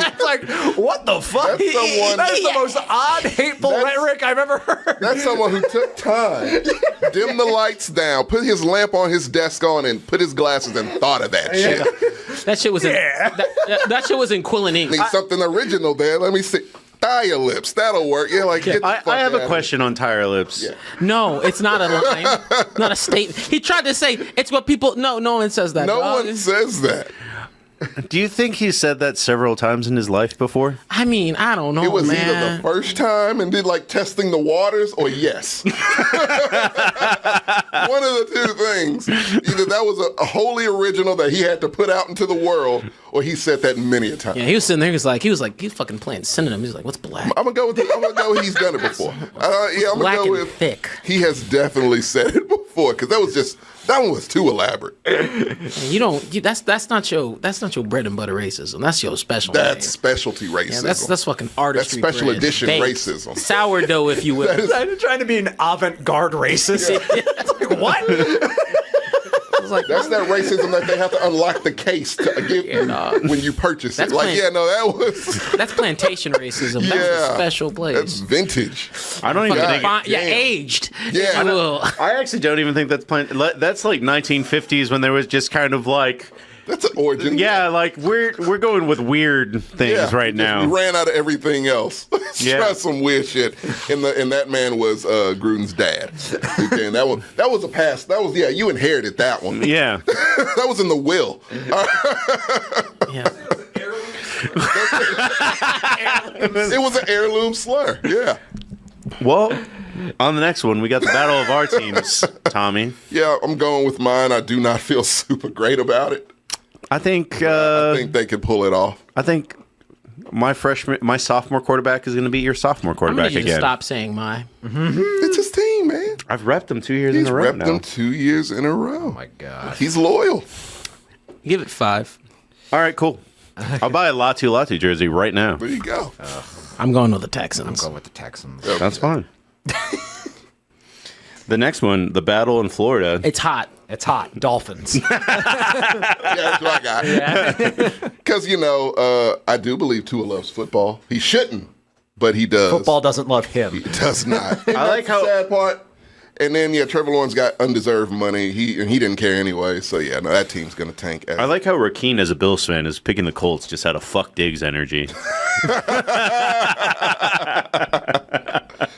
[SPEAKER 1] It's like, what the fuck?
[SPEAKER 4] That's someone-
[SPEAKER 1] That is the most odd, hateful
[SPEAKER 4] That's-
[SPEAKER 1] rhetoric I've ever heard.
[SPEAKER 4] That's someone who took time, dim the lights down, put his lamp on his desk on, and put his glasses and thought of that shit.
[SPEAKER 3] That shit was that shit was in Quillen ink.
[SPEAKER 4] Need something original there. Let me see. Tire lips. That'll work. Yeah, like get the fuck
[SPEAKER 2] I have
[SPEAKER 4] outta
[SPEAKER 2] a question on tire lips.
[SPEAKER 4] Yeah.
[SPEAKER 3] No, it's not a line, not a statement. He tried to say it's what people. No one says that.
[SPEAKER 4] here. No
[SPEAKER 3] dog.
[SPEAKER 4] one says that.
[SPEAKER 2] Do you think he said that several times in his life before?
[SPEAKER 3] I mean, I don't know,
[SPEAKER 4] It was
[SPEAKER 3] man.
[SPEAKER 4] either the first time and did like testing the waters, or yes. One of the two things. Either that was a wholly original that he had to put out into the world, or he said that many a time.
[SPEAKER 3] Yeah, he was sitting there. He was like, he's fucking playing synonym. He's like, what's black?
[SPEAKER 4] I'm gonna go with he's done it before. I'm
[SPEAKER 3] Black
[SPEAKER 4] gonna go
[SPEAKER 3] and
[SPEAKER 4] with
[SPEAKER 3] thick.
[SPEAKER 4] He has definitely said it before because that one was too elaborate.
[SPEAKER 3] That's not your bread and butter racism. That's your special.
[SPEAKER 4] That's
[SPEAKER 3] man.
[SPEAKER 4] specialty racism.
[SPEAKER 3] Yeah, that's fucking artistry.
[SPEAKER 4] That's special
[SPEAKER 3] bread.
[SPEAKER 4] edition
[SPEAKER 3] Baked.
[SPEAKER 4] racism.
[SPEAKER 3] Sourdough, if you will.
[SPEAKER 1] I'm trying to be an avant-garde racist. It's like, what?
[SPEAKER 3] was like,
[SPEAKER 4] That's that racism that they have to unlock the case to give you when you purchase it.
[SPEAKER 3] That's
[SPEAKER 4] Like,
[SPEAKER 3] plain-
[SPEAKER 4] yeah, no, that was
[SPEAKER 3] that's plantation racism. That's
[SPEAKER 4] Yeah.
[SPEAKER 3] a special place.
[SPEAKER 4] that's vintage.
[SPEAKER 2] I don't even
[SPEAKER 4] God.
[SPEAKER 2] think.
[SPEAKER 3] Yeah,
[SPEAKER 4] damn.
[SPEAKER 3] aged.
[SPEAKER 4] Yeah.
[SPEAKER 3] Well,
[SPEAKER 2] I actually don't even think that's That's like 1950s when there was just kind of like,
[SPEAKER 4] That's an origin.
[SPEAKER 2] yeah, like we're going with weird things
[SPEAKER 4] Yeah,
[SPEAKER 2] right now.
[SPEAKER 4] We ran out of everything else.
[SPEAKER 2] Yeah.
[SPEAKER 4] Tried some weird shit. And that man was Gruden's dad. Okay, and that was a pass. That was you inherited that one.
[SPEAKER 2] Yeah.
[SPEAKER 4] That was in the will.
[SPEAKER 3] yeah.
[SPEAKER 4] It was an heirloom slur. Yeah.
[SPEAKER 2] Well, on the next one, we got the battle of our teams, Tommy.
[SPEAKER 4] Yeah, I'm going with mine. I do not feel super great about it.
[SPEAKER 2] I think
[SPEAKER 4] I think they could pull it off.
[SPEAKER 2] my sophomore quarterback is going to beat your sophomore
[SPEAKER 3] I'm
[SPEAKER 2] quarterback
[SPEAKER 3] gonna need you to
[SPEAKER 2] again.
[SPEAKER 3] stop saying my.
[SPEAKER 4] It's his team, man.
[SPEAKER 2] I've repped them 2 years
[SPEAKER 4] He's
[SPEAKER 2] in a row
[SPEAKER 4] repped
[SPEAKER 2] now.
[SPEAKER 4] them 2 years in a row.
[SPEAKER 1] Oh my God.
[SPEAKER 4] He's loyal.
[SPEAKER 3] Give it 5.
[SPEAKER 2] All right, cool. I'll buy a Latu jersey right now.
[SPEAKER 4] There you go.
[SPEAKER 3] I'm going with the Texans.
[SPEAKER 1] Go with the Texans.
[SPEAKER 2] That's fine. The next one, the battle in Florida.
[SPEAKER 3] It's hot.
[SPEAKER 1] It's hot. Dolphins.
[SPEAKER 4] Yeah, that's what I got. Because, I do believe Tua loves football. He shouldn't, but he does.
[SPEAKER 1] Football doesn't love him.
[SPEAKER 4] He does not.
[SPEAKER 2] I like how-
[SPEAKER 4] the sad part. And then, Trevor Lawrence got undeserved money. He didn't care anyway. So, that team's going to tank.
[SPEAKER 2] I like how Rakeen, as a Bills fan, is picking the Colts just out of fuck Diggs energy.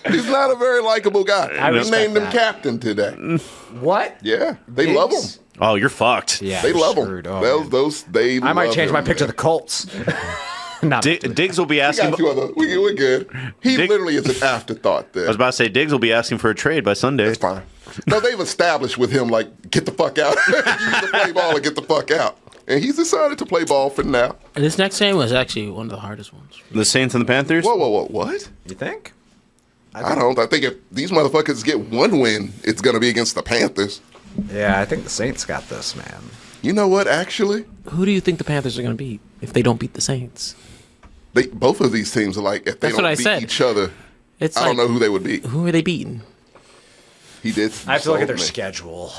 [SPEAKER 4] He's not a very likable guy.
[SPEAKER 1] I
[SPEAKER 4] We
[SPEAKER 1] respect
[SPEAKER 4] named him
[SPEAKER 1] that.
[SPEAKER 4] captain today.
[SPEAKER 1] What?
[SPEAKER 4] Yeah, they love him.
[SPEAKER 2] Oh, you're fucked.
[SPEAKER 1] Yeah.
[SPEAKER 4] They love him.
[SPEAKER 1] screwed. Oh, man.
[SPEAKER 4] They
[SPEAKER 1] I might
[SPEAKER 4] love
[SPEAKER 1] change
[SPEAKER 4] him,
[SPEAKER 1] my pick to
[SPEAKER 4] man.
[SPEAKER 1] the Colts. Not
[SPEAKER 2] Diggs will be
[SPEAKER 4] We
[SPEAKER 2] asking.
[SPEAKER 4] got 2 other. We're good. He
[SPEAKER 2] Dick-
[SPEAKER 4] literally is an afterthought there.
[SPEAKER 2] I was about to say Diggs will be asking for a trade by Sunday.
[SPEAKER 4] It's fine. No, they've established with him, get the fuck out. You need to play ball and get the fuck out. And he's decided to play ball for now.
[SPEAKER 3] This next game was actually one of the hardest ones.
[SPEAKER 2] The Saints and the Panthers.
[SPEAKER 4] Whoa, what?
[SPEAKER 1] You think?
[SPEAKER 4] I don't. I think if these motherfuckers get one win, it's going to be against the Panthers.
[SPEAKER 1] Yeah, I think the Saints got this, man.
[SPEAKER 4] You know what, actually?
[SPEAKER 3] Who do you think the Panthers are going to beat if they don't beat the Saints?
[SPEAKER 4] Both of these teams are like, if they
[SPEAKER 3] That's what I
[SPEAKER 4] don't beat
[SPEAKER 3] said.
[SPEAKER 4] each other,
[SPEAKER 3] It's
[SPEAKER 4] I don't know who they would beat.
[SPEAKER 3] Who are they beating?
[SPEAKER 4] He did.
[SPEAKER 1] I have to look at their
[SPEAKER 4] sold me.
[SPEAKER 1] schedule.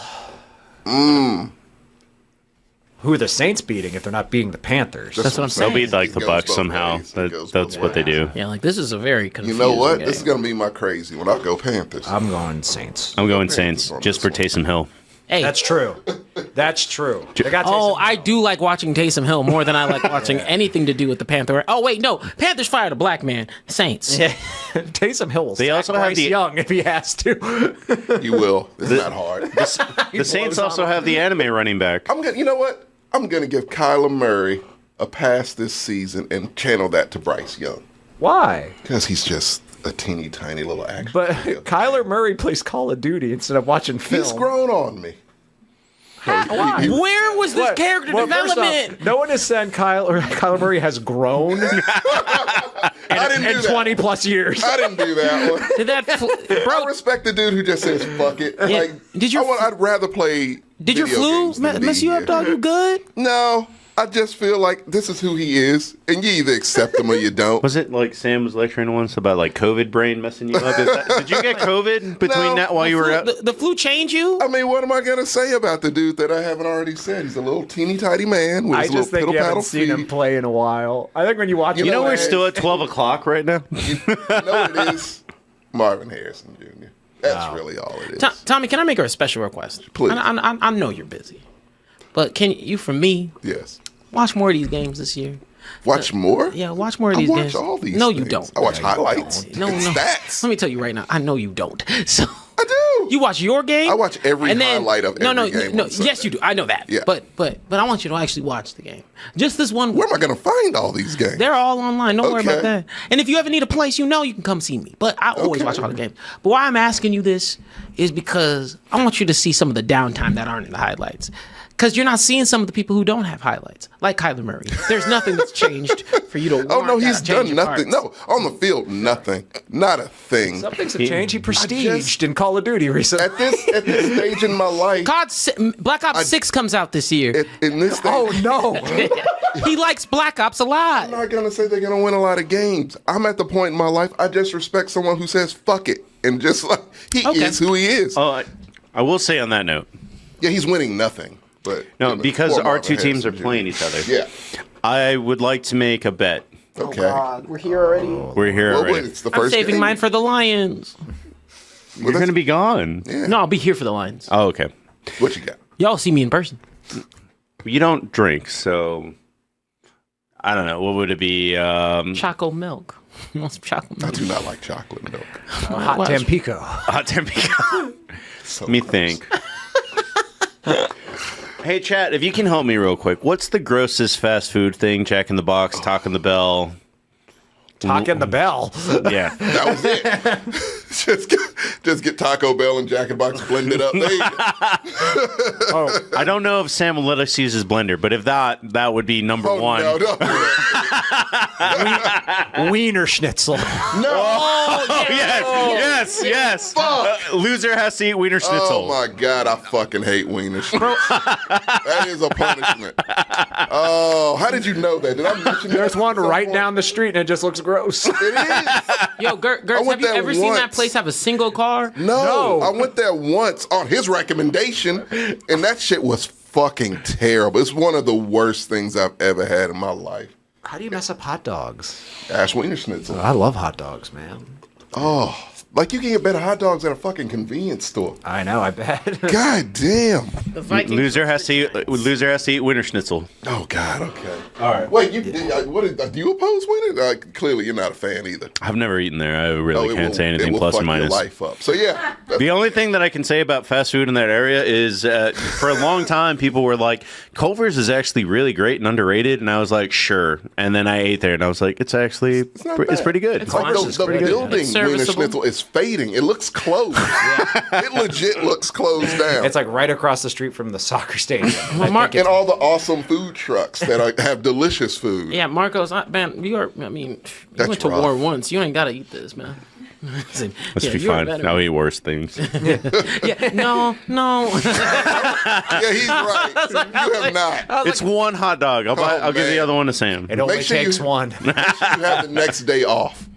[SPEAKER 1] Who are the Saints beating if they're not beating the Panthers?
[SPEAKER 3] That's what I'm saying.
[SPEAKER 2] They'll beat like
[SPEAKER 4] It
[SPEAKER 2] the
[SPEAKER 4] goes
[SPEAKER 2] Bucks
[SPEAKER 4] both
[SPEAKER 2] somehow.
[SPEAKER 4] ways. It goes
[SPEAKER 2] That's
[SPEAKER 4] both
[SPEAKER 2] what they do.
[SPEAKER 3] Yeah, this is a very
[SPEAKER 4] You
[SPEAKER 3] confusing
[SPEAKER 4] know what?
[SPEAKER 3] game.
[SPEAKER 4] This is going to be my crazy one. I'll go Panthers.
[SPEAKER 1] I'm going Saints.
[SPEAKER 2] I'm going
[SPEAKER 4] Panthers
[SPEAKER 2] Saints
[SPEAKER 4] on
[SPEAKER 2] just
[SPEAKER 4] this
[SPEAKER 2] for
[SPEAKER 4] one.
[SPEAKER 2] Taysom Hill.
[SPEAKER 3] Hey,
[SPEAKER 1] That's true. That's true. They got
[SPEAKER 3] oh,
[SPEAKER 1] Taysom
[SPEAKER 3] I
[SPEAKER 1] Hill.
[SPEAKER 3] do like watching Taysom Hill more than I like watching anything to do with the Panther. Oh wait, no, Panthers fired a black man. Saints.
[SPEAKER 1] Yeah. Taysom Hill will
[SPEAKER 2] They
[SPEAKER 1] sack
[SPEAKER 2] also have
[SPEAKER 1] Bryce
[SPEAKER 2] the-
[SPEAKER 1] Young if he has to.
[SPEAKER 4] You will. It's not hard.
[SPEAKER 2] The Saints also have the anime running back.
[SPEAKER 4] You know what? I'm going to give Kyler Murray a pass this season and channel that to Bryce Young.
[SPEAKER 1] Why?
[SPEAKER 4] Because he's just a teeny tiny little action.
[SPEAKER 1] But
[SPEAKER 4] player.
[SPEAKER 1] Kyler Murray plays Call of Duty instead of watching film.
[SPEAKER 4] He's grown on me.
[SPEAKER 1] Why?
[SPEAKER 3] Where was this
[SPEAKER 1] What?
[SPEAKER 3] character
[SPEAKER 1] Well, first
[SPEAKER 3] development?
[SPEAKER 1] off, no one has said Kyler Murray has grown
[SPEAKER 4] I didn't
[SPEAKER 1] in
[SPEAKER 4] do that.
[SPEAKER 1] 20 plus years.
[SPEAKER 4] I didn't do that one.
[SPEAKER 3] Did that,
[SPEAKER 4] I
[SPEAKER 3] bro?
[SPEAKER 4] respect the dude who just says "fuck it."
[SPEAKER 3] Yeah.
[SPEAKER 4] Like,
[SPEAKER 3] Did your-
[SPEAKER 4] I'd rather play.
[SPEAKER 3] Did your
[SPEAKER 4] video
[SPEAKER 3] flu
[SPEAKER 4] games than
[SPEAKER 3] mess
[SPEAKER 4] be
[SPEAKER 3] you up,
[SPEAKER 4] here.
[SPEAKER 3] dog? You good?
[SPEAKER 4] No, I just feel like this is who he is, and you either accept him or you don't.
[SPEAKER 2] Was it like Sam was lecturing once about like COVID brain messing you up? Did you get COVID between
[SPEAKER 4] No.
[SPEAKER 2] that while you were out?
[SPEAKER 3] The flu changed you?
[SPEAKER 4] I mean, what am I gonna say about the dude that I haven't already said? He's a little teeny tiny man with
[SPEAKER 1] I
[SPEAKER 4] his
[SPEAKER 1] just
[SPEAKER 4] little
[SPEAKER 1] think you
[SPEAKER 4] piddle
[SPEAKER 1] haven't
[SPEAKER 4] paddle
[SPEAKER 1] seen
[SPEAKER 4] feet.
[SPEAKER 1] him play in a while. I think when you watch
[SPEAKER 4] You
[SPEAKER 2] You know
[SPEAKER 4] know
[SPEAKER 2] we're
[SPEAKER 4] what?
[SPEAKER 2] still at 12 o'clock right now.
[SPEAKER 4] You know what it is? Marvin Harrison Jr. That's really all it is.
[SPEAKER 3] Tommy, can I make her a special request?
[SPEAKER 4] Please.
[SPEAKER 3] I know you're busy, but can you, for me,
[SPEAKER 4] Yes.
[SPEAKER 3] watch more of these games this year?
[SPEAKER 4] Watch more?
[SPEAKER 3] Yeah, watch more of
[SPEAKER 4] I
[SPEAKER 3] these
[SPEAKER 4] watch
[SPEAKER 3] games.
[SPEAKER 4] all these
[SPEAKER 3] No, you
[SPEAKER 4] things.
[SPEAKER 3] don't.
[SPEAKER 4] I watch highlights.
[SPEAKER 3] No,
[SPEAKER 4] and
[SPEAKER 3] no.
[SPEAKER 4] stats.
[SPEAKER 3] Let me tell you right now. I know you don't. So
[SPEAKER 4] I do.
[SPEAKER 3] you watch your game.
[SPEAKER 4] I watch every
[SPEAKER 3] and then,
[SPEAKER 4] highlight of every game
[SPEAKER 3] No,
[SPEAKER 4] on Sunday.
[SPEAKER 3] yes, you do. I know that.
[SPEAKER 4] Yeah.
[SPEAKER 3] But I want you to actually watch the game. Just this one.
[SPEAKER 4] Where am I going to find all these games?
[SPEAKER 3] They're all online. Don't worry about
[SPEAKER 4] Okay.
[SPEAKER 3] that. And if you ever need a place, you can come see me. But I always
[SPEAKER 4] Okay.
[SPEAKER 3] watch all the games. But why I'm asking you this is because I want you to see some of the downtime that aren't in the highlights. Because you're not seeing some of the people who don't have highlights, like Kyler Murray. There's nothing that's changed for you to.
[SPEAKER 4] Oh,
[SPEAKER 3] warrant
[SPEAKER 4] no,
[SPEAKER 3] that
[SPEAKER 4] he's
[SPEAKER 3] change
[SPEAKER 4] done
[SPEAKER 3] of
[SPEAKER 4] nothing.
[SPEAKER 3] parts.
[SPEAKER 4] No, on the field, nothing. Not a thing.
[SPEAKER 1] Some things have changed. He prestiged
[SPEAKER 4] just-
[SPEAKER 1] in Call of Duty recently.
[SPEAKER 4] At this stage in my life,
[SPEAKER 3] Black Ops 6 comes out this year.
[SPEAKER 4] in this stage,
[SPEAKER 1] Oh, no.
[SPEAKER 3] He likes Black Ops a lot.
[SPEAKER 4] I'm not going to say they're going to win a lot of games. I'm at the point in my life, I just respect someone who says, fuck it. And just like, he
[SPEAKER 3] Okay.
[SPEAKER 4] is who he is.
[SPEAKER 2] I will say on that note,
[SPEAKER 4] Yeah, he's winning nothing. But
[SPEAKER 2] No, because
[SPEAKER 4] poor
[SPEAKER 2] our
[SPEAKER 4] Marvin
[SPEAKER 2] two teams are
[SPEAKER 4] Harrison Jr.
[SPEAKER 2] playing each other.
[SPEAKER 4] Yeah.
[SPEAKER 2] I would like to make a bet.
[SPEAKER 4] Okay.
[SPEAKER 3] We're here already.
[SPEAKER 2] We're here
[SPEAKER 4] Well,
[SPEAKER 2] already.
[SPEAKER 4] it's the
[SPEAKER 3] I'm
[SPEAKER 4] first
[SPEAKER 3] saving
[SPEAKER 4] game.
[SPEAKER 3] mine for the Lions.
[SPEAKER 2] You're going to be gone.
[SPEAKER 4] Yeah.
[SPEAKER 3] No, I'll be here for the Lions.
[SPEAKER 2] Oh, okay.
[SPEAKER 4] What you got?
[SPEAKER 3] Y'all see me in person.
[SPEAKER 2] You don't drink, so I don't know. What would it be?
[SPEAKER 3] Choco milk. You want some chocolate
[SPEAKER 4] I
[SPEAKER 3] milk?
[SPEAKER 4] do not like chocolate milk.
[SPEAKER 1] Hot
[SPEAKER 3] What?
[SPEAKER 1] Tampico.
[SPEAKER 2] Hot Tampico.
[SPEAKER 4] So
[SPEAKER 2] Me
[SPEAKER 4] gross.
[SPEAKER 2] think. Hey, chat, if you can help me real quick, what's the grossest fast food thing? Jack in the Box, Taco in the Bell.
[SPEAKER 1] Talking the bell.
[SPEAKER 2] Yeah.
[SPEAKER 4] That was it. just get Taco Bell and Jack in the Box blended up. There you go.
[SPEAKER 1] Oh,
[SPEAKER 2] I don't know if Sam will let us use his blender, but if that would be number
[SPEAKER 4] Oh,
[SPEAKER 2] one.
[SPEAKER 4] no, don't do that.
[SPEAKER 1] Wiener Schnitzel.
[SPEAKER 4] No.
[SPEAKER 2] Oh, yes. Loser has to eat Wiener Schnitzel.
[SPEAKER 4] Oh my God, I fucking hate Wiener Schnitzel. That is a punishment. Oh, how did you know that? Did I mention that?
[SPEAKER 1] There's one
[SPEAKER 4] at some
[SPEAKER 1] right
[SPEAKER 4] point?
[SPEAKER 1] down the street and it just looks gross.
[SPEAKER 4] It is.
[SPEAKER 3] Yo, Gert,
[SPEAKER 4] I went
[SPEAKER 3] have you
[SPEAKER 4] there
[SPEAKER 3] ever seen that
[SPEAKER 4] once.
[SPEAKER 3] place have a single car?
[SPEAKER 4] No,
[SPEAKER 1] No.
[SPEAKER 4] I went there once on his recommendation, and that shit was fucking terrible. It's one of the worst things I've ever had in my life.
[SPEAKER 1] How do you mess up hot dogs?
[SPEAKER 4] Ash Wiener Schnitzel.
[SPEAKER 1] I love hot dogs, man.
[SPEAKER 4] Oh, like you can get better hot dogs at a fucking convenience store.
[SPEAKER 1] I know, I bet.
[SPEAKER 4] God damn.
[SPEAKER 3] The Vikings.
[SPEAKER 2] Loser has to eat Wiener Schnitzel.
[SPEAKER 4] Oh God. Okay. All right. Wait. Do you oppose Wiener? Clearly, you're not a fan either.
[SPEAKER 2] I've never eaten there. I really
[SPEAKER 4] it
[SPEAKER 2] can't
[SPEAKER 4] will-
[SPEAKER 2] say anything
[SPEAKER 4] it will
[SPEAKER 2] plus or
[SPEAKER 4] fuck your
[SPEAKER 2] minus.
[SPEAKER 4] life up. So yeah.
[SPEAKER 2] The only thing that I can say about fast food in that area is for a long time, people were like, Culver's is actually really great and underrated. And I was like, sure. And then I ate there and I was like, it's actually, it's
[SPEAKER 4] not bad.
[SPEAKER 2] pretty good.
[SPEAKER 3] It's
[SPEAKER 4] Like
[SPEAKER 3] fine.
[SPEAKER 4] the
[SPEAKER 1] pretty good.
[SPEAKER 4] building
[SPEAKER 3] It's
[SPEAKER 4] Wiener
[SPEAKER 3] serviceable.
[SPEAKER 4] Schnitzel is fading. It looks closed. It legit looks closed down.
[SPEAKER 1] It's like right across the street from the soccer stadium.
[SPEAKER 3] Well, Mark,
[SPEAKER 4] and all the awesome food trucks that have delicious food.
[SPEAKER 3] yeah, Marcos, man, you
[SPEAKER 4] That's
[SPEAKER 3] went to
[SPEAKER 4] rough.
[SPEAKER 3] war once. You ain't got to eat this, man.
[SPEAKER 2] Let's
[SPEAKER 3] Yeah,
[SPEAKER 2] be
[SPEAKER 3] you're
[SPEAKER 2] fine.
[SPEAKER 3] better.
[SPEAKER 2] I'll eat worse things.
[SPEAKER 3] Yeah, no.
[SPEAKER 4] Yeah, he's right. You have not.
[SPEAKER 2] It's one hot dog. I'll give the
[SPEAKER 4] man.
[SPEAKER 2] other one to Sam.
[SPEAKER 1] It only
[SPEAKER 4] Make sure
[SPEAKER 1] takes
[SPEAKER 4] you-
[SPEAKER 1] one.
[SPEAKER 4] You have the next day off.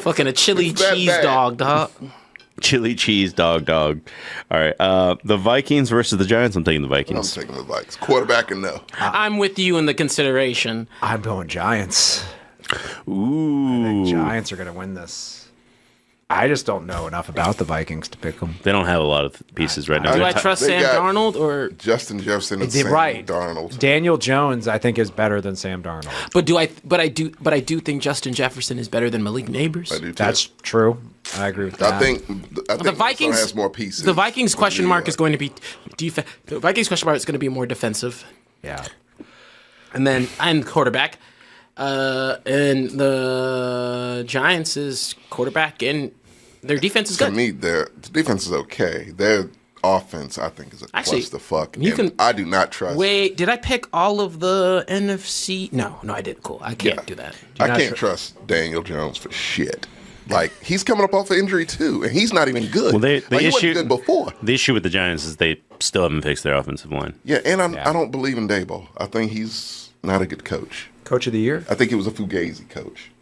[SPEAKER 3] Fucking a chili
[SPEAKER 4] It's that
[SPEAKER 3] cheese
[SPEAKER 4] bad.
[SPEAKER 3] dog.
[SPEAKER 2] Chili cheese dog. All right. The Vikings versus the Giants. I'm taking the
[SPEAKER 4] I'm
[SPEAKER 2] Vikings.
[SPEAKER 4] taking the Vikes. Quarterback and no.
[SPEAKER 3] I'm with you in the consideration.
[SPEAKER 1] I'm going Giants.
[SPEAKER 2] Ooh.
[SPEAKER 1] Giants are going to win this. I just don't know enough about the Vikings to pick them.
[SPEAKER 2] They don't have a lot of pieces right now.
[SPEAKER 3] Do
[SPEAKER 2] They're
[SPEAKER 3] I
[SPEAKER 2] ti-
[SPEAKER 3] trust
[SPEAKER 4] they
[SPEAKER 3] Sam
[SPEAKER 4] got-
[SPEAKER 3] Darnold or?
[SPEAKER 4] Justin Jefferson and
[SPEAKER 1] They're
[SPEAKER 4] Sam
[SPEAKER 1] right.
[SPEAKER 4] Darnold.
[SPEAKER 1] Daniel Jones, I think, is better than Sam Darnold.
[SPEAKER 3] But I do think Justin Jefferson is better than Malik Neighbors.
[SPEAKER 4] I do too.
[SPEAKER 1] That's true. I agree with that.
[SPEAKER 4] I think
[SPEAKER 3] The Vikings
[SPEAKER 4] has more pieces.
[SPEAKER 3] The Vikings question
[SPEAKER 4] Yeah.
[SPEAKER 3] mark is going to be The Vikings question mark is going to be more defensive,
[SPEAKER 1] Yeah.
[SPEAKER 3] and quarterback, and the Giants is quarterback and their defense is
[SPEAKER 4] To
[SPEAKER 3] good.
[SPEAKER 4] me, their defense is okay. Their offense, I think, is a
[SPEAKER 3] Actually,
[SPEAKER 4] clusterfuck.
[SPEAKER 3] you
[SPEAKER 4] And
[SPEAKER 3] can-
[SPEAKER 4] I do not trust.
[SPEAKER 3] Wait, did I pick all of the NFC? No, I didn't. Cool, I can't
[SPEAKER 4] Yeah.
[SPEAKER 3] do that.
[SPEAKER 4] I
[SPEAKER 1] not
[SPEAKER 4] can't
[SPEAKER 1] tr-
[SPEAKER 4] trust Daniel Jones for shit. Like he's coming up off an injury too, and he's not even good.
[SPEAKER 2] Well, the
[SPEAKER 4] like, he
[SPEAKER 2] issue
[SPEAKER 4] wasn't good before.
[SPEAKER 2] The issue with the Giants is they still haven't fixed their offensive line.
[SPEAKER 4] Yeah, and
[SPEAKER 1] Yeah.
[SPEAKER 4] I don't believe in Daboll. I think he's not a good coach.
[SPEAKER 1] Coach of the year?
[SPEAKER 4] I think he was a fugazi coach.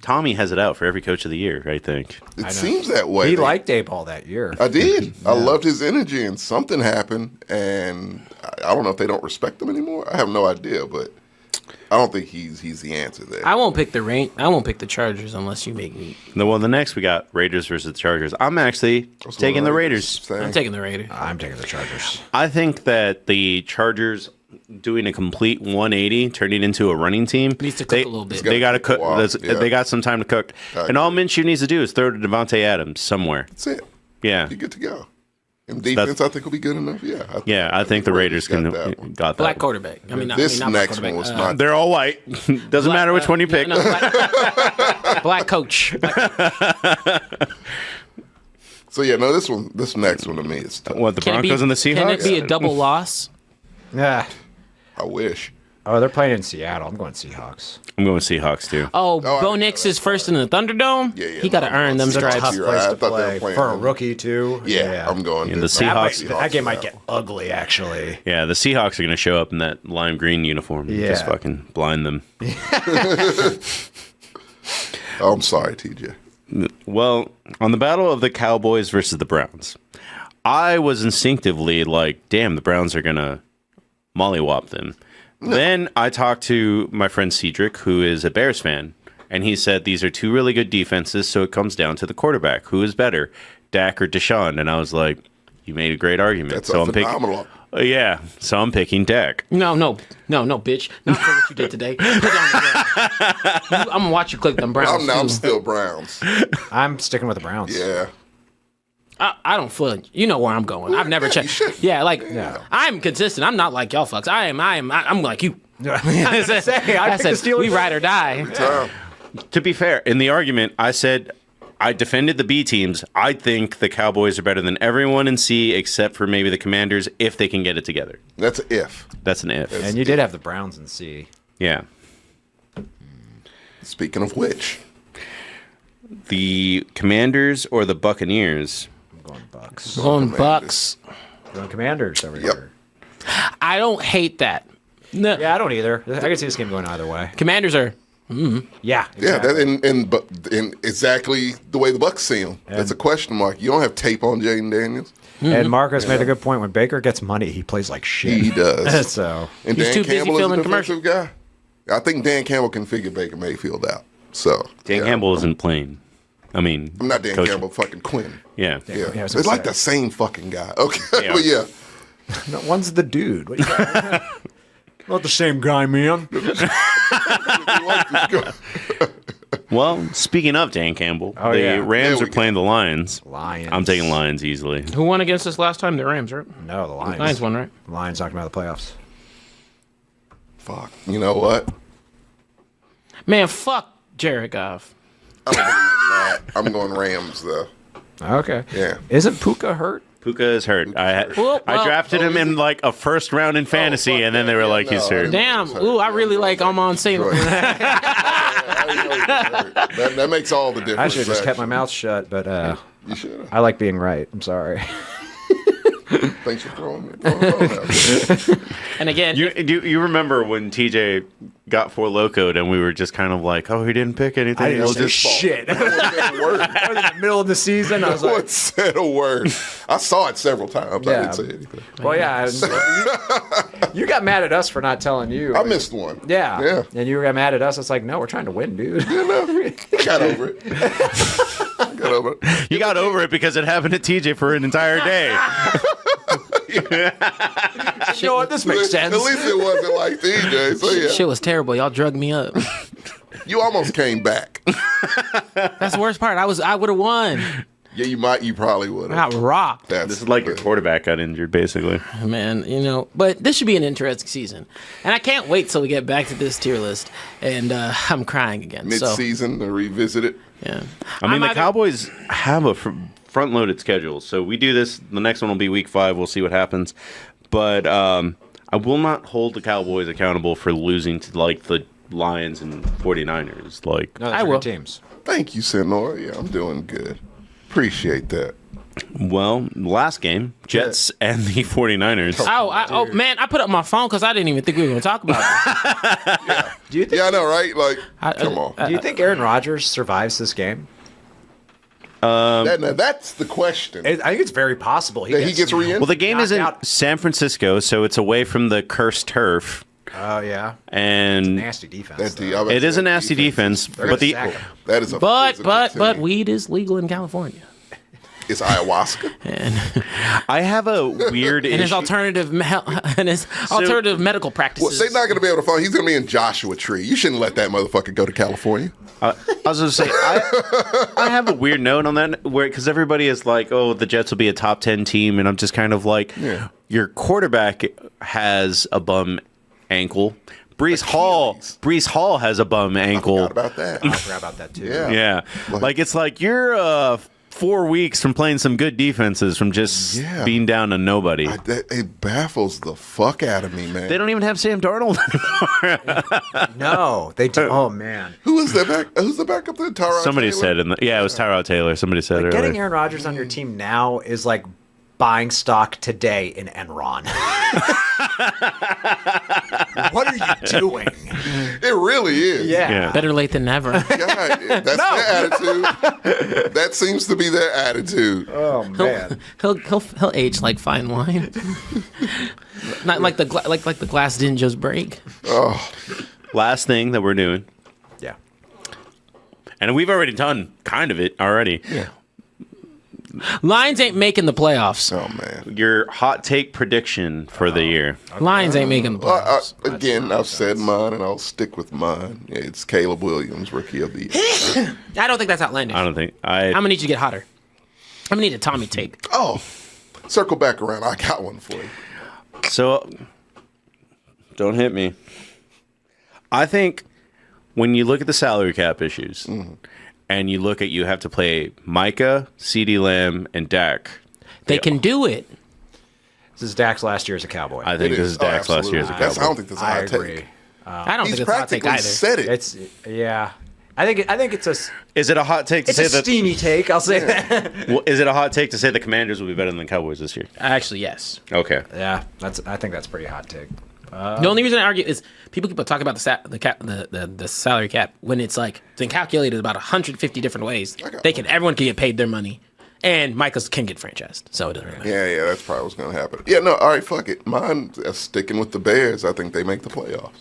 [SPEAKER 2] Tommy has it out for every coach of the year, I think.
[SPEAKER 4] It seems that way.
[SPEAKER 1] He liked Dayball that year.
[SPEAKER 4] I did. I loved his energy, and something happened, and I don't know if they don't respect him anymore. I have no idea, but I don't think he's the answer there.
[SPEAKER 3] I won't pick the Chargers unless you make me.
[SPEAKER 2] The next we got Raiders versus the Chargers. I'm actually taking the Raiders.
[SPEAKER 4] Same.
[SPEAKER 3] I'm taking the Raiders.
[SPEAKER 1] I'm taking the Chargers.
[SPEAKER 2] I think that the Chargers doing a complete 180, turning into a running team.
[SPEAKER 3] Needs to cook a little bit.
[SPEAKER 2] They got to
[SPEAKER 4] It's gotta
[SPEAKER 2] cook.
[SPEAKER 4] cook a while, yeah.
[SPEAKER 2] They got some time to cook. And all Minshew needs to do is throw to Devontae Adams somewhere.
[SPEAKER 4] That's it.
[SPEAKER 2] Yeah.
[SPEAKER 4] You're good to go. And defense, I think, will be good enough. Yeah.
[SPEAKER 2] I think the Raiders
[SPEAKER 4] got
[SPEAKER 2] can
[SPEAKER 4] that one.
[SPEAKER 2] got that.
[SPEAKER 3] Black
[SPEAKER 2] one.
[SPEAKER 3] quarterback.
[SPEAKER 4] This
[SPEAKER 3] not
[SPEAKER 4] next
[SPEAKER 3] black
[SPEAKER 4] one was
[SPEAKER 3] quarterback.
[SPEAKER 4] not.
[SPEAKER 2] They're all white. Doesn't matter which one you pick.
[SPEAKER 3] Black coach.
[SPEAKER 4] So yeah, no, this next one to me is tough.
[SPEAKER 2] What, the
[SPEAKER 3] Can it
[SPEAKER 2] Broncos
[SPEAKER 3] be-
[SPEAKER 2] and the Seahawks?
[SPEAKER 3] Can it be a double loss?
[SPEAKER 1] Yeah.
[SPEAKER 4] I wish.
[SPEAKER 1] Oh, they're playing in Seattle. I'm going Seahawks.
[SPEAKER 2] I'm going Seahawks too.
[SPEAKER 3] Oh,
[SPEAKER 4] I
[SPEAKER 3] Bo
[SPEAKER 4] know
[SPEAKER 3] Nix
[SPEAKER 4] that.
[SPEAKER 3] is first in the Thunderdome.
[SPEAKER 4] Yeah.
[SPEAKER 3] He got to earn them
[SPEAKER 4] It's a
[SPEAKER 3] stripes.
[SPEAKER 1] Tough
[SPEAKER 4] You're
[SPEAKER 1] place
[SPEAKER 4] right.
[SPEAKER 1] to
[SPEAKER 4] I thought they were
[SPEAKER 1] play
[SPEAKER 4] playing
[SPEAKER 1] for a
[SPEAKER 4] them.
[SPEAKER 1] rookie too.
[SPEAKER 4] Yeah, I'm going.
[SPEAKER 2] Yeah, the
[SPEAKER 4] to
[SPEAKER 2] Seahawks-
[SPEAKER 1] That game might
[SPEAKER 4] for
[SPEAKER 1] get ugly, actually.
[SPEAKER 2] Yeah, the Seahawks are going to show up in that lime green uniform and just
[SPEAKER 1] Yeah.
[SPEAKER 2] fucking blind them.
[SPEAKER 4] Oh, I'm sorry, TJ.
[SPEAKER 2] Well, on the battle of the Cowboys versus the Browns, I was instinctively like, damn, the Browns are going to mollywop them. No. Then I talked to my friend Cedric, who is a Bears fan, and he said these are two really good defenses, so it comes down to the quarterback. Who is better, Dak or Deshaun? And I was like, you made a great argument.
[SPEAKER 4] That's
[SPEAKER 2] so
[SPEAKER 4] I'm phenomenal.
[SPEAKER 2] Yeah, so I'm picking Dak.
[SPEAKER 3] No, bitch. Not for what you did today. Put it on the ground. I'm gonna watch you click them Browns.
[SPEAKER 4] I'm still Browns.
[SPEAKER 1] I'm sticking with the Browns.
[SPEAKER 4] Yeah.
[SPEAKER 3] I don't feel. You know where I'm going. I've never checked. Yeah, I'm consistent. I'm not like y'all fucks. I'm like you.
[SPEAKER 1] I said,
[SPEAKER 3] we ride or die.
[SPEAKER 2] To be fair, in the argument, I said I defended the B teams. I think the Cowboys are better than everyone in C except for maybe the Commanders if they can get it together.
[SPEAKER 4] That's an if.
[SPEAKER 2] That's an if.
[SPEAKER 1] And you did have the Browns in C.
[SPEAKER 2] Yeah.
[SPEAKER 4] Speaking of which,
[SPEAKER 2] the Commanders or the Buccaneers?
[SPEAKER 1] I'm going Bucks.
[SPEAKER 3] Going Bucks.
[SPEAKER 1] Going Commanders over here.
[SPEAKER 3] I don't hate that. No.
[SPEAKER 1] Yeah, I don't either. I can see this game going either way.
[SPEAKER 3] Commanders are.
[SPEAKER 1] Yeah. Exactly.
[SPEAKER 4] Yeah, that in exactly the way the Bucks see him. That's a question mark. You don't have tape on Jaden Daniels.
[SPEAKER 1] And Marcus made a good point. When Baker gets money, he plays like shit.
[SPEAKER 4] He does.
[SPEAKER 1] So
[SPEAKER 4] and
[SPEAKER 3] he's
[SPEAKER 4] Dan
[SPEAKER 3] too busy
[SPEAKER 4] Campbell is
[SPEAKER 3] filming
[SPEAKER 4] a defensive
[SPEAKER 3] commercials.
[SPEAKER 4] guy. I think Dan Campbell can figure Baker Mayfield out. So
[SPEAKER 2] Dan Campbell isn't playing. I mean,
[SPEAKER 4] I'm not Dan
[SPEAKER 2] coaching.
[SPEAKER 4] Campbell, fucking Quinn.
[SPEAKER 2] Yeah.
[SPEAKER 4] Yeah, it's like the same fucking guy. Okay,
[SPEAKER 2] Yeah.
[SPEAKER 4] but yeah.
[SPEAKER 1] no, one's the dude. What you got? Not the same guy, man.
[SPEAKER 2] Well, speaking of Dan Campbell, the Rams are playing the Lions.
[SPEAKER 1] Lions.
[SPEAKER 2] I'm taking Lions easily.
[SPEAKER 3] Who won against us last time? The Rams, right?
[SPEAKER 1] No, the Lions.
[SPEAKER 3] Lions won, right?
[SPEAKER 1] The Lions talking about the playoffs.
[SPEAKER 4] Fuck. You know what?
[SPEAKER 3] Man, fuck Jared Goff.
[SPEAKER 4] I don't believe in that. I'm going Rams though.
[SPEAKER 1] Okay.
[SPEAKER 4] Yeah.
[SPEAKER 1] Isn't Puka hurt?
[SPEAKER 2] Puka is hurt. I
[SPEAKER 3] Well,
[SPEAKER 2] drafted him in like a first round in fantasy,
[SPEAKER 4] fuck
[SPEAKER 2] and then they were like, he's hurt.
[SPEAKER 3] Damn. Ooh, I really like Amon Sailor.
[SPEAKER 4] That makes all the difference.
[SPEAKER 1] I should have just kept my mouth shut, but
[SPEAKER 4] You should have.
[SPEAKER 1] I like being right. I'm sorry.
[SPEAKER 4] Thanks for throwing me. Out.
[SPEAKER 3] And again,
[SPEAKER 2] You remember when TJ got Four Locoed and we were just kind of like, oh, he didn't pick anything.
[SPEAKER 1] I didn't
[SPEAKER 2] It was
[SPEAKER 1] say
[SPEAKER 2] his fault.
[SPEAKER 1] shit.
[SPEAKER 4] No one said a word.
[SPEAKER 1] I was in the middle of the season. I was
[SPEAKER 4] No
[SPEAKER 1] like,
[SPEAKER 4] one said a word. I saw it several times. I
[SPEAKER 1] Yeah.
[SPEAKER 4] didn't say anything.
[SPEAKER 1] well, yeah. You got mad at us for not telling you.
[SPEAKER 4] I missed one.
[SPEAKER 1] Yeah.
[SPEAKER 4] Yeah.
[SPEAKER 1] And you got mad at us. It's like, no, we're trying to win, dude.
[SPEAKER 4] I got over it. I got over it.
[SPEAKER 2] You got over it because it happened to TJ for an entire day.
[SPEAKER 1] You know what? This makes sense.
[SPEAKER 4] At least it wasn't like TJ. So yeah,
[SPEAKER 3] shit was terrible. Y'all drugged me up.
[SPEAKER 4] you almost came back.
[SPEAKER 3] That's the worst part. I would have won.
[SPEAKER 4] Yeah, you might. You probably would
[SPEAKER 3] I
[SPEAKER 4] have.
[SPEAKER 3] got rocked.
[SPEAKER 2] This is like your quarterback got injured, basically.
[SPEAKER 3] Man, but this should be an interesting season. And I can't wait till we get back to this tier list. And I'm crying again.
[SPEAKER 4] Mid-season to revisit it.
[SPEAKER 3] Yeah.
[SPEAKER 2] I mean, the Cowboys have a front-loaded schedule, so we do this. The next one will be Week 5. We'll see what happens. But I will not hold the Cowboys accountable for losing to like the Lions and 49ers. Like,
[SPEAKER 1] No,
[SPEAKER 3] I will.
[SPEAKER 1] teams.
[SPEAKER 4] Thank you, Senor. Yeah, I'm doing good. Appreciate that.
[SPEAKER 2] well, last game, Jets and the 49ers.
[SPEAKER 3] Oh, man, I put up my phone because I didn't even think we were going to talk about it.
[SPEAKER 1] Do you think?
[SPEAKER 4] Yeah, I know, right? Like, come on.
[SPEAKER 1] Do you think Aaron Rodgers survives this game?
[SPEAKER 4] That's the question.
[SPEAKER 1] I think it's very possible
[SPEAKER 4] That he gets re-injured?
[SPEAKER 2] Well, the game is in
[SPEAKER 1] Knocked out.
[SPEAKER 2] San Francisco, so it's away from the cursed turf.
[SPEAKER 1] Oh yeah,
[SPEAKER 2] And
[SPEAKER 1] nasty defense. though.
[SPEAKER 2] it is a nasty defense,
[SPEAKER 1] They're
[SPEAKER 2] but
[SPEAKER 1] gonna
[SPEAKER 2] the
[SPEAKER 1] sack him.
[SPEAKER 4] That is a
[SPEAKER 3] But
[SPEAKER 4] physical team.
[SPEAKER 3] weed is legal in California.
[SPEAKER 4] It's ayahuasca.
[SPEAKER 3] And
[SPEAKER 2] I have a weird
[SPEAKER 3] and his
[SPEAKER 2] issue.
[SPEAKER 3] alternative alternative medical
[SPEAKER 4] Well,
[SPEAKER 3] practices.
[SPEAKER 4] they're not going to be able to find. He's going to be in Joshua Tree. You shouldn't let that motherfucker go to California.
[SPEAKER 2] I was going to say, I have a weird note on that, where because everybody is like, oh, the Jets will be a top 10 team, and I'm just kind of like, your quarterback has a bum ankle. Brees Hall has a bum ankle.
[SPEAKER 4] I forgot about that.
[SPEAKER 1] I forgot about that too.
[SPEAKER 4] Yeah.
[SPEAKER 2] Yeah, like it's like you're 4 weeks from playing some good defenses from just being down to nobody.
[SPEAKER 4] It baffles the fuck out of me, man.
[SPEAKER 2] They don't even have Sam Darnold anymore.
[SPEAKER 1] No, they do. Oh man,
[SPEAKER 4] Who is that back? Who's the backup there? Tyrod
[SPEAKER 2] Somebody
[SPEAKER 4] Taylor?
[SPEAKER 2] said it was Tyrod Taylor. Somebody said earlier.
[SPEAKER 1] getting Aaron Rodgers on your team now is like buying stock today in Enron. what are you doing?
[SPEAKER 4] It really is.
[SPEAKER 2] Yeah.
[SPEAKER 3] Better late than never.
[SPEAKER 4] God, that's their attitude. That seems to be their attitude.
[SPEAKER 1] Oh man.
[SPEAKER 3] He'll age like fine wine. Not like the like the glass didn't just break.
[SPEAKER 4] Oh,
[SPEAKER 2] Last thing that we're doing,
[SPEAKER 1] Yeah.
[SPEAKER 2] and we've already done kind of it already.
[SPEAKER 3] Yeah. Lions ain't making the playoffs.
[SPEAKER 4] oh man.
[SPEAKER 2] Your hot take prediction for the year.
[SPEAKER 3] Lions ain't making the playoffs.
[SPEAKER 4] Again, I've said mine, and I'll stick with mine. It's Caleb Williams, Rookie of the Year.
[SPEAKER 3] I don't think that's outlandish.
[SPEAKER 2] I don't think
[SPEAKER 3] I'm gonna need you to get hotter. I'm gonna need a Tommy take.
[SPEAKER 4] Oh, circle back around. I got one for you.
[SPEAKER 2] So, don't hit me. I think when you look at the salary cap issues, and you look at you have to play Micah, CeeDee Lamb, and Dak.
[SPEAKER 3] They can do it.
[SPEAKER 1] This is Dak's last year as a Cowboy.
[SPEAKER 2] I think
[SPEAKER 4] It
[SPEAKER 2] this
[SPEAKER 4] is.
[SPEAKER 2] is Dak's last year as a
[SPEAKER 4] Absolutely.
[SPEAKER 2] Cowboy.
[SPEAKER 4] I don't think that's a
[SPEAKER 1] I
[SPEAKER 4] hot
[SPEAKER 1] agree.
[SPEAKER 4] take.
[SPEAKER 3] I don't
[SPEAKER 4] He's
[SPEAKER 3] think it's a hot take
[SPEAKER 4] practically
[SPEAKER 3] either.
[SPEAKER 4] said it.
[SPEAKER 1] It's yeah. I think it's a
[SPEAKER 2] Is it a hot take to
[SPEAKER 1] it's
[SPEAKER 2] say
[SPEAKER 1] a
[SPEAKER 2] that?
[SPEAKER 1] steamy take. I'll say that.
[SPEAKER 2] Well, is it a hot take to say the Commanders will be better than the Cowboys this year?
[SPEAKER 3] Actually, yes.
[SPEAKER 2] Okay.
[SPEAKER 1] Yeah, I think that's a pretty hot take.
[SPEAKER 3] The only reason I argue is people keep talking about the salary cap when it's like it's been calculated about 150 different ways. Everyone can get paid their money, and Michaels can get franchised, so it doesn't really matter.
[SPEAKER 4] Yeah, that's probably what's going to happen. Yeah, no, all right, fuck it. Mine is sticking with the Bears. I think they make the playoffs.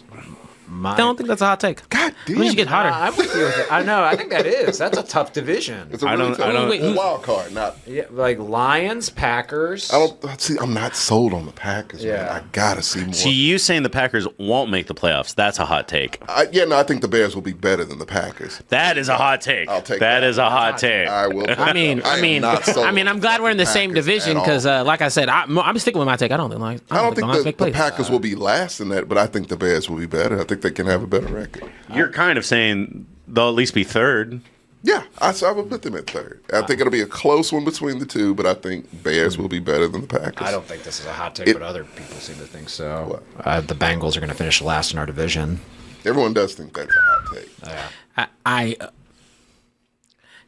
[SPEAKER 3] I don't think that's a hot take.
[SPEAKER 4] God damn.
[SPEAKER 3] When did you get hotter?
[SPEAKER 1] I'm with you with it. I know. I think that is. That's a tough division.
[SPEAKER 4] It's a
[SPEAKER 2] I
[SPEAKER 4] really
[SPEAKER 2] don't- I don't-
[SPEAKER 3] Wait, who-
[SPEAKER 4] wild card. Not.
[SPEAKER 1] Yeah, like Lions, Packers.
[SPEAKER 4] I don't see. I'm not sold on the Packers. Man.
[SPEAKER 1] Yeah.
[SPEAKER 4] I gotta see more.
[SPEAKER 2] See, you saying the Packers won't make the playoffs, that's a hot take.
[SPEAKER 4] I think the Bears will be better than the Packers.
[SPEAKER 2] That is a hot take.
[SPEAKER 4] I'll take
[SPEAKER 2] That
[SPEAKER 4] that.
[SPEAKER 2] is a hot take.
[SPEAKER 4] I will.
[SPEAKER 3] I mean,
[SPEAKER 4] am not sold
[SPEAKER 3] I'm glad we're in the
[SPEAKER 4] on
[SPEAKER 3] same
[SPEAKER 4] Packers
[SPEAKER 3] division
[SPEAKER 4] at all.
[SPEAKER 3] because, like I said, I'm sticking with my take. I don't think
[SPEAKER 4] I don't think the
[SPEAKER 3] playoffs.
[SPEAKER 4] Packers will be last in that, but I think the Bears will be better. I think they can have a better record.
[SPEAKER 2] You're kind of saying they'll at least be third.
[SPEAKER 4] Yeah, I would put them at third. I think it'll be a close one between the two, but I think Bears will be better than the Packers.
[SPEAKER 1] I don't think this is a hot take, but other people seem to think so. The Bengals are going to finish last in our division.
[SPEAKER 4] Everyone does think that's a hot take.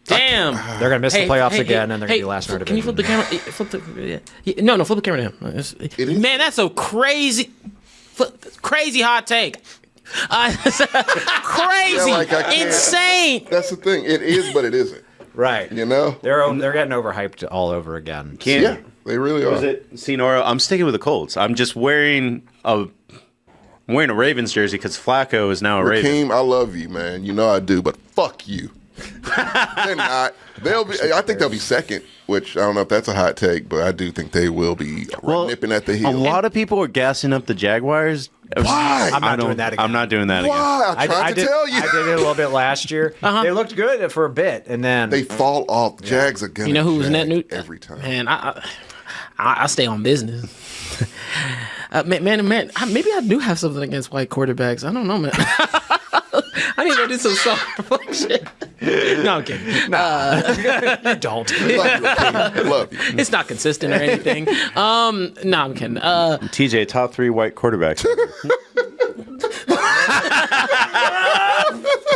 [SPEAKER 3] Damn.
[SPEAKER 1] They're going to miss the playoffs again, and they're going to be last in our
[SPEAKER 3] Can
[SPEAKER 1] division.
[SPEAKER 3] you flip the camera? No, flip the camera to him.
[SPEAKER 4] is?
[SPEAKER 3] Man, that's a crazy hot take. Crazy,
[SPEAKER 4] Yeah, like I can't-
[SPEAKER 3] insane.
[SPEAKER 4] That's the thing. It is, but it isn't.
[SPEAKER 1] Right.
[SPEAKER 4] You know?
[SPEAKER 1] They're getting overhyped all over again.
[SPEAKER 4] Yeah, they really are.
[SPEAKER 2] Was it Senora? I'm sticking with the Colts. I'm just wearing a Ravens jersey because Flacco is now a Raven.
[SPEAKER 4] Raheem, I love you, man. You know I do, but fuck you. They're not. I think they'll be second, which I don't know if that's a hot take, but I do think they will be nipping at the
[SPEAKER 2] A
[SPEAKER 4] heel.
[SPEAKER 2] lot of people are gassing up the Jaguars.
[SPEAKER 4] Why?
[SPEAKER 1] I'm not doing that again.
[SPEAKER 2] I'm not doing that again.
[SPEAKER 4] Why? I tried to
[SPEAKER 1] did,
[SPEAKER 4] tell you.
[SPEAKER 1] I did it a little bit last year. They looked good for a bit, and then
[SPEAKER 4] They fall off. Jags are gonna.
[SPEAKER 3] You know who was
[SPEAKER 4] jag
[SPEAKER 3] net new
[SPEAKER 4] every time?
[SPEAKER 3] Man, I stay on business. Man, maybe I do have something against white quarterbacks. I don't know, man. I need to go do some self-reflection. No, I'm kidding.
[SPEAKER 1] you don't.
[SPEAKER 4] Love you, Raheem. Love you.
[SPEAKER 3] It's not consistent or anything. No, I'm kidding.
[SPEAKER 2] TJ, top 3 white quarterbacks.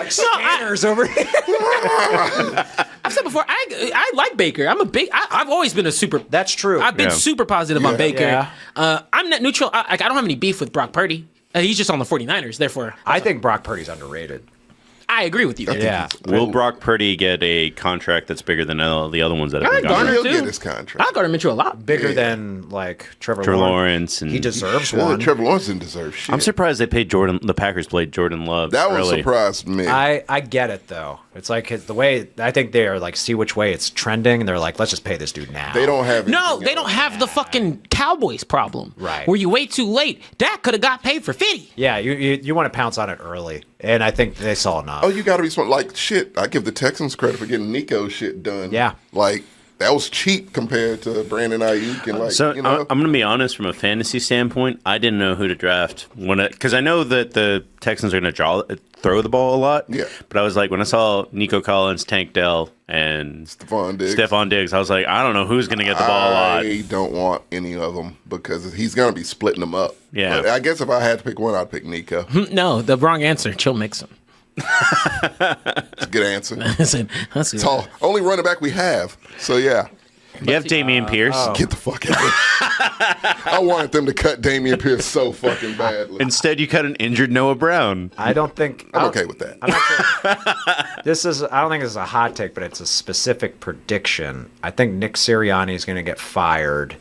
[SPEAKER 1] Scanners over here.
[SPEAKER 3] I've said before, I like Baker. I've always been a super.
[SPEAKER 1] That's true.
[SPEAKER 3] I've been
[SPEAKER 2] Yeah.
[SPEAKER 3] super positive on Baker.
[SPEAKER 1] Yeah.
[SPEAKER 3] I'm net neutral. I don't have any beef with Brock Purdy. He's just on the 49ers. Therefore,
[SPEAKER 1] I think Brock Purdy's underrated.
[SPEAKER 3] I agree with you.
[SPEAKER 1] Yeah.
[SPEAKER 2] Will Brock Purdy get a contract that's bigger than all the other ones that have
[SPEAKER 3] I
[SPEAKER 2] been
[SPEAKER 3] like
[SPEAKER 2] gone?
[SPEAKER 3] Garner
[SPEAKER 4] He'll
[SPEAKER 3] too.
[SPEAKER 4] get his contract.
[SPEAKER 3] I got him into a lot.
[SPEAKER 1] Bigger
[SPEAKER 4] Yeah.
[SPEAKER 1] than like Trevor
[SPEAKER 2] Trevor
[SPEAKER 1] Lawrence.
[SPEAKER 2] Lawrence and
[SPEAKER 1] He deserves
[SPEAKER 4] Yeah,
[SPEAKER 1] one.
[SPEAKER 4] Trevor Lawrence didn't deserve shit.
[SPEAKER 2] I'm surprised they paid the Packers played Jordan Love.
[SPEAKER 4] That one
[SPEAKER 2] early.
[SPEAKER 4] surprised me.
[SPEAKER 1] I get it though. It's like the way I think they are like see which way it's trending, and they're like, let's just pay this dude now.
[SPEAKER 4] They don't have.
[SPEAKER 3] No,
[SPEAKER 4] anything
[SPEAKER 3] they don't
[SPEAKER 4] else.
[SPEAKER 3] have the fucking Cowboys problem.
[SPEAKER 1] Right.
[SPEAKER 3] Where you wait too late. Dak could have got paid for 50.
[SPEAKER 1] Yeah, you want to pounce on it early, and I think they saw enough.
[SPEAKER 4] Oh, you got to be smart. Like shit, I give the Texans credit for getting Nico shit done.
[SPEAKER 1] Yeah.
[SPEAKER 4] like that was cheap compared to Brandon Ayuk and like
[SPEAKER 2] So
[SPEAKER 4] you know.
[SPEAKER 2] I'm going to be honest. From a fantasy standpoint, I didn't know who to draft because I know that the Texans are going to throw the ball a lot.
[SPEAKER 4] Yeah.
[SPEAKER 2] But I was like, when I saw Nico Collins, Tank Dell, and
[SPEAKER 4] Stephon Diggs.
[SPEAKER 2] I was like, I don't know who's going to get the ball a lot.
[SPEAKER 4] I don't want any of them because he's going to be splitting them up.
[SPEAKER 2] Yeah.
[SPEAKER 4] But I guess if I had to pick one, I'd pick Nico.
[SPEAKER 3] No, the wrong answer. Chill Mixon.
[SPEAKER 4] It's a good answer.
[SPEAKER 3] I said, let's see.
[SPEAKER 4] It's all only running back we have. So yeah.
[SPEAKER 2] You have Damian Pierce.
[SPEAKER 4] Get the fuck out of here. I wanted them to cut Damian Pierce so fucking badly.
[SPEAKER 2] Instead, you cut an injured Noah Brown.
[SPEAKER 1] I don't think
[SPEAKER 4] I'm okay with that.
[SPEAKER 1] I'm not sure. I don't think this is a hot take, but it's a specific prediction. I think Nick Sirianni is going to get fired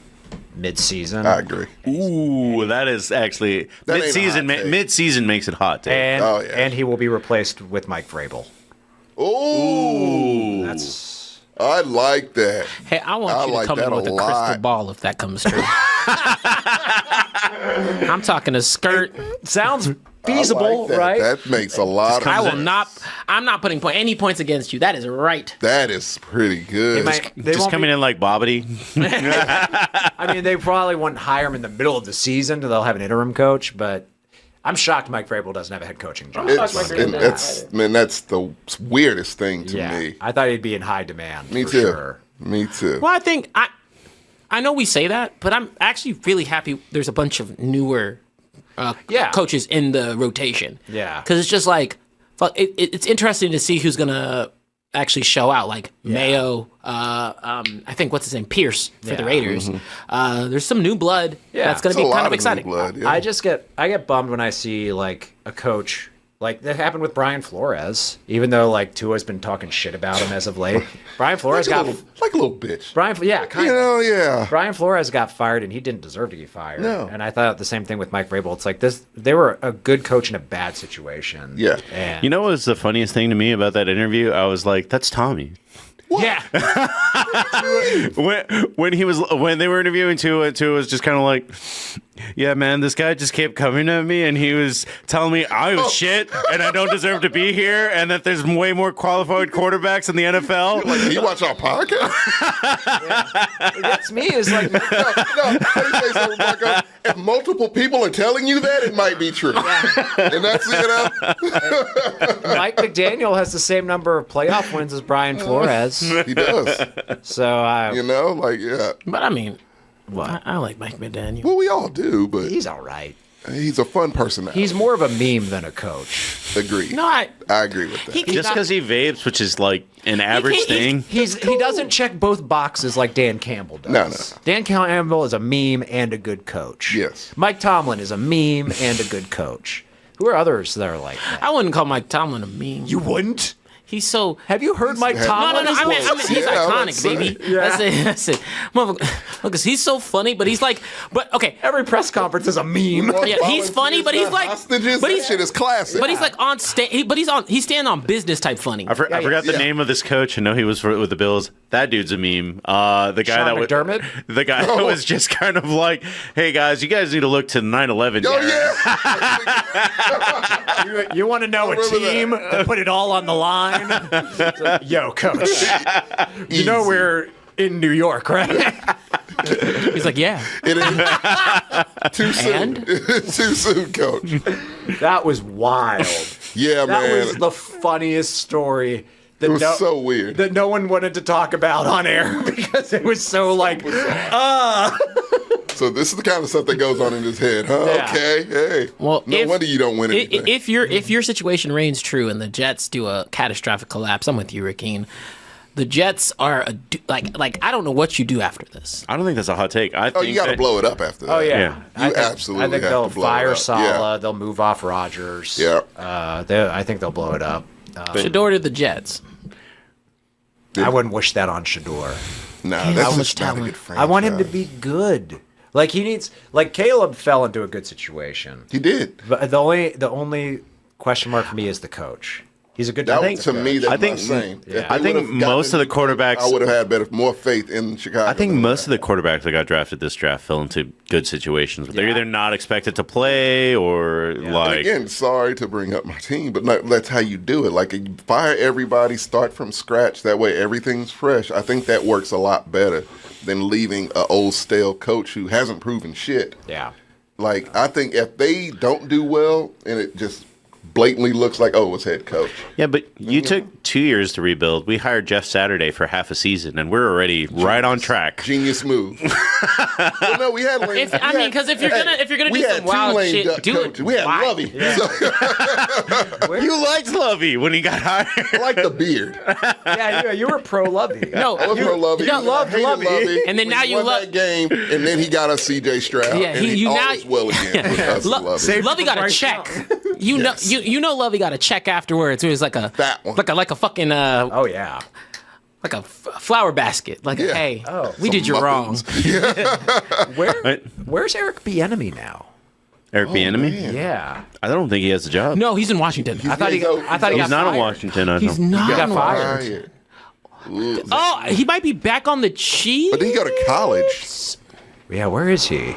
[SPEAKER 1] mid-season.
[SPEAKER 4] I agree.
[SPEAKER 2] Ooh, that is actually
[SPEAKER 4] That ain't a
[SPEAKER 2] mid-season.
[SPEAKER 4] hot take.
[SPEAKER 2] Mid-season makes it hot. Take.
[SPEAKER 1] And
[SPEAKER 4] Oh, yeah.
[SPEAKER 1] and he will be replaced with Mike Vrabel.
[SPEAKER 4] Ooh.
[SPEAKER 1] That's
[SPEAKER 4] I like that.
[SPEAKER 3] Hey, I want
[SPEAKER 4] I
[SPEAKER 3] you to
[SPEAKER 4] like
[SPEAKER 3] come in
[SPEAKER 4] that
[SPEAKER 3] with
[SPEAKER 4] a
[SPEAKER 3] a crystal
[SPEAKER 4] lot.
[SPEAKER 3] ball if that comes true. I'm talking a skirt.
[SPEAKER 1] sounds
[SPEAKER 4] I
[SPEAKER 1] feasible,
[SPEAKER 4] like that.
[SPEAKER 1] right?
[SPEAKER 4] That makes a lot of
[SPEAKER 3] I will
[SPEAKER 4] sense.
[SPEAKER 3] not. I'm not putting any points against you. That is right.
[SPEAKER 4] That is pretty good.
[SPEAKER 1] They
[SPEAKER 2] Just
[SPEAKER 1] won't
[SPEAKER 2] coming
[SPEAKER 1] be-
[SPEAKER 2] in like Bobbity.
[SPEAKER 1] I mean, they probably won't hire him in the middle of the season. They'll have an interim coach, but I'm shocked Mike Vrabel doesn't have a head coaching job.
[SPEAKER 4] That's the weirdest thing to
[SPEAKER 1] Yeah,
[SPEAKER 4] me.
[SPEAKER 1] I thought he'd be in high demand.
[SPEAKER 4] Me
[SPEAKER 1] for
[SPEAKER 4] too.
[SPEAKER 1] Sure.
[SPEAKER 4] Me too.
[SPEAKER 3] Well, I know we say that, but I'm actually really happy. There's a bunch of newer coaches in the rotation.
[SPEAKER 1] Yeah.
[SPEAKER 3] because it's just like it's interesting to see who's gonna actually show out. Like Mayo, I think what's his name, Pierce for the
[SPEAKER 1] Yeah.
[SPEAKER 3] Raiders. There's some new blood.
[SPEAKER 1] Yeah.
[SPEAKER 3] That's gonna
[SPEAKER 4] It's a
[SPEAKER 3] be
[SPEAKER 4] lot
[SPEAKER 3] kind of
[SPEAKER 4] new
[SPEAKER 3] exciting.
[SPEAKER 4] blood, yeah.
[SPEAKER 1] I get bummed when I see like a coach like that happened with Brian Flores. Even though like Tua's been talking shit about him as of late, Brian Flores
[SPEAKER 4] like,
[SPEAKER 1] got
[SPEAKER 4] like a little bitch.
[SPEAKER 1] Brian. Yeah, kind
[SPEAKER 4] You
[SPEAKER 1] of.
[SPEAKER 4] know, yeah.
[SPEAKER 1] Brian Flores got fired, and he didn't deserve to get fired.
[SPEAKER 4] No.
[SPEAKER 1] And I thought the same thing with Mike Vrabel. It's like this: they were a good coach in a bad situation.
[SPEAKER 4] Yeah.
[SPEAKER 1] And
[SPEAKER 2] You know what was the funniest thing to me about that interview? I was like, that's Tommy.
[SPEAKER 1] yeah,
[SPEAKER 2] When they were interviewing Tua was just kind of like, yeah, man, this guy just kept coming at me and he was telling me I was shit and I don't deserve to be here and that there's way more qualified quarterbacks in the NFL.
[SPEAKER 4] Like, you watch our podcast?
[SPEAKER 1] that's me. Is like
[SPEAKER 4] No, let me say something, Marco. If multiple people are telling you that, it might be true. And that's,
[SPEAKER 1] Mike McDaniel has the same number of playoff wins as Brian Flores.
[SPEAKER 4] he does.
[SPEAKER 1] So
[SPEAKER 4] You know, like, yeah.
[SPEAKER 3] But I mean, I like Mike McDaniel.
[SPEAKER 4] Well, we all do, but
[SPEAKER 1] he's all right.
[SPEAKER 4] he's a fun personality.
[SPEAKER 1] He's more of a meme than a coach.
[SPEAKER 4] Agreed.
[SPEAKER 3] No, I
[SPEAKER 4] agree with that.
[SPEAKER 2] Just because he vapes, which is like an average thing.
[SPEAKER 1] He doesn't check both boxes like Dan Campbell does.
[SPEAKER 4] No.
[SPEAKER 1] Dan Campbell is a meme and a good coach.
[SPEAKER 4] Yes.
[SPEAKER 1] Mike Tomlin is a meme and a good coach. Who are others that are like that?
[SPEAKER 3] I wouldn't call Mike Tomlin a meme.
[SPEAKER 1] You wouldn't?
[SPEAKER 3] He's so.
[SPEAKER 1] Have you heard Mike
[SPEAKER 4] No,
[SPEAKER 1] Tomlin?
[SPEAKER 3] I mean, he's
[SPEAKER 4] Yeah, I would
[SPEAKER 3] iconic,
[SPEAKER 4] say.
[SPEAKER 3] baby. That's it. Motherfucker. Look, he's so funny, but he's like, okay.
[SPEAKER 1] Every press conference is a meme.
[SPEAKER 3] Yeah, he's funny, but he's like,
[SPEAKER 4] hostages.
[SPEAKER 3] but
[SPEAKER 4] That
[SPEAKER 3] he's
[SPEAKER 4] shit is classic.
[SPEAKER 3] But he's like on stage. He's standing on business type funny.
[SPEAKER 2] I forgot the
[SPEAKER 4] Yeah.
[SPEAKER 2] name of this coach. I know he was with the Bills. That dude's a meme. The guy
[SPEAKER 1] Sean
[SPEAKER 2] that
[SPEAKER 1] McDermott?
[SPEAKER 2] the guy that was just kind of like, "Hey guys, you guys need to look to 9/11."
[SPEAKER 4] Oh, yeah.
[SPEAKER 1] You want to know a
[SPEAKER 4] remember
[SPEAKER 1] team that put it all on the line? It's like, yo, coach. You know
[SPEAKER 4] Easy.
[SPEAKER 1] we're in New York, right?
[SPEAKER 3] He's like, yeah.
[SPEAKER 4] It is too soon.
[SPEAKER 3] And?
[SPEAKER 4] Too soon, coach.
[SPEAKER 1] That was wild.
[SPEAKER 4] Yeah,
[SPEAKER 1] That
[SPEAKER 4] man.
[SPEAKER 1] was the funniest story. That
[SPEAKER 4] It was so weird.
[SPEAKER 1] That no one wanted to talk about on air because it was so like,
[SPEAKER 4] So this is the kind of stuff that goes on in his head, huh?
[SPEAKER 1] Yeah.
[SPEAKER 4] Okay, hey.
[SPEAKER 3] Well,
[SPEAKER 4] no wonder you don't win anything.
[SPEAKER 3] If your situation reigns true and the Jets do a catastrophic collapse, I'm with you, Rakeen. The Jets are like I don't know what you do after this.
[SPEAKER 2] I don't think that's a hot take. I think
[SPEAKER 4] you got to
[SPEAKER 2] that-
[SPEAKER 4] blow it up after that.
[SPEAKER 1] oh yeah,
[SPEAKER 2] Yeah.
[SPEAKER 4] You absolutely
[SPEAKER 1] I think
[SPEAKER 4] have
[SPEAKER 1] they'll
[SPEAKER 4] to blow it
[SPEAKER 1] fire
[SPEAKER 4] up.
[SPEAKER 1] Saleh. They'll move off Rodgers.
[SPEAKER 4] Yeah.
[SPEAKER 1] I think they'll blow it up.
[SPEAKER 3] Shador to the Jets.
[SPEAKER 1] I wouldn't wish that on Shador.
[SPEAKER 4] Nah,
[SPEAKER 3] How
[SPEAKER 4] that's
[SPEAKER 3] much
[SPEAKER 4] just not a
[SPEAKER 3] talent?
[SPEAKER 4] good franchise.
[SPEAKER 1] I want him to be good. Like he needs. Like Caleb fell into a good situation.
[SPEAKER 4] He did.
[SPEAKER 1] But the only question mark for me is the coach. He's a good.
[SPEAKER 4] That
[SPEAKER 1] I
[SPEAKER 4] was, to me, that's
[SPEAKER 2] I think-
[SPEAKER 4] my same.
[SPEAKER 1] yeah.
[SPEAKER 4] If
[SPEAKER 2] I
[SPEAKER 4] they
[SPEAKER 2] think
[SPEAKER 4] would've gotten
[SPEAKER 2] most of the
[SPEAKER 4] into it,
[SPEAKER 2] quarterbacks-
[SPEAKER 4] I would have had more faith in Chicago.
[SPEAKER 2] I think
[SPEAKER 4] than
[SPEAKER 2] most of
[SPEAKER 4] that.
[SPEAKER 2] the quarterbacks that got drafted this draft fell into good situations. They're
[SPEAKER 1] Yeah.
[SPEAKER 2] either not expected to play or
[SPEAKER 4] And
[SPEAKER 2] like.
[SPEAKER 4] again, sorry to bring up my team, but that's how you do it. Like, you fire everybody, start from scratch. That way, everything's fresh. I think that works a lot better than leaving an old stale coach who hasn't proven shit.
[SPEAKER 1] Yeah.
[SPEAKER 4] Like, I think if they don't do well and it just blatantly looks like, oh, it's head coach.
[SPEAKER 2] Yeah, but you took 2 years to rebuild. We hired Jeff Saturday for half a season, and we're already right on track.
[SPEAKER 4] Genius move. Well, no, we had Lane.
[SPEAKER 3] Because if you're gonna
[SPEAKER 4] we
[SPEAKER 3] do
[SPEAKER 4] had
[SPEAKER 3] some wild
[SPEAKER 4] lame
[SPEAKER 3] shit,
[SPEAKER 4] duck
[SPEAKER 3] do
[SPEAKER 4] coaches.
[SPEAKER 3] it.
[SPEAKER 4] We had
[SPEAKER 3] Why?
[SPEAKER 4] Lovey.
[SPEAKER 1] Yeah.
[SPEAKER 4] So,
[SPEAKER 2] You liked Lovey when he got hired.
[SPEAKER 4] I like the beard.
[SPEAKER 1] Yeah, you were pro Lovey.
[SPEAKER 3] No,
[SPEAKER 4] I was pro Lovey.
[SPEAKER 3] you loved
[SPEAKER 4] I hated
[SPEAKER 3] Lovey. And then
[SPEAKER 4] when
[SPEAKER 3] now
[SPEAKER 4] he
[SPEAKER 3] you
[SPEAKER 4] won
[SPEAKER 3] love-
[SPEAKER 4] that game, and then he got us C.J. Stroud.
[SPEAKER 3] Yeah,
[SPEAKER 4] and
[SPEAKER 3] you
[SPEAKER 4] all
[SPEAKER 3] now-
[SPEAKER 4] is well again with us and Lovey.
[SPEAKER 1] Saved
[SPEAKER 3] Lovey got a
[SPEAKER 1] Bryce
[SPEAKER 3] check.
[SPEAKER 1] Young.
[SPEAKER 3] You know,
[SPEAKER 4] Yes.
[SPEAKER 3] you know, Lovey got a check afterwards. It was like a
[SPEAKER 4] That one.
[SPEAKER 3] like a fucking
[SPEAKER 1] Oh yeah.
[SPEAKER 3] like a flower basket. Like,
[SPEAKER 4] Yeah.
[SPEAKER 3] hey,
[SPEAKER 1] Oh.
[SPEAKER 3] we did you wrong.
[SPEAKER 1] Where's Eric Bieniemy now?
[SPEAKER 2] Eric Bieniemy?
[SPEAKER 4] man.
[SPEAKER 1] Yeah.
[SPEAKER 2] I don't think he has a job.
[SPEAKER 3] No, he's in Washington.
[SPEAKER 1] I thought he got
[SPEAKER 2] He's not
[SPEAKER 1] fired.
[SPEAKER 2] in Washington. I
[SPEAKER 3] He's
[SPEAKER 2] know.
[SPEAKER 3] not.
[SPEAKER 1] got
[SPEAKER 3] in
[SPEAKER 1] fired.
[SPEAKER 3] Washington.
[SPEAKER 4] Ooh.
[SPEAKER 3] Oh, he might be back on the Chiefs.
[SPEAKER 4] But did he go to college?
[SPEAKER 1] Yeah, where is he?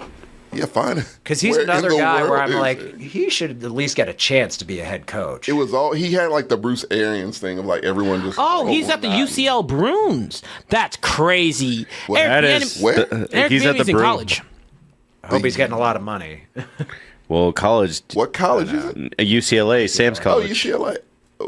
[SPEAKER 4] Yeah, fine.
[SPEAKER 1] Because he's
[SPEAKER 4] Where in
[SPEAKER 1] another
[SPEAKER 4] the
[SPEAKER 1] guy where
[SPEAKER 4] world
[SPEAKER 1] I'm
[SPEAKER 4] is
[SPEAKER 1] like,
[SPEAKER 4] it?
[SPEAKER 1] he should at least get a chance to be a head coach.
[SPEAKER 4] It was all he had, like the Bruce Arians thing of like everyone just.
[SPEAKER 3] Oh, he's at the UCL Bruins. That's crazy.
[SPEAKER 4] What?
[SPEAKER 3] Eric
[SPEAKER 2] That
[SPEAKER 3] Bieniemy-
[SPEAKER 2] is.
[SPEAKER 4] Where?
[SPEAKER 3] Eric
[SPEAKER 2] He's at
[SPEAKER 3] Bieniemy's
[SPEAKER 2] the
[SPEAKER 3] in
[SPEAKER 2] Bruins.
[SPEAKER 3] college.
[SPEAKER 1] I hope he's getting a lot of money.
[SPEAKER 2] Well, college.
[SPEAKER 4] What college is it?
[SPEAKER 2] UCLA, Sam's
[SPEAKER 4] Oh,
[SPEAKER 2] college.
[SPEAKER 4] UCLA.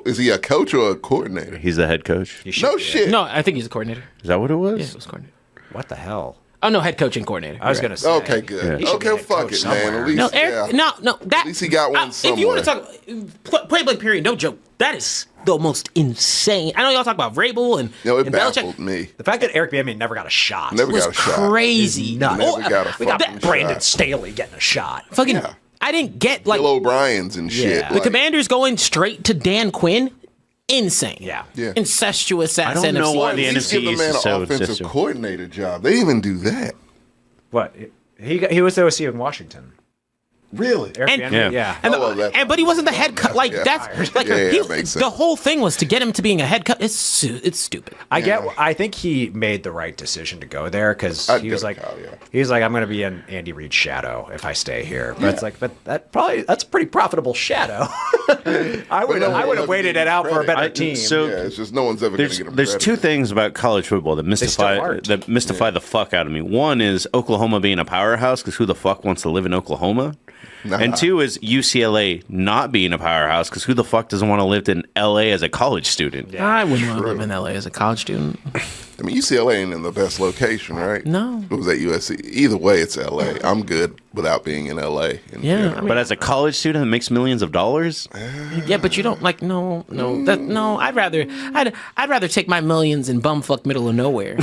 [SPEAKER 4] Is he a coach or a coordinator?
[SPEAKER 2] He's the head coach.
[SPEAKER 1] He should
[SPEAKER 4] No
[SPEAKER 1] be.
[SPEAKER 4] shit.
[SPEAKER 3] No, I think he's a coordinator.
[SPEAKER 2] Is that what it was?
[SPEAKER 3] Yeah, he was a coordinator.
[SPEAKER 1] What the hell?
[SPEAKER 3] Oh no, head coaching coordinator.
[SPEAKER 1] I was
[SPEAKER 3] You're
[SPEAKER 1] going to say.
[SPEAKER 4] Okay, good.
[SPEAKER 1] He should be
[SPEAKER 4] Okay,
[SPEAKER 1] head
[SPEAKER 4] fuck
[SPEAKER 1] coach
[SPEAKER 4] it, man.
[SPEAKER 1] somewhere.
[SPEAKER 4] At least,
[SPEAKER 3] No, Eric.
[SPEAKER 4] yeah.
[SPEAKER 3] No. That,
[SPEAKER 4] At least he got one
[SPEAKER 3] If you want to
[SPEAKER 4] somewhere.
[SPEAKER 3] talk point blank period, no joke. That is the most insane. I know y'all talk about Vrabel and
[SPEAKER 4] No, it
[SPEAKER 3] and
[SPEAKER 4] baffled
[SPEAKER 3] Belichick.
[SPEAKER 4] me.
[SPEAKER 1] The fact that Eric Bieniemy never got a shot.
[SPEAKER 4] Never
[SPEAKER 3] Was
[SPEAKER 4] got a shot.
[SPEAKER 3] crazy.
[SPEAKER 1] nuts.
[SPEAKER 3] Oh,
[SPEAKER 4] Never got a
[SPEAKER 1] We got
[SPEAKER 4] fucking
[SPEAKER 1] Brandon
[SPEAKER 4] shot.
[SPEAKER 1] Staley getting a shot.
[SPEAKER 3] fucking.
[SPEAKER 4] Yeah.
[SPEAKER 3] I didn't get like
[SPEAKER 4] Bill O'Brien's and shit.
[SPEAKER 1] Yeah.
[SPEAKER 3] the
[SPEAKER 4] like,
[SPEAKER 3] Commanders going straight to Dan Quinn. Insane.
[SPEAKER 1] Yeah.
[SPEAKER 4] Yeah.
[SPEAKER 3] Incestuous ass
[SPEAKER 2] don't know
[SPEAKER 3] NFC.
[SPEAKER 2] why
[SPEAKER 4] At
[SPEAKER 2] the
[SPEAKER 4] least
[SPEAKER 2] NFC
[SPEAKER 4] give the
[SPEAKER 2] East
[SPEAKER 4] man
[SPEAKER 2] is
[SPEAKER 4] an
[SPEAKER 2] so
[SPEAKER 4] offensive
[SPEAKER 2] incestuous.
[SPEAKER 4] coordinator job. They even do that.
[SPEAKER 1] What? He was the OC in Washington.
[SPEAKER 4] Really?
[SPEAKER 1] Eric
[SPEAKER 3] And-
[SPEAKER 1] Bieniemy, yeah.
[SPEAKER 3] And,
[SPEAKER 4] Oh, well, that's-
[SPEAKER 3] but he wasn't the head coach. Like
[SPEAKER 4] Yeah.
[SPEAKER 3] that's like
[SPEAKER 4] Yeah,
[SPEAKER 3] he,
[SPEAKER 4] that makes
[SPEAKER 3] the
[SPEAKER 4] sense.
[SPEAKER 3] whole thing was to get him to being a head coach. It's stupid.
[SPEAKER 1] I think he made the right decision to go there because
[SPEAKER 4] I'd
[SPEAKER 1] he was
[SPEAKER 4] go
[SPEAKER 1] like,
[SPEAKER 4] to Cal, yeah.
[SPEAKER 1] he was like, I'm going to be in Andy Reid's shadow if I stay here. But it's like, but that's a pretty profitable shadow. I would
[SPEAKER 4] no one
[SPEAKER 1] have
[SPEAKER 4] ever
[SPEAKER 1] waited
[SPEAKER 4] gave
[SPEAKER 1] it
[SPEAKER 4] him
[SPEAKER 1] out for a
[SPEAKER 4] credit.
[SPEAKER 1] better
[SPEAKER 2] I-
[SPEAKER 1] team.
[SPEAKER 2] so-
[SPEAKER 4] Yeah, it's just no one's ever going to get him
[SPEAKER 2] There's
[SPEAKER 4] credit.
[SPEAKER 2] two things about college football that
[SPEAKER 1] still
[SPEAKER 2] mystify
[SPEAKER 1] aren't.
[SPEAKER 2] the fuck out of me. One is Oklahoma being a powerhouse because who the fuck wants to live in Oklahoma?
[SPEAKER 4] Nah.
[SPEAKER 2] And two is UCLA not being a powerhouse because who the fuck doesn't want to live in LA as a college student?
[SPEAKER 3] I wouldn't want to live in LA as a college student.
[SPEAKER 4] I mean, UCLA ain't in the best location, right?
[SPEAKER 3] No.
[SPEAKER 4] It was at USC. Either way, it's LA. I'm good without being in LA. in
[SPEAKER 3] Yeah,
[SPEAKER 4] general.
[SPEAKER 3] I mean-
[SPEAKER 2] But as a college student that makes millions of dollars,
[SPEAKER 3] Yeah, but you don't like no. I'd rather take my millions in bumfuck middle of nowhere.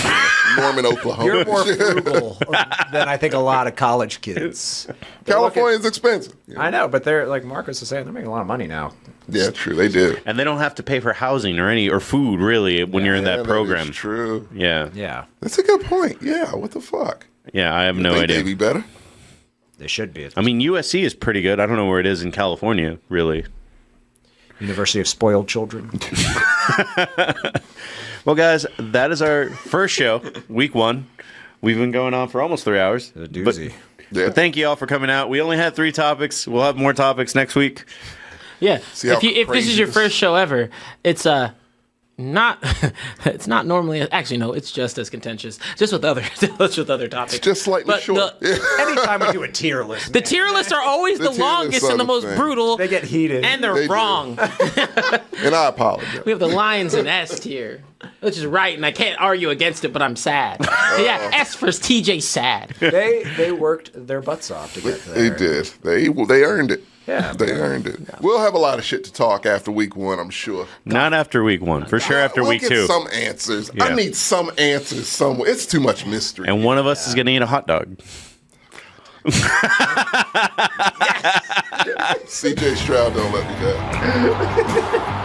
[SPEAKER 4] Norman, Oklahoma.
[SPEAKER 1] You're more frugal than I think a lot of college kids.
[SPEAKER 4] California's expensive.
[SPEAKER 1] I know, but they're like Marcus is saying, they're making a lot of money now.
[SPEAKER 4] Yeah, true. They do.
[SPEAKER 2] and they don't have to pay for housing or food really when you're in
[SPEAKER 4] Yeah,
[SPEAKER 2] that program.
[SPEAKER 4] is true.
[SPEAKER 2] Yeah,
[SPEAKER 1] Yeah,
[SPEAKER 4] That's a good point. Yeah, what the fuck?
[SPEAKER 2] yeah. I have no
[SPEAKER 4] Think
[SPEAKER 2] idea.
[SPEAKER 4] they'd be better?
[SPEAKER 1] they should be.
[SPEAKER 2] I mean, USC is pretty good. I don't know where it is in California, really.
[SPEAKER 1] University of Spoiled Children.
[SPEAKER 2] Well, guys, that is our first show, week 1. We've been going on for almost 3 hours.
[SPEAKER 1] A doozy.
[SPEAKER 4] Yeah.
[SPEAKER 2] But thank you all for coming out. We only had 3 topics. We'll have more topics next week.
[SPEAKER 3] Yeah.
[SPEAKER 4] See how
[SPEAKER 3] If this is your
[SPEAKER 4] crazy this-
[SPEAKER 3] first show ever, it's not it's not normally actually no, it's just as contentious. Just with other topics.
[SPEAKER 4] Just slightly
[SPEAKER 3] But
[SPEAKER 4] short.
[SPEAKER 3] the-
[SPEAKER 1] Anytime we do a tier list,
[SPEAKER 3] The tier lists are always
[SPEAKER 4] The
[SPEAKER 3] the
[SPEAKER 4] tier
[SPEAKER 3] longest
[SPEAKER 4] lists are
[SPEAKER 3] and the
[SPEAKER 4] the
[SPEAKER 3] most
[SPEAKER 4] same.
[SPEAKER 3] brutal.
[SPEAKER 1] they get heated.
[SPEAKER 3] and they're
[SPEAKER 4] They do.
[SPEAKER 3] wrong.
[SPEAKER 4] And I apologize.
[SPEAKER 3] We have the Lions in S tier, which is right, and I can't argue against it, but I'm sad. Yeah, S for TJ sad.
[SPEAKER 1] they worked their butts off to get
[SPEAKER 4] They
[SPEAKER 1] there.
[SPEAKER 4] did. They earned it.
[SPEAKER 1] Yeah.
[SPEAKER 4] They earned it. We'll have a lot of shit to talk after week 1, I'm sure.
[SPEAKER 2] Not after week 1. For sure after
[SPEAKER 4] we'll
[SPEAKER 2] week
[SPEAKER 4] get
[SPEAKER 2] 2.
[SPEAKER 4] some answers.
[SPEAKER 2] Yeah.
[SPEAKER 4] I need some answers somewhere. It's too much mystery.
[SPEAKER 2] And one of us is going to eat a hot dog.
[SPEAKER 4] CJ Stroud don't let me down.